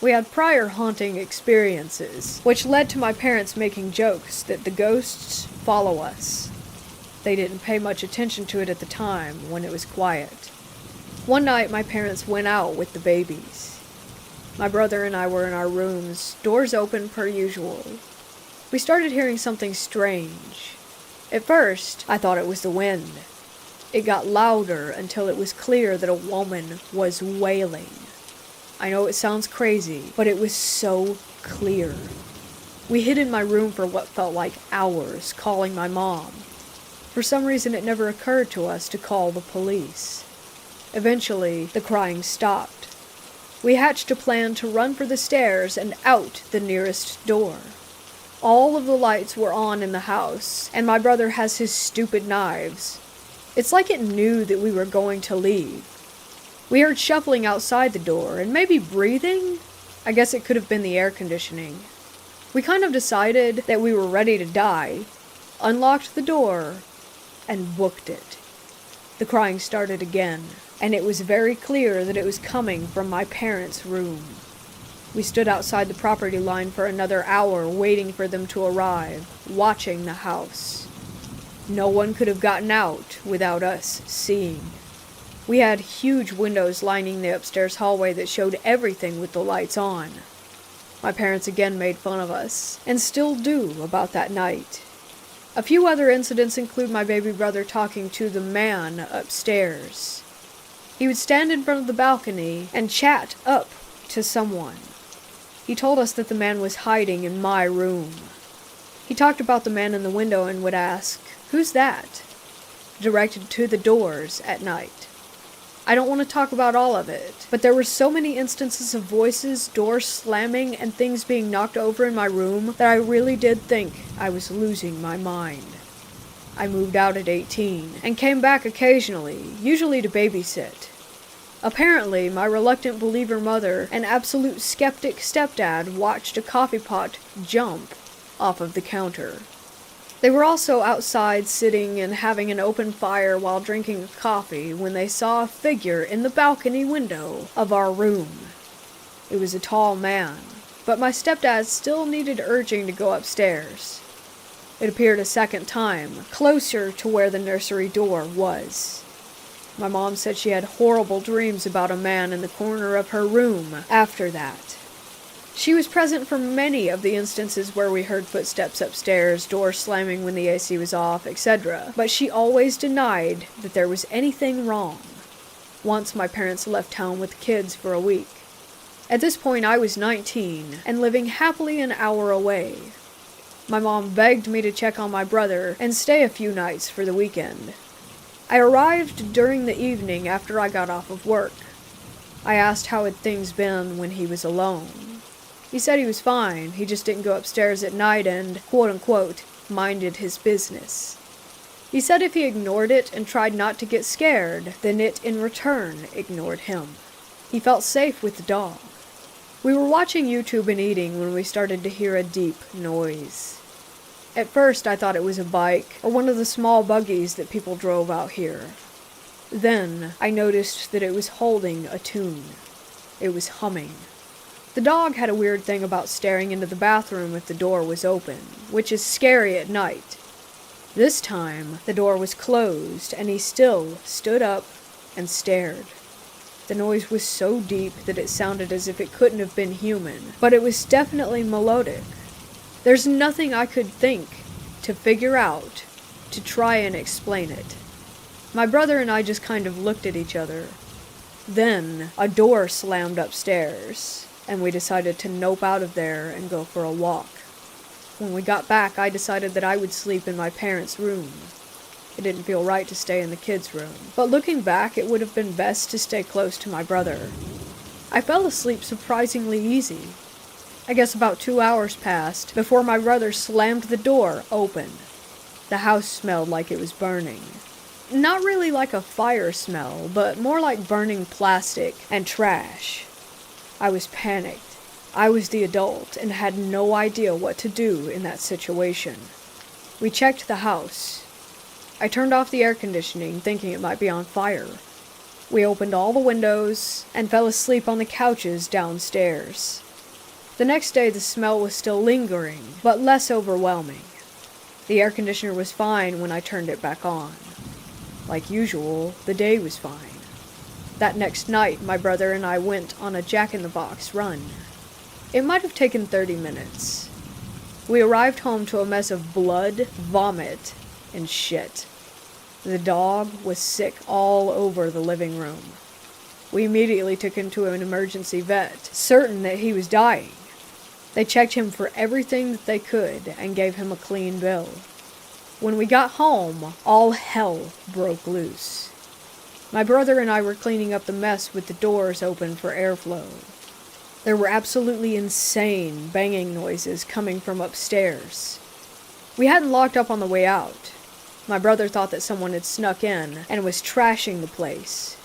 We had prior haunting experiences, which led to my parents making jokes that the ghosts follow us. They didn't pay much attention to it at the time when it was quiet. One night my parents went out with the babies. My brother and I were in our rooms, doors open per usual. We started hearing something strange. At first, I thought it was the wind. It got louder until it was clear that a woman was wailing. I know it sounds crazy, but it was so clear. We hid in my room for what felt like hours, calling my mom. For some reason, it never occurred to us to call the police. Eventually, the crying stopped. We hatched a plan to run for the stairs and out the nearest door. All of the lights were on in the house, and my brother has his stupid knives. It's like it knew that we were going to leave. We heard shuffling outside the door, and maybe breathing? I guess it could have been the air conditioning. We kind of decided that we were ready to die, unlocked the door, and booked it. The crying started again, and it was very clear that it was coming from my parents' room. We stood outside the property line for another hour waiting for them to arrive, watching the house. No one could have gotten out without us seeing. We had huge windows lining the upstairs hallway that showed everything with the lights on. My parents again made fun of us, and still do, about that night. A few other incidents include my baby brother talking to the man upstairs. He would stand in front of the balcony and chat up to someone. He told us that the man was hiding in my room. He talked about the man in the window and would ask, "Who's that?" directed to the doors at night. I don't want to talk about all of it, but there were so many instances of voices, doors slamming, and things being knocked over in my room that I really did think I was losing my mind. I moved out at 18 and came back occasionally, usually to babysit. Apparently, my reluctant believer mother and absolute skeptic stepdad watched a coffee pot jump off of the counter. They were also outside sitting and having an open fire while drinking coffee when they saw a figure in the balcony window of our room. It was a tall man, but my stepdad still needed urging to go upstairs. It appeared a second time, closer to where the nursery door was. My mom said she had horrible dreams about a man in the corner of her room after that. She was present for many of the instances where we heard footsteps upstairs, doors slamming when the AC was off, etc., but she always denied that there was anything wrong. Once my parents left town with the kids for a week. At this point I was 19 and living happily an hour away. My mom begged me to check on my brother and stay a few nights for the weekend. I arrived during the evening after I got off of work. I asked how had things been when he was alone. He said he was fine, he just didn't go upstairs at night and, quote-unquote, minded his business. He said if he ignored it and tried not to get scared, then it in return ignored him. He felt safe with the dog. We were watching YouTube and eating when we started to hear a deep noise. At first I thought it was a bike or one of the small buggies that people drove out here. Then I noticed that it was holding a tune. It was humming. The dog had a weird thing about staring into the bathroom if the door was open, which is scary at night. This time, the door was closed, and he still stood up and stared. The noise was so deep that it sounded as if it couldn't have been human, but it was definitely melodic. There's nothing I could think to figure out to try and explain it. My brother and I just kind of looked at each other. Then, a door slammed upstairs, and we decided to nope out of there and go for a walk. When we got back, I decided that I would sleep in my parents' room. It didn't feel right to stay in the kids' room, but looking back, it would have been best to stay close to my brother. I fell asleep surprisingly easy. I guess about 2 hours passed before my brother slammed the door open. The house smelled like it was burning. Not really like a fire smell, but more like burning plastic and trash. I was panicked. I was the adult and had no idea what to do in that situation. We checked the house. I turned off the air conditioning, thinking it might be on fire. We opened all the windows and fell asleep on the couches downstairs. The next day the smell was still lingering, but less overwhelming. The air conditioner was fine when I turned it back on. Like usual, the day was fine. That next night, my brother and I went on a Jack-in-the-Box run. It might have taken 30 minutes. We arrived home to a mess of blood, vomit, and shit. The dog was sick all over the living room. We immediately took him to an emergency vet, certain that he was dying. They checked him for everything that they could and gave him a clean bill. When we got home, all hell broke loose. My brother and I were cleaning up the mess with the doors open for airflow. There were absolutely insane banging noises coming from upstairs. We hadn't locked up on the way out. My brother thought that someone had snuck in and was trashing the place.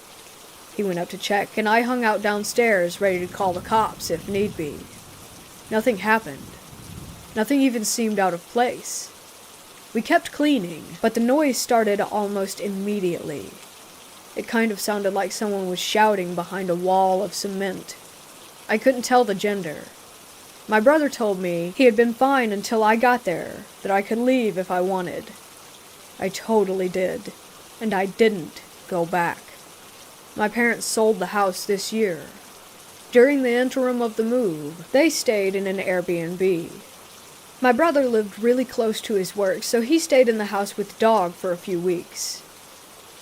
He went up to check, and I hung out downstairs ready to call the cops if need be. Nothing happened. Nothing even seemed out of place. We kept cleaning, but the noise started almost immediately. It kind of sounded like someone was shouting behind a wall of cement. I couldn't tell the gender. My brother told me he had been fine until I got there, that I could leave if I wanted. I totally did, and I didn't go back. My parents sold the house this year. During the interim of the move, they stayed in an Airbnb. My brother lived really close to his work, so he stayed in the house with the dog for a few weeks.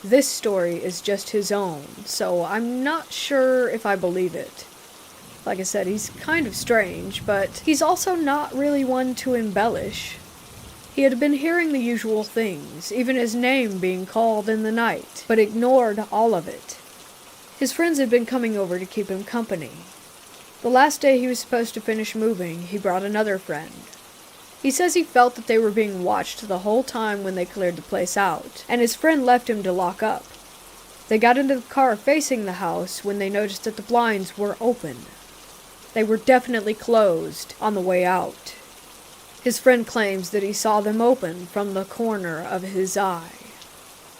This story is just his own, so I'm not sure if I believe it. Like I said, he's kind of strange, but he's also not really one to embellish. He had been hearing the usual things, even his name being called in the night, but ignored all of it. His friends had been coming over to keep him company. The last day he was supposed to finish moving, he brought another friend. He says he felt that they were being watched the whole time when they cleared the place out, and his friend left him to lock up. They got into the car facing the house when they noticed that the blinds were open. They were definitely closed on the way out. His friend claims that he saw them open from the corner of his eye.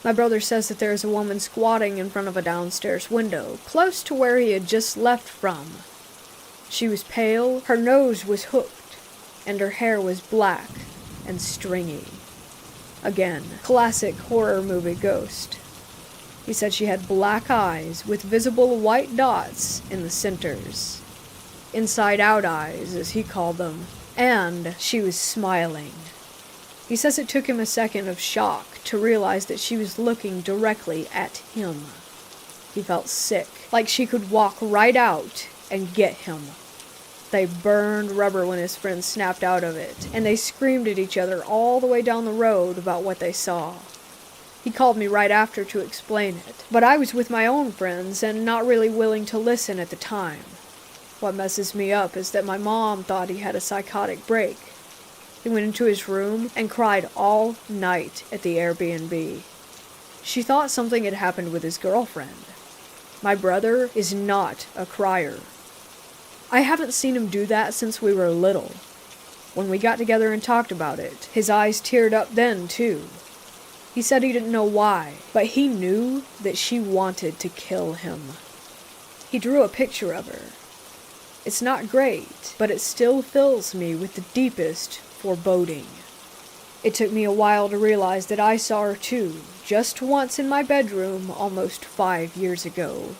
My brother says that there is a woman squatting in front of a downstairs window, close to where he had just left from. She was pale, her nose was hooked, and her hair was black and stringy. Again, classic horror movie ghost. He said she had black eyes with visible white dots in the centers. Inside-out eyes, as he called them. And she was smiling. He says it took him a second of shock to realize that she was looking directly at him. He felt sick, like she could walk right out and get him. They burned rubber when his friend snapped out of it, and they screamed at each other all the way down the road about what they saw. He called me right after to explain it, but I was with my own friends and not really willing to listen at the time. What messes me up is that my mom thought he had a psychotic break. He went into his room and cried all night at the Airbnb. She thought something had happened with his girlfriend. My brother is not a crier. I haven't seen him do that since we were little. When we got together and talked about it, his eyes teared up then, too. He said he didn't know why, but he knew that she wanted to kill him. He drew a picture of her. It's not great, but it still fills me with the deepest foreboding. It took me a while to realize that I saw her too, just once in my bedroom almost 5 years ago.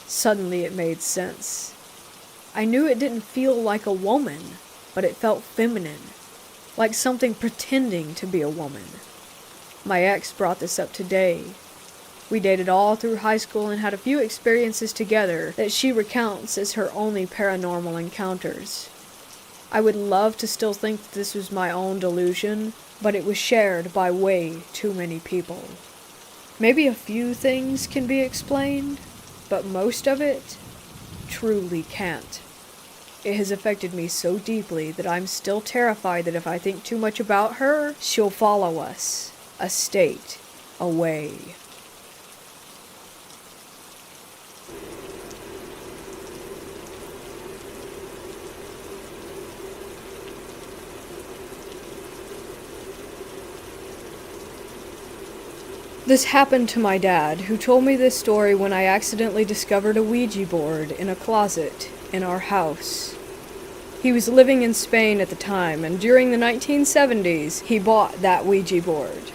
Suddenly it made sense. I knew it didn't feel like a woman, but it felt feminine, like something pretending to be a woman. My ex brought this up today. We dated all through high school and had a few experiences together that she recounts as her only paranormal encounters. I would love to still think that this was my own delusion, but it was shared by way too many people. Maybe a few things can be explained, but most of it truly can't. It has affected me so deeply that I'm still terrified that if I think too much about her, she'll follow us, a state away. This happened to my dad, who told me this story when I accidentally discovered a Ouija board in a closet in our house. He was living in Spain at the time, and during the 1970s, he bought that Ouija board.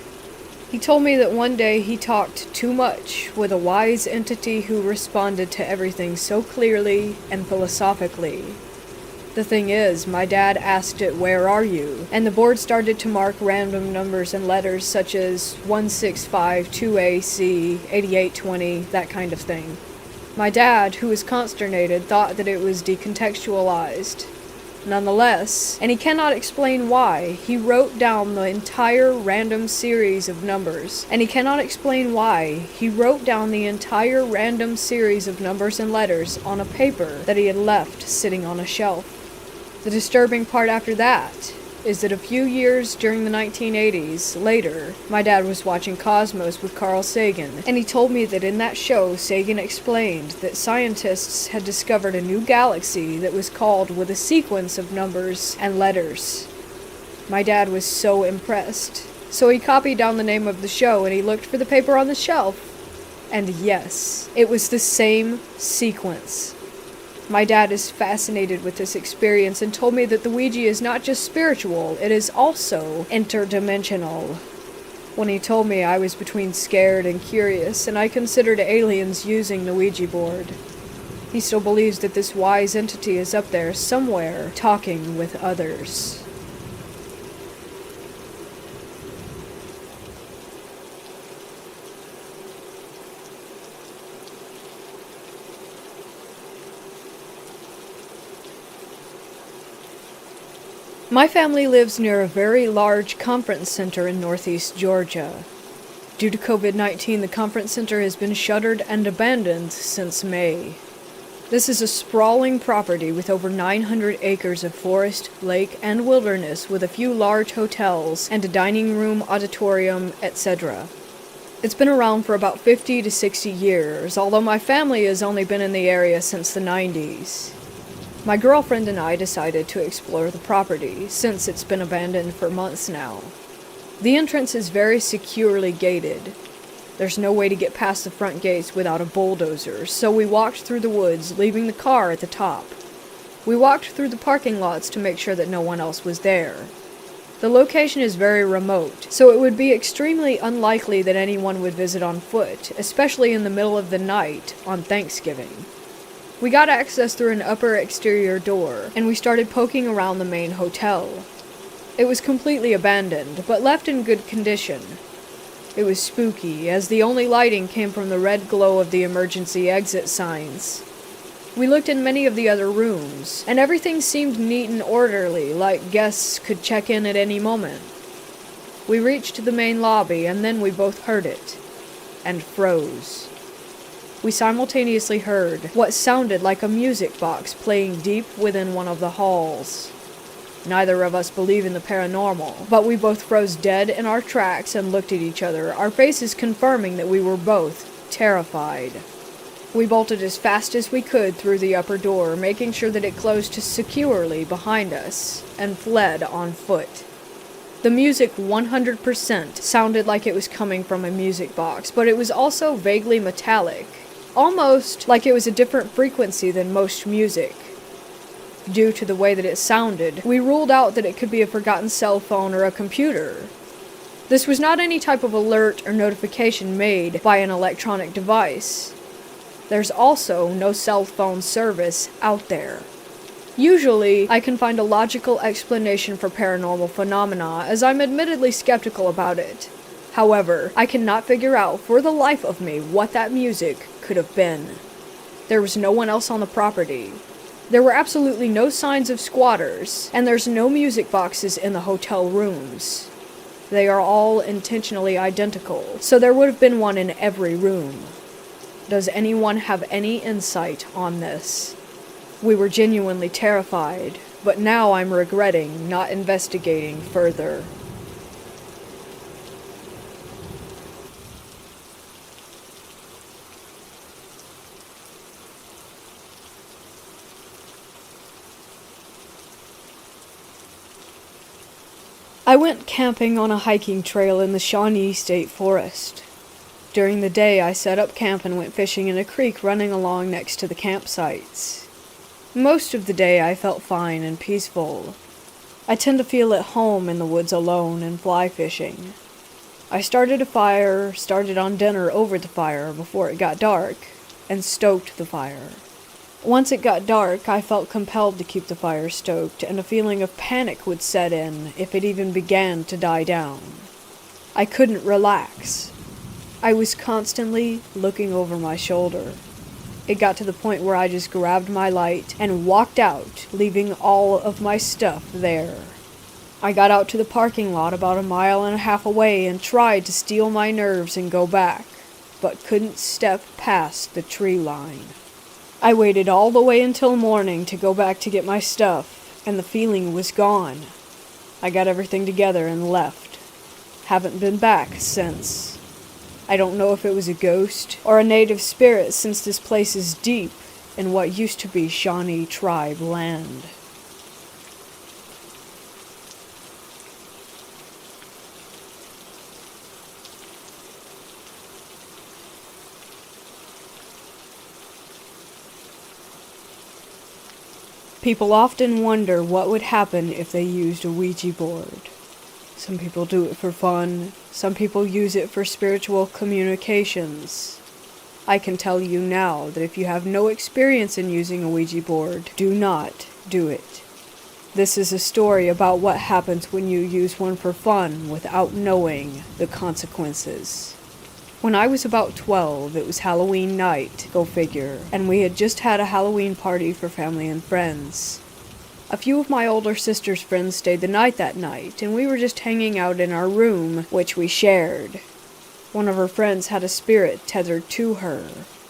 He told me that one day he talked too much with a wise entity who responded to everything so clearly and philosophically. The thing is, my dad asked it, "Where are you?" And the board started to mark random numbers and letters such as 1652AC, 8820, that kind of thing. My dad, who was consternated, thought that it was decontextualized. Nonetheless, and he cannot explain why, he wrote down the entire random series of numbers. And letters on a paper that he had left sitting on a shelf. The disturbing part after that is that a few years during the 1980s, later, my dad was watching Cosmos with Carl Sagan, and he told me that in that show, Sagan explained that scientists had discovered a new galaxy that was called with a sequence of numbers and letters. My dad was so impressed, so he copied down the name of the show and he looked for the paper on the shelf. And yes, it was the same sequence. My dad is fascinated with this experience and told me that the Ouija is not just spiritual, it is also interdimensional. When he told me, I was between scared and curious, and I considered aliens using the Ouija board. He still believes that this wise entity is up there somewhere, talking with others. My family lives near a very large conference center in northeast Georgia. Due to COVID-19, the conference center has been shuttered and abandoned since May. This is a sprawling property with over 900 acres of forest, lake, and wilderness with a few large hotels and a dining room, auditorium, etc. It's been around for about 50 to 60 years, although my family has only been in the area since the 90s. My girlfriend and I decided to explore the property, since it's been abandoned for months now. The entrance is very securely gated. There's no way to get past the front gates without a bulldozer, so we walked through the woods, leaving the car at the top. We walked through the parking lots to make sure that no one else was there. The location is very remote, so it would be extremely unlikely that anyone would visit on foot, especially in the middle of the night on Thanksgiving. We got access through an upper exterior door, and we started poking around the main hotel. It was completely abandoned, but left in good condition. It was spooky, as the only lighting came from the red glow of the emergency exit signs. We looked in many of the other rooms, and everything seemed neat and orderly, like guests could check in at any moment. We reached the main lobby, and then we both heard it, and froze. We simultaneously heard what sounded like a music box playing deep within one of the halls. Neither of us believe in the paranormal, but we both froze dead in our tracks and looked at each other, our faces confirming that we were both terrified. We bolted as fast as we could through the upper door, making sure that it closed securely behind us, and fled on foot. The music 100% sounded like it was coming from a music box, but it was also vaguely metallic, almost like it was a different frequency than most music. Due to the way that it sounded, we ruled out that it could be a forgotten cell phone or a computer. This was not any type of alert or notification made by an electronic device. There's also no cell phone service out there. Usually, I can find a logical explanation for paranormal phenomena, as I'm admittedly skeptical about it. However, I cannot figure out for the life of me what that music could have been. There was no one else on the property. There were absolutely no signs of squatters, and there's no music boxes in the hotel rooms. They are all intentionally identical, so there would have been one in every room. Does anyone have any insight on this? We were genuinely terrified, but now I'm regretting not investigating further. I went camping on a hiking trail in the Shawnee State Forest. During the day, I set up camp and went fishing in a creek running along next to the campsites. Most of the day, I felt fine and peaceful. I tend to feel at home in the woods alone and fly fishing. I started a fire, started on dinner over the fire before it got dark, and stoked the fire. Once it got dark, I felt compelled to keep the fire stoked, and a feeling of panic would set in if it even began to die down. I couldn't relax. I was constantly looking over my shoulder. It got to the point where I just grabbed my light and walked out, leaving all of my stuff there. I got out to the parking lot about 1.5 miles away and tried to steel my nerves and go back, but couldn't step past the tree line. I waited all the way until morning to go back to get my stuff, and the feeling was gone. I got everything together and left. Haven't been back since. I don't know if it was a ghost or a native spirit, since this place is deep in what used to be Shawnee tribe land. People often wonder what would happen if they used a Ouija board. Some people do it for fun, some people use it for spiritual communications. I can tell you now that if you have no experience in using a Ouija board, do not do it. This is a story about what happens when you use one for fun without knowing the consequences. When I was about 12, it was Halloween night, go figure, and we had just had a Halloween party for family and friends. A few of my older sister's friends stayed the night that night, and we were just hanging out in our room, which we shared. One of her friends had a spirit tethered to her.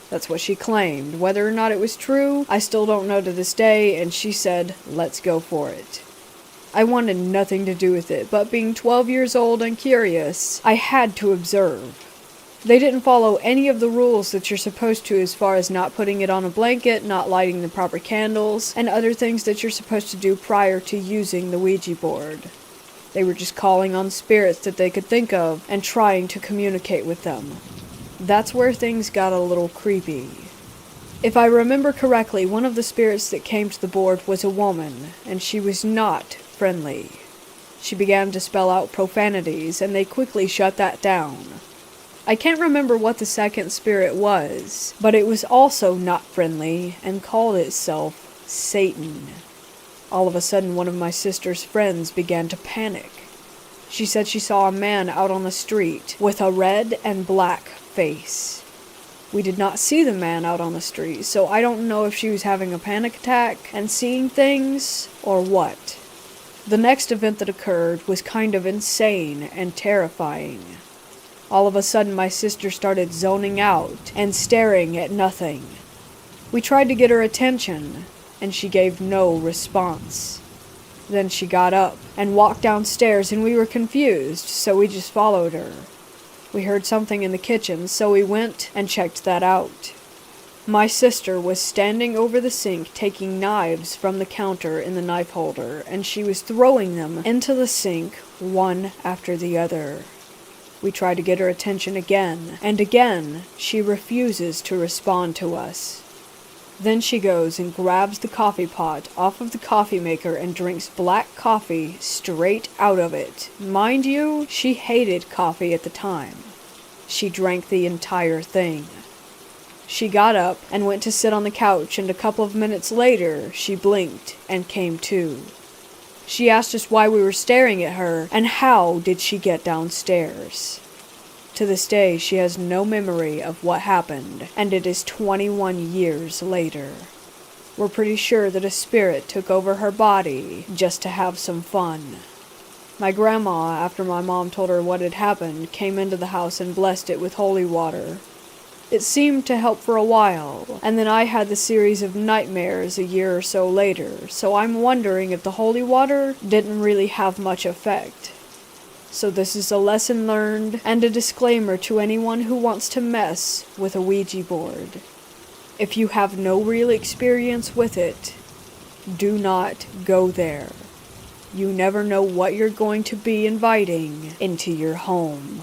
That's what she claimed. Whether or not it was true, I still don't know to this day, and she said, let's go for it. I wanted nothing to do with it, but being 12 years old and curious, I had to observe. They didn't follow any of the rules that you're supposed to as far as not putting it on a blanket, not lighting the proper candles, and other things that you're supposed to do prior to using the Ouija board. They were just calling on spirits that they could think of and trying to communicate with them. That's where things got a little creepy. If I remember correctly, one of the spirits that came to the board was a woman, and she was not friendly. She began to spell out profanities, and they quickly shut that down. I can't remember what the second spirit was, but it was also not friendly and called itself Satan. All of a sudden, one of my sister's friends began to panic. She said she saw a man out on the street with a red and black face. We did not see the man out on the street, so I don't know if she was having a panic attack and seeing things or what. The next event that occurred was kind of insane and terrifying. All of a sudden, my sister started zoning out and staring at nothing. We tried to get her attention, and she gave no response. Then she got up and walked downstairs, and we were confused, so we just followed her. We heard something in the kitchen, so we went and checked that out. My sister was standing over the sink taking knives from the counter in the knife holder, and she was throwing them into the sink one after the other. We try to get her attention again, and again she refuses to respond to us. Then she goes and grabs the coffee pot off of the coffee maker and drinks black coffee straight out of it. Mind you, she hated coffee at the time. She drank the entire thing. She got up and went to sit on the couch, and a couple of minutes later, she blinked and came to. She asked us why we were staring at her, and how did she get downstairs. To this day, she has no memory of what happened, and it is 21 years later. We're pretty sure that a spirit took over her body just to have some fun. My grandma, after my mom told her what had happened, came into the house and blessed it with holy water. It seemed to help for a while, and then I had the series of nightmares a year or so later, so I'm wondering if the holy water didn't really have much effect. So this is a lesson learned and a disclaimer to anyone who wants to mess with a Ouija board. If you have no real experience with it, do not go there. You never know what you're going to be inviting into your home.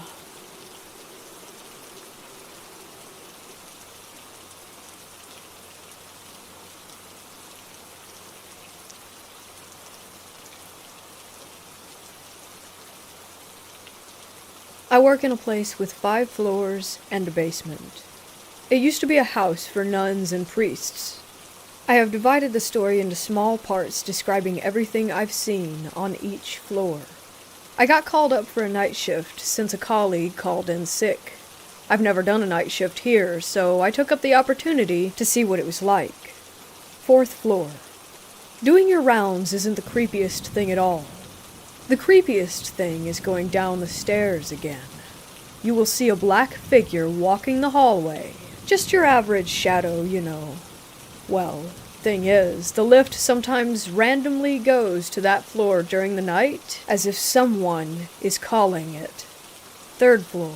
I work in a place with 5 floors and a basement. It used to be a house for nuns and priests. I have divided the story into small parts describing everything I've seen on each floor. I got called up for a night shift since a colleague called in sick. I've never done a night shift here, so I took up the opportunity to see what it was like. 4th floor. Doing your rounds isn't the creepiest thing at all. The creepiest thing is going down the stairs again. You will see a black figure walking the hallway. Just your average shadow, you know. Well, thing is, the lift sometimes randomly goes to that floor during the night, as if someone is calling it. 3rd floor.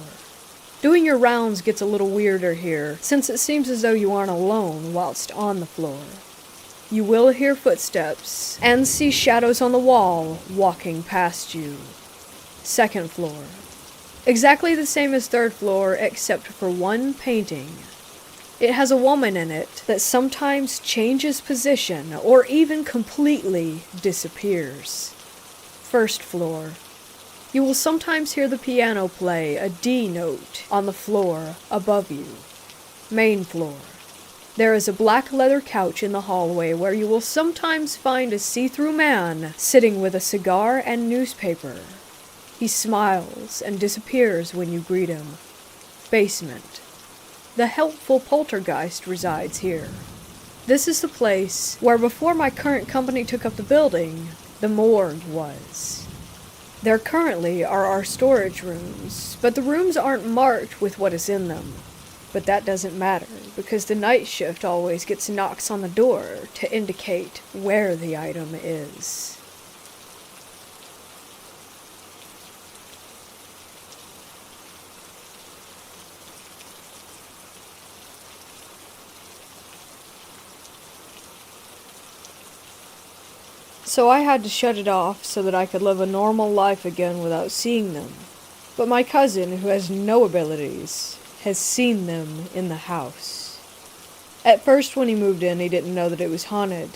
Doing your rounds gets a little weirder here, since it seems as though you aren't alone whilst on the floor. You will hear footsteps and see shadows on the wall walking past you. 2nd floor. Exactly the same as 3rd floor, except for one painting. It has a woman in it that sometimes changes position or even completely disappears. 1st floor. You will sometimes hear the piano play a D note on the floor above you. Main floor. There is a black leather couch in the hallway where you will sometimes find a see-through man sitting with a cigar and newspaper. He smiles and disappears when you greet him. Basement. The helpful poltergeist resides here. This is the place where, before my current company took up the building, the morgue was. There currently are our storage rooms, but the rooms aren't marked with what is in them. But that doesn't matter, because the night shift always gets knocks on the door to indicate where the item is. So I had to shut it off so that I could live a normal life again without seeing them. But my cousin, who has no abilities, has seen them in the house. At first, when he moved in, he didn't know that it was haunted.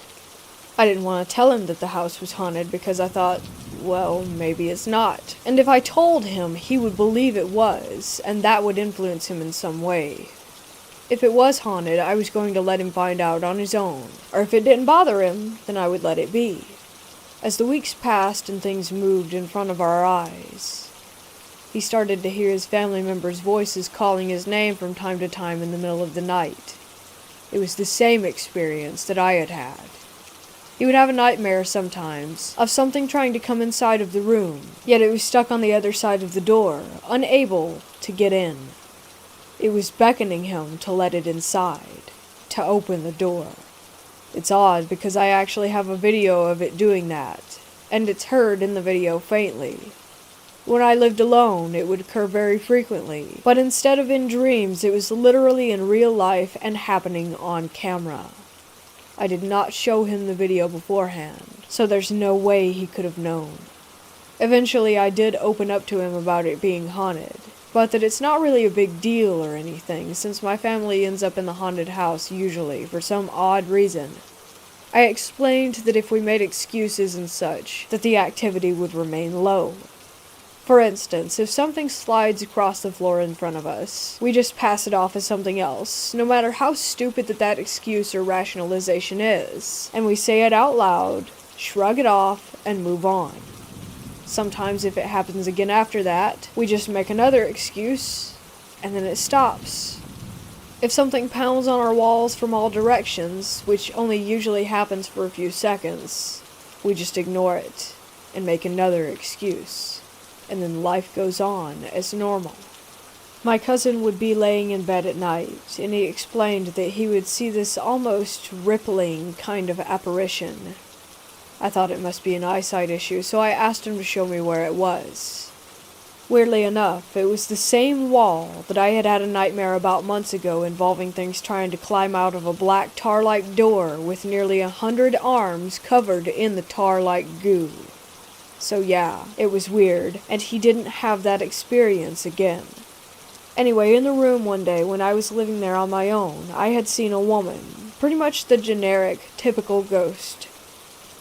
I didn't want to tell him that the house was haunted because I thought, well, maybe it's not. And if I told him, he would believe it was, and that would influence him in some way. If it was haunted, I was going to let him find out on his own. Or if it didn't bother him, then I would let it be. As the weeks passed and things moved in front of our eyes, he started to hear his family members' voices calling his name from time to time in the middle of the night. It was the same experience that I had had. He would have a nightmare sometimes of something trying to come inside of the room, yet it was stuck on the other side of the door, unable to get in. It was beckoning him to let it inside, to open the door. It's odd because I actually have a video of it doing that, and it's heard in the video faintly. When I lived alone, it would occur very frequently, but instead of in dreams, it was literally in real life and happening on camera. I did not show him the video beforehand, so there's no way he could have known. Eventually, I did open up to him about it being haunted, but that it's not really a big deal or anything, since my family ends up in the haunted house usually, for some odd reason. I explained that if we made excuses and such, that the activity would remain low. For instance, if something slides across the floor in front of us, we just pass it off as something else, no matter how stupid that excuse or rationalization is, and we say it out loud, shrug it off, and move on. Sometimes if it happens again after that, we just make another excuse, and then it stops. If something pounds on our walls from all directions, which only usually happens for a few seconds, we just ignore it, and make another excuse, and then life goes on as normal. My cousin would be laying in bed at night, and he explained that he would see this almost rippling kind of apparition. I thought it must be an eyesight issue, so I asked him to show me where it was. Weirdly enough, it was the same wall that I had had a nightmare about months ago involving things trying to climb out of a black tar-like door with nearly 100 arms covered in the tar-like goo. So yeah, it was weird, and he didn't have that experience again. Anyway, in the room one day when I was living there on my own, I had seen a woman, pretty much the generic, typical ghost.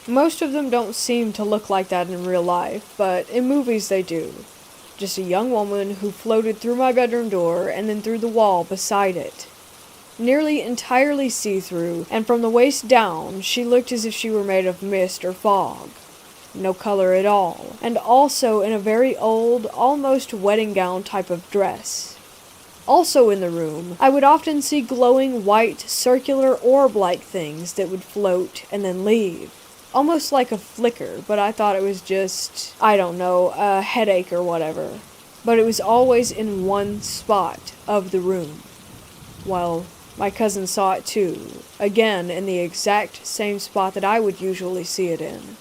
Most of them don't seem to look like that in real life, but in movies they do. Just a young woman who floated through my bedroom door and then through the wall beside it. Nearly entirely see-through, and from the waist down, she looked as if she were made of mist or fog. No color at all, and also in a very old, almost wedding gown type of dress. Also in the room, I would often see glowing white, circular orb-like things that would float and then leave. Almost like a flicker, but I thought it was just, I don't know, a headache or whatever. But it was always in one spot of the room. Well, my cousin saw it too, again in the exact same spot that I would usually see it in.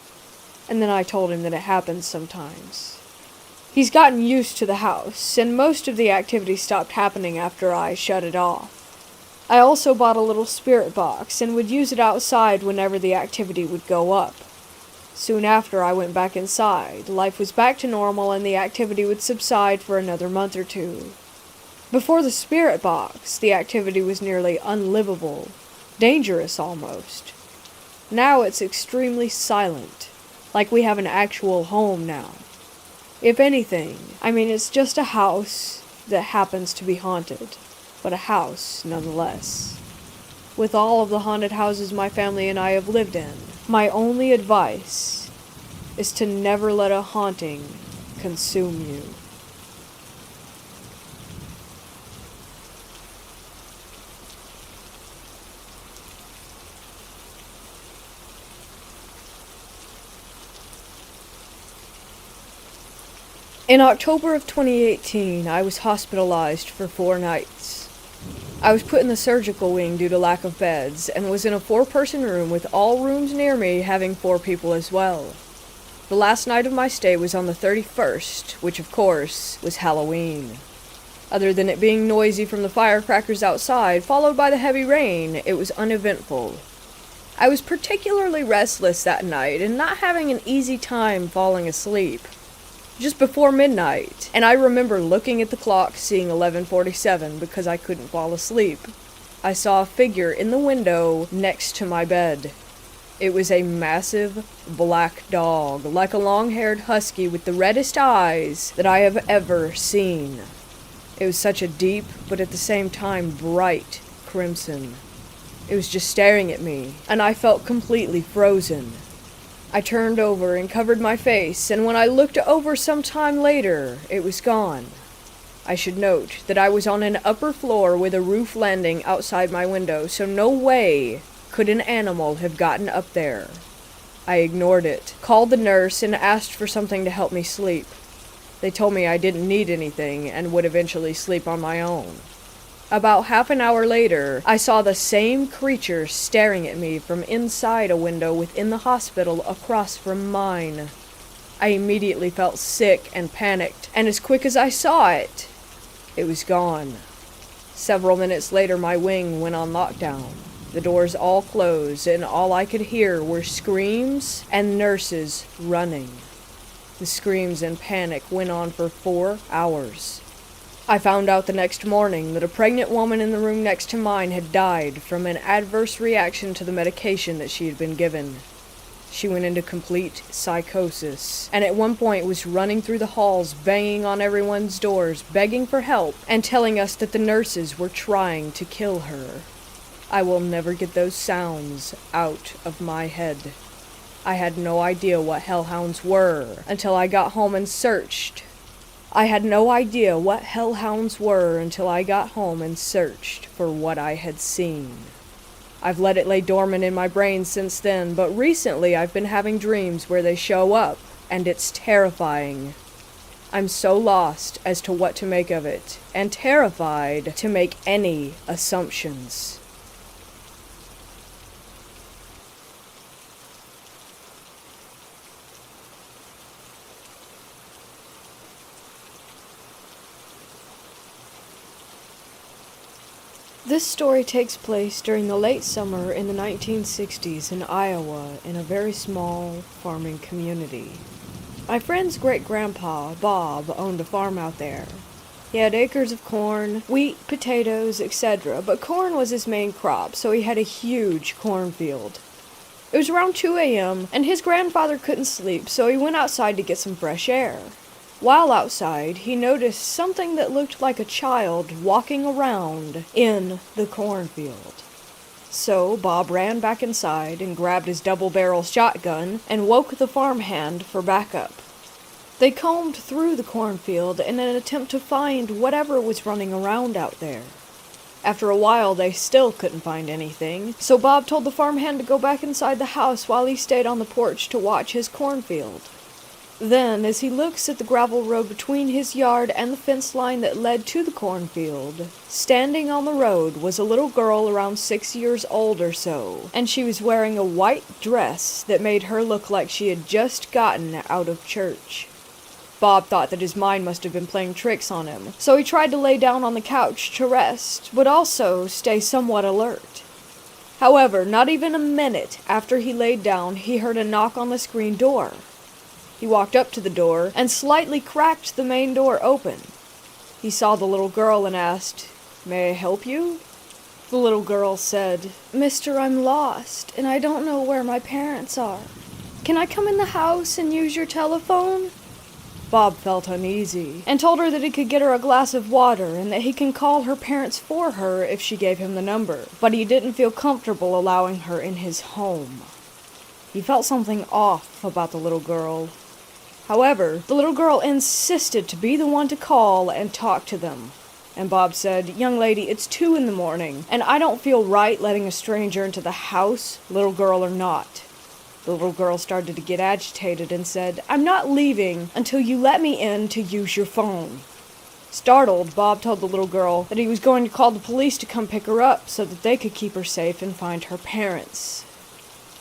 And then I told him that it happens sometimes. He's gotten used to the house, and most of the activity stopped happening after I shut it off. I also bought a little spirit box and would use it outside whenever the activity would go up. Soon after I went back inside, life was back to normal and the activity would subside for another month or two. Before the spirit box, the activity was nearly unlivable, dangerous almost. Now it's extremely silent, like we have an actual home now. If anything, it's just a house that happens to be haunted. but a house nonetheless. With all of the haunted houses my family and I have lived in, my only advice is to never let a haunting consume you. In October of 2018, I was hospitalized for 4 nights. I was put in the surgical wing due to lack of beds, and was in a 4-person room with all rooms near me having 4 people as well. The last night of my stay was on the 31st, which of course was Halloween. Other than it being noisy from the firecrackers outside, followed by the heavy rain, it was uneventful. I was particularly restless that night and not having an easy time falling asleep. Just before midnight, and I remember looking at the clock, seeing 11:47 because I couldn't fall asleep. I saw a figure in the window next to my bed. It was a massive black dog, like a long-haired husky with the reddest eyes that I have ever seen. It was such a deep, but at the same time bright crimson. It was just staring at me, and I felt completely frozen. I turned over and covered my face, and when I looked over some time later, it was gone. I should note that I was on an upper floor with a roof landing outside my window, so no way could an animal have gotten up there. I ignored it, called the nurse, and asked for something to help me sleep. They told me I didn't need anything and would eventually sleep on my own. About half an hour later, I saw the same creature staring at me from inside a window within the hospital across from mine. I immediately felt sick and panicked, and as quick as I saw it, it was gone. Several minutes later, my wing went on lockdown. The doors all closed, and all I could hear were screams and nurses running. The screams and panic went on for 4 hours. I found out the next morning that a pregnant woman in the room next to mine had died from an adverse reaction to the medication that she had been given. She went into complete psychosis, and at one point was running through the halls, banging on everyone's doors, begging for help, and telling us that the nurses were trying to kill her. I will never get those sounds out of my head. I had no idea what hellhounds were until I got home and searched. I had no idea what hellhounds were until I got home and searched for what I had seen. I've let it lay dormant in my brain since then, but recently I've been having dreams where they show up, and it's terrifying. I'm so lost as to what to make of it, and terrified to make any assumptions. This story takes place during the late summer in the 1960s in Iowa in a very small farming community. My friend's great-grandpa, Bob, owned a farm out there. He had acres of corn, wheat, potatoes, etc., but corn was his main crop, so he had a huge cornfield. It was around 2 a.m., and his grandfather couldn't sleep, so he went outside to get some fresh air. While outside, he noticed something that looked like a child walking around in the cornfield. So Bob ran back inside and grabbed his double-barrel shotgun and woke the farmhand for backup. They combed through the cornfield in an attempt to find whatever was running around out there. After a while, they still couldn't find anything, so Bob told the farmhand to go back inside the house while he stayed on the porch to watch his cornfield. Then, as he looks at the gravel road between his yard and the fence line that led to the cornfield, standing on the road was a little girl around 6 years old or so, and she was wearing a white dress that made her look like she had just gotten out of church. Bob thought that his mind must have been playing tricks on him, so he tried to lay down on the couch to rest, but also stay somewhat alert. However, not even a minute after he laid down, he heard a knock on the screen door. He walked up to the door and slightly cracked the main door open. He saw the little girl and asked, "May I help you?" The little girl said, "Mister, I'm lost, and I don't know where my parents are. Can I come in the house and use your telephone?" Bob felt uneasy and told her that he could get her a glass of water and that he can call her parents for her if she gave him the number, but he didn't feel comfortable allowing her in his home. He felt something off about the little girl. However, the little girl insisted to be the one to call and talk to them. And Bob said, "Young lady, it's 2 a.m, and I don't feel right letting a stranger into the house, little girl or not." The little girl started to get agitated and said, "I'm not leaving until you let me in to use your phone." Startled, Bob told the little girl that he was going to call the police to come pick her up so that they could keep her safe and find her parents.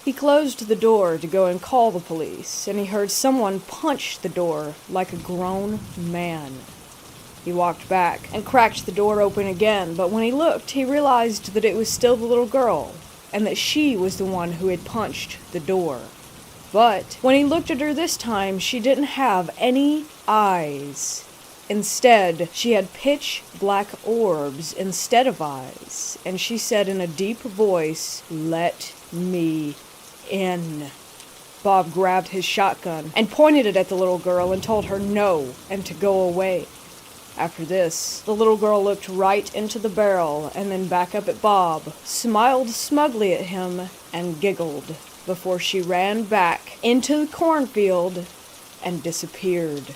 He closed the door to go and call the police, and he heard someone punch the door like a grown man. He walked back and cracked the door open again, but when he looked, he realized that it was still the little girl, and that she was the one who had punched the door. But when he looked at her this time, she didn't have any eyes. Instead, she had pitch black orbs instead of eyes, and she said in a deep voice, "Let me in." Bob grabbed his shotgun and pointed it at the little girl and told her no and to go away. After this, the little girl looked right into the barrel and then back up at Bob, smiled smugly at him, and giggled before she ran back into the cornfield and disappeared.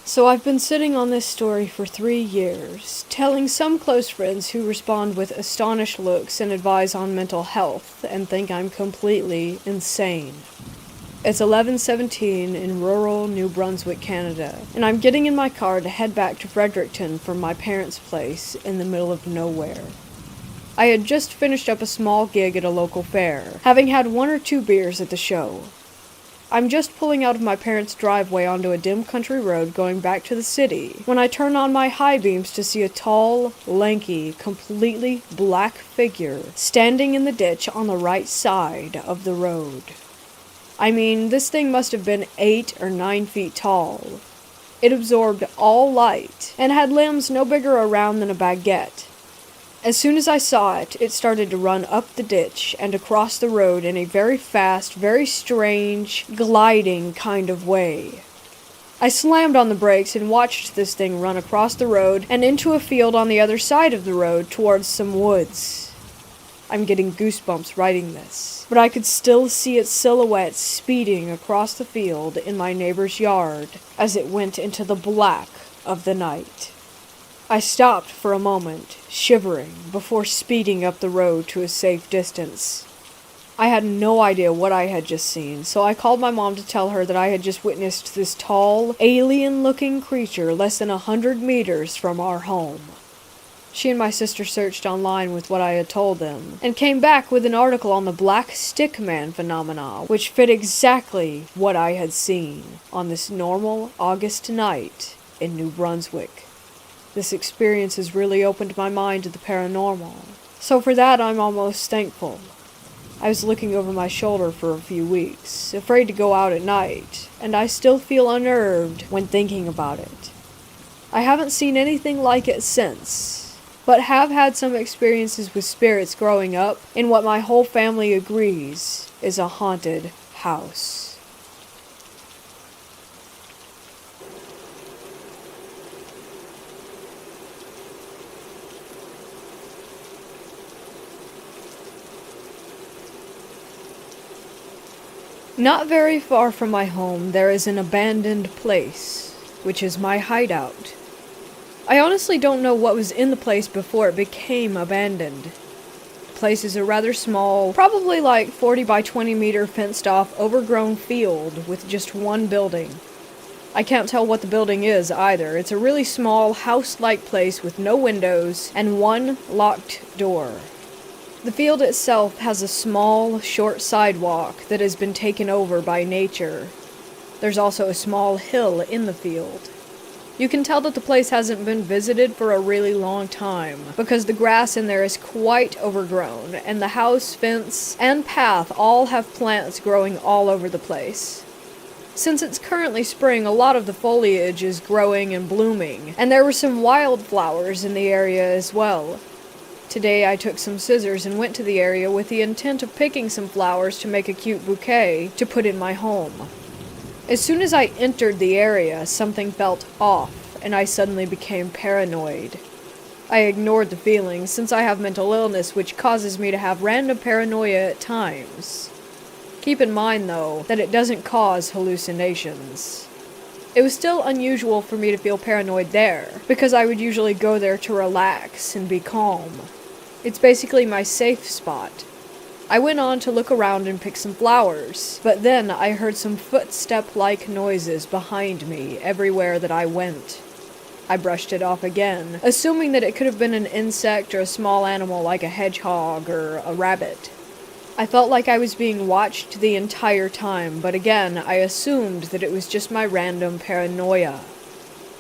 So I've been sitting on this story for 3 years, telling some close friends who respond with astonished looks and advise on mental health and think I'm completely insane. It's 11:17 in rural New Brunswick, Canada, and I'm getting in my car to head back to Fredericton from my parents' place in the middle of nowhere. I had just finished up a small gig at a local fair, having had 1 or 2 beers at the show. I'm just pulling out of my parents' driveway onto a dim country road going back to the city when I turn on my high beams to see a tall, lanky, completely black figure standing in the ditch on the right side of the road. I mean, this thing must have been 8 or 9 feet tall. It absorbed all light and had limbs no bigger around than a baguette. As soon as I saw it, it started to run up the ditch and across the road in a very fast, very strange, gliding kind of way. I slammed on the brakes and watched this thing run across the road and into a field on the other side of the road towards some woods. I'm getting goosebumps writing this, but I could still see its silhouette speeding across the field in my neighbor's yard as it went into the black of the night. I stopped for a moment, shivering, before speeding up the road to a safe distance. I had no idea what I had just seen, so I called my mom to tell her that I had just witnessed this tall, alien-looking creature less than 100 meters from our home. She and my sister searched online with what I had told them, and came back with an article on the Black Stick Man phenomena, which fit exactly what I had seen on this normal August night in New Brunswick. This experience has really opened my mind to the paranormal, so for that I'm almost thankful. I was looking over my shoulder for a few weeks, afraid to go out at night, and I still feel unnerved when thinking about it. I haven't seen anything like it since, but have had some experiences with spirits growing up in what my whole family agrees is a haunted house. Not very far from my home, there is an abandoned place, which is my hideout. I honestly don't know what was in the place before it became abandoned. The place is a rather small, probably like 40 by 20 meter fenced off, overgrown field with just one building. I can't tell what the building is either. It's a really small, house-like place with no windows and one locked door. The field itself has a small, short sidewalk that has been taken over by nature. There's also a small hill in the field. You can tell that the place hasn't been visited for a really long time, because the grass in there is quite overgrown, and the house, fence, and path all have plants growing all over the place. Since it's currently spring, a lot of the foliage is growing and blooming, and there were some wildflowers in the area as well. Today I took some scissors and went to the area with the intent of picking some flowers to make a cute bouquet to put in my home. As soon as I entered the area, something felt off, and I suddenly became paranoid. I ignored the feelings since I have mental illness which causes me to have random paranoia at times. Keep in mind, though, that it doesn't cause hallucinations. It was still unusual for me to feel paranoid there, because I would usually go there to relax and be calm. It's basically my safe spot. I went on to look around and pick some flowers, but then I heard some footstep-like noises behind me everywhere that I went. I brushed it off again, assuming that it could have been an insect or a small animal like a hedgehog or a rabbit. I felt like I was being watched the entire time, but again, I assumed that it was just my random paranoia.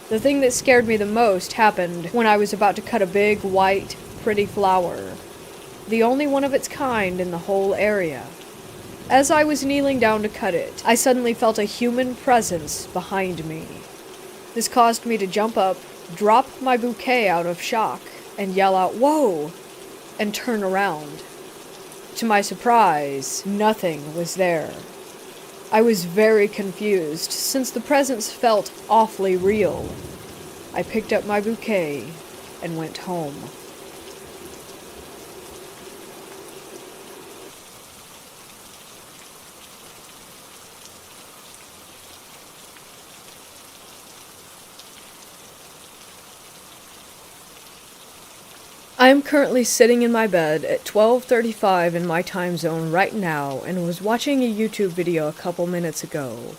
The thing that scared me the most happened when I was about to cut a big, white, pretty flower. The only one of its kind in the whole area. As I was kneeling down to cut it, I suddenly felt a human presence behind me. This caused me to jump up, drop my bouquet out of shock, and yell out, "Whoa!" and turn around. To my surprise, nothing was there. I was very confused, since the presence felt awfully real. I picked up my bouquet and went home. I am currently sitting in my bed at 12:35 in my time zone right now and was watching a YouTube video a couple minutes ago.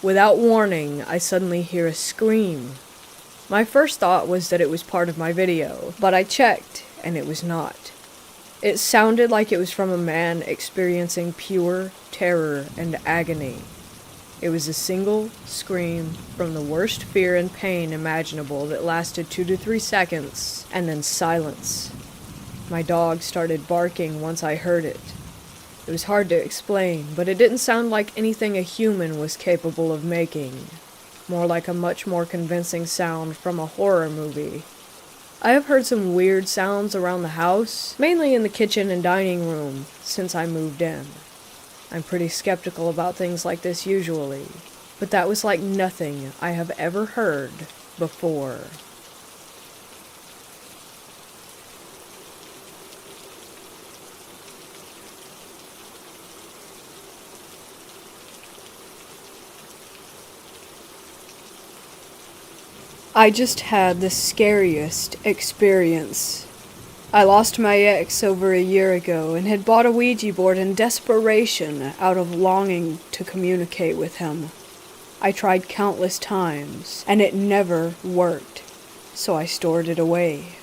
Without warning, I suddenly hear a scream. My first thought was that it was part of my video, but I checked and it was not. It sounded like it was from a man experiencing pure terror and agony. It was a single scream from the worst fear and pain imaginable that lasted 2 to 3 seconds, and then silence. My dog started barking once I heard it. It was hard to explain, but it didn't sound like anything a human was capable of making. More like a much more convincing sound from a horror movie. I have heard some weird sounds around the house, mainly in the kitchen and dining room, since I moved in. I'm pretty skeptical about things like this usually, but that was like nothing I have ever heard before. I just had the scariest experience. I lost my ex over a year ago and had bought a Ouija board in desperation out of longing to communicate with him. I tried countless times, and it never worked, so I stored it away.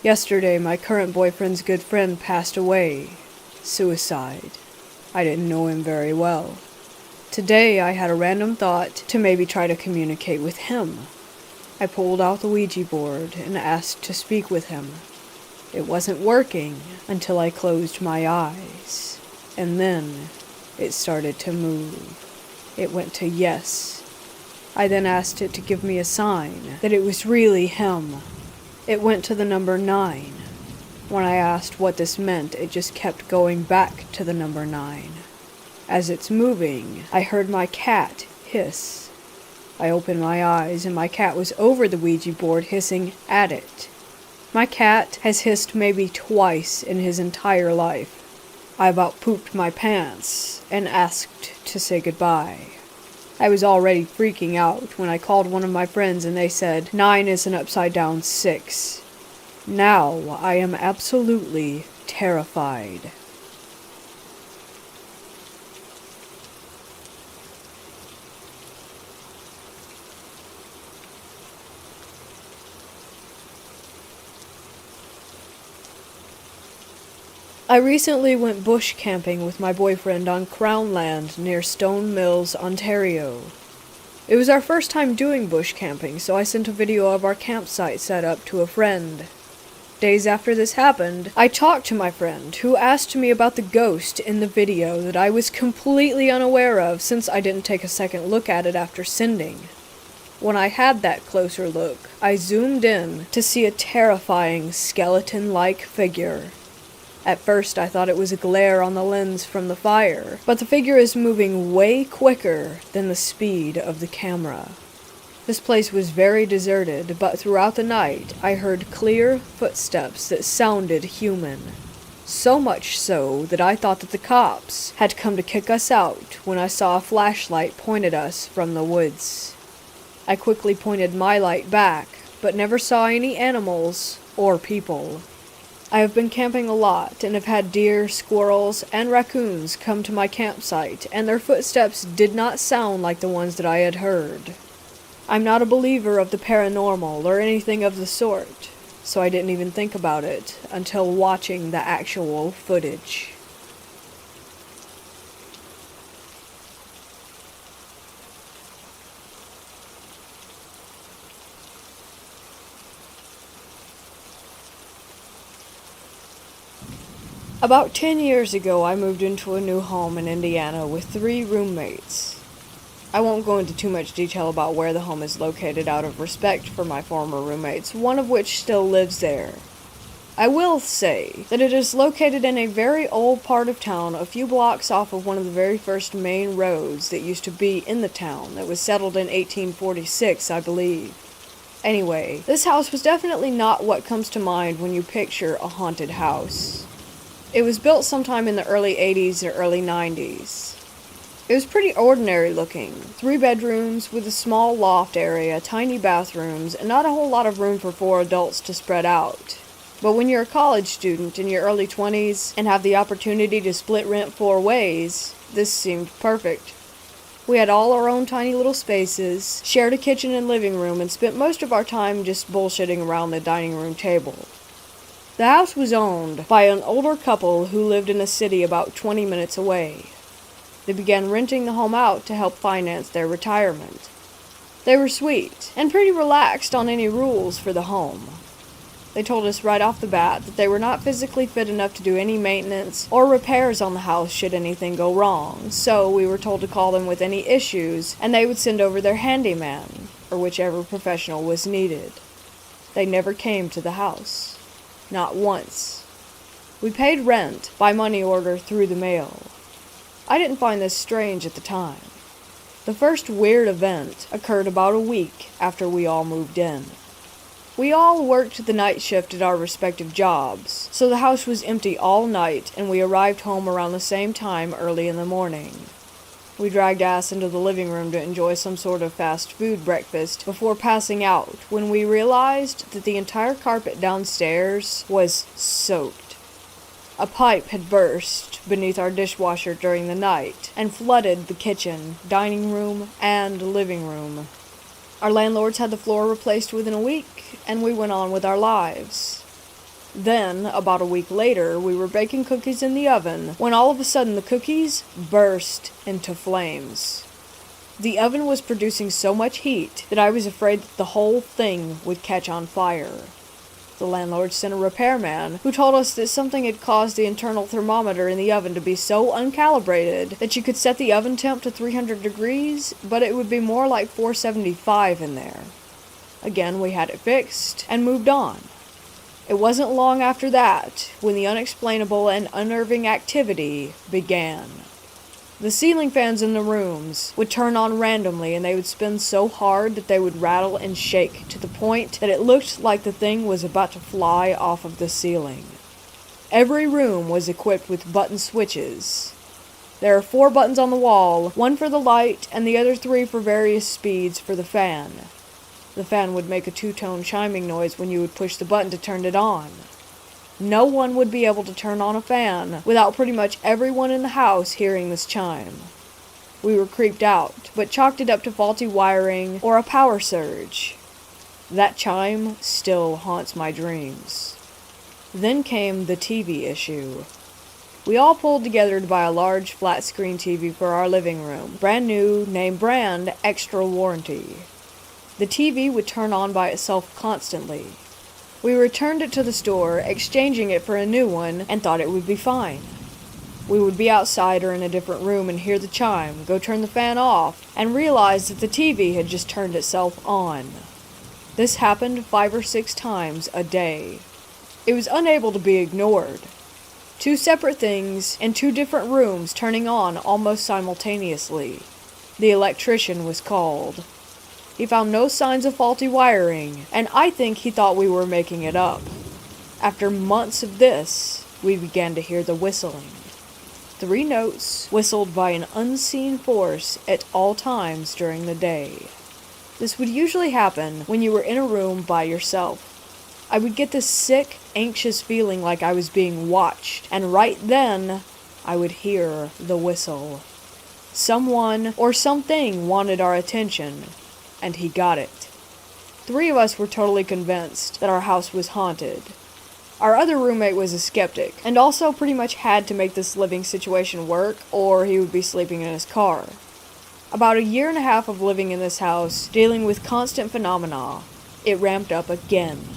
Yesterday, my current boyfriend's good friend passed away. Suicide. I didn't know him very well. Today, I had a random thought to maybe try to communicate with him. I pulled out the Ouija board and asked to speak with him. It wasn't working until I closed my eyes, and then it started to move. It went to yes. I then asked it to give me a sign that it was really him. It went to the number 9. When I asked what this meant, it just kept going back to the number 9. As it's moving, I heard my cat hiss. I opened my eyes and my cat was over the Ouija board hissing at it. My cat has hissed maybe twice in his entire life. I about pooped my pants and asked to say goodbye. I was already freaking out when I called one of my friends and they said 9 is an upside down 6. Now I am absolutely terrified. I recently went bush camping with my boyfriend on Crown Land near Stone Mills, Ontario. It was our first time doing bush camping, so I sent a video of our campsite setup to a friend. Days after this happened, I talked to my friend, who asked me about the ghost in the video that I was completely unaware of since I didn't take a second look at it after sending. When I had that closer look, I zoomed in to see a terrifying skeleton-like figure. At first I thought it was a glare on the lens from the fire, but the figure is moving way quicker than the speed of the camera. This place was very deserted, but throughout the night I heard clear footsteps that sounded human. So much so that I thought that the cops had come to kick us out when I saw a flashlight point at us from the woods. I quickly pointed my light back, but never saw any animals or people. I have been camping a lot and have had deer, squirrels, and raccoons come to my campsite, and their footsteps did not sound like the ones that I had heard. I'm not a believer of the paranormal or anything of the sort, so I didn't even think about it until watching the actual footage. About 10 years ago, I moved into a new home in Indiana with 3 roommates. I won't go into too much detail about where the home is located out of respect for my former roommates, one of which still lives there. I will say that it is located in a very old part of town, a few blocks off of one of the very first main roads that used to be in the town, that was settled in 1846, I believe. Anyway, this house was definitely not what comes to mind when you picture a haunted house. It was built sometime in the early 80s or early 90s. It was pretty ordinary looking. 3 bedrooms with a small loft area, tiny bathrooms, and not a whole lot of room for 4 adults to spread out. But when you're a college student in your early 20s and have the opportunity to split rent 4 ways, this seemed perfect. We had all our own tiny little spaces, shared a kitchen and living room, and spent most of our time just bullshitting around the dining room table. The house was owned by an older couple who lived in a city about 20 minutes away. They began renting the home out to help finance their retirement. They were sweet, and pretty relaxed on any rules for the home. They told us right off the bat that they were not physically fit enough to do any maintenance or repairs on the house should anything go wrong, so we were told to call them with any issues, and they would send over their handyman, or whichever professional was needed. They never came to the house. Not once. We paid rent by money order through the mail. I didn't find this strange at the time. The first weird event occurred about a week after we all moved in. We all worked the night shift at our respective jobs, so the house was empty all night and we arrived home around the same time early in the morning. We dragged ass into the living room to enjoy some sort of fast food breakfast before passing out when we realized that the entire carpet downstairs was soaked. A pipe had burst beneath our dishwasher during the night and flooded the kitchen, dining room, and living room. Our landlords had the floor replaced within a week, and we went on with our lives. Then, about a week later, we were baking cookies in the oven when all of a sudden the cookies burst into flames. The oven was producing so much heat that I was afraid that the whole thing would catch on fire. The landlord sent a repairman who told us that something had caused the internal thermometer in the oven to be so uncalibrated that you could set the oven temp to 300 degrees, but it would be more like 475 in there. Again, we had it fixed and moved on. It wasn't long after that when the unexplainable and unnerving activity began. The ceiling fans in the rooms would turn on randomly and they would spin so hard that they would rattle and shake to the point that it looked like the thing was about to fly off of the ceiling. Every room was equipped with button switches. There are 4 buttons on the wall, 1 for the light and the other 3 for various speeds for the fan. The fan would make a 2-tone chiming noise when you would push the button to turn it on. No one would be able to turn on a fan without pretty much everyone in the house hearing this chime. We were creeped out, but chalked it up to faulty wiring or a power surge. That chime still haunts my dreams. Then came the TV issue. We all pulled together to buy a large flat-screen TV for our living room, brand new, name brand, extra warranty. The TV would turn on by itself constantly. We returned it to the store, exchanging it for a new one, and thought it would be fine. We would be outside or in a different room and hear the chime, go turn the fan off, and realize that the TV had just turned itself on. This happened 5 or 6 times a day. It was unable to be ignored. 2 separate things in 2 different rooms turning on almost simultaneously. The electrician was called. He found no signs of faulty wiring, and I think he thought we were making it up. After months of this, we began to hear the whistling. 3 notes whistled by an unseen force at all times during the day. This would usually happen when you were in a room by yourself. I would get this sick, anxious feeling like I was being watched, and right then, I would hear the whistle. Someone or something wanted our attention, and he got it. 3 of us were totally convinced that our house was haunted. Our other roommate was a skeptic, and also pretty much had to make this living situation work, or he would be sleeping in his car. About a year and a half of living in this house, dealing with constant phenomena, it ramped up again.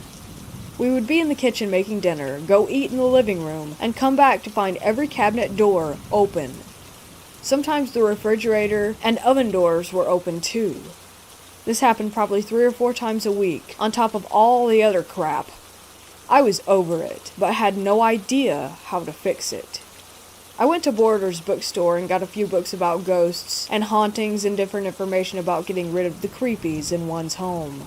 We would be in the kitchen making dinner, go eat in the living room, and come back to find every cabinet door open. Sometimes the refrigerator and oven doors were open too. This happened probably 3 or 4 times a week, on top of all the other crap. I was over it, but had no idea how to fix it. I went to Borders bookstore and got a few books about ghosts and hauntings and different information about getting rid of the creepies in one's home.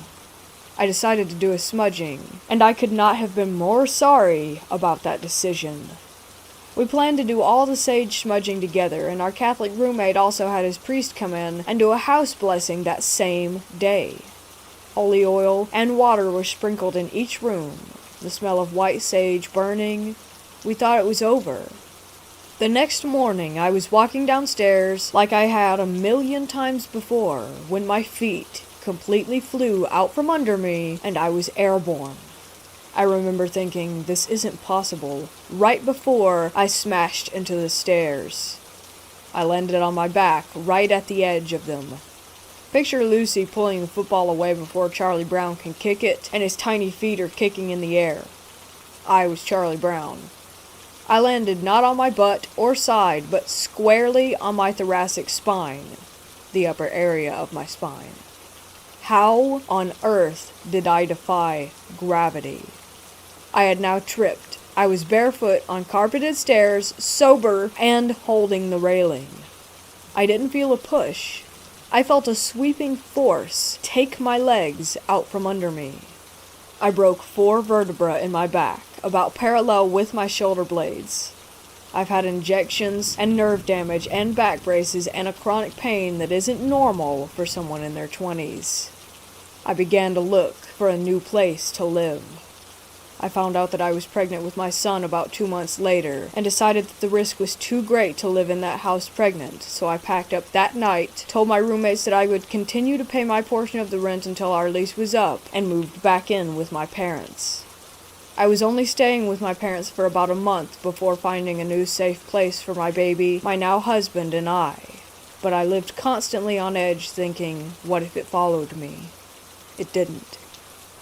I decided to do a smudging, and I could not have been more sorry about that decision. We planned to do all the sage smudging together, and our Catholic roommate also had his priest come in and do a house blessing that same day. Holy oil and water were sprinkled in each room, the smell of white sage burning. We thought it was over. The next morning, I was walking downstairs like I had a million times before, when my feet completely flew out from under me and I was airborne. I remember thinking, this isn't possible, right before I smashed into the stairs. I landed on my back, right at the edge of them. Picture Lucy pulling the football away before Charlie Brown can kick it, and his tiny feet are kicking in the air. I was Charlie Brown. I landed not on my butt or side, but squarely on my thoracic spine, the upper area of my spine. How on earth did I defy gravity? I had now tripped. I was barefoot on carpeted stairs, sober, and holding the railing. I didn't feel a push. I felt a sweeping force take my legs out from under me. I broke 4 vertebrae in my back, about parallel with my shoulder blades. I've had injections and nerve damage and back braces and a chronic pain that isn't normal for someone in their 20s. I began to look for a new place to live. I found out that I was pregnant with my son about 2 months later, and decided that the risk was too great to live in that house pregnant, so I packed up that night, told my roommates that I would continue to pay my portion of the rent until our lease was up, and moved back in with my parents. I was only staying with my parents for about a month before finding a new safe place for my baby, my now husband, and I. But I lived constantly on edge thinking, what if it followed me? It didn't.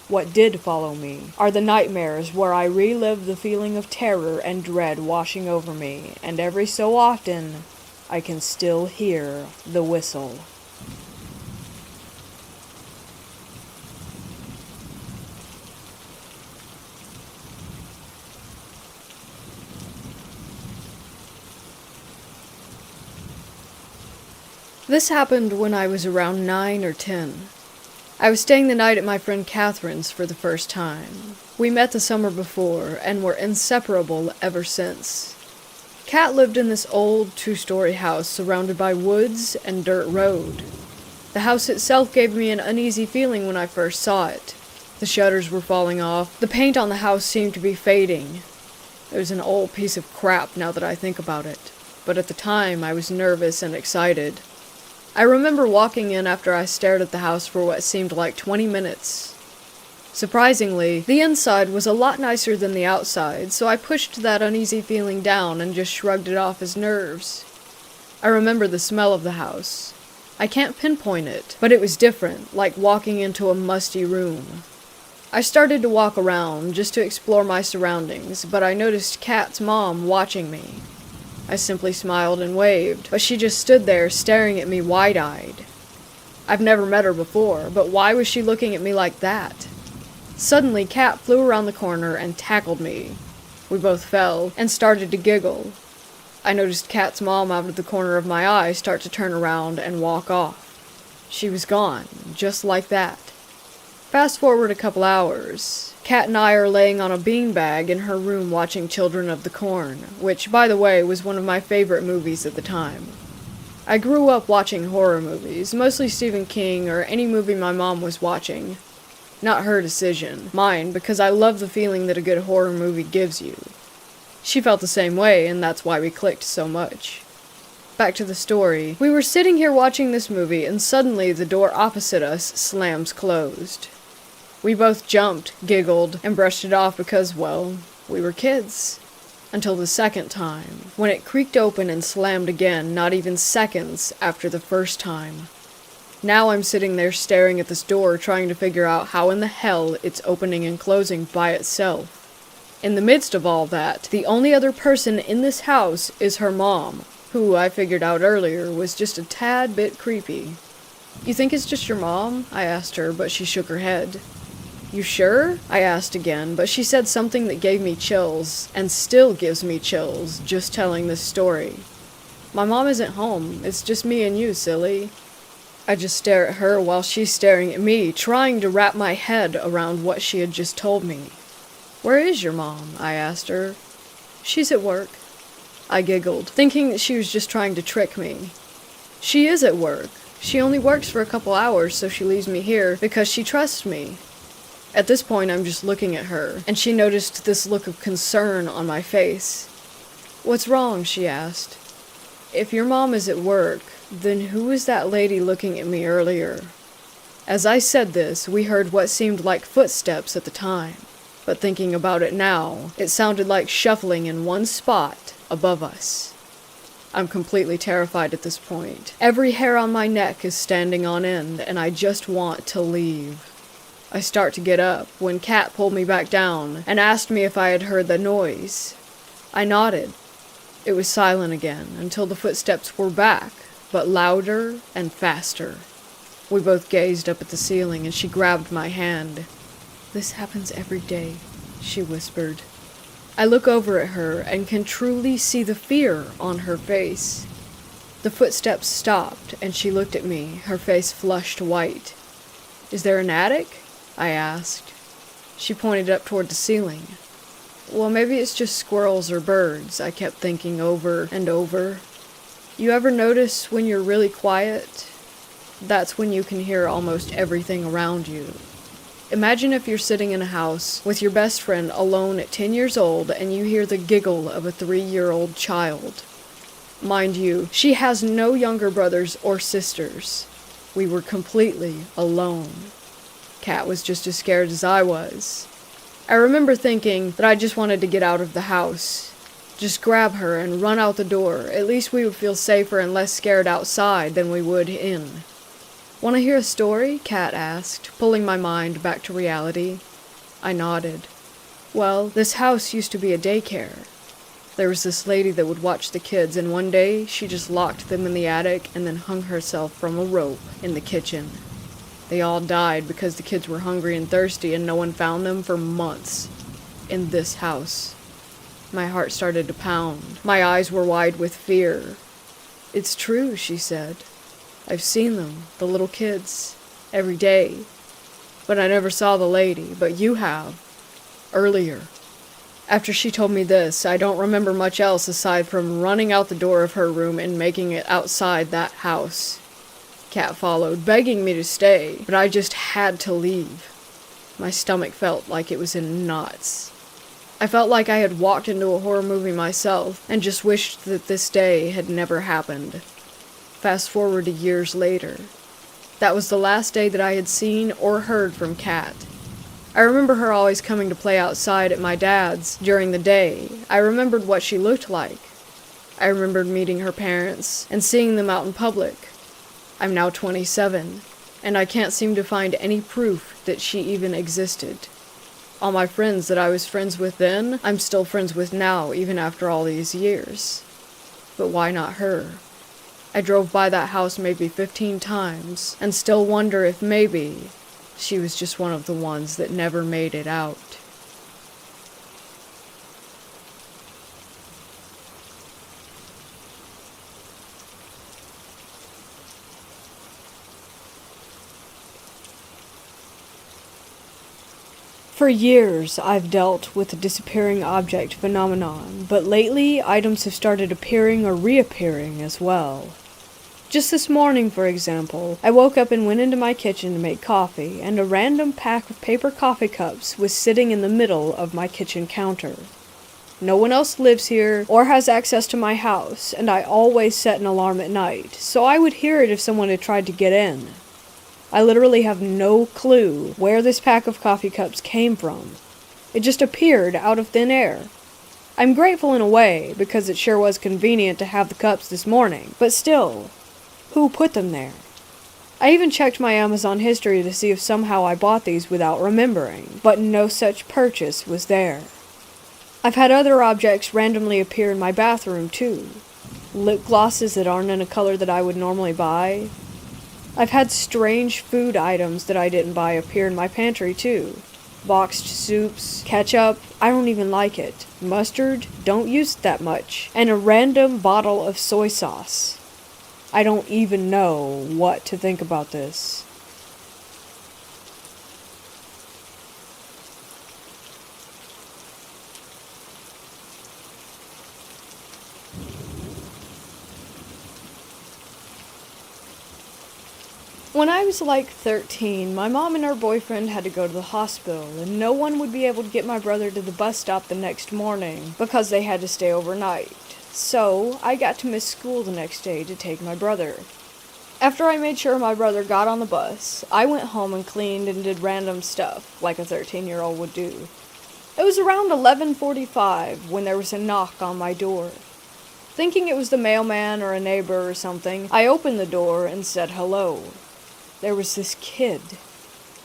What did follow me are the nightmares where I relive the feeling of terror and dread washing over me, and every so often, I can still hear the whistle. This happened when I was around 9 or 10. I was staying the night at my friend Catherine's for the first time. We met the summer before, and were inseparable ever since. Kat lived in this old 2-story house surrounded by woods and dirt road. The house itself gave me an uneasy feeling when I first saw it. The shutters were falling off. The paint on the house seemed to be fading. It was an old piece of crap now that I think about it, but at the time I was nervous and excited. I remember walking in after I stared at the house for what seemed like 20 minutes. Surprisingly, the inside was a lot nicer than the outside, so I pushed that uneasy feeling down and just shrugged it off as nerves. I remember the smell of the house. I can't pinpoint it, but it was different, like walking into a musty room. I started to walk around just to explore my surroundings, but I noticed Kat's mom watching me. I simply smiled and waved, but she just stood there staring at me wide-eyed. I've never met her before, but why was she looking at me like that? Suddenly, Kat flew around the corner and tackled me. We both fell and started to giggle. I noticed Kat's mom out of the corner of my eye start to turn around and walk off. She was gone, just like that. Fast forward a couple hours. Kat and I are laying on a beanbag in her room watching Children of the Corn, which, by the way, was one of my favorite movies at the time. I grew up watching horror movies, mostly Stephen King or any movie my mom was watching. Not her decision, mine, because I love the feeling that a good horror movie gives you. She felt the same way, and that's why we clicked so much. Back to the story. We were sitting here watching this movie, and suddenly the door opposite us slams closed. We both jumped, giggled, and brushed it off because, well, we were kids. Until the second time, when it creaked open and slammed again, not even seconds after the first time. Now I'm sitting there staring at this door, trying to figure out how in the hell it's opening and closing by itself. In the midst of all that, the only other person in this house is her mom, who I figured out earlier was just a tad bit creepy. "You think it's just your mom?" I asked her, but she shook her head. "You sure?" I asked again, but she said something that gave me chills, and still gives me chills, just telling this story. "My mom isn't home, it's just me and you, silly." I just stare at her while she's staring at me, trying to wrap my head around what she had just told me. "Where is your mom?" I asked her. "She's at work." I giggled, thinking that she was just trying to trick me. "She is at work. She only works for a couple hours, so she leaves me here because she trusts me." At this point, I'm just looking at her, and she noticed this look of concern on my face. "What's wrong?" she asked. "If your mom is at work, then who was that lady looking at me earlier?" As I said this, we heard what seemed like footsteps at the time, but thinking about it now, it sounded like shuffling in one spot above us. I'm completely terrified at this point. Every hair on my neck is standing on end, and I just want to leave. I start to get up when Kat pulled me back down and asked me if I had heard the noise. I nodded. It was silent again until the footsteps were back, but louder and faster. We both gazed up at the ceiling and she grabbed my hand. "This happens every day," she whispered. I look over at her and can truly see the fear on her face. The footsteps stopped and she looked at me, her face flushed white. "Is there an attic?" I asked. She pointed up toward the ceiling. "Well, maybe it's just squirrels or birds," I kept thinking over and over. "You ever notice when you're really quiet? That's when you can hear almost everything around you. Imagine if you're sitting in a house with your best friend alone at 10 years old and you hear the giggle of a 3-year-old child. Mind you, she has no younger brothers or sisters. We were completely alone. Kat was just as scared as I was. I remember thinking that I just wanted to get out of the house. Just grab her and run out the door. At least we would feel safer and less scared outside than we would in. "Want to hear a story?" Kat asked, pulling my mind back to reality. I nodded. "Well, this house used to be a daycare. There was this lady that would watch the kids, and one day she just locked them in the attic and then hung herself from a rope in the kitchen. They all died because the kids were hungry and thirsty and no one found them for months. In this house." My heart started to pound. My eyes were wide with fear. "It's true," she said. "I've seen them, the little kids, every day. But I never saw the lady, but you have. Earlier." After she told me this, I don't remember much else aside from running out the door of her room and making it outside that house. Kat followed, begging me to stay, but I just had to leave. My stomach felt like it was in knots. I felt like I had walked into a horror movie myself, and just wished that this day had never happened. Fast forward to years later. That was the last day that I had seen or heard from Kat. I remember her always coming to play outside at my dad's during the day. I remembered what she looked like. I remembered meeting her parents and seeing them out in public. I'm now 27, and I can't seem to find any proof that she even existed. All my friends that I was friends with then, I'm still friends with now, even after all these years. But why not her? I drove by that house maybe 15 times, and still wonder if maybe she was just one of the ones that never made it out. For years, I've dealt with the disappearing object phenomenon, but lately items have started appearing or reappearing as well. Just this morning, for example, I woke up and went into my kitchen to make coffee, and a random pack of paper coffee cups was sitting in the middle of my kitchen counter. No one else lives here or has access to my house, and I always set an alarm at night, so I would hear it if someone had tried to get in. I literally have no clue where this pack of coffee cups came from. It just appeared out of thin air. I'm grateful in a way, because it sure was convenient to have the cups this morning, but still, who put them there? I even checked my Amazon history to see if somehow I bought these without remembering, but no such purchase was there. I've had other objects randomly appear in my bathroom too. Lip glosses that aren't in a color that I would normally buy. I've had strange food items that I didn't buy appear in my pantry too. Boxed soups, ketchup, I don't even like it. Mustard, don't use it that much. And a random bottle of soy sauce. I don't even know what to think about this. When I was like 13, my mom and her boyfriend had to go to the hospital, and no one would be able to get my brother to the bus stop the next morning because they had to stay overnight. So, I got to miss school the next day to take my brother. After I made sure my brother got on the bus, I went home and cleaned and did random stuff, like a 13-year-old would do. It was around 11:45 when there was a knock on my door. Thinking it was the mailman or a neighbor or something, I opened the door and said hello. There was this kid.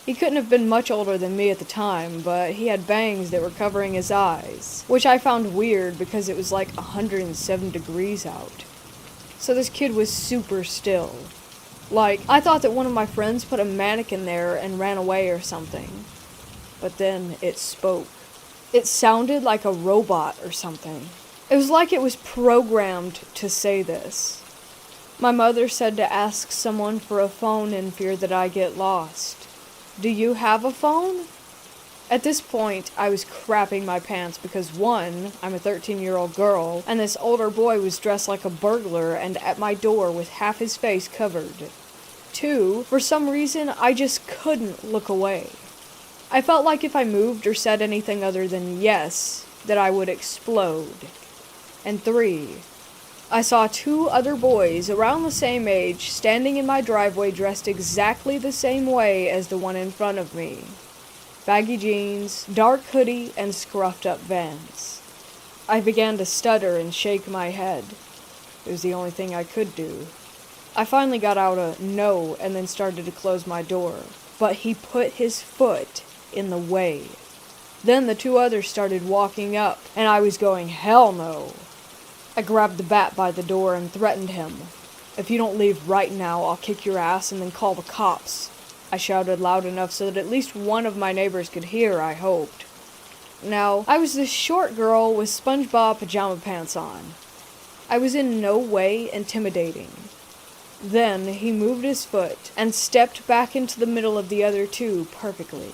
He couldn't have been much older than me at the time, but he had bangs that were covering his eyes, which I found weird because it was like 107 degrees out. So this kid was super still. Like, I thought that one of my friends put a mannequin there and ran away or something. But then it spoke. It sounded like a robot or something. It was like it was programmed to say this. My mother said to ask someone for a phone in fear that I get lost. Do you have a phone? At this point, I was crapping my pants because 1, I'm a 13-year-old girl, and this older boy was dressed like a burglar and at my door with half his face covered. 2, for some reason, I just couldn't look away. I felt like if I moved or said anything other than yes, that I would explode. And 3, I saw 2 other boys around the same age standing in my driveway dressed exactly the same way as the one in front of me. Baggy jeans, dark hoodie, and scruffed up Vans. I began to stutter and shake my head. It was the only thing I could do. I finally got out a no and then started to close my door, but he put his foot in the way. Then the 2 others started walking up, and I was going, hell no. I grabbed the bat by the door and threatened him. If you don't leave right now, I'll kick your ass and then call the cops. I shouted loud enough so that at least one of my neighbors could hear, I hoped. Now, I was this short girl with SpongeBob pajama pants on. I was in no way intimidating. Then he moved his foot and stepped back into the middle of the other 2 perfectly.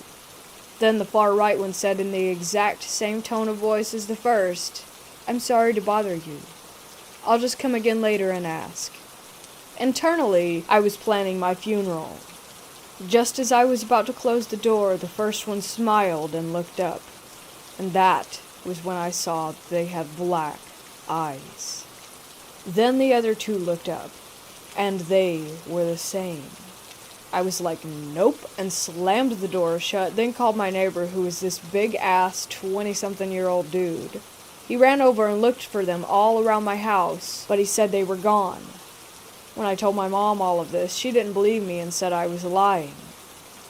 Then the far right one said in the exact same tone of voice as the first, I'm sorry to bother you. I'll just come again later and ask. Internally, I was planning my funeral. Just as I was about to close the door, the first one smiled and looked up. And that was when I saw they had black eyes. Then the other 2 looked up, and they were the same. I was like, nope, and slammed the door shut, then called my neighbor, who was this big-ass 20-something-year-old dude. He ran over and looked for them all around my house, but he said they were gone. When I told my mom all of this, she didn't believe me and said I was lying.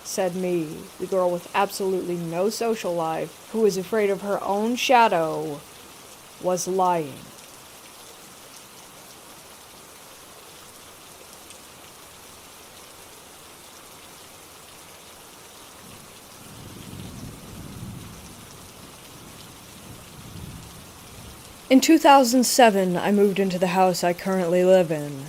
said me, the girl with absolutely no social life, who was afraid of her own shadow, was lying. In 2007, I moved into the house I currently live in.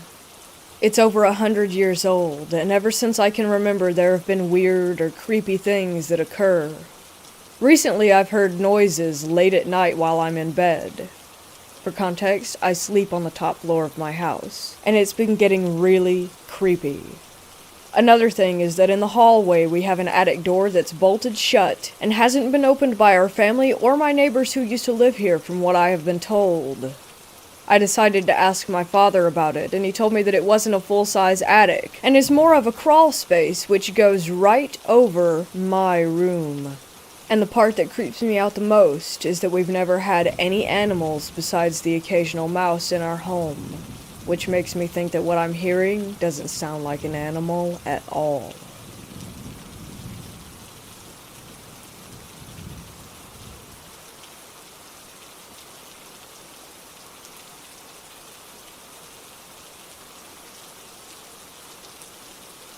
It's over 100 years old, and ever since I can remember there have been weird or creepy things that occur. Recently I've heard noises late at night while I'm in bed. For context, I sleep on the top floor of my house, and it's been getting really creepy. Another thing is that in the hallway we have an attic door that's bolted shut and hasn't been opened by our family or my neighbors who used to live here from what I have been told. I decided to ask my father about it, and he told me that it wasn't a full-size attic and is more of a crawl space which goes right over my room. And the part that creeps me out the most is that we've never had any animals besides the occasional mouse in our home, which makes me think that what I'm hearing doesn't sound like an animal at all.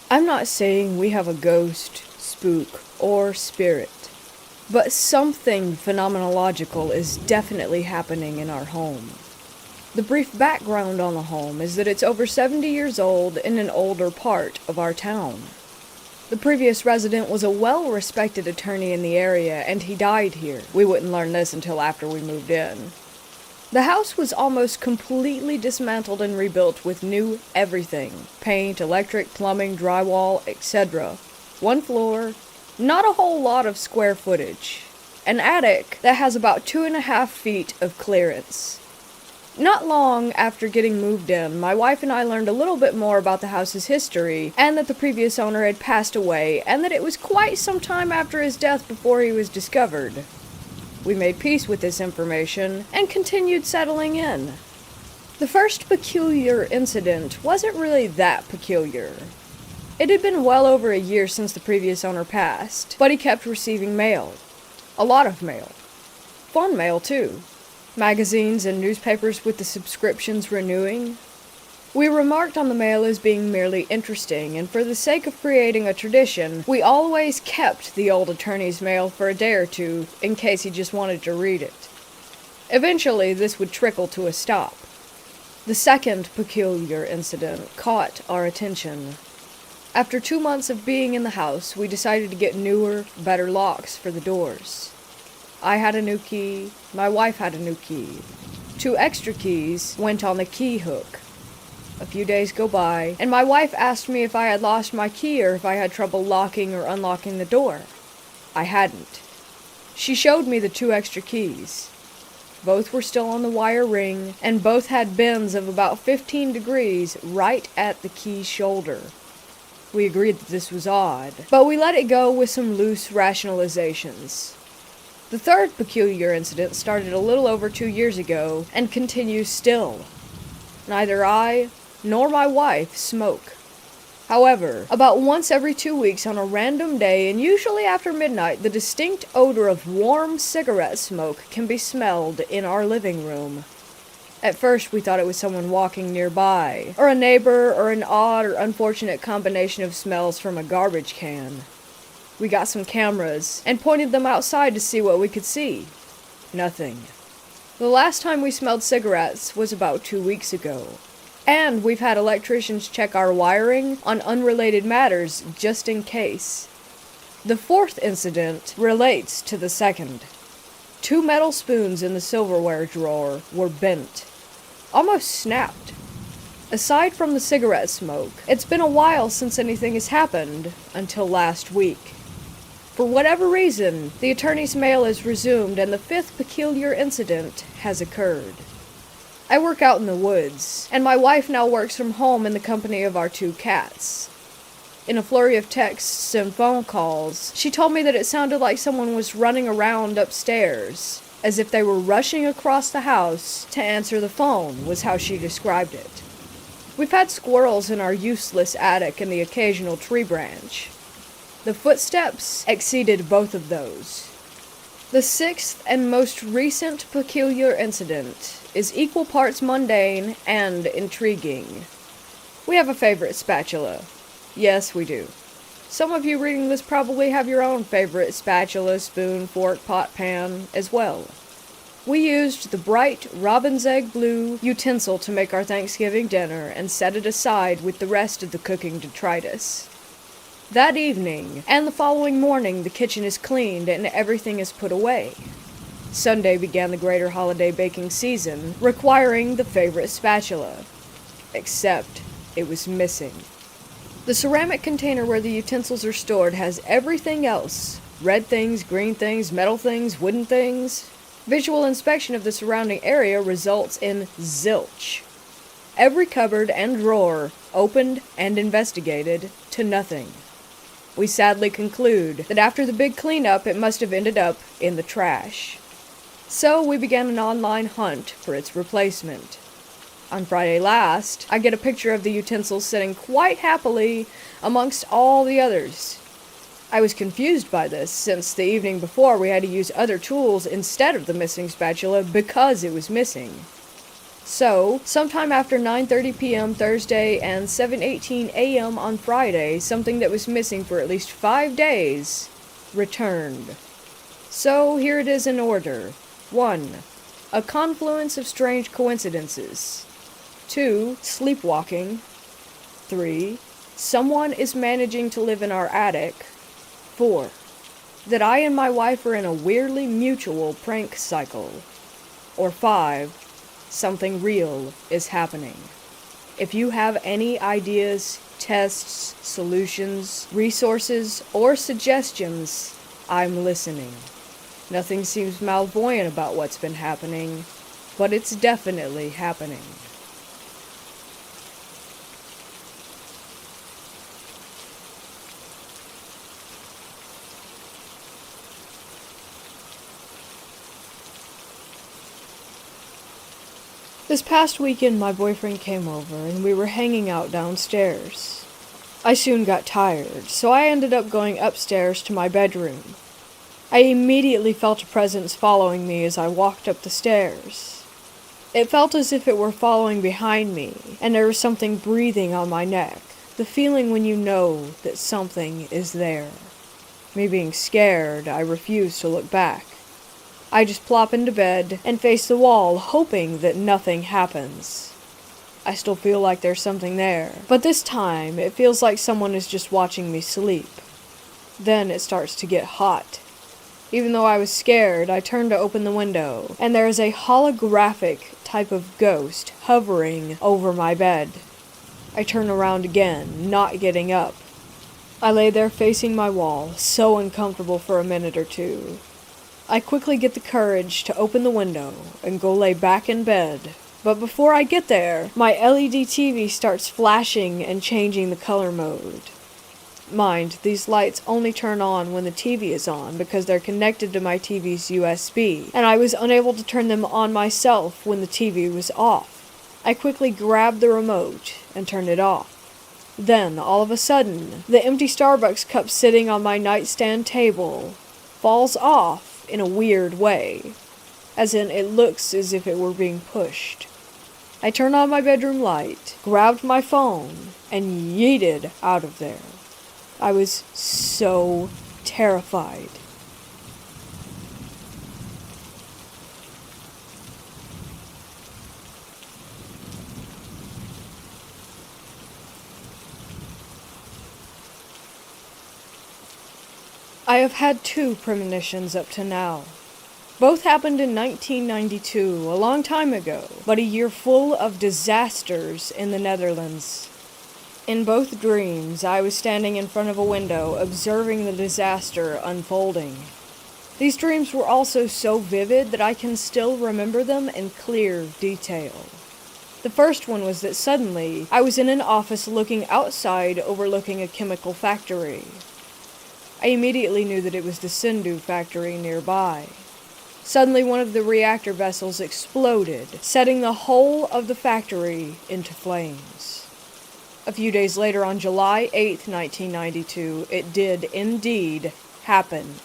I'm not saying we have a ghost, spook, or spirit, but something phenomenological is definitely happening in our home. The brief background on the home is that it's over 70 years old in an older part of our town. The previous resident was a well-respected attorney in the area, and he died here. We wouldn't learn this until after we moved in. The house was almost completely dismantled and rebuilt with new everything. Paint, electric, plumbing, drywall, etc. One floor, not a whole lot of square footage. An attic that has about 2.5 feet of clearance. Not long after getting moved in, my wife and I learned a little bit more about the house's history, and that the previous owner had passed away, and that it was quite some time after his death before he was discovered. We made peace with this information, and continued settling in. The first peculiar incident wasn't really that peculiar. It had been well over a year since the previous owner passed, but he kept receiving mail. A lot of mail. Fun mail, too. Magazines and newspapers with the subscriptions renewing. We remarked on the mail as being merely interesting, and for the sake of creating a tradition, we always kept the old attorney's mail for a day or two in case he just wanted to read it. Eventually, this would trickle to a stop. The second peculiar incident caught our attention. After 2 months of being in the house, we decided to get newer, better locks for the doors. I had a new key, my wife had a new key. 2 extra keys went on the key hook. A few days go by, and my wife asked me if I had lost my key or if I had trouble locking or unlocking the door. I hadn't. She showed me the 2 extra keys. Both were still on the wire ring, and both had bends of about 15 degrees right at the key shoulder. We agreed that this was odd, but we let it go with some loose rationalizations. The third peculiar incident started a little over 2 years ago, and continues still. Neither I nor my wife smoke. However, about once every 2 weeks on a random day, and usually after midnight, the distinct odor of warm cigarette smoke can be smelled in our living room. At first, we thought it was someone walking nearby, or a neighbor, or an odd or unfortunate combination of smells from a garbage can. We got some cameras, and pointed them outside to see what we could see. Nothing. The last time we smelled cigarettes was about 2 weeks ago. And we've had electricians check our wiring on unrelated matters just in case. The fourth incident relates to the second. 2 metal spoons in the silverware drawer were bent. Almost snapped. Aside from the cigarette smoke, it's been a while since anything has happened, until last week. For whatever reason, the attorney's mail is resumed and the 5th peculiar incident has occurred. I work out in the woods, and my wife now works from home in the company of our 2 cats. In a flurry of texts and phone calls, she told me that it sounded like someone was running around upstairs, as if they were rushing across the house to answer the phone, was how she described it. We've had squirrels in our useless attic and the occasional tree branch. The footsteps exceeded both of those. The sixth and most recent peculiar incident is equal parts mundane and intriguing. We have a favorite spatula. Yes, we do. Some of you reading this probably have your own favorite spatula, spoon, fork, pot, pan as well. We used the bright robin's egg blue utensil to make our Thanksgiving dinner and set it aside with the rest of the cooking detritus. That evening, and the following morning, the kitchen is cleaned and everything is put away. Sunday began the greater holiday baking season, requiring the favorite spatula. Except, it was missing. The ceramic container where the utensils are stored has everything else. Red things, green things, metal things, wooden things. Visual inspection of the surrounding area results in zilch. Every cupboard and drawer opened and investigated to nothing. We sadly conclude that after the big cleanup, it must have ended up in the trash. So we began an online hunt for its replacement. On Friday last, I get a picture of the utensils sitting quite happily amongst all the others. I was confused by this, since the evening before we had to use other tools instead of the missing spatula because it was missing. So, sometime after 9:30 p.m. Thursday and 7:18 a.m. on Friday, something that was missing for at least 5 days returned. So, here it is in order. 1. A confluence of strange coincidences. 2. Sleepwalking. 3. Someone is managing to live in our attic. 4. That I and my wife are in a weirdly mutual prank cycle. Or 5. Something real is happening. If you have any ideas, tests, solutions, resources, or suggestions, I'm listening. Nothing seems malvoyant about what's been happening, but it's definitely happening. This past weekend, my boyfriend came over, and we were hanging out downstairs. I soon got tired, so I ended up going upstairs to my bedroom. I immediately felt a presence following me as I walked up the stairs. It felt as if it were following behind me, and there was something breathing on my neck. The feeling when you know that something is there. Me being scared, I refused to look back. I just plop into bed and face the wall, hoping that nothing happens. I still feel like there's something there, but this time it feels like someone is just watching me sleep. Then it starts to get hot. Even though I was scared, I turned to open the window, and there is a holographic type of ghost hovering over my bed. I turn around again, not getting up. I lay there facing my wall, so uncomfortable for a minute or two. I quickly get the courage to open the window and go lay back in bed, but before I get there, my LED TV starts flashing and changing the color mode. Mind, these lights only turn on when the TV is on because they're connected to my TV's USB, and I was unable to turn them on myself when the TV was off. I quickly grabbed the remote and turned it off. Then, all of a sudden, the empty Starbucks cup sitting on my nightstand table falls off in a weird way, as in it looks as if it were being pushed. I turned on my bedroom light, grabbed my phone, and yeeted out of there. I was so terrified. I have had 2 premonitions up to now. Both happened in 1992, a long time ago, but a year full of disasters in the Netherlands. In both dreams, I was standing in front of a window, observing the disaster unfolding. These dreams were also so vivid that I can still remember them in clear detail. The first one was that suddenly, I was in an office looking outside overlooking a chemical factory. I immediately knew that it was the Sindhu factory nearby. Suddenly, one of the reactor vessels exploded, setting the whole of the factory into flames. A few days later, on July 8, 1992, it did indeed happen.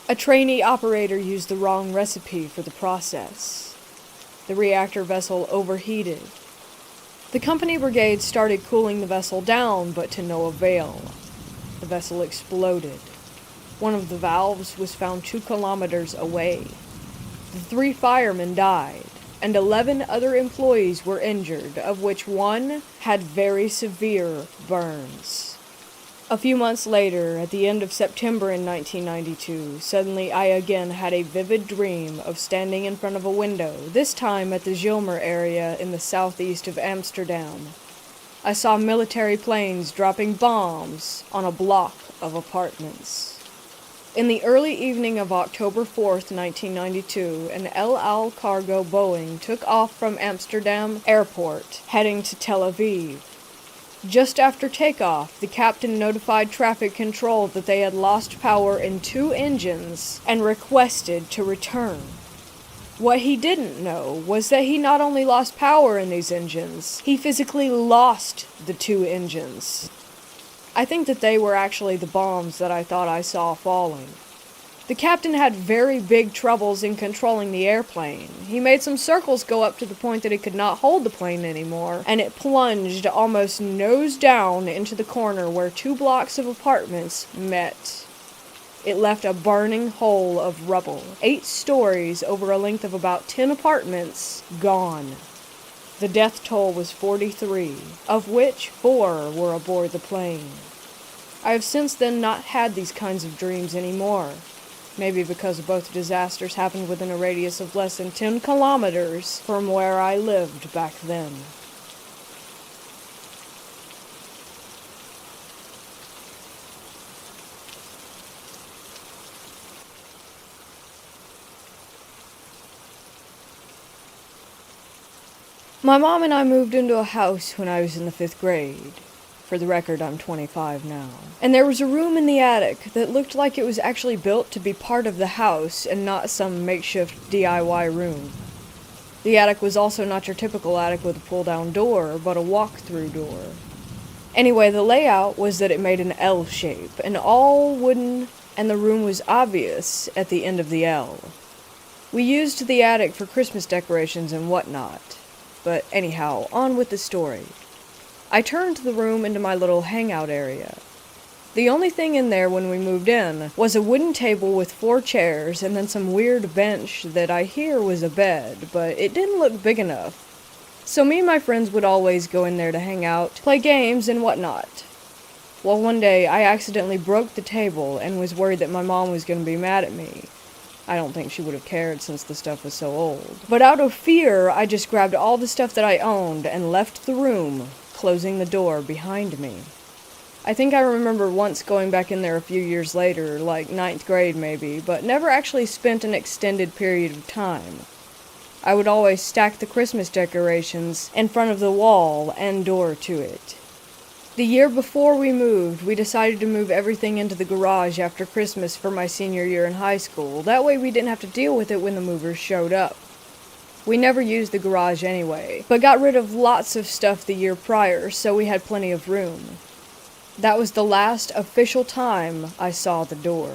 A trainee operator used the wrong recipe for the process. The reactor vessel overheated. The company brigade started cooling the vessel down, but to no avail. The vessel exploded. One of the valves was found 2 kilometers away. The 3 firemen died, and 11 other employees were injured, of which 1 had very severe burns. A few months later, at the end of September in 1992, suddenly I again had a vivid dream of standing in front of a window, this time at the Zilmer area in the southeast of Amsterdam. I saw military planes dropping bombs on a block of apartments. In the early evening of October 4th, 1992, an El Al cargo Boeing took off from Amsterdam Airport, heading to Tel Aviv. Just after takeoff, the captain notified traffic control that they had lost power in 2 engines and requested to return. What he didn't know was that he not only lost power in these engines, he physically lost the 2 engines. I think that they were actually the bombs that I thought I saw falling. The captain had very big troubles in controlling the airplane. He made some circles go up to the point that he could not hold the plane anymore, and it plunged almost nose down into the corner where 2 blocks of apartments met. It left a burning hole of rubble, 8 stories over a length of about 10 apartments, gone. The death toll was 43, of which 4 were aboard the plane. I have since then not had these kinds of dreams anymore. Maybe because both disasters happened within a radius of less than 10 kilometers from where I lived back then. My mom and I moved into a house when I was in the 5th grade. For the record, I'm 25 now. And there was a room in the attic that looked like it was actually built to be part of the house and not some makeshift DIY room. The attic was also not your typical attic with a pull-down door, but a walk-through door. Anyway, the layout was that it made an L shape, and all wooden, and the room was obvious at the end of the L. We used the attic for Christmas decorations and whatnot. But anyhow, on with the story. I turned the room into my little hangout area. The only thing in there when we moved in was a wooden table with 4 chairs and then some weird bench that I hear was a bed, but it didn't look big enough. So me and my friends would always go in there to hang out, play games and whatnot. Well, one day I accidentally broke the table and was worried that my mom was going to be mad at me. I don't think she would have cared since the stuff was so old. But out of fear, I just grabbed all the stuff that I owned and left the room, closing the door behind me. I think I remember once going back in there a few years later, like 9th grade maybe, but never actually spent an extended period of time. I would always stack the Christmas decorations in front of the wall and door to it. The year before we moved, we decided to move everything into the garage after Christmas for my senior year in high school. That way we didn't have to deal with it when the movers showed up. We never used the garage anyway, but got rid of lots of stuff the year prior, so we had plenty of room. That was the last official time I saw the door.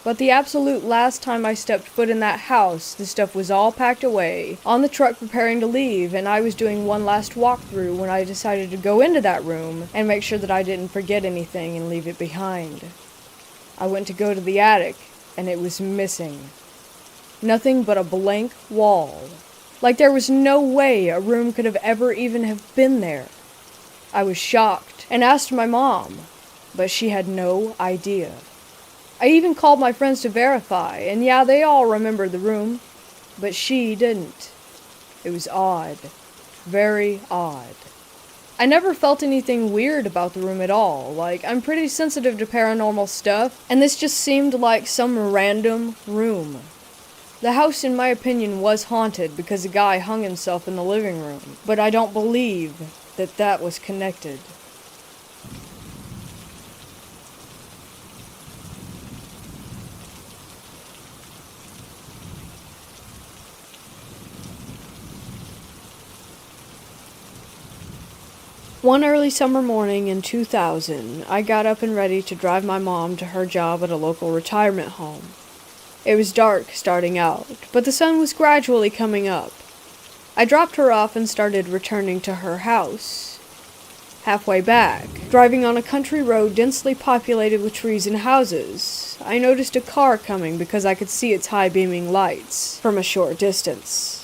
But the absolute last time I stepped foot in that house, the stuff was all packed away, on the truck preparing to leave, and I was doing one last walkthrough when I decided to go into that room and make sure that I didn't forget anything and leave it behind. I went to go to the attic, and it was missing. Nothing but a blank wall. Like there was no way a room could have ever even have been there. I was shocked and asked my mom, but she had no idea. I even called my friends to verify, and yeah, they all remembered the room, but she didn't. It was odd. Very odd. I never felt anything weird about the room at all. Like, I'm pretty sensitive to paranormal stuff, and this just seemed like some random room. The house, in my opinion, was haunted because a guy hung himself in the living room, but I don't believe that that was connected. One early summer morning in 2000, I got up and ready to drive my mom to her job at a local retirement home. It was dark starting out, but the sun was gradually coming up. I dropped her off and started returning to her house. Halfway back, driving on a country road densely populated with trees and houses, I noticed a car coming because I could see its high-beaming lights from a short distance.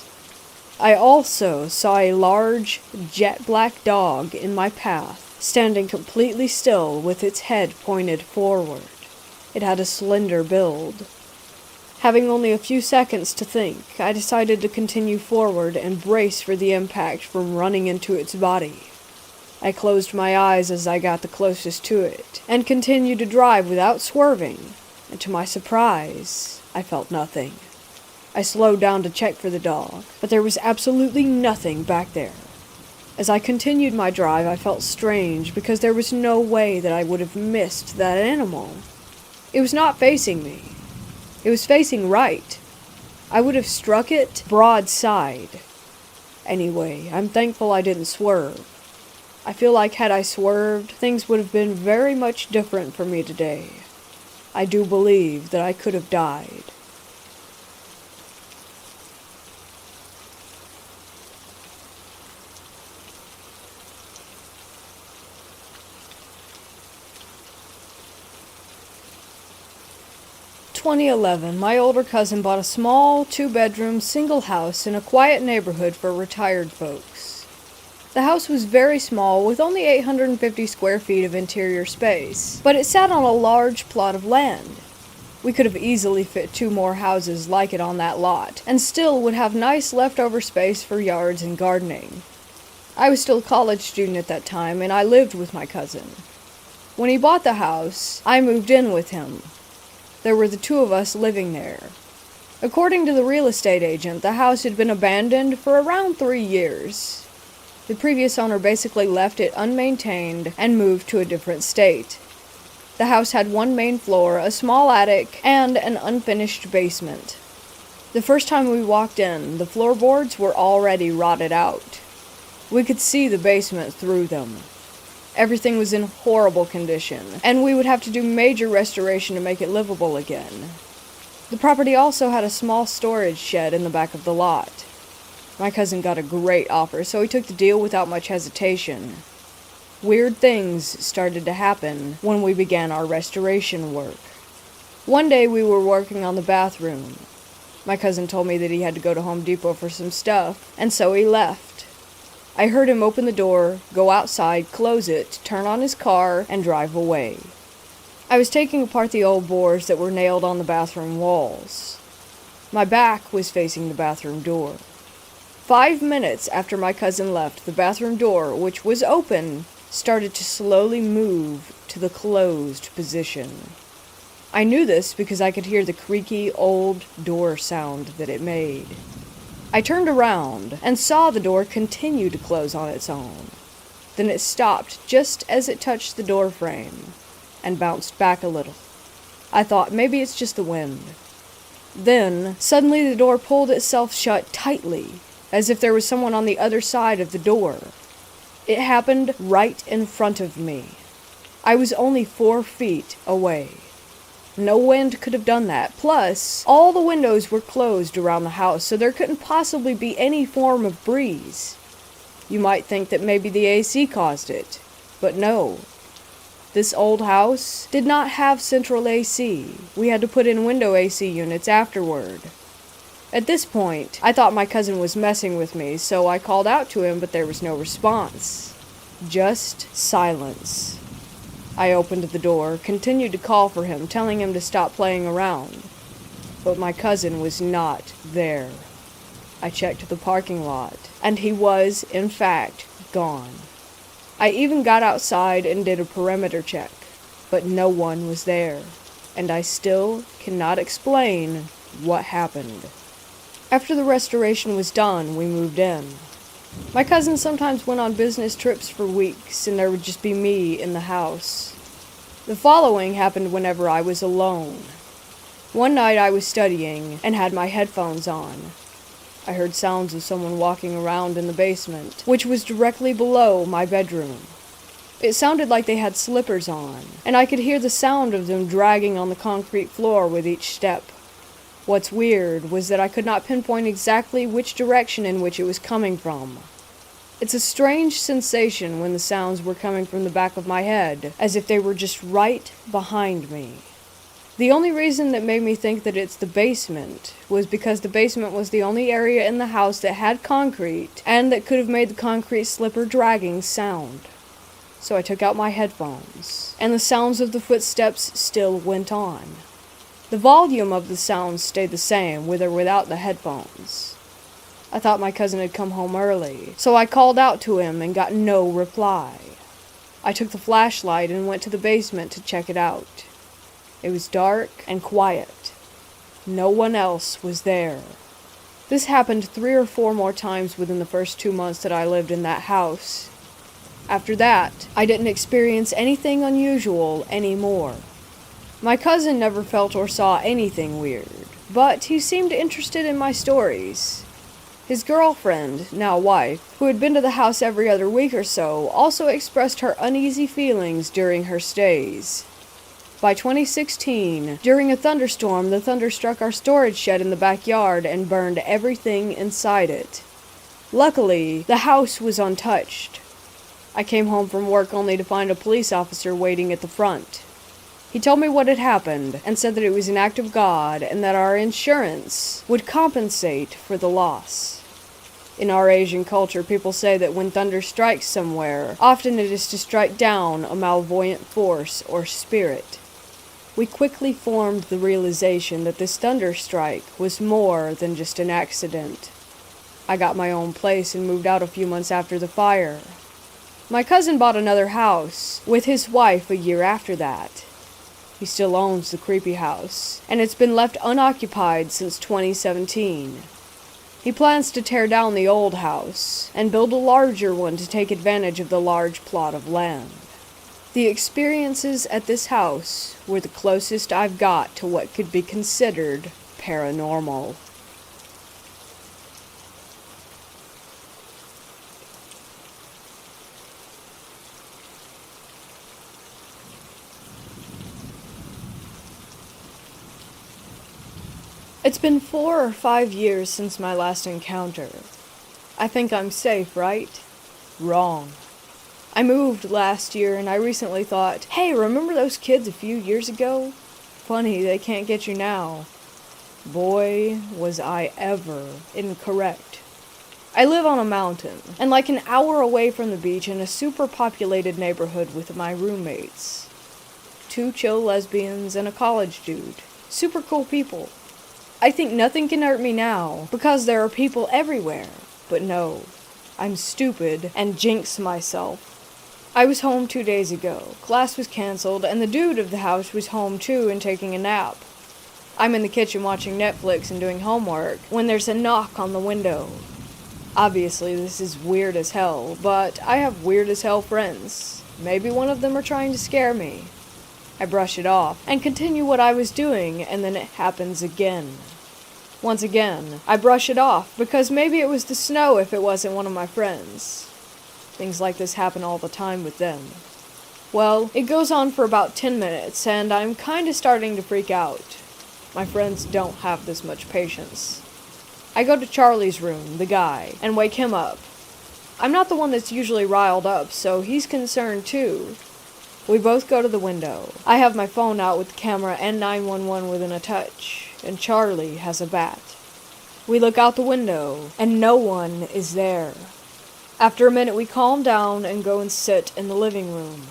I also saw a large, jet-black dog in my path, standing completely still with its head pointed forward. It had a slender build. Having only a few seconds to think, I decided to continue forward and brace for the impact from running into its body. I closed my eyes as I got the closest to it, and continued to drive without swerving, and to my surprise, I felt nothing. I slowed down to check for the dog, but there was absolutely nothing back there. As I continued my drive, I felt strange because there was no way that I would have missed that animal. It was not facing me. It was facing right. I would have struck it broadside. Anyway, I'm thankful I didn't swerve. I feel like had I swerved, things would have been very much different for me today. I do believe that I could have died. In 2011, my older cousin bought a small, 2-bedroom, single house in a quiet neighborhood for retired folks. The house was very small, with only 850 square feet of interior space, but it sat on a large plot of land. We could have easily fit 2 more houses like it on that lot, and still would have nice leftover space for yards and gardening. I was still a college student at that time, and I lived with my cousin. When he bought the house, I moved in with him. There were the 2 of us living there. According to the real estate agent, the house had been abandoned for around 3 years. The previous owner basically left it unmaintained and moved to a different state. The house had 1 main floor, a small attic, and an unfinished basement. The first time we walked in, the floorboards were already rotted out. We could see the basement through them. Everything was in horrible condition, and we would have to do major restoration to make it livable again. The property also had a small storage shed in the back of the lot. My cousin got a great offer, so he took the deal without much hesitation. Weird things started to happen when we began our restoration work. One day we were working on the bathroom. My cousin told me that he had to go to Home Depot for some stuff, and so he left. I heard him open the door, go outside, close it, turn on his car, and drive away. I was taking apart the old boards that were nailed on the bathroom walls. My back was facing the bathroom door. 5 minutes after my cousin left, the bathroom door, which was open, started to slowly move to the closed position. I knew this because I could hear the creaky old door sound that it made. I turned around and saw the door continue to close on its own. Then it stopped just as it touched the door frame and bounced back a little. I thought maybe it's just the wind. Then, suddenly the door pulled itself shut tightly, as if there was someone on the other side of the door. It happened right in front of me. I was only 4 feet away. No wind could have done that. Plus, all the windows were closed around the house, so there couldn't possibly be any form of breeze. You might think that maybe the AC caused it, but no. This old house did not have central AC. We had to put in window AC units afterward. At this point, I thought my cousin was messing with me, so I called out to him, but there was no response. Just silence. I opened the door, continued to call for him, telling him to stop playing around. But my cousin was not there. I checked the parking lot, and he was, in fact, gone. I even got outside and did a perimeter check, but no one was there, and I still cannot explain what happened. After the restoration was done, we moved in. My cousin sometimes went on business trips for weeks, and there would just be me in the house. The following happened whenever I was alone. One night I was studying and had my headphones on. I heard sounds of someone walking around in the basement, which was directly below my bedroom. It sounded like they had slippers on, and I could hear the sound of them dragging on the concrete floor with each step. What's weird was that I could not pinpoint exactly which direction in which it was coming from. It's a strange sensation when the sounds were coming from the back of my head, as if they were just right behind me. The only reason that made me think that it's the basement was because the basement was the only area in the house that had concrete and that could have made the concrete slipper dragging sound. So I took out my headphones, and the sounds of the footsteps still went on. The volume of the sounds stayed the same, with or without the headphones. I thought my cousin had come home early, so I called out to him and got no reply. I took the flashlight and went to the basement to check it out. It was dark and quiet. No one else was there. This happened 3 or 4 more times within the first 2 months that I lived in that house. After that, I didn't experience anything unusual anymore. My cousin never felt or saw anything weird, but he seemed interested in my stories. His girlfriend, now wife, who had been to the house every other week or so, also expressed her uneasy feelings during her stays. By 2016, during a thunderstorm, the thunder struck our storage shed in the backyard and burned everything inside it. Luckily, the house was untouched. I came home from work only to find a police officer waiting at the front. He told me what had happened and said that it was an act of God and that our insurance would compensate for the loss. In our Asian culture, people say that when thunder strikes somewhere, often it is to strike down a malevolent force or spirit. We quickly formed the realization that this thunder strike was more than just an accident. I got my own place and moved out a few months after the fire. My cousin bought another house with his wife a year after that. He still owns the creepy house, and it's been left unoccupied since 2017. He plans to tear down the old house and build a larger one to take advantage of the large plot of land. The experiences at this house were the closest I've got to what could be considered paranormal. It's been 4 or 5 years since my last encounter. I think I'm safe, right? Wrong. I moved last year and I recently thought, hey, remember those kids a few years ago? Funny, they can't get you now. Boy, was I ever incorrect. I live on a mountain, and like an hour away from the beach in a super populated neighborhood with my roommates. 2 chill lesbians and a college dude. Super cool people. I think nothing can hurt me now, because there are people everywhere. But no, I'm stupid and jinx myself. I was home 2 days ago. Class was canceled, and the dude of the house was home too and taking a nap. I'm in the kitchen watching Netflix and doing homework when there's a knock on the window. Obviously, this is weird as hell, but I have weird as hell friends. Maybe one of them are trying to scare me. I brush it off and continue what I was doing, and then it happens again. Once again, I brush it off because maybe it was the snow if it wasn't one of my friends. Things like this happen all the time with them. Well, it goes on for about 10 minutes, and I'm kinda starting to freak out. My friends don't have this much patience. I go to Charlie's room, the guy, and wake him up. I'm not the one that's usually riled up, so he's concerned too. We both go to the window. I have my phone out with the camera and 911 within a touch, and Charlie has a bat. We look out the window, and no one is there. After a minute, we calm down and go and sit in the living room.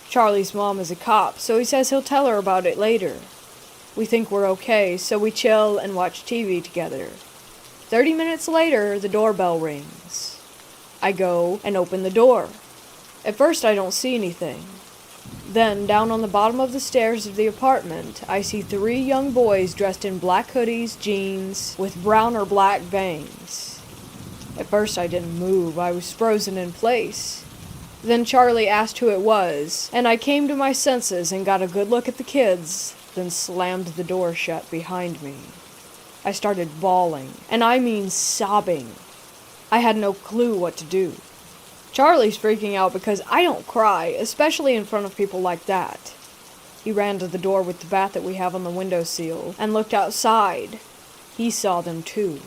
Charlie's mom is a cop, so he says he'll tell her about it later. We think we're okay, so we chill and watch TV together. 30 minutes later, the doorbell rings. I go and open the door. At first, I don't see anything. Then, down on the bottom of the stairs of the apartment, I see 3 young boys dressed in black hoodies, jeans, with brown or black bangs. At first I didn't move, I was frozen in place. Then Charlie asked who it was, and I came to my senses and got a good look at the kids, then slammed the door shut behind me. I started bawling, and I mean sobbing. I had no clue what to do. Charlie's freaking out because I don't cry, especially in front of people like that. He ran to the door with the bat that we have on the windowsill and looked outside. He saw them too.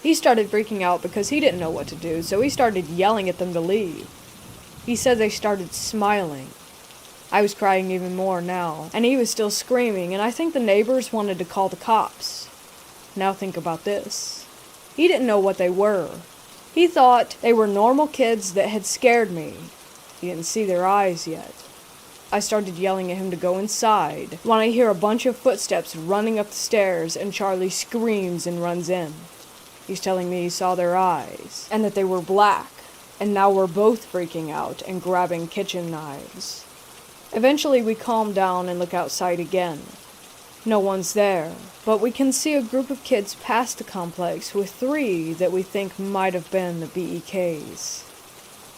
He started freaking out because he didn't know what to do, so he started yelling at them to leave. He said they started smiling. I was crying even more now, and he was still screaming, and I think the neighbors wanted to call the cops. Now think about this. He didn't know what they were. He thought they were normal kids that had scared me. He didn't see their eyes yet. I started yelling at him to go inside when I hear a bunch of footsteps running up the stairs and Charlie screams and runs in. He's telling me he saw their eyes and that they were black, and now we're both freaking out and grabbing kitchen knives. Eventually we calm down and look outside again. No one's there, but we can see a group of kids past the complex with 3 that we think might have been the BEKs.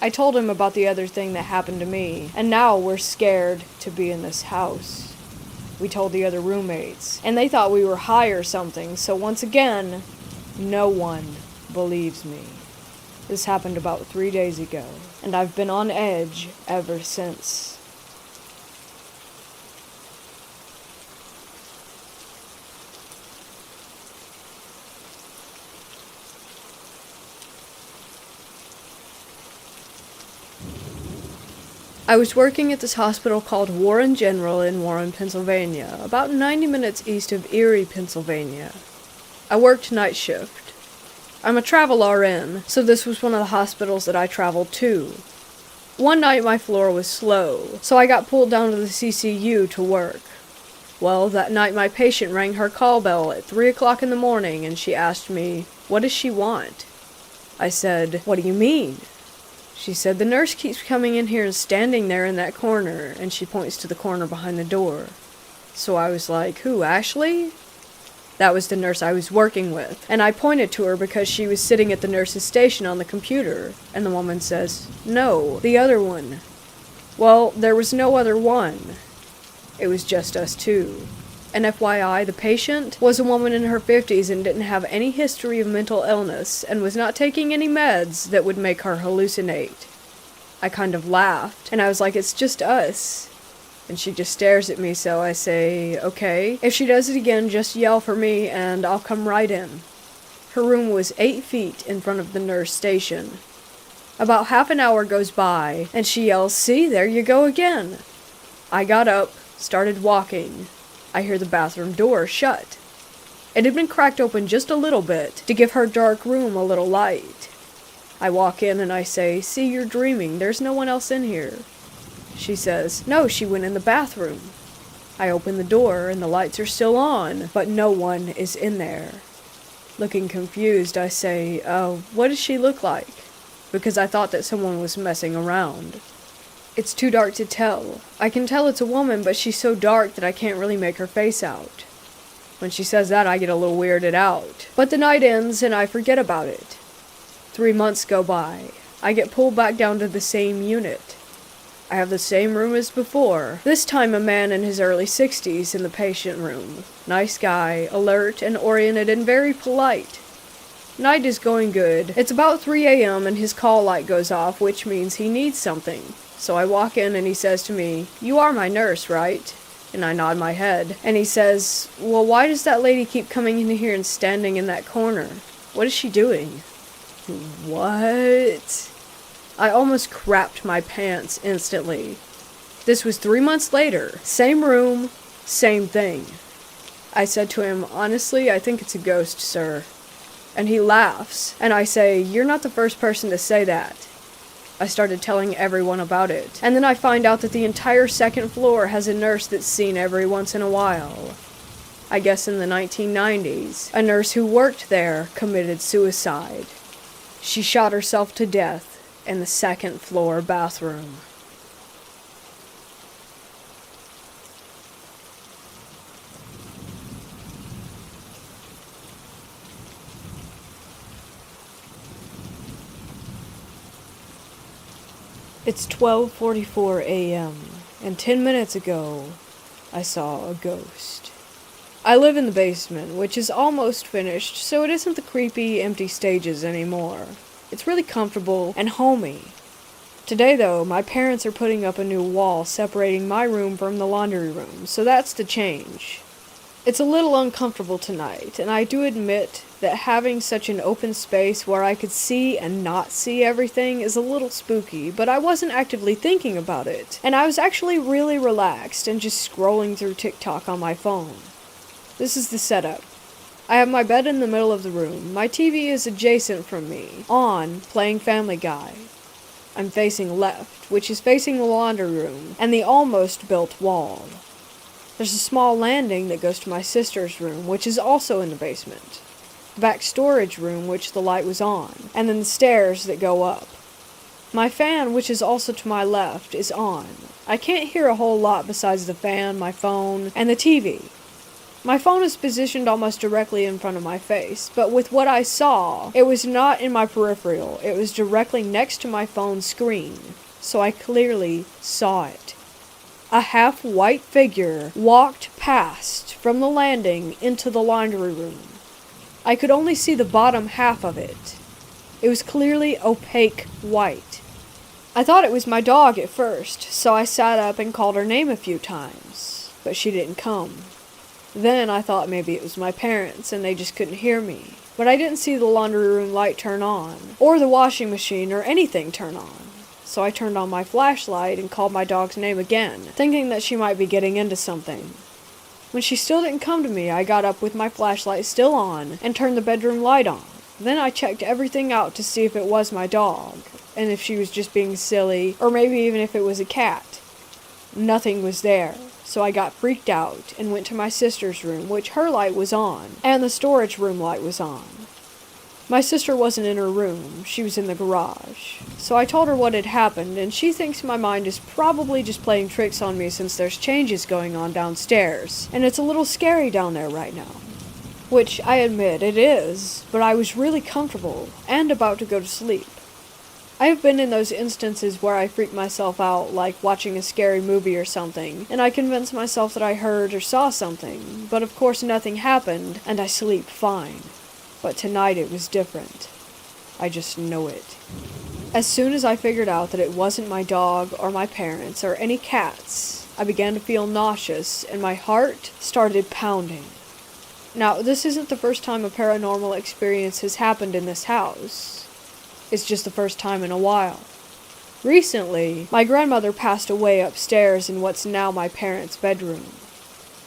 I told him about the other thing that happened to me, and now we're scared to be in this house. We told the other roommates, and they thought we were high or something, so once again, no one believes me. This happened about 3 days ago, and I've been on edge ever since. I was working at this hospital called Warren General in Warren, Pennsylvania, about 90 minutes east of Erie, Pennsylvania. I worked night shift. I'm a travel RN, so this was one of the hospitals that I traveled to. One night my floor was slow, so I got pulled down to the CCU to work. Well, that night my patient rang her call bell at 3 o'clock in the morning and she asked me, "What does she want?" I said, "What do you mean?" She said, "The nurse keeps coming in here and standing there in that corner," and she points to the corner behind the door. So I was like, "Who, Ashley?" That was the nurse I was working with, and I pointed to her because she was sitting at the nurse's station on the computer, and the woman says, "No, the other one." Well, there was no other one. It was just us two. And FYI, the patient was a woman in her 50s and didn't have any history of mental illness and was not taking any meds that would make her hallucinate. I kind of laughed, and I was like, "It's just us." And she just stares at me, so I say, "Okay, if she does it again, just yell for me and I'll come right in." Her room was 8 feet in front of the nurse station. About half an hour goes by, and she yells, "See, there you go again." I got up, started walking. I hear the bathroom door shut. It had been cracked open just a little bit to give her dark room a little light. I walk in and I say, "See, you're dreaming. There's no one else in here." She says, "No, she went in the bathroom." I open the door and the lights are still on, but no one is in there. Looking confused, I say, "What does she look like?" Because I thought that someone was messing around. It's too dark to tell. I can tell it's a woman, but she's so dark that I can't really make her face out. When she says that, I get a little weirded out. But the night ends and I forget about it. 3 months go by. I get pulled back down to the same unit. I have the same room as before. This time a man in his early 60s in the patient room. Nice guy, alert and oriented and very polite. Night is going good. It's about 3 a.m. and his call light goes off, which means he needs something. So I walk in and he says to me, "You are my nurse, right?" And I nod my head. And he says, "Well, why does that lady keep coming in here and standing in that corner? What is she doing?" What? I almost crapped my pants instantly. This was 3 months later. Same room, same thing. I said to him, "Honestly, I think it's a ghost, sir." And he laughs. And I say, "You're not the first person to say that." I started telling everyone about it. And then I find out that the entire second floor has a nurse that's seen every once in a while. I guess in the 1990s, a nurse who worked there committed suicide. She shot herself to death in the second floor bathroom. It's 12:44 a.m., and 10 minutes ago, I saw a ghost. I live in the basement, which is almost finished, so it isn't the creepy, empty stages anymore. It's really comfortable and homey. Today, though, my parents are putting up a new wall separating my room from the laundry room, so that's the change. It's a little uncomfortable tonight, and I do admit that having such an open space where I could see and not see everything is a little spooky, but I wasn't actively thinking about it, and I was actually really relaxed and just scrolling through TikTok on my phone. This is the setup. I have my bed in the middle of the room. My TV is adjacent from me, on, playing Family Guy. I'm facing left, which is facing the laundry room, and the almost built wall. There's a small landing that goes to my sister's room, which is also in the basement. The back storage room, which the light was on, and then the stairs that go up. My fan, which is also to my left, is on. I can't hear a whole lot besides the fan, my phone, and the TV. My phone is positioned almost directly in front of my face, but with what I saw, it was not in my peripheral. It was directly next to my phone's screen, so I clearly saw it. A half-white figure walked past from the landing into the laundry room. I could only see the bottom half of it. It was clearly opaque white. I thought it was my dog at first, so I sat up and called her name a few times, but she didn't come. Then I thought maybe it was my parents and they just couldn't hear me. But I didn't see the laundry room light turn on, or the washing machine or anything turn on. So I turned on my flashlight and called my dog's name again, thinking that she might be getting into something. When she still didn't come to me, I got up with my flashlight still on and turned the bedroom light on. Then I checked everything out to see if it was my dog, and if she was just being silly, or maybe even if it was a cat. Nothing was there. So I got freaked out and went to my sister's room, which her light was on, and the storage room light was on. My sister wasn't in her room, she was in the garage. So I told her what had happened, and she thinks my mind is probably just playing tricks on me since there's changes going on downstairs, and it's a little scary down there right now. Which, I admit, it is, but I was really comfortable, and about to go to sleep. I have been in those instances where I freak myself out, like watching a scary movie or something, and I convince myself that I heard or saw something, but of course nothing happened, and I sleep fine. But tonight it was different. I just know it. As soon as I figured out that it wasn't my dog or my parents or any cats, I began to feel nauseous, and my heart started pounding. Now, this isn't the first time a paranormal experience has happened in this house. It's just the first time in a while. Recently, my grandmother passed away upstairs in what's now my parents' bedroom.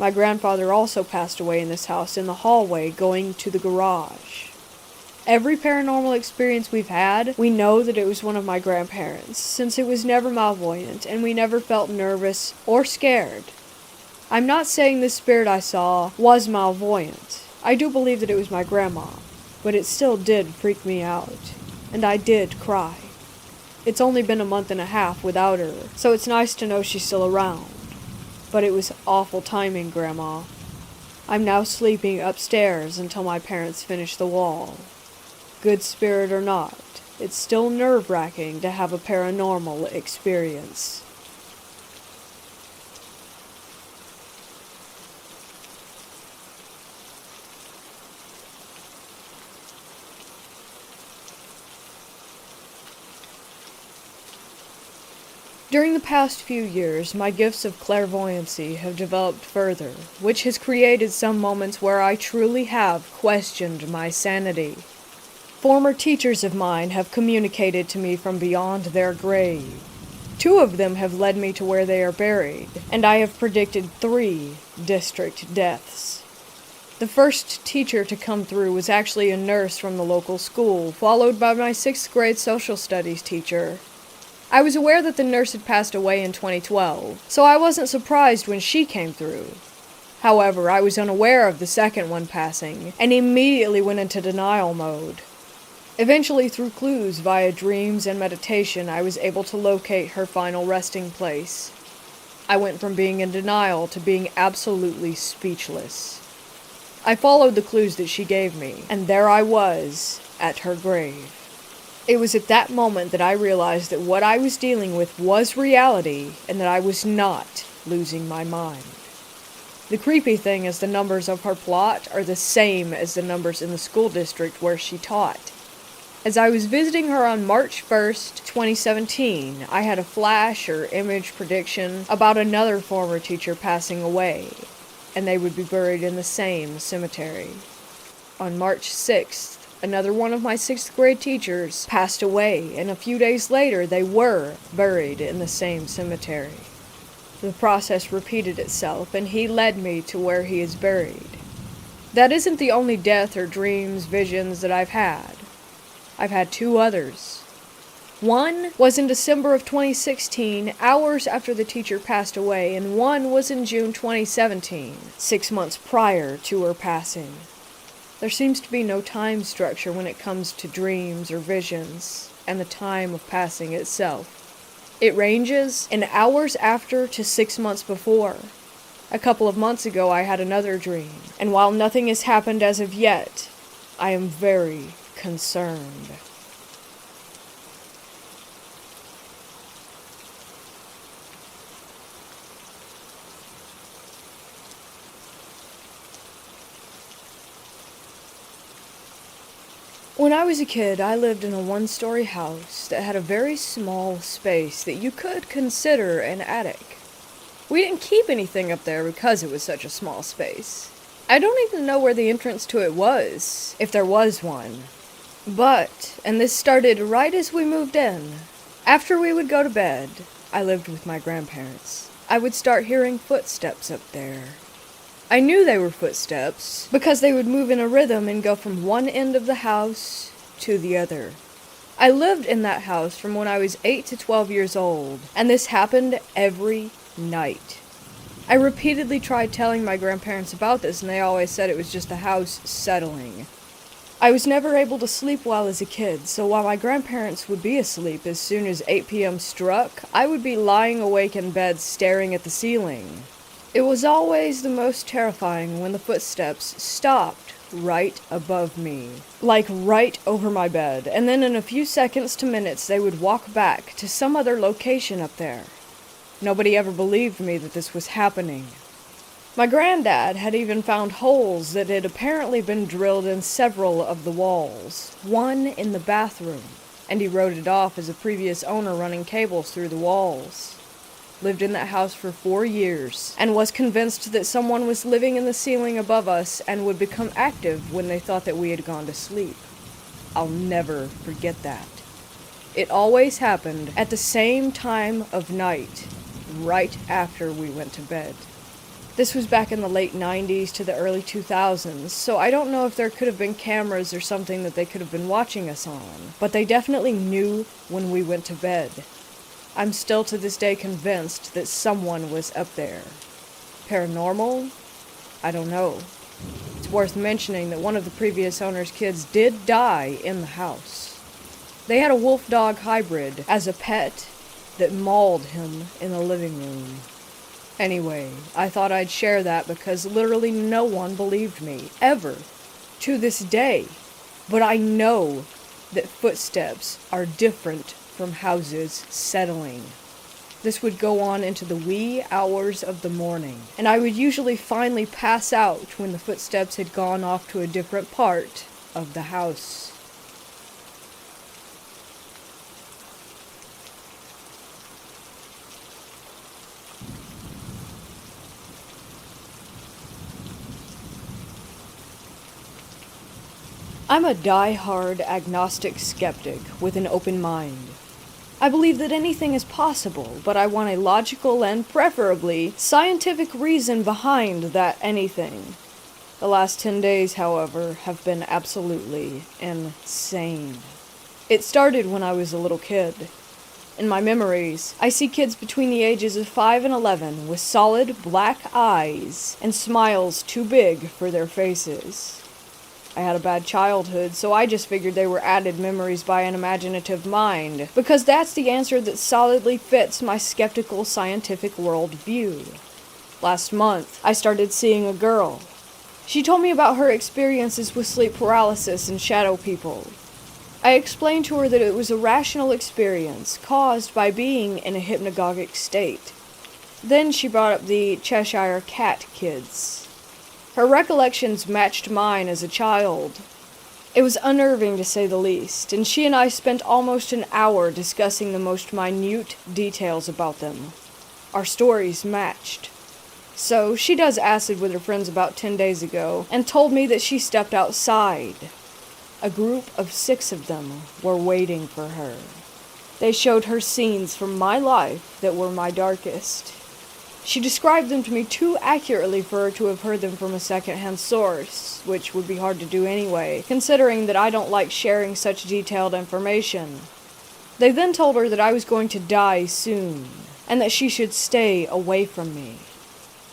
My grandfather also passed away in this house in the hallway going to the garage. Every paranormal experience we've had, we know that it was one of my grandparents, since it was never malvoyant and we never felt nervous or scared. I'm not saying the spirit I saw was malvoyant. I do believe that it was my grandma, but it still did freak me out. And I did cry. It's only been a month and a half without her, so it's nice to know she's still around. But it was awful timing, Grandma. I'm now sleeping upstairs until my parents finish the wall. Good spirit or not, it's still nerve-wracking to have a paranormal experience. During the past few years, my gifts of clairvoyancy have developed further, which has created some moments where I truly have questioned my sanity. Former teachers of mine have communicated to me from beyond their grave. 2 of them have led me to where they are buried, and I have predicted 3 district deaths. The first teacher to come through was actually a nurse from the local school, followed by my 6th grade social studies teacher. I was aware that the nurse had passed away in 2012, so I wasn't surprised when she came through. However, I was unaware of the second one passing, and immediately went into denial mode. Eventually, through clues via dreams and meditation, I was able to locate her final resting place. I went from being in denial to being absolutely speechless. I followed the clues that she gave me, and there I was, at her grave. It was at that moment that I realized that what I was dealing with was reality, and that I was not losing my mind. The creepy thing is the numbers of her plot are the same as the numbers in the school district where she taught. As I was visiting her on March 1st, 2017, I had a flash or image prediction about another former teacher passing away, and they would be buried in the same cemetery. On March 6th, another one of my 6th grade teachers passed away, and a few days later they were buried in the same cemetery. The process repeated itself, and he led me to where he is buried. That isn't the only death or dreams, visions that I've had. I've had 2 others. One was in December of 2016, hours after the teacher passed away, and one was in June 2017, 6 months prior to her passing. There seems to be no time structure when it comes to dreams or visions, and the time of passing itself. It ranges in hours after to 6 months before. A couple of months ago I had another dream, and while nothing has happened as of yet, I am very concerned. When I was a kid, I lived in a 1-story house that had a very small space that you could consider an attic. We didn't keep anything up there because it was such a small space. I don't even know where the entrance to it was, if there was one. But, and this started right as we moved in, after we would go to bed, I lived with my grandparents, I would start hearing footsteps up there. I knew they were footsteps because they would move in a rhythm and go from one end of the house to the other. I lived in that house from when I was 8 to 12 years old, and this happened every night. I repeatedly tried telling my grandparents about this, and they always said it was just the house settling. I was never able to sleep well as a kid, so while my grandparents would be asleep as soon as 8 p.m. struck, I would be lying awake in bed staring at the ceiling. It was always the most terrifying when the footsteps stopped right above me, like right over my bed, and then in a few seconds to minutes they would walk back to some other location up there. Nobody ever believed me that this was happening. My granddad had even found holes that had apparently been drilled in several of the walls, one in the bathroom, and he wrote it off as a previous owner running cables through the walls. Lived in that house for 4 years, and was convinced that someone was living in the ceiling above us and would become active when they thought that we had gone to sleep. I'll never forget that. It always happened at the same time of night, right after we went to bed. This was back in the late 90s to the early 2000s, so I don't know if there could have been cameras or something that they could have been watching us on, but they definitely knew when we went to bed. I'm still to this day convinced that someone was up there. Paranormal? I don't know. It's worth mentioning that one of the previous owner's kids did die in the house. They had a wolf-dog hybrid as a pet that mauled him in the living room. Anyway, I thought I'd share that because literally no one believed me, ever, to this day. But I know that footsteps are different from houses settling. This would go on into the wee hours of the morning, and I would usually finally pass out when the footsteps had gone off to a different part of the house. I'm a die-hard agnostic skeptic with an open mind. I believe that anything is possible, but I want a logical and preferably scientific reason behind that anything. The last 10 days, however, have been absolutely insane. It started when I was a little kid. In my memories, I see kids between the ages of 5 and 11 with solid black eyes and smiles too big for their faces. I had a bad childhood, so I just figured they were added memories by an imaginative mind, because that's the answer that solidly fits my skeptical scientific worldview. Last month, I started seeing a girl. She told me about her experiences with sleep paralysis and shadow people. I explained to her that it was a rational experience caused by being in a hypnagogic state. Then she brought up the Cheshire Cat kids. Her recollections matched mine as a child. It was unnerving to say the least, and she and I spent almost an hour discussing the most minute details about them. Our stories matched. So, she does acid with her friends about 10 days ago, and told me that she stepped outside. A group of 6 of them were waiting for her. They showed her scenes from my life that were my darkest. She described them to me too accurately for her to have heard them from a second-hand source, which would be hard to do anyway, considering that I don't like sharing such detailed information. They then told her that I was going to die soon, and that she should stay away from me.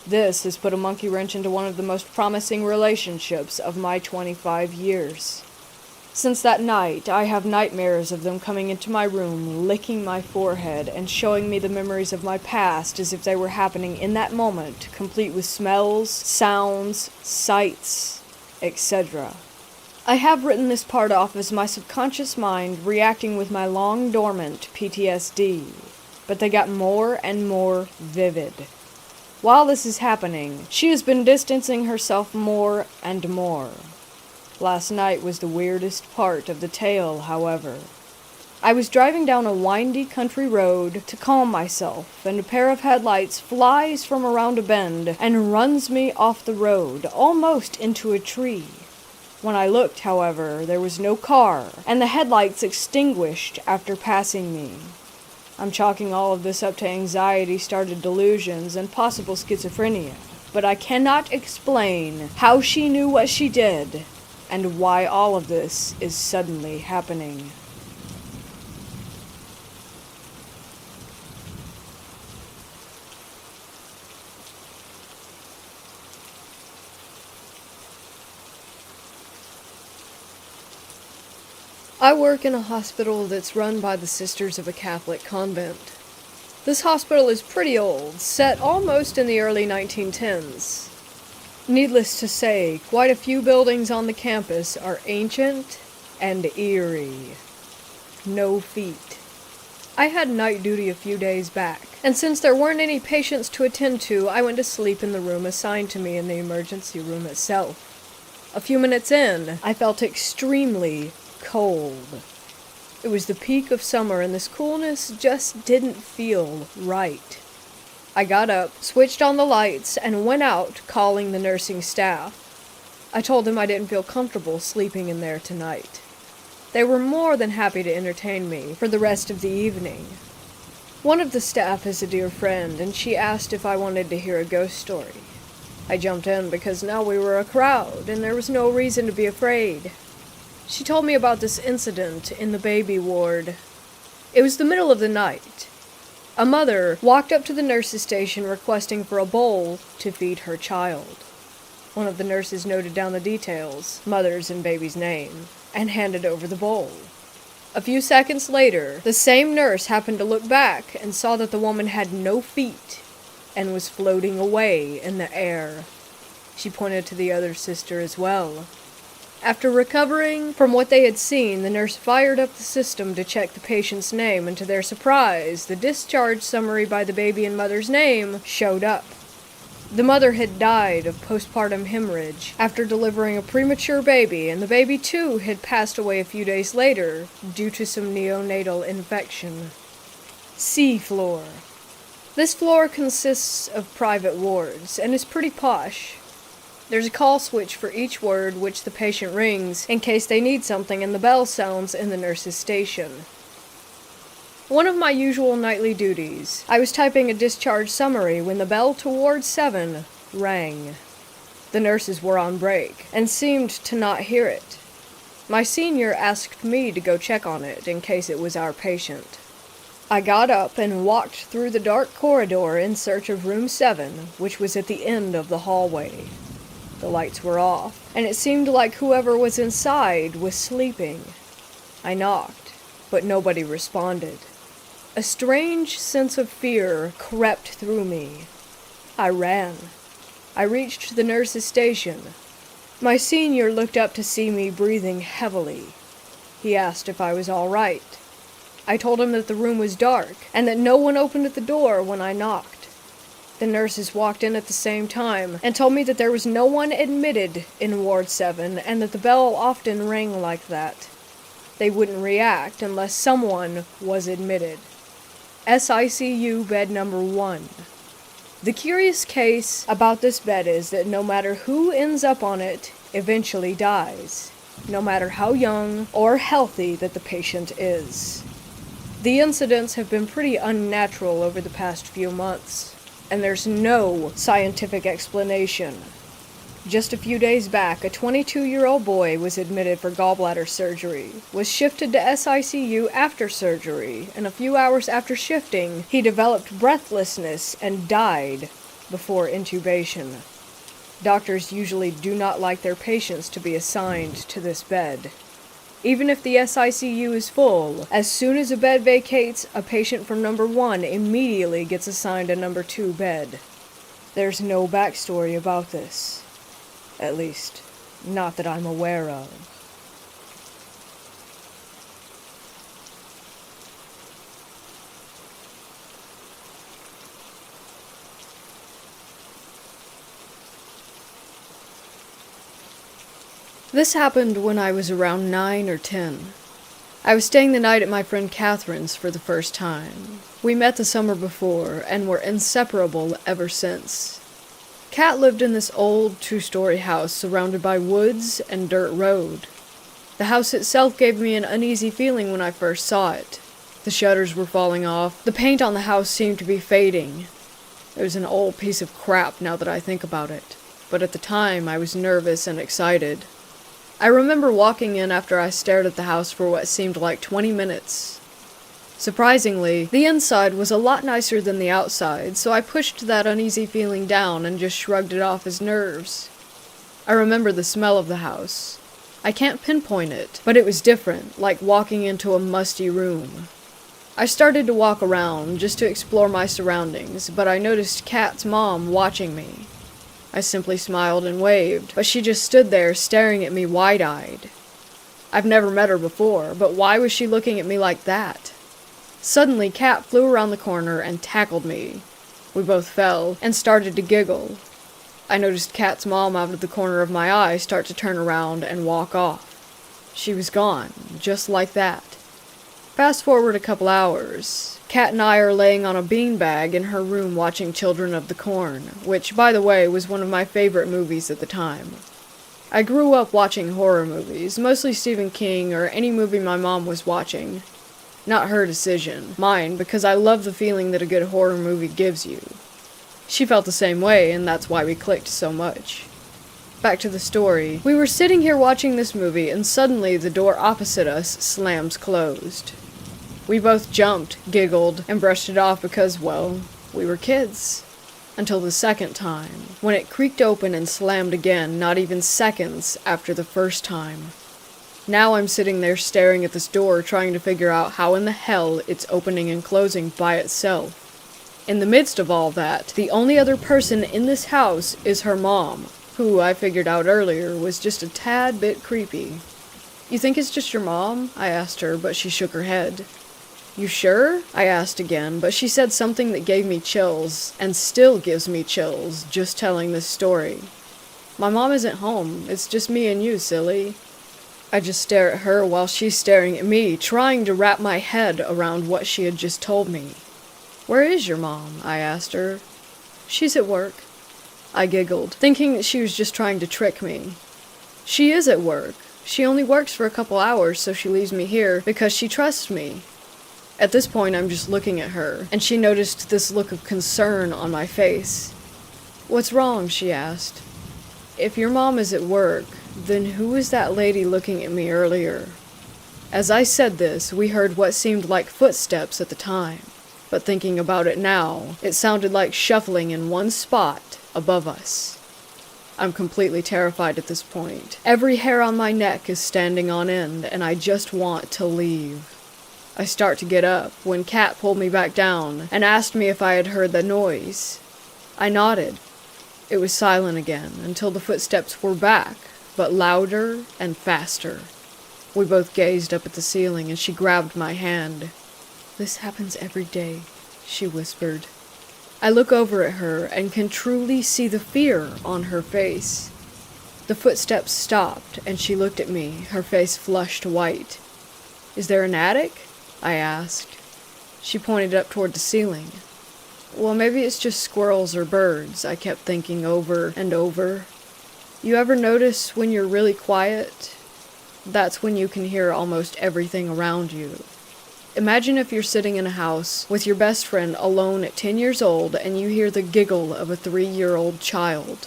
This has put a monkey wrench into one of the most promising relationships of my 25 years. Since that night, I have nightmares of them coming into my room, licking my forehead, and showing me the memories of my past as if they were happening in that moment, complete with smells, sounds, sights, etc. I have written this part off as my subconscious mind reacting with my long-dormant PTSD, but they got more and more vivid. While this is happening, she has been distancing herself more and more. Last night was the weirdest part of the tale, however. I was driving down a windy country road to calm myself, and a pair of headlights flies from around a bend and runs me off the road, almost into a tree. When I looked, however, there was no car, and the headlights extinguished after passing me. I'm chalking all of this up to anxiety-started delusions and possible schizophrenia, but I cannot explain how she knew what she did, and why all of this is suddenly happening. I work in a hospital that's run by the Sisters of a Catholic convent. This hospital is pretty old, set almost in the early 1910s. Needless to say, quite a few buildings on the campus are ancient and eerie. No feet. I had night duty a few days back, and since there weren't any patients to attend to, I went to sleep in the room assigned to me in the emergency room itself. A few minutes in, I felt extremely cold. It was the peak of summer, and this coolness just didn't feel right. I got up, switched on the lights, and went out calling the nursing staff. I told them I didn't feel comfortable sleeping in there tonight. They were more than happy to entertain me for the rest of the evening. One of the staff is a dear friend, and she asked if I wanted to hear a ghost story. I jumped in because now we were a crowd, and there was no reason to be afraid. She told me about this incident in the baby ward. It was the middle of the night. A mother walked up to the nurse's station requesting for a bowl to feed her child. One of the nurses noted down the details, mother's and baby's name, and handed over the bowl. A few seconds later, the same nurse happened to look back and saw that the woman had no feet and was floating away in the air. She pointed to the other sister as well. After recovering from what they had seen, the nurse fired up the system to check the patient's name, and to their surprise, the discharge summary by the baby and mother's name showed up. The mother had died of postpartum hemorrhage after delivering a premature baby, and the baby too had passed away a few days later due to some neonatal infection. C floor. This floor consists of private wards, and is pretty posh. There's a call switch for each ward which the patient rings in case they need something, and the bell sounds in the nurse's station. One of my usual nightly duties, I was typing a discharge summary when the bell to Ward 7 rang. The nurses were on break, and seemed to not hear it. My senior asked me to go check on it in case it was our patient. I got up and walked through the dark corridor in search of room 7, which was at the end of the hallway. The lights were off, and it seemed like whoever was inside was sleeping. I knocked, but nobody responded. A strange sense of fear crept through me. I ran. I reached the nurse's station. My senior looked up to see me breathing heavily. He asked if I was all right. I told him that the room was dark, and that no one opened at the door when I knocked. The nurses walked in at the same time and told me that there was no one admitted in Ward 7 and that the bell often rang like that. They wouldn't react unless someone was admitted. SICU bed number 1. The curious case about this bed is that no matter who ends up on it, eventually dies, no matter how young or healthy that the patient is. The incidents have been pretty unnatural over the past few months, and there's no scientific explanation. Just a few days back, a 22-year-old boy was admitted for gallbladder surgery, was shifted to SICU after surgery, and a few hours after shifting, he developed breathlessness and died before intubation. Doctors usually do not like their patients to be assigned to this bed. Even if the SICU is full, as soon as a bed vacates, a patient from number 1 immediately gets assigned a number 2 bed. There's no backstory about this. At least, not that I'm aware of. This happened when I was around 9 or 10. I was staying the night at my friend Catherine's for the first time. We met the summer before and were inseparable ever since. Kat lived in this old 2-story house surrounded by woods and dirt road. The house itself gave me an uneasy feeling when I first saw it. The shutters were falling off. The paint on the house seemed to be fading. It was an old piece of crap now that I think about it, but at the time I was nervous and excited. I remember walking in after I stared at the house for what seemed like 20 minutes. Surprisingly, the inside was a lot nicer than the outside, so I pushed that uneasy feeling down and just shrugged it off as nerves. I remember the smell of the house. I can't pinpoint it, but it was different, like walking into a musty room. I started to walk around, just to explore my surroundings, but I noticed Kat's mom watching me. I simply smiled and waved, but she just stood there staring at me wide-eyed. I've never met her before, but why was she looking at me like that? Suddenly, Kat flew around the corner and tackled me. We both fell and started to giggle. I noticed Kat's mom out of the corner of my eye start to turn around and walk off. She was gone, just like that. Fast forward a couple hours. Kat and I are laying on a beanbag in her room watching Children of the Corn, which, by the way, was one of my favorite movies at the time. I grew up watching horror movies, mostly Stephen King or any movie my mom was watching. Not her decision, mine, because I love the feeling that a good horror movie gives you. She felt the same way, and that's why we clicked so much. Back to the story. We were sitting here watching this movie, and suddenly the door opposite us slams closed. We both jumped, giggled, and brushed it off because, well, we were kids. Until the second time, when it creaked open and slammed again, not even seconds after the first time. Now I'm sitting there staring at this door, trying to figure out how in the hell it's opening and closing by itself. In the midst of all that, the only other person in this house is her mom, who I figured out earlier was just a tad bit creepy. "You think it's just your mom?" I asked her, but she shook her head. "You sure?" I asked again, but she said something that gave me chills, and still gives me chills, just telling this story. "My mom isn't home. It's just me and you, silly." I just stare at her while she's staring at me, trying to wrap my head around what she had just told me. "Where is your mom?" I asked her. "She's at work." I giggled, thinking that she was just trying to trick me. "She is at work. She only works for a couple hours, so she leaves me here because she trusts me." At this point, I'm just looking at her, and she noticed this look of concern on my face. "What's wrong?" she asked. "If your mom is at work, then who was that lady looking at me earlier?" As I said this, we heard what seemed like footsteps at the time, but thinking about it now, it sounded like shuffling in one spot above us. I'm completely terrified at this point. Every hair on my neck is standing on end, and I just want to leave. I start to get up when Kat pulled me back down and asked me if I had heard the noise. I nodded. It was silent again until the footsteps were back, but louder and faster. We both gazed up at the ceiling and she grabbed my hand. "This happens every day," she whispered. I look over at her and can truly see the fear on her face. The footsteps stopped, and she looked at me, her face flushed white. "Is there an attic?" I asked. She pointed up toward the ceiling. "Well, maybe it's just squirrels or birds," I kept thinking over and over. You ever notice when you're really quiet? That's when you can hear almost everything around you. Imagine if you're sitting in a house with your best friend alone at 10 years old and you hear the giggle of a 3-year-old child.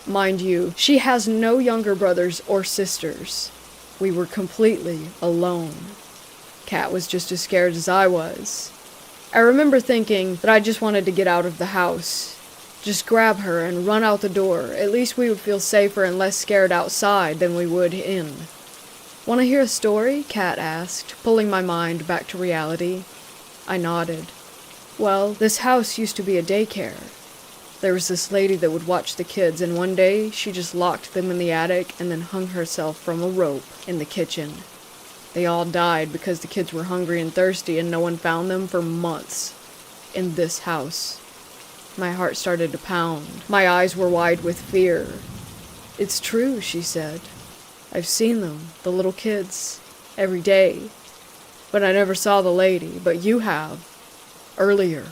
Mind you, she has no younger brothers or sisters. We were completely alone. Kat was just as scared as I was. I remember thinking that I just wanted to get out of the house. Just grab her and run out the door. At least we would feel safer and less scared outside than we would in. "Want to hear a story?" Kat asked, pulling my mind back to reality. I nodded. "Well, this house used to be a daycare. There was this lady that would watch the kids, and one day she just locked them in the attic and then hung herself from a rope in the kitchen. They all died because the kids were hungry and thirsty and no one found them for months. In this house." My heart started to pound. My eyes were wide with fear. "It's true," she said. "I've seen them, the little kids, every day. But I never saw the lady, but you have. Earlier."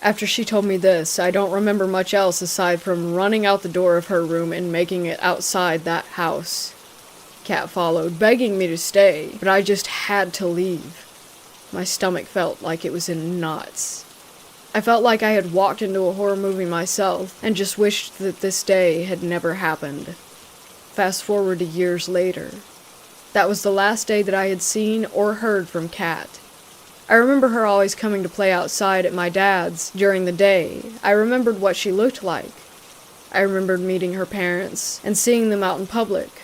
After she told me this, I don't remember much else aside from running out the door of her room and making it outside that house. Kat followed, begging me to stay, but I just had to leave. My stomach felt like it was in knots. I felt like I had walked into a horror movie myself and just wished that this day had never happened. Fast forward to years later. That was the last day that I had seen or heard from Kat. I remember her always coming to play outside at my dad's during the day. I remembered what she looked like. I remembered meeting her parents and seeing them out in public.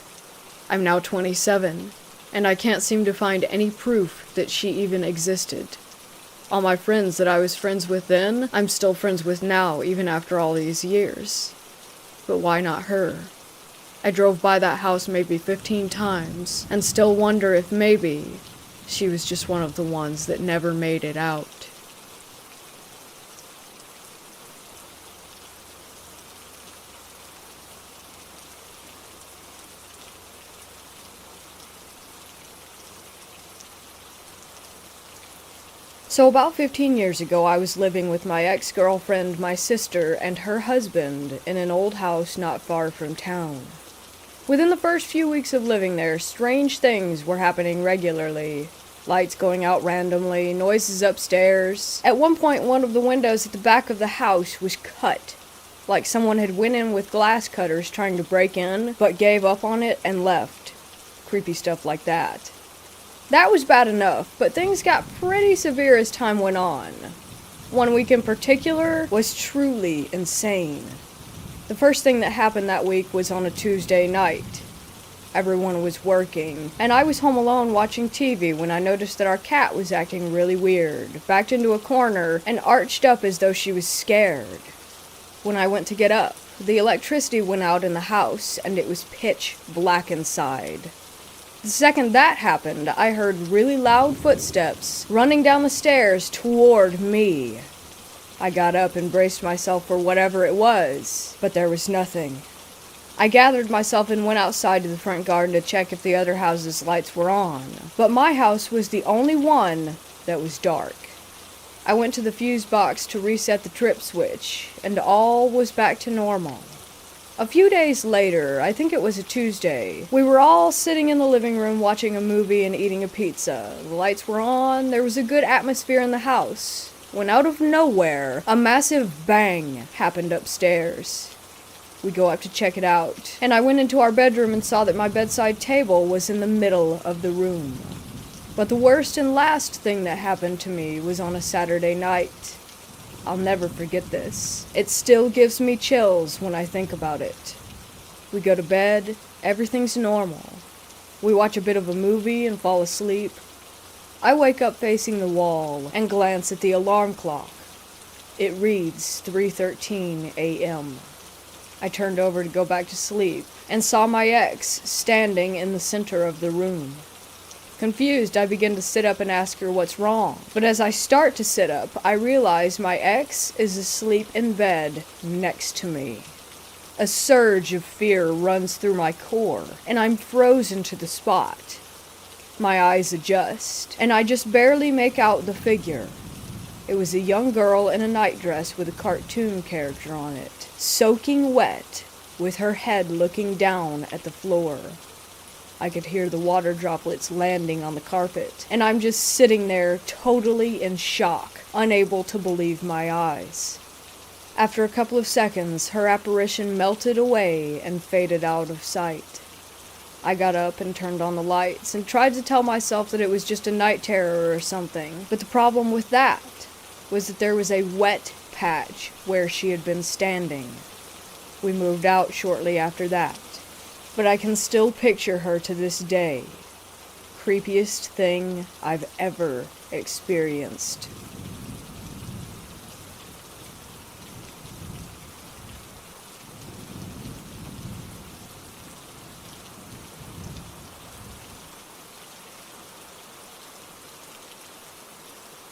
I'm now 27, and I can't seem to find any proof that she even existed. All my friends that I was friends with then, I'm still friends with now, even after all these years. But why not her? I drove by that house maybe 15 times, and still wonder if maybe she was just one of the ones that never made it out. So about 15 years ago, I was living with my ex-girlfriend, my sister, and her husband in an old house not far from town. Within the first few weeks of living there, strange things were happening regularly. Lights going out randomly, noises upstairs. At one point, one of the windows at the back of the house was cut. Like someone had went in with glass cutters trying to break in, but gave up on it and left. Creepy stuff like that. That was bad enough, but things got pretty severe as time went on. One week in particular was truly insane. The first thing that happened that week was on a Tuesday night. Everyone was working, and I was home alone watching TV when I noticed that our cat was acting really weird, backed into a corner and arched up as though she was scared. When I went to get up, the electricity went out in the house, and it was pitch black inside. The second that happened, I heard really loud footsteps running down the stairs toward me. I got up and braced myself for whatever it was, but there was nothing. I gathered myself and went outside to the front garden to check if the other houses' lights were on, but my house was the only one that was dark. I went to the fuse box to reset the trip switch, and all was back to normal. A few days later, I think it was a Tuesday, we were all sitting in the living room watching a movie and eating a pizza. The lights were on, there was a good atmosphere in the house, when out of nowhere, a massive bang happened upstairs. We go up to check it out, and I went into our bedroom and saw that my bedside table was in the middle of the room. But the worst and last thing that happened to me was on a Saturday night. I'll never forget this. It still gives me chills when I think about it. We go to bed, everything's normal. We watch a bit of a movie and fall asleep. I wake up facing the wall and glance at the alarm clock. It reads 3:13 a.m. I turned over to go back to sleep and saw my ex standing in the center of the room. Confused, I begin to sit up and ask her what's wrong. But as I start to sit up, I realize my ex is asleep in bed next to me. A surge of fear runs through my core, and I'm frozen to the spot. My eyes adjust, and I just barely make out the figure. It was a young girl in a nightdress with a cartoon character on it, soaking wet, with her head looking down at the floor. I could hear the water droplets landing on the carpet, and I'm just sitting there totally in shock, unable to believe my eyes. After a couple of seconds, her apparition melted away and faded out of sight. I got up and turned on the lights and tried to tell myself that it was just a night terror or something, but the problem with that was that there was a wet patch where she had been standing. We moved out shortly after that, but I can still picture her to this day. Creepiest thing I've ever experienced.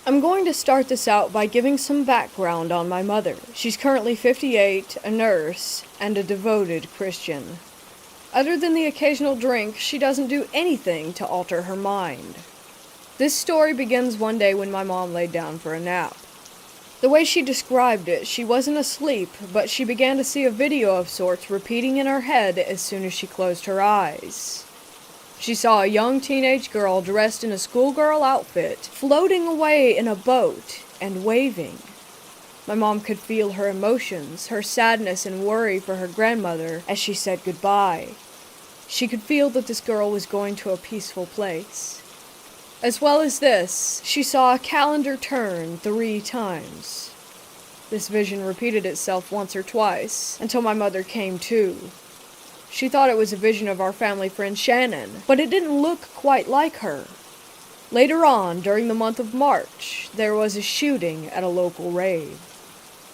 I'm going to start this out by giving some background on my mother. She's currently 58, a nurse, and a devoted Christian. Other than the occasional drink, she doesn't do anything to alter her mind. This story begins one day when my mom laid down for a nap. The way she described it, she wasn't asleep, but she began to see a video of sorts repeating in her head as soon as she closed her eyes. She saw a young teenage girl dressed in a schoolgirl outfit, floating away in a boat and waving. My mom could feel her emotions, her sadness and worry for her grandmother as she said goodbye. She could feel that this girl was going to a peaceful place. As well as this, she saw a calendar turn 3 times. This vision repeated itself once or twice, until my mother came to. She thought it was a vision of our family friend Shannon, but it didn't look quite like her. Later on, during the month of March, there was a shooting at a local rave.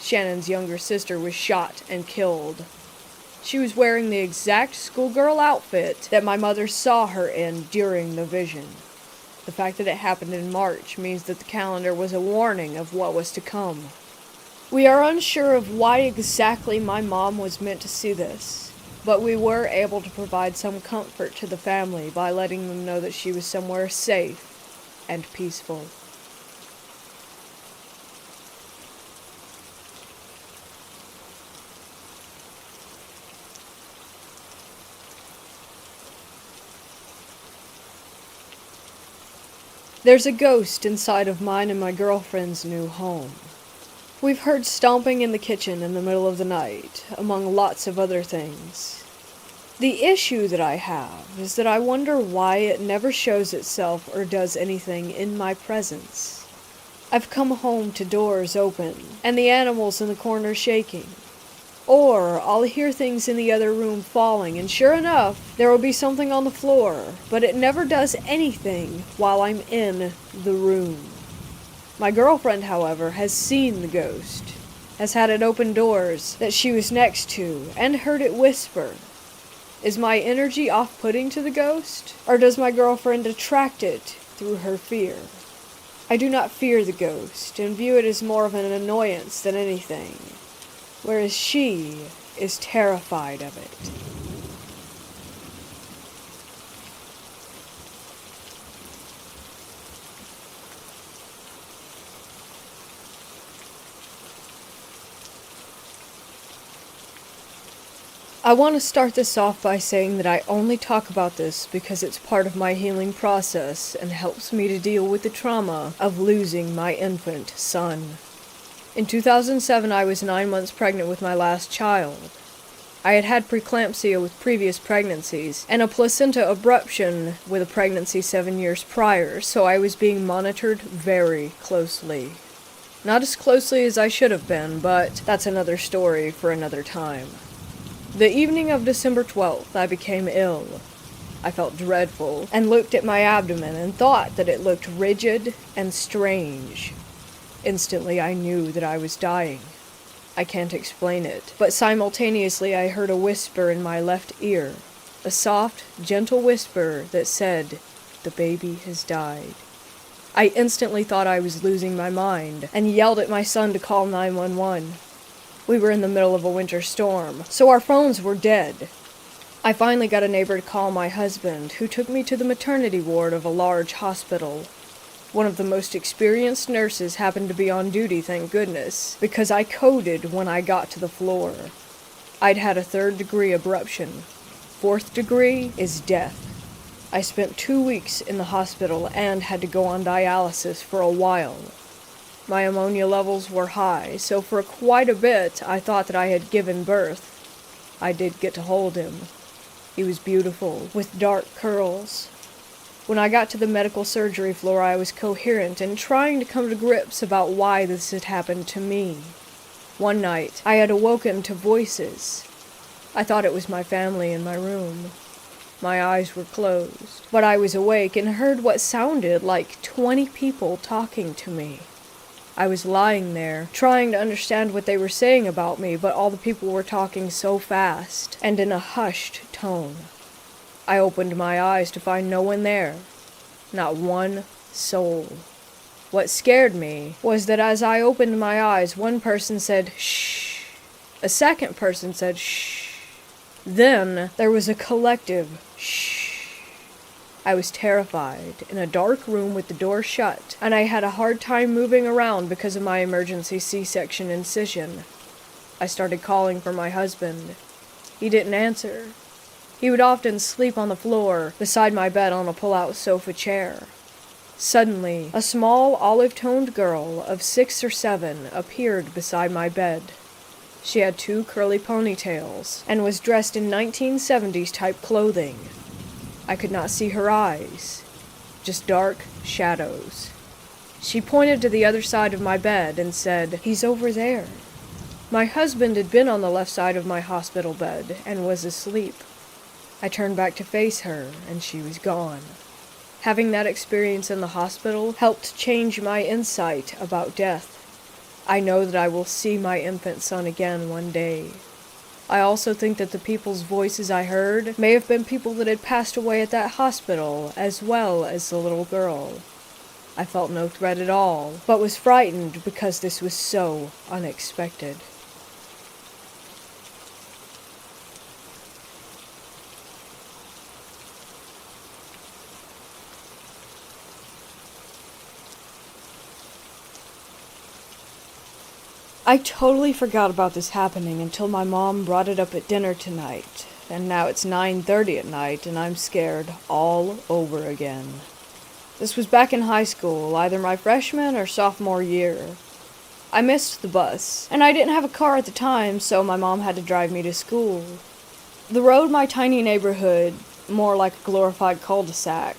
Shannon's younger sister was shot and killed. She was wearing the exact schoolgirl outfit that my mother saw her in during the vision. The fact that it happened in March means that the calendar was a warning of what was to come. We are unsure of why exactly my mom was meant to see this, but we were able to provide some comfort to the family by letting them know that she was somewhere safe and peaceful. There's a ghost inside of mine and my girlfriend's new home. We've heard stomping in the kitchen in the middle of the night, among lots of other things. The issue that I have is that I wonder why it never shows itself or does anything in my presence. I've come home to doors open, and the animals in the corner shaking. Or I'll hear things in the other room falling, and sure enough, there will be something on the floor, but it never does anything while I'm in the room. My girlfriend, however, has seen the ghost, has had it open doors that she was next to, and heard it whisper. Is my energy off-putting to the ghost, or does my girlfriend attract it through her fear? I do not fear the ghost, and view it as more of an annoyance than anything, whereas she is terrified of it. I want to start this off by saying that I only talk about this because it's part of my healing process and helps me to deal with the trauma of losing my infant son. In 2007, I was 9 months pregnant with my last child. I had had preeclampsia with previous pregnancies and a placenta abruption with a pregnancy 7 years prior, so I was being monitored very closely. Not as closely as I should have been, but that's another story for another time. The evening of December 12th, I became ill. I felt dreadful and looked at my abdomen and thought that it looked rigid and strange. Instantly, I knew that I was dying. I can't explain it, but simultaneously I heard a whisper in my left ear, a soft, gentle whisper that said, the baby has died. I instantly thought I was losing my mind and yelled at my son to call 911. We were in the middle of a winter storm, so our phones were dead. I finally got a neighbor to call my husband, who took me to the maternity ward of a large hospital. One of the most experienced nurses happened to be on duty, thank goodness, because I coded when I got to the floor. I'd had a 3rd-degree abruption. 4th degree is death. I spent 2 weeks in the hospital and had to go on dialysis for a while. My ammonia levels were high, so for quite a bit I thought that I had given birth. I did get to hold him. He was beautiful, with dark curls. When I got to the medical surgery floor, I was coherent and trying to come to grips about why this had happened to me. One night, I had awoken to voices. I thought it was my family in my room. My eyes were closed, but I was awake and heard what sounded like 20 people talking to me. I was lying there, trying to understand what they were saying about me, but all the people were talking so fast and in a hushed tone. I opened my eyes to find no one there, not one soul. What scared me was that as I opened my eyes, one person said, "Shh." A second person said, "Shh." Then there was a collective, "Shh." I was terrified, in a dark room with the door shut, and I had a hard time moving around because of my emergency C-section incision. I started calling for my husband. He didn't answer. He would often sleep on the floor, beside my bed on a pull-out sofa chair. Suddenly, a small olive-toned girl of 6 or 7 appeared beside my bed. She had 2 curly ponytails, and was dressed in 1970s type clothing. I could not see her eyes, just dark shadows. She pointed to the other side of my bed and said, "He's over there." My husband had been on the left side of my hospital bed and was asleep. I turned back to face her, and she was gone. Having that experience in the hospital helped change my insight about death. I know that I will see my infant son again one day. I also think that the people's voices I heard may have been people that had passed away at that hospital, as well as the little girl. I felt no threat at all, but was frightened because this was so unexpected. I totally forgot about this happening until my mom brought it up at dinner tonight, and now it's 9:30 at night and I'm scared all over again. This was back in high school, either my freshman or sophomore year. I missed the bus, and I didn't have a car at the time, so my mom had to drive me to school. The road my tiny neighborhood, more like a glorified cul-de-sac,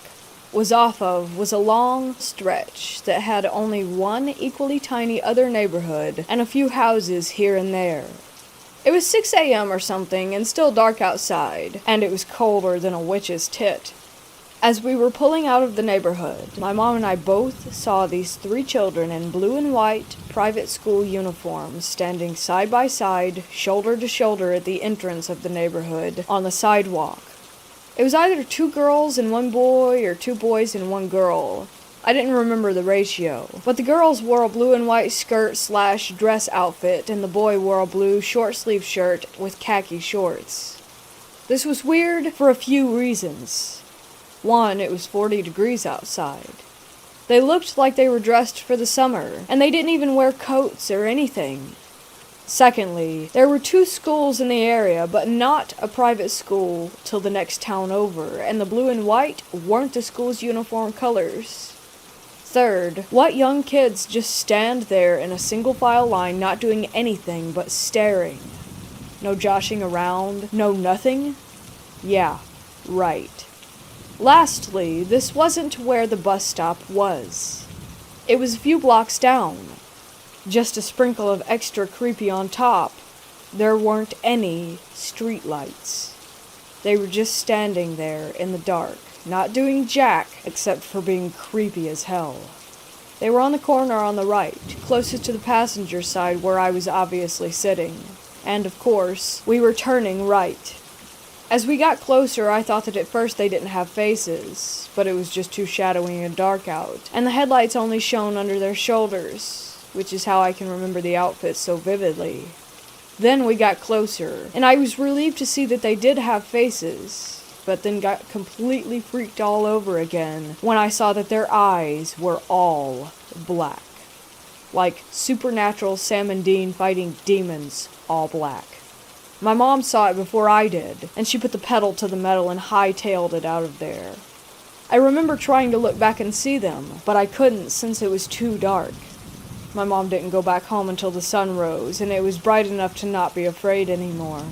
was off of was a long stretch that had only one equally tiny other neighborhood and a few houses here and there. It was 6 a.m. or something and still dark outside, and it was colder than a witch's tit. As we were pulling out of the neighborhood, my mom and I both saw these 3 children in blue and white private school uniforms standing side by side, shoulder to shoulder at the entrance of the neighborhood on the sidewalk. It was either 2 girls and 1 boy or 2 boys and 1 girl. I didn't remember the ratio, but the girls wore a blue and white skirt/dress outfit and the boy wore a blue short-sleeved shirt with khaki shorts. This was weird for a few reasons. 1, it was 40 degrees outside. They looked like they were dressed for the summer, and they didn't even wear coats or anything. Secondly, there were 2 schools in the area, but not a private school till the next town over, and the blue and white weren't the school's uniform colors. Third, what young kids just stand there in a single file line not doing anything but staring? No joshing around, no nothing? Yeah, right. Lastly, this wasn't where the bus stop was. It was a few blocks down. Just a sprinkle of extra creepy on top. There weren't any streetlights. They were just standing there in the dark, not doing jack except for being creepy as hell. They were on the corner on the right, closest to the passenger side where I was obviously sitting. And of course, we were turning right. As we got closer, I thought that at first they didn't have faces, but it was just too shadowy and dark out, and the headlights only shone under their shoulders, which is how I can remember the outfits so vividly. Then we got closer, and I was relieved to see that they did have faces, but then got completely freaked all over again when I saw that their eyes were all black. Like supernatural Sam and Dean fighting demons, all black. My mom saw it before I did, and she put the pedal to the metal and hightailed it out of there. I remember trying to look back and see them, but I couldn't since it was too dark. My mom didn't go back home until the sun rose, and it was bright enough to not be afraid anymore.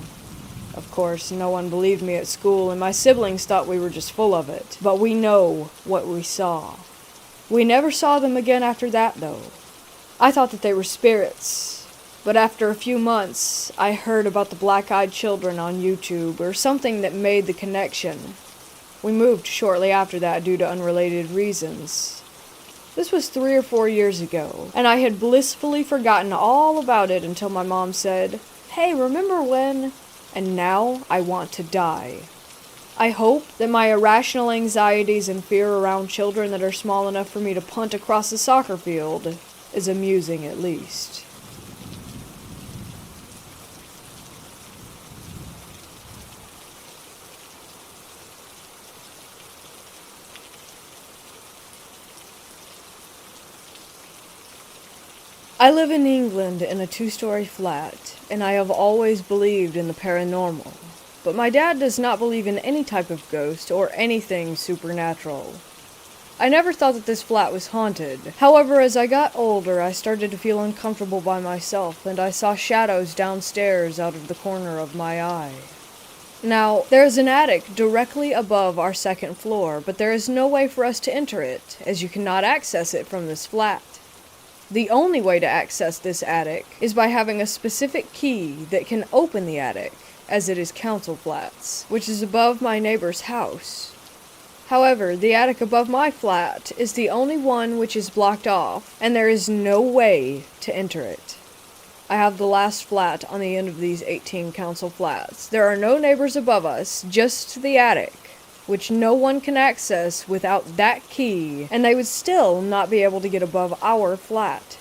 Of course, no one believed me at school, and my siblings thought we were just full of it, but we know what we saw. We never saw them again after that, though. I thought that they were spirits. But after a few months, I heard about the black-eyed children on YouTube, or something that made the connection. We moved shortly after that due to unrelated reasons. This was 3 or 4 years ago, and I had blissfully forgotten all about it until my mom said, "Hey, remember when?" And now I want to die. I hope that my irrational anxieties and fear around children that are small enough for me to punt across the soccer field is amusing at least. I live in England in a 2-story flat, and I have always believed in the paranormal. But my dad does not believe in any type of ghost or anything supernatural. I never thought that this flat was haunted. However, as I got older, I started to feel uncomfortable by myself, and I saw shadows downstairs out of the corner of my eye. Now, there is an attic directly above our second floor, but there is no way for us to enter it, as you cannot access it from this flat. The only way to access this attic is by having a specific key that can open the attic, as it is council flats, which is above my neighbor's house. However, the attic above my flat is the only one which is blocked off, and there is no way to enter it. I have the last flat on the end of these 18 council flats. There are no neighbors above us, just the attic, which no one can access without that key, and they would still not be able to get above our flat.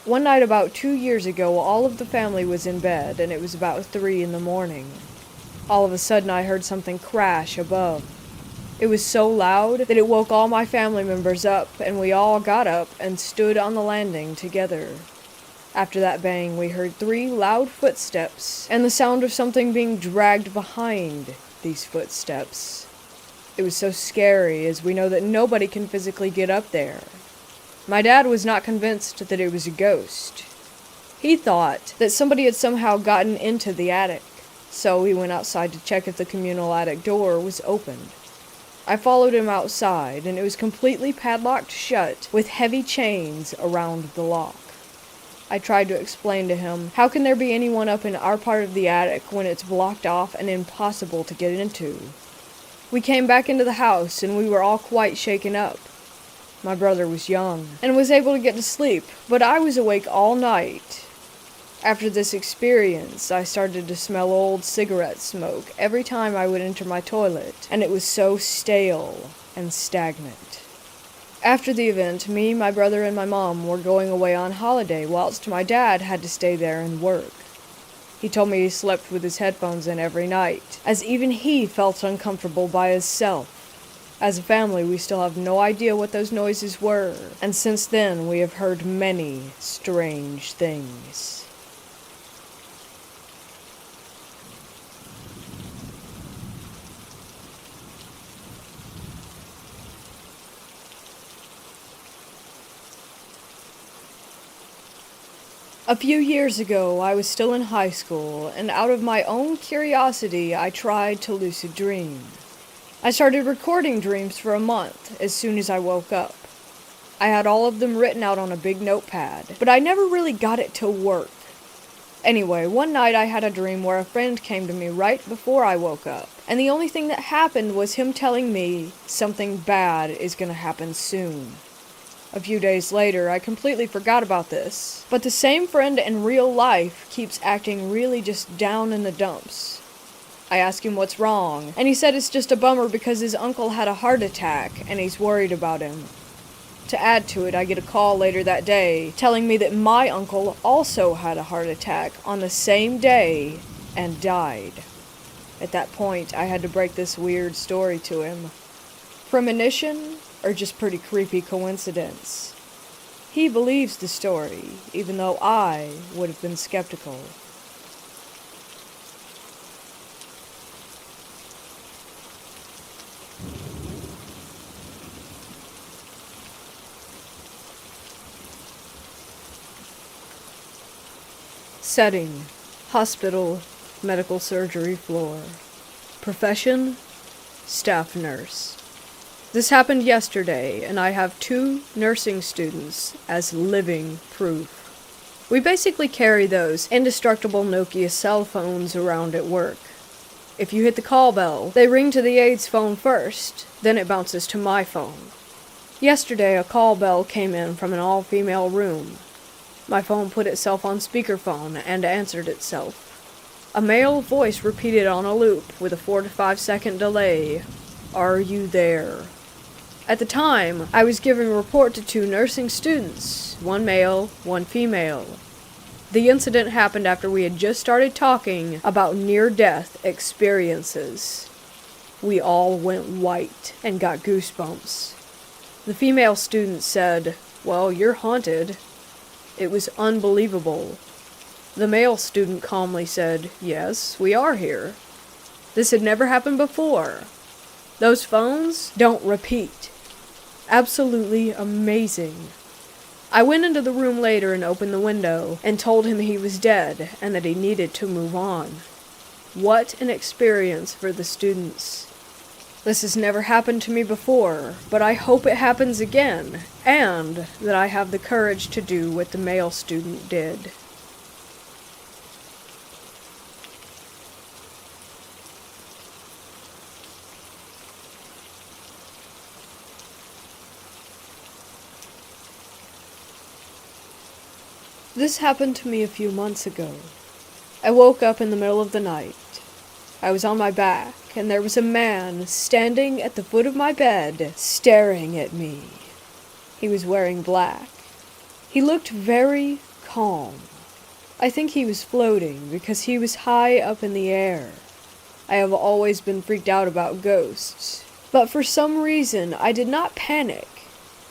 One night about 2 years ago, all of the family was in bed, and it was about 3 in the morning. All of a sudden, I heard something crash above. It was so loud that it woke all my family members up, and we all got up and stood on the landing together. After that bang, we heard 3 loud footsteps, and the sound of something being dragged behind these footsteps. It was so scary, as we know that nobody can physically get up there. My dad was not convinced that it was a ghost. He thought that somebody had somehow gotten into the attic, so he went outside to check if the communal attic door was opened. I followed him outside, and it was completely padlocked shut with heavy chains around the lock. I tried to explain to him, how can there be anyone up in our part of the attic when it's blocked off and impossible to get into? We came back into the house, and we were all quite shaken up. My brother was young, and was able to get to sleep, but I was awake all night. After this experience, I started to smell old cigarette smoke every time I would enter my toilet, and it was so stale and stagnant. After the event, me, my brother, and my mom were going away on holiday, whilst my dad had to stay there and work. He told me he slept with his headphones in every night, as even he felt uncomfortable by himself. As a family, we still have no idea what those noises were, and since then we have heard many strange things. A few years ago, I was still in high school, and out of my own curiosity, I tried to lucid dream. I started recording dreams for a month as soon as I woke up. I had all of them written out on a big notepad, but I never really got it to work. Anyway, one night I had a dream where a friend came to me right before I woke up, and the only thing that happened was him telling me something bad is going to happen soon. A few days later, I completely forgot about this, but the same friend in real life keeps acting really just down in the dumps. I asked him what's wrong, and he said it's just a bummer because his uncle had a heart attack and he's worried about him. To add to it, I get a call later that day telling me that my uncle also had a heart attack on the same day and died. At that point, I had to break this weird story to him. Premonition, or just pretty creepy coincidence? He believes the story, even though I would have been skeptical. Setting: hospital, medical surgery floor. Profession: staff nurse. This happened yesterday, and I have 2 nursing students as living proof. We basically carry those indestructible Nokia cell phones around at work. If you hit the call bell, they ring to the aide's phone first, then it bounces to my phone. Yesterday, a call bell came in from an all-female room. My phone put itself on speakerphone and answered itself. A male voice repeated on a loop with a 4 to 5 second delay, "Are you there?" At the time, I was giving a report to 2 nursing students, 1 male, 1 female. The incident happened after we had just started talking about near-death experiences. We all went white and got goosebumps. The female student said, "Well, you're haunted." It was unbelievable. The male student calmly said, "Yes, we are here." This had never happened before. Those phones don't repeat. Absolutely amazing. I went into the room later and opened the window and told him he was dead and that he needed to move on. What an experience for the students. This has never happened to me before, but I hope it happens again, and that I have the courage to do what the male student did. This happened to me a few months ago. I woke up in the middle of the night. I was on my back, and there was a man standing at the foot of my bed, staring at me. He was wearing black. He looked very calm. I think he was floating because he was high up in the air. I have always been freaked out about ghosts, but for some reason I did not panic,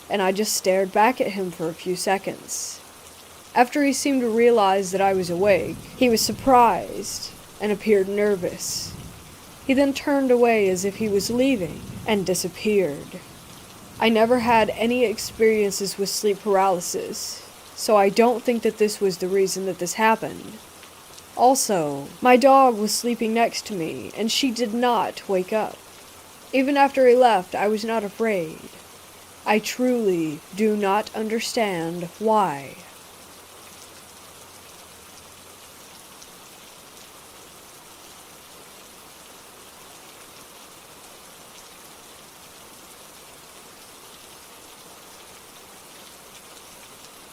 and I just stared back at him for a few seconds. After he seemed to realize that I was awake, he was surprised and appeared nervous. He then turned away as if he was leaving and disappeared. I never had any experiences with sleep paralysis, so I don't think that this was the reason that this happened. Also, my dog was sleeping next to me, and she did not wake up. Even after he left, I was not afraid. I truly do not understand why.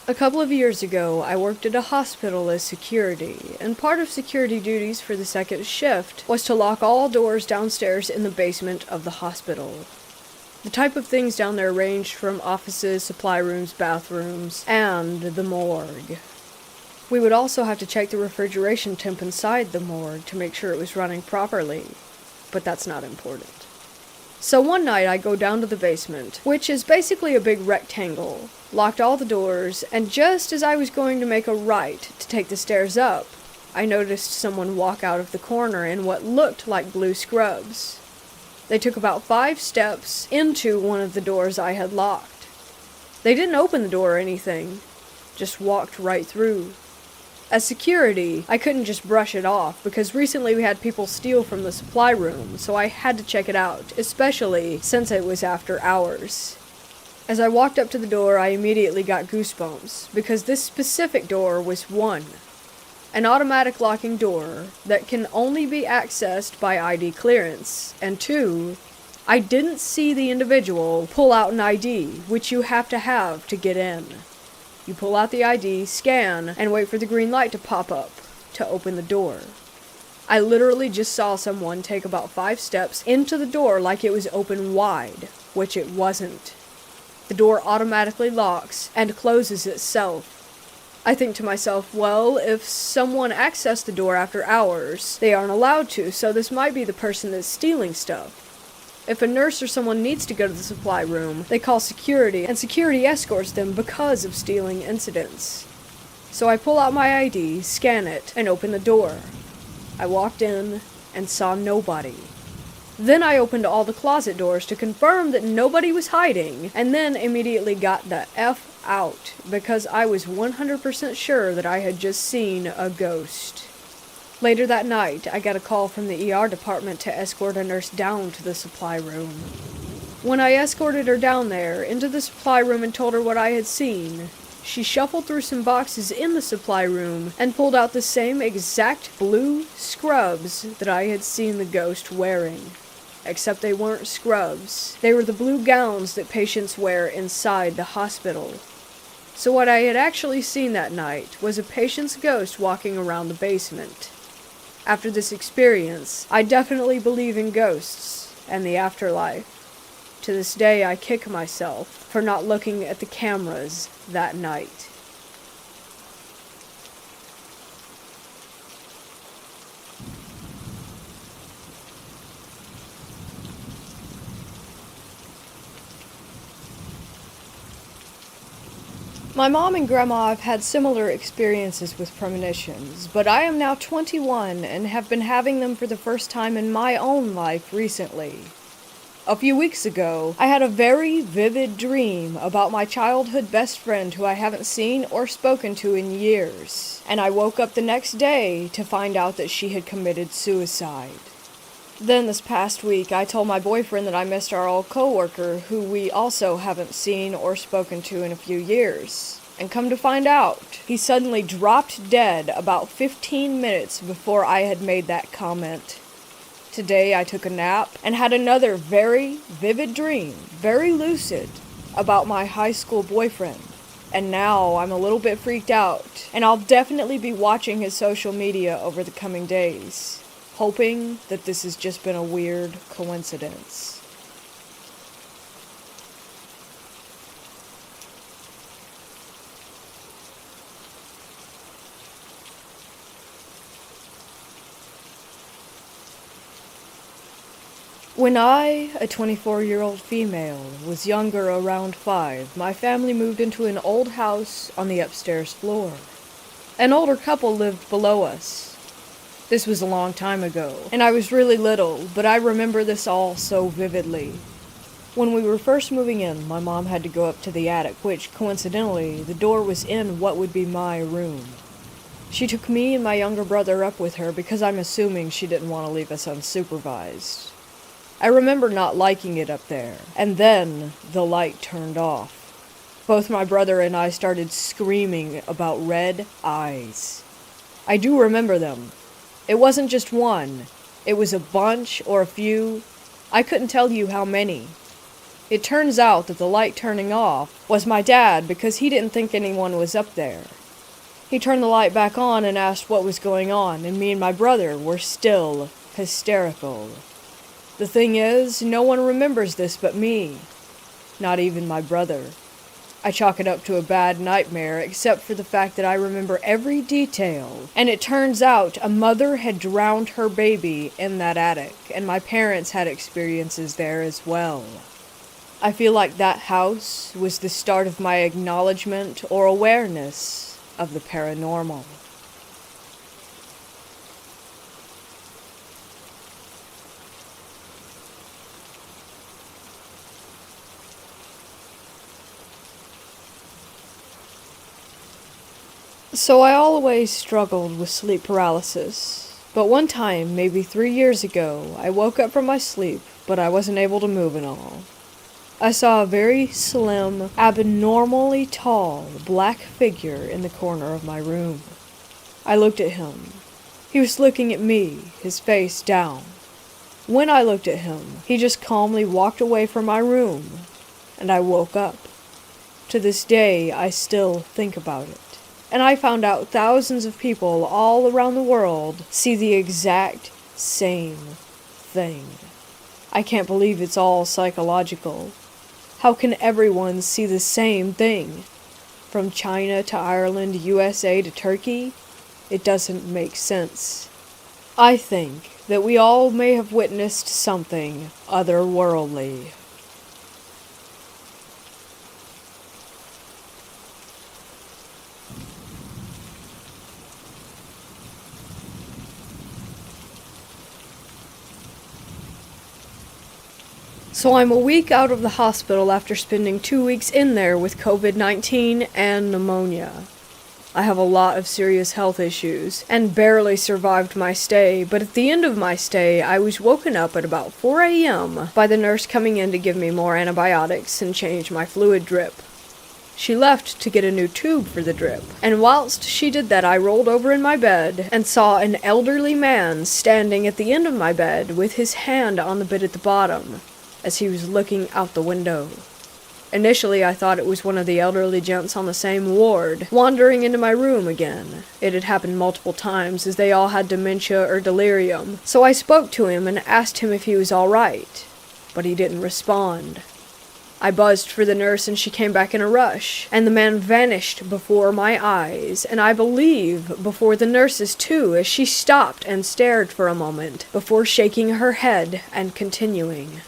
A couple of years ago, I worked at a hospital as security, and part of security duties for the second shift was to lock all doors downstairs in the basement of the hospital. The type of things down there ranged from offices, supply rooms, bathrooms, and the morgue. We would also have to check the refrigeration temp inside the morgue to make sure it was running properly, but that's not important. So one night I go down to the basement, which is basically a big rectangle, locked all the doors, and just as I was going to make a right to take the stairs up, I noticed someone walk out of the corner in what looked like blue scrubs. They took about 5 steps into one of the doors I had locked. They didn't open the door or anything, just walked right through. As security, I couldn't just brush it off, because recently we had people steal from the supply room, so I had to check it out, especially since it was after hours. As I walked up to the door, I immediately got goosebumps, because this specific door was 1, an automatic locking door that can only be accessed by ID clearance, and 2, I didn't see the individual pull out an ID, which you have to get in. You pull out the ID, scan, and wait for the green light to pop up to open the door. I literally just saw someone take about 5 steps into the door like it was open wide, which it wasn't. The door automatically locks and closes itself. I think to myself, well, if someone accessed the door after hours, they aren't allowed to, so this might be the person that's stealing stuff. If a nurse or someone needs to go to the supply room, they call security, and security escorts them because of stealing incidents. So I pull out my ID, scan it, and open the door. I walked in and saw nobody. Then I opened all the closet doors to confirm that nobody was hiding, and then immediately got the F out because I was 100% sure that I had just seen a ghost. Later that night, I got a call from the ER department to escort a nurse down to the supply room. When I escorted her down there, into the supply room and told her what I had seen, she shuffled through some boxes in the supply room and pulled out the same exact blue scrubs that I had seen the ghost wearing. Except they weren't scrubs. They were the blue gowns that patients wear inside the hospital. So what I had actually seen that night was a patient's ghost walking around the basement. After this experience, I definitely believe in ghosts and the afterlife. To this day, I kick myself for not looking at the cameras that night. My mom and grandma have had similar experiences with premonitions, but I am now 21 and have been having them for the first time in my own life recently. A few weeks ago, I had a very vivid dream about my childhood best friend who I haven't seen or spoken to in years, and I woke up the next day to find out that she had committed suicide. Then this past week, I told my boyfriend that I missed our old coworker, who we also haven't seen or spoken to in a few years. And come to find out, he suddenly dropped dead about 15 minutes before I had made that comment. Today I took a nap and had another very vivid dream, very lucid, about my high school boyfriend. And now I'm a little bit freaked out, and I'll definitely be watching his social media over the coming days, hoping that this has just been a weird coincidence. When I, a 24-year-old female, was younger, around 5, my family moved into an old house on the upstairs floor. An older couple lived below us. This was a long time ago, and I was really little, but I remember this all so vividly. When we were first moving in, my mom had to go up to the attic, which, coincidentally, the door was in what would be my room. She took me and my younger brother up with her because I'm assuming she didn't want to leave us unsupervised. I remember not liking it up there, and then the light turned off. Both my brother and I started screaming about red eyes. I do remember them. It wasn't just one. It was a bunch or a few. I couldn't tell you how many. It turns out that the light turning off was my dad because he didn't think anyone was up there. He turned the light back on and asked what was going on, and me and my brother were still hysterical. The thing is, no one remembers this but me. Not even my brother. I chalk it up to a bad nightmare, except for the fact that I remember every detail. And it turns out a mother had drowned her baby in that attic, and my parents had experiences there as well. I feel like that house was the start of my acknowledgement or awareness of the paranormal. So I always struggled with sleep paralysis, but one time, maybe 3 years ago, I woke up from my sleep, but I wasn't able to move at all. I saw a very slim, abnormally tall, black figure in the corner of my room. I looked at him. He was looking at me, his face down. When I looked at him, he just calmly walked away from my room, and I woke up. To this day, I still think about it. and I found out thousands of people all around the world see the exact same thing. I can't believe it's all psychological. How can everyone see the same thing? From China to Ireland, USA to Turkey? It doesn't make sense. I think that we all may have witnessed something otherworldly. So I'm a week out of the hospital after spending 2 weeks in there with COVID-19 and pneumonia. I have a lot of serious health issues and barely survived my stay, but at the end of my stay, I was woken up at about 4 a.m. by the nurse coming in to give me more antibiotics and change my fluid drip. She left to get a new tube for the drip, and whilst she did that, I rolled over in my bed and saw an elderly man standing at the end of my bed with his hand on the bed at the bottom, as he was looking out the window. Initially, I thought it was one of the elderly gents on the same ward, wandering into my room again. It had happened multiple times, as they all had dementia or delirium, so I spoke to him and asked him if he was all right, but he didn't respond. I buzzed for the nurse and she came back in a rush, and the man vanished before my eyes, and I believe before the nurse's too, as she stopped and stared for a moment, before shaking her head and continuing.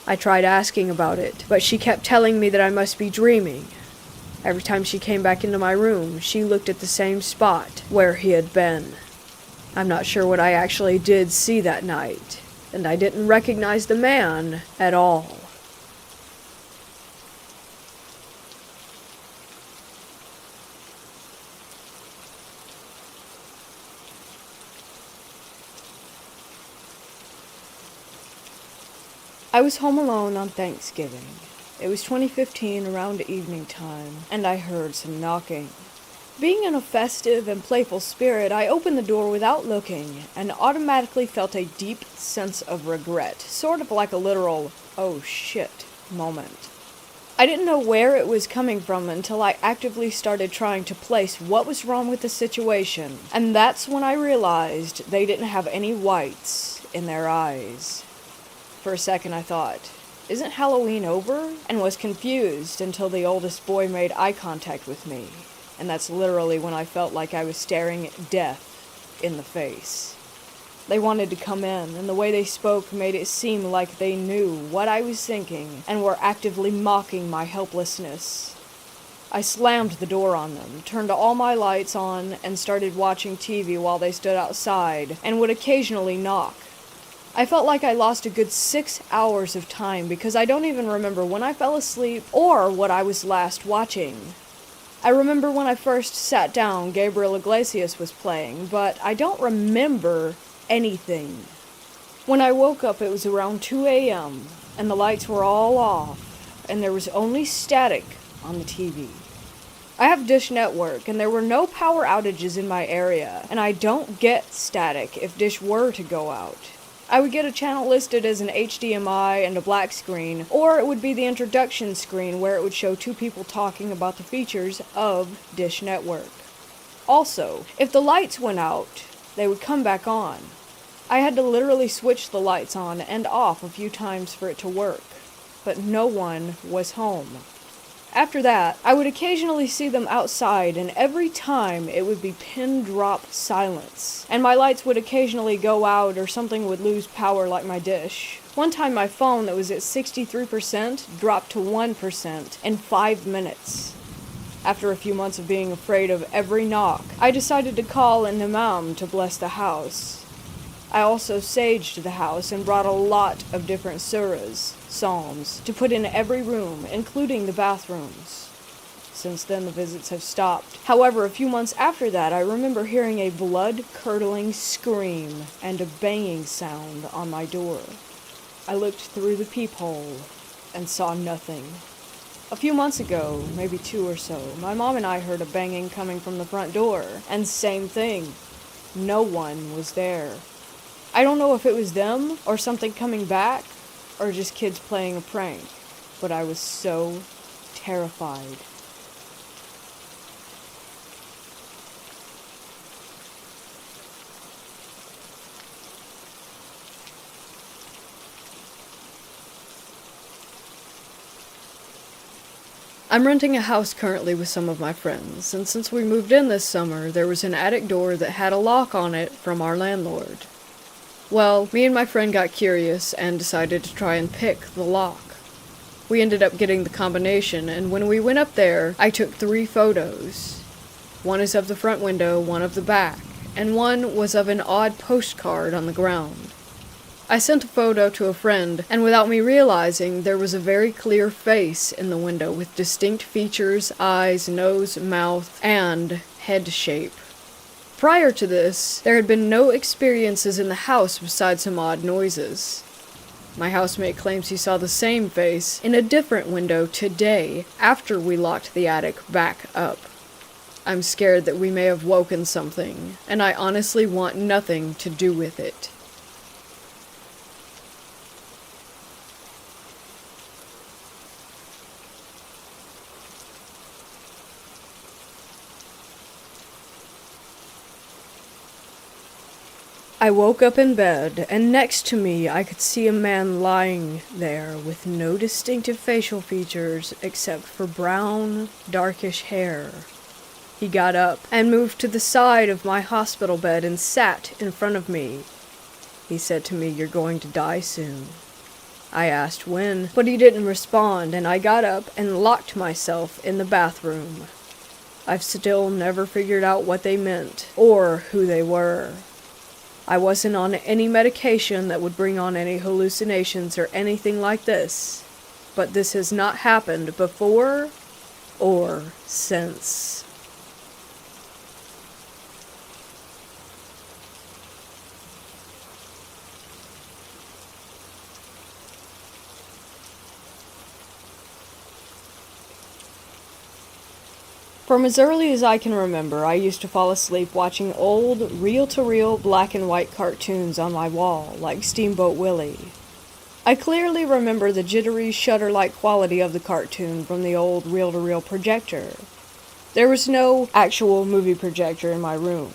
I tried asking about it, but she kept telling me that I must be dreaming. Every time she came back into my room, she looked at the same spot where he had been. I'm not sure what I actually did see that night, and I didn't recognize the man at all. I was home alone on Thanksgiving. It was 2015 around evening time, and I heard some knocking. Being in a festive and playful spirit, I opened the door without looking, and automatically felt a deep sense of regret, sort of like a literal, oh shit, moment. I didn't know where it was coming from until I actively started trying to place what was wrong with the situation, and that's when I realized they didn't have any whites in their eyes. For a second I thought, isn't Halloween over? And was confused until the oldest boy made eye contact with me. And that's literally when I felt like I was staring death in the face. They wanted to come in, and the way they spoke made it seem like they knew what I was thinking and were actively mocking my helplessness. I slammed the door on them, turned all my lights on, and started watching TV while they stood outside and would occasionally knock. I felt like I lost a good 6 hours of time because I don't even remember when I fell asleep or what I was last watching. I remember when I first sat down, Gabriel Iglesias was playing, but I don't remember anything. When I woke up, it was around 2 a.m., and the lights were all off, and there was only static on the TV. I have Dish Network, and there were no power outages in my area, and I don't get static if Dish were to go out. I would get a channel listed as an HDMI and a black screen, or it would be the introduction screen where it would show two people talking about the features of Dish Network. Also, if the lights went out, they would come back on. I had to literally switch the lights on and off a few times for it to work, but no one was home. After that, I would occasionally see them outside, and every time it would be pin drop silence, and my lights would occasionally go out or something would lose power like my dish. One time my phone that was at 63% dropped to 1% in 5 minutes. After a few months of being afraid of every knock, I decided to call an imam to bless the house. I also saged the house and brought a lot of different surahs, psalms, to put in every room, including the bathrooms. Since then, the visits have stopped. However, a few months after that, I remember hearing a blood-curdling scream and a banging sound on my door. I looked through the peephole and saw nothing. A few months ago, maybe 2 or so, my mom and I heard a banging coming from the front door, and same thing. No one was there. I don't know if it was them, or something coming back, or just kids playing a prank, but I was so terrified. I'm renting a house currently with some of my friends, and since we moved in this summer, there was an attic door that had a lock on it from our landlord. Well, me and my friend got curious and decided to try and pick the lock. We ended up getting the combination, and when we went up there, I took 3 photos. One is of the front window, one of the back, and one was of an odd postcard on the ground. I sent a photo to a friend, and without me realizing, there was a very clear face in the window with distinct features, eyes, nose, mouth, and head shape. Prior to this, there had been no experiences in the house besides some odd noises. My housemate claims he saw the same face in a different window today after we locked the attic back up. I'm scared that we may have woken something, and I honestly want nothing to do with it. I woke up in bed, and next to me I could see a man lying there with no distinctive facial features except for brown, darkish hair. He got up and moved to the side of my hospital bed and sat in front of me. He said to me, "You're going to die soon." I asked when, but he didn't respond, and I got up and locked myself in the bathroom. I've still never figured out what they meant, or who they were. I wasn't on any medication that would bring on any hallucinations or anything like this, but this has not happened before or since. From as early as I can remember, I used to fall asleep watching old, reel-to-reel black and white cartoons on my wall, like Steamboat Willie. I clearly remember the jittery, shutter-like quality of the cartoon from the old reel-to-reel projector. There was no actual movie projector in my room.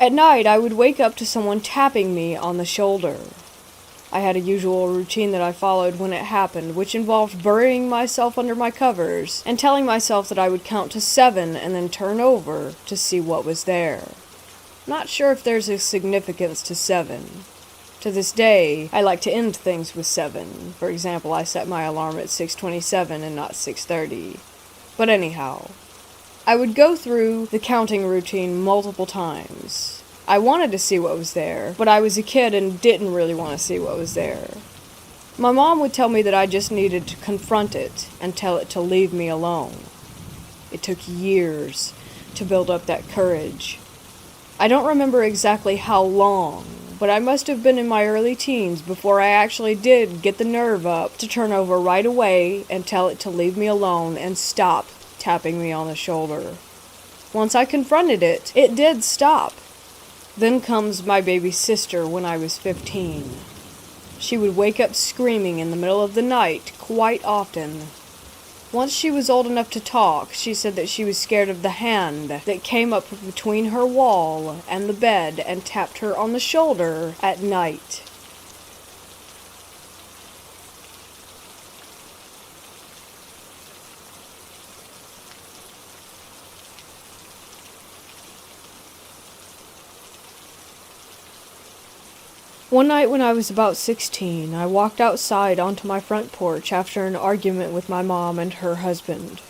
At night, I would wake up to someone tapping me on the shoulder. I had a usual routine that I followed when it happened, which involved burying myself under my covers and telling myself that I would count to 7 and then turn over to see what was there. Not sure if there's a significance to 7. To this day, I like to end things with 7. For example, I set my alarm at 6:27 and not 6:30. But anyhow, I would go through the counting routine multiple times. I wanted to see what was there, but I was a kid and didn't really want to see what was there. My mom would tell me that I just needed to confront it and tell it to leave me alone. It took years to build up that courage. I don't remember exactly how long, but I must have been in my early teens before I actually did get the nerve up to turn over right away and tell it to leave me alone and stop tapping me on the shoulder. Once I confronted it, it did stop. Then comes my baby sister when I was 15. She would wake up screaming in the middle of the night quite often. Once she was old enough to talk, she said that she was scared of the hand that came up between her wall and the bed and tapped her on the shoulder at night. One night when I was about 16, I walked outside onto my front porch after an argument with my mom and her husband.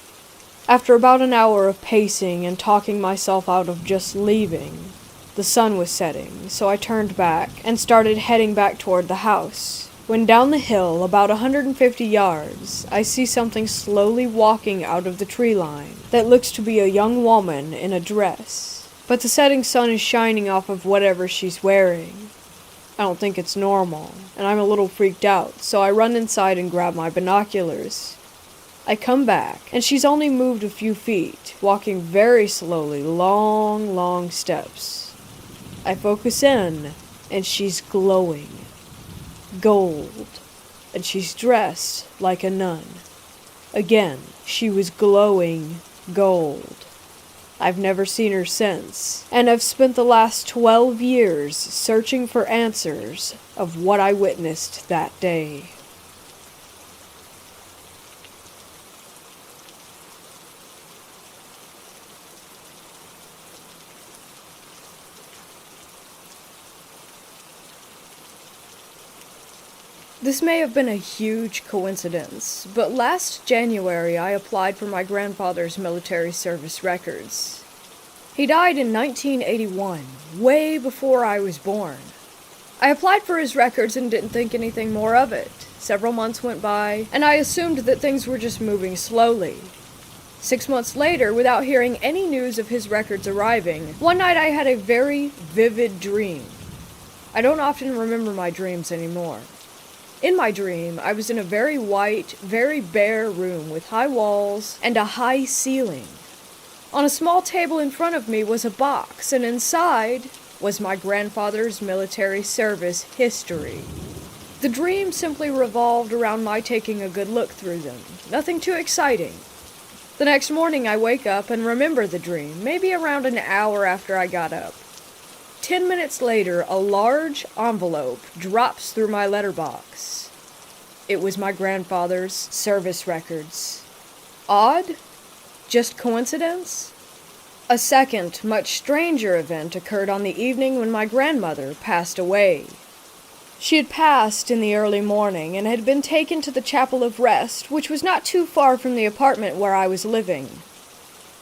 After about an hour of pacing and talking myself out of just leaving, the sun was setting, so I turned back and started heading back toward the house. When down the hill, about 150 yards, I see something slowly walking out of the tree line that looks to be a young woman in a dress, but the setting sun is shining off of whatever she's wearing. I don't think it's normal, and I'm a little freaked out, so I run inside and grab my binoculars. I come back, and she's only moved a few feet, walking very slowly, long steps. I focus in, and she's glowing. Gold. And she's dressed like a nun. Again, she was glowing gold. I've never seen her since, and I've spent the last 12 years searching for answers of what I witnessed that day. This may have been a huge coincidence, but last January I applied for my grandfather's military service records. He died in 1981, way before I was born. I applied for his records and didn't think anything more of it. Several months went by, and I assumed that things were just moving slowly. 6 months later, without hearing any news of his records arriving, one night I had a very vivid dream. I don't often remember my dreams anymore. In my dream, I was in a very white, very bare room with high walls and a high ceiling. On a small table in front of me was a box, and inside was my grandfather's military service history. The dream simply revolved around my taking a good look through them. Nothing too exciting. The next morning I wake up and remember the dream, maybe around an hour after I got up. 10 minutes later, a large envelope drops through my letterbox. It was my grandfather's service records. Odd? Just coincidence? A second, much stranger event occurred on the evening when my grandmother passed away. She had passed in the early morning and had been taken to the Chapel of Rest, which was not too far from the apartment where I was living.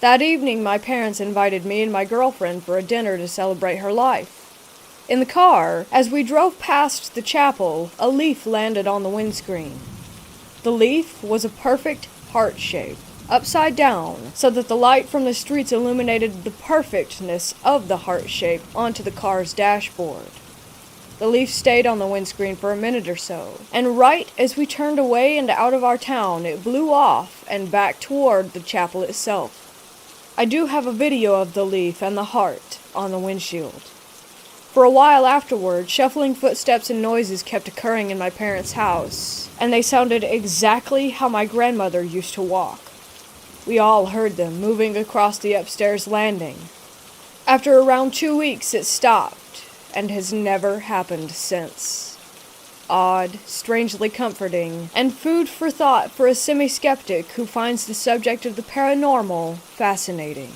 That evening, my parents invited me and my girlfriend for a dinner to celebrate her life. In the car, as we drove past the chapel, a leaf landed on the windscreen. The leaf was a perfect heart shape, upside down, so that the light from the streets illuminated the perfectness of the heart shape onto the car's dashboard. The leaf stayed on the windscreen for a minute or so, and right as we turned away and out of our town, it blew off and back toward the chapel itself. I do have a video of the leaf and the heart on the windshield. For a while afterward, shuffling footsteps and noises kept occurring in my parents' house, and they sounded exactly how my grandmother used to walk. We all heard them moving across the upstairs landing. After around 2 weeks, it stopped, and has never happened since. Odd, strangely comforting, and food for thought for a semi-skeptic who finds the subject of the paranormal fascinating.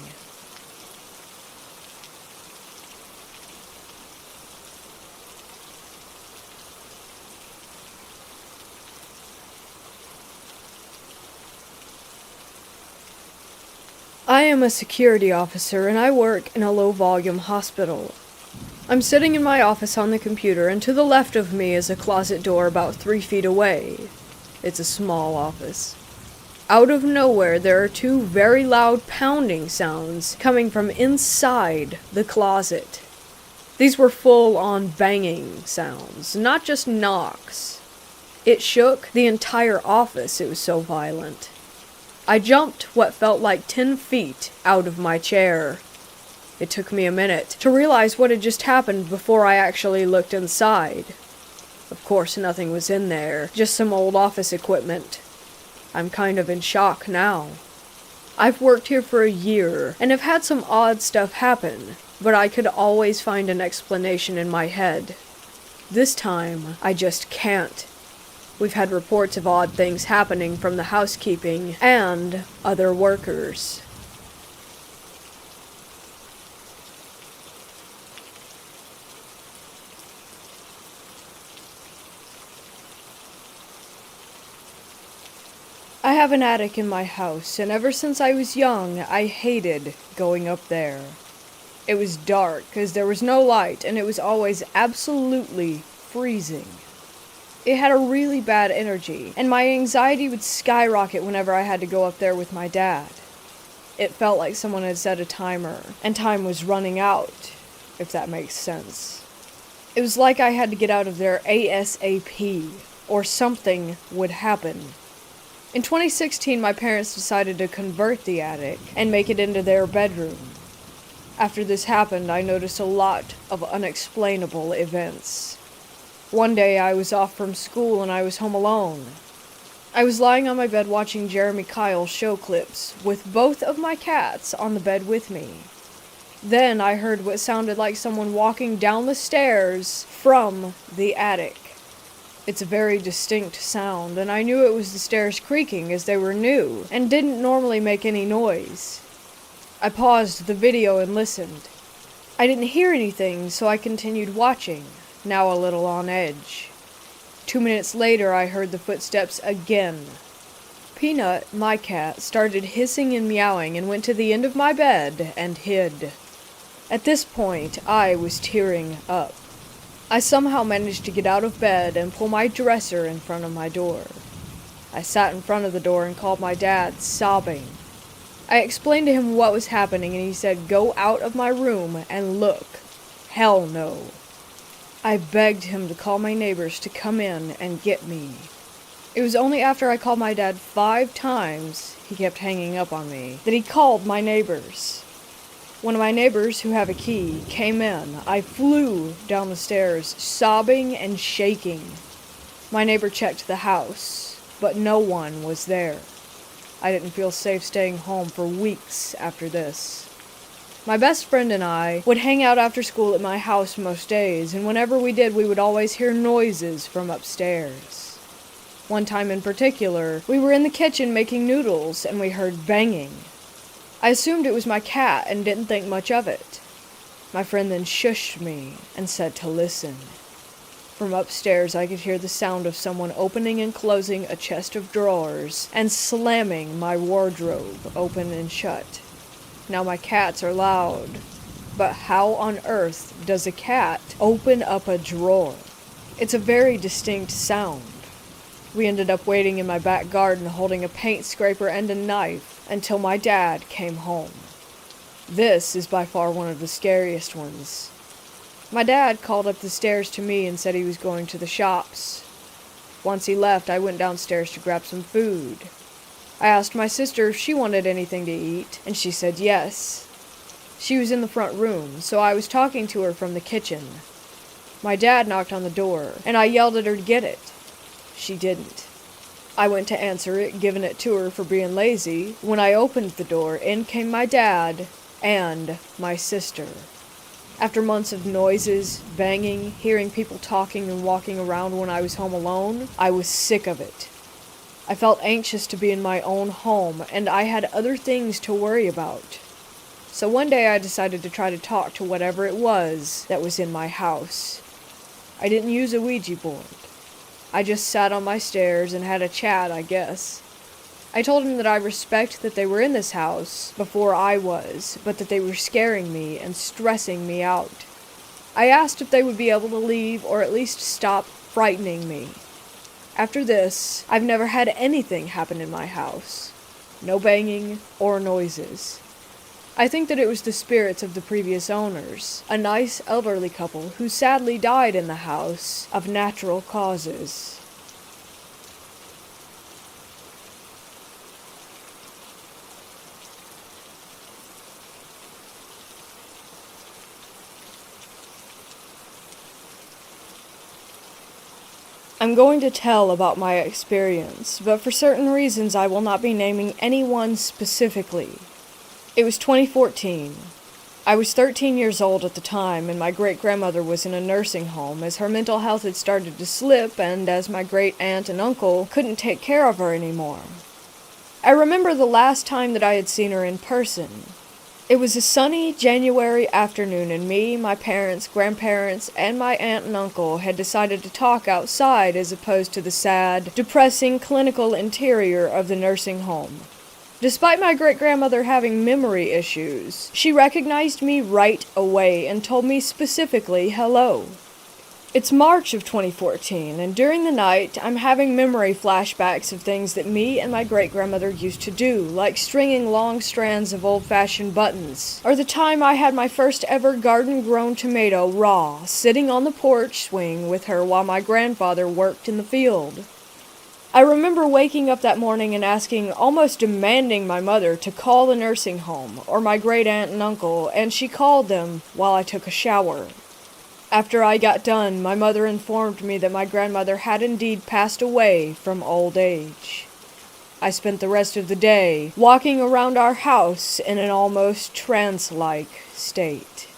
I am a security officer and I work in a low-volume hospital. I'm sitting in my office on the computer, and to the left of me is a closet door about 3 feet away. It's a small office. Out of nowhere, there are 2 very loud pounding sounds coming from inside the closet. These were full-on banging sounds, not just knocks. It shook the entire office, it was so violent. I jumped what felt like 10 feet out of my chair. It took me a minute to realize what had just happened before I actually looked inside. Of course, nothing was in there, just some old office equipment. I'm kind of in shock now. I've worked here for a year, and have had some odd stuff happen, but I could always find an explanation in my head. This time, I just can't. We've had reports of odd things happening from the housekeeping and other workers. I have an attic in my house, and ever since I was young, I hated going up there. It was dark, because there was no light, and it was always absolutely freezing. It had a really bad energy, and my anxiety would skyrocket whenever I had to go up there with my dad. It felt like someone had set a timer, and time was running out, if that makes sense. It was like I had to get out of there ASAP, or something would happen. In 2016, my parents decided to convert the attic and make it into their bedroom. After this happened, I noticed a lot of unexplainable events. One day, I was off from school and I was home alone. I was lying on my bed watching Jeremy Kyle show clips, with both of my cats on the bed with me. Then I heard what sounded like someone walking down the stairs from the attic. It's a very distinct sound, and I knew it was the stairs creaking as they were new and didn't normally make any noise. I paused the video and listened. I didn't hear anything, so I continued watching, now a little on edge. 2 minutes later, I heard the footsteps again. Peanut, my cat, started hissing and meowing and went to the end of my bed and hid. At this point, I was tearing up. I somehow managed to get out of bed and pull my dresser in front of my door. I sat in front of the door and called my dad, sobbing. I explained to him what was happening and he said, "Go out of my room and look." Hell no. I begged him to call my neighbors to come in and get me. It was only after I called my dad 5 times, he kept hanging up on me, that he called my neighbors. One of my neighbors, who have a key, came in. I flew down the stairs, sobbing and shaking. My neighbor checked the house, but no one was there. I didn't feel safe staying home for weeks after this. My best friend and I would hang out after school at my house most days, and whenever we did, we would always hear noises from upstairs. One time in particular, we were in the kitchen making noodles, and we heard banging. I assumed it was my cat and didn't think much of it. My friend then shushed me and said to listen. From upstairs, I could hear the sound of someone opening and closing a chest of drawers and slamming my wardrobe open and shut. Now my cats are loud, but how on earth does a cat open up a drawer? It's a very distinct sound. We ended up waiting in my back garden holding a paint scraper and a knife until my dad came home. This is by far one of the scariest ones. My dad called up the stairs to me and said he was going to the shops. Once he left, I went downstairs to grab some food. I asked my sister if she wanted anything to eat, and she said yes. She was in the front room, so I was talking to her from the kitchen. My dad knocked on the door, and I yelled at her to get it. She didn't. I went to answer it, giving it to her for being lazy. When I opened the door, in came my dad and my sister. After months of noises, banging, hearing people talking and walking around when I was home alone, I was sick of it. I felt anxious to be in my own home, and I had other things to worry about. So one day I decided to try to talk to whatever it was that was in my house. I didn't use a Ouija board. I just sat on my stairs and had a chat, I guess. I told him that I respect that they were in this house before I was, but that they were scaring me and stressing me out. I asked if they would be able to leave or at least stop frightening me. After this, I've never had anything happen in my house. No banging or noises. I think that it was the spirits of the previous owners, a nice elderly couple who sadly died in the house of natural causes. I'm going to tell about my experience, but for certain reasons I will not be naming anyone specifically. It was 2014. I was 13 years old at the time, and my great-grandmother was in a nursing home as her mental health had started to slip and as my great-aunt and uncle couldn't take care of her anymore. I remember the last time that I had seen her in person. It was a sunny January afternoon, and me, my parents, grandparents, and my aunt and uncle had decided to talk outside as opposed to the sad, depressing clinical interior of the nursing home. Despite my great-grandmother having memory issues, she recognized me right away and told me specifically hello. It's March of 2014, and during the night, I'm having memory flashbacks of things that me and my great-grandmother used to do, like stringing long strands of old-fashioned buttons, or the time I had my first ever garden-grown tomato raw, sitting on the porch swing with her while my grandfather worked in the field. I remember waking up that morning and asking, almost demanding my mother to call the nursing home, or my great-aunt and uncle, and she called them while I took a shower. After I got done, my mother informed me that my grandmother had indeed passed away from old age. I spent the rest of the day walking around our house in an almost trance-like state.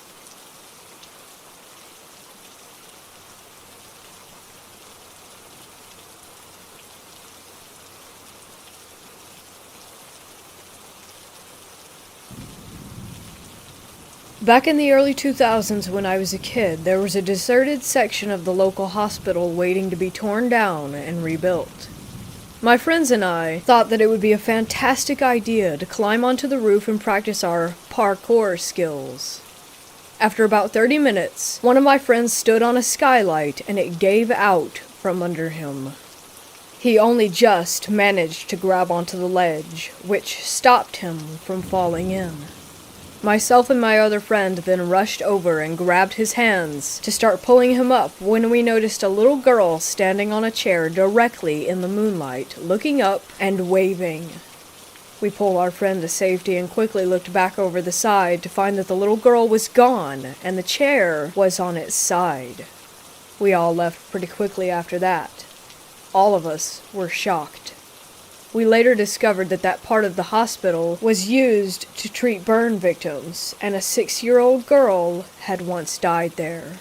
Back in the early 2000s when I was a kid, there was a deserted section of the local hospital waiting to be torn down and rebuilt. My friends and I thought that it would be a fantastic idea to climb onto the roof and practice our parkour skills. After about 30 minutes, one of my friends stood on a skylight and it gave out from under him. He only just managed to grab onto the ledge, which stopped him from falling in. Myself and my other friend then rushed over and grabbed his hands to start pulling him up when we noticed a little girl standing on a chair directly in the moonlight, looking up and waving. We pulled our friend to safety and quickly looked back over the side to find that the little girl was gone and the chair was on its side. We all left pretty quickly after that. All of us were shocked. We later discovered that that part of the hospital was used to treat burn victims, and a 6-year-old girl had once died there.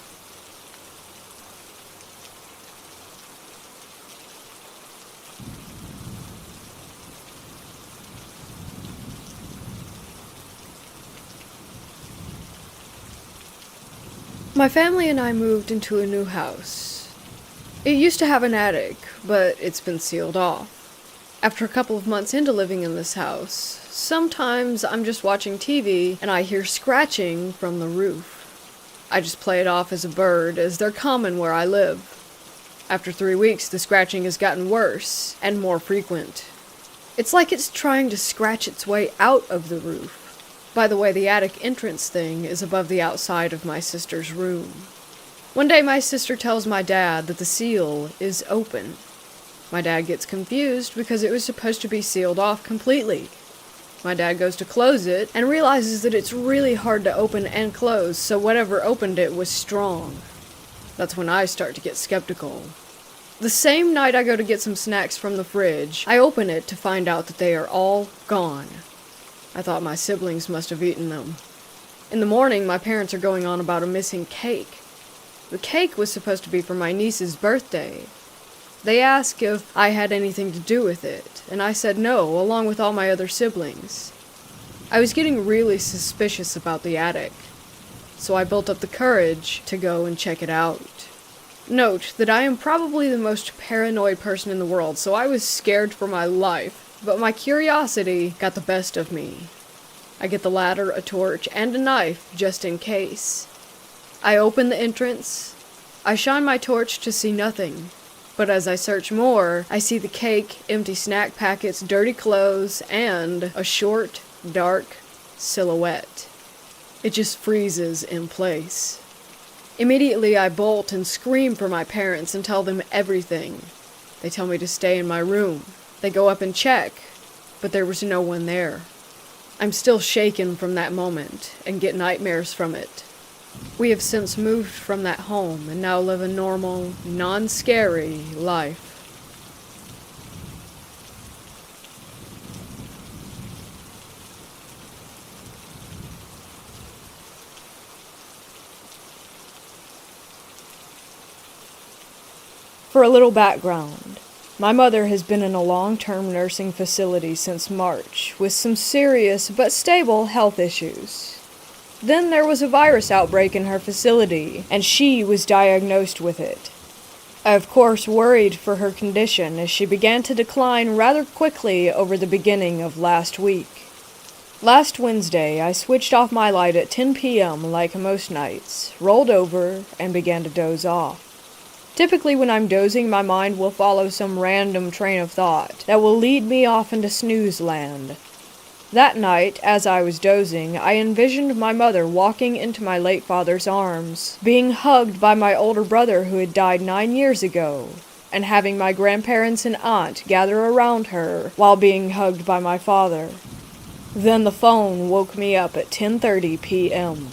My family and I moved into a new house. It used to have an attic, but it's been sealed off. After a couple of months into living in this house, sometimes I'm just watching TV and I hear scratching from the roof. I just play it off as a bird, as they're common where I live. After 3 weeks, the scratching has gotten worse and more frequent. It's like it's trying to scratch its way out of the roof. By the way, the attic entrance thing is above the outside of my sister's room. One day my sister tells my dad that the seal is open. My dad gets confused because it was supposed to be sealed off completely. My dad goes to close it and realizes that it's really hard to open and close, so whatever opened it was strong. That's when I start to get skeptical. The same night I go to get some snacks from the fridge, I open it to find out that they are all gone. I thought my siblings must have eaten them. In the morning, my parents are going on about a missing cake. The cake was supposed to be for my niece's birthday. They asked if I had anything to do with it, and I said no, along with all my other siblings. I was getting really suspicious about the attic, so I built up the courage to go and check it out. Note that I am probably the most paranoid person in the world, so I was scared for my life, but my curiosity got the best of me. I get the ladder, a torch, and a knife just in case. I open the entrance. I shine my torch to see nothing. But as I search more, I see the cake, empty snack packets, dirty clothes, and a short, dark silhouette. It just freezes in place. Immediately I bolt and scream for my parents and tell them everything. They tell me to stay in my room. They go up and check, but there was no one there. I'm still shaken from that moment and get nightmares from it. We have since moved from that home and now live a normal, non-scary life. For a little background, my mother has been in a long-term nursing facility since March with some serious but stable health issues. Then there was a virus outbreak in her facility, and she was diagnosed with it. I of course worried for her condition as she began to decline rather quickly over the beginning of last week. Last Wednesday, I switched off my light at 10 p.m. like most nights, rolled over, and began to doze off. Typically when I'm dozing, my mind will follow some random train of thought that will lead me off into snooze land. That night, as I was dozing, I envisioned my mother walking into my late father's arms, being hugged by my older brother who had died 9 years ago, and having my grandparents and aunt gather around her while being hugged by my father. Then the phone woke me up at 10:30 p.m.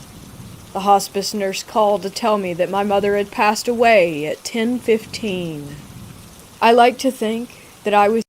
The hospice nurse called to tell me that my mother had passed away at 10:15. I like to think that I was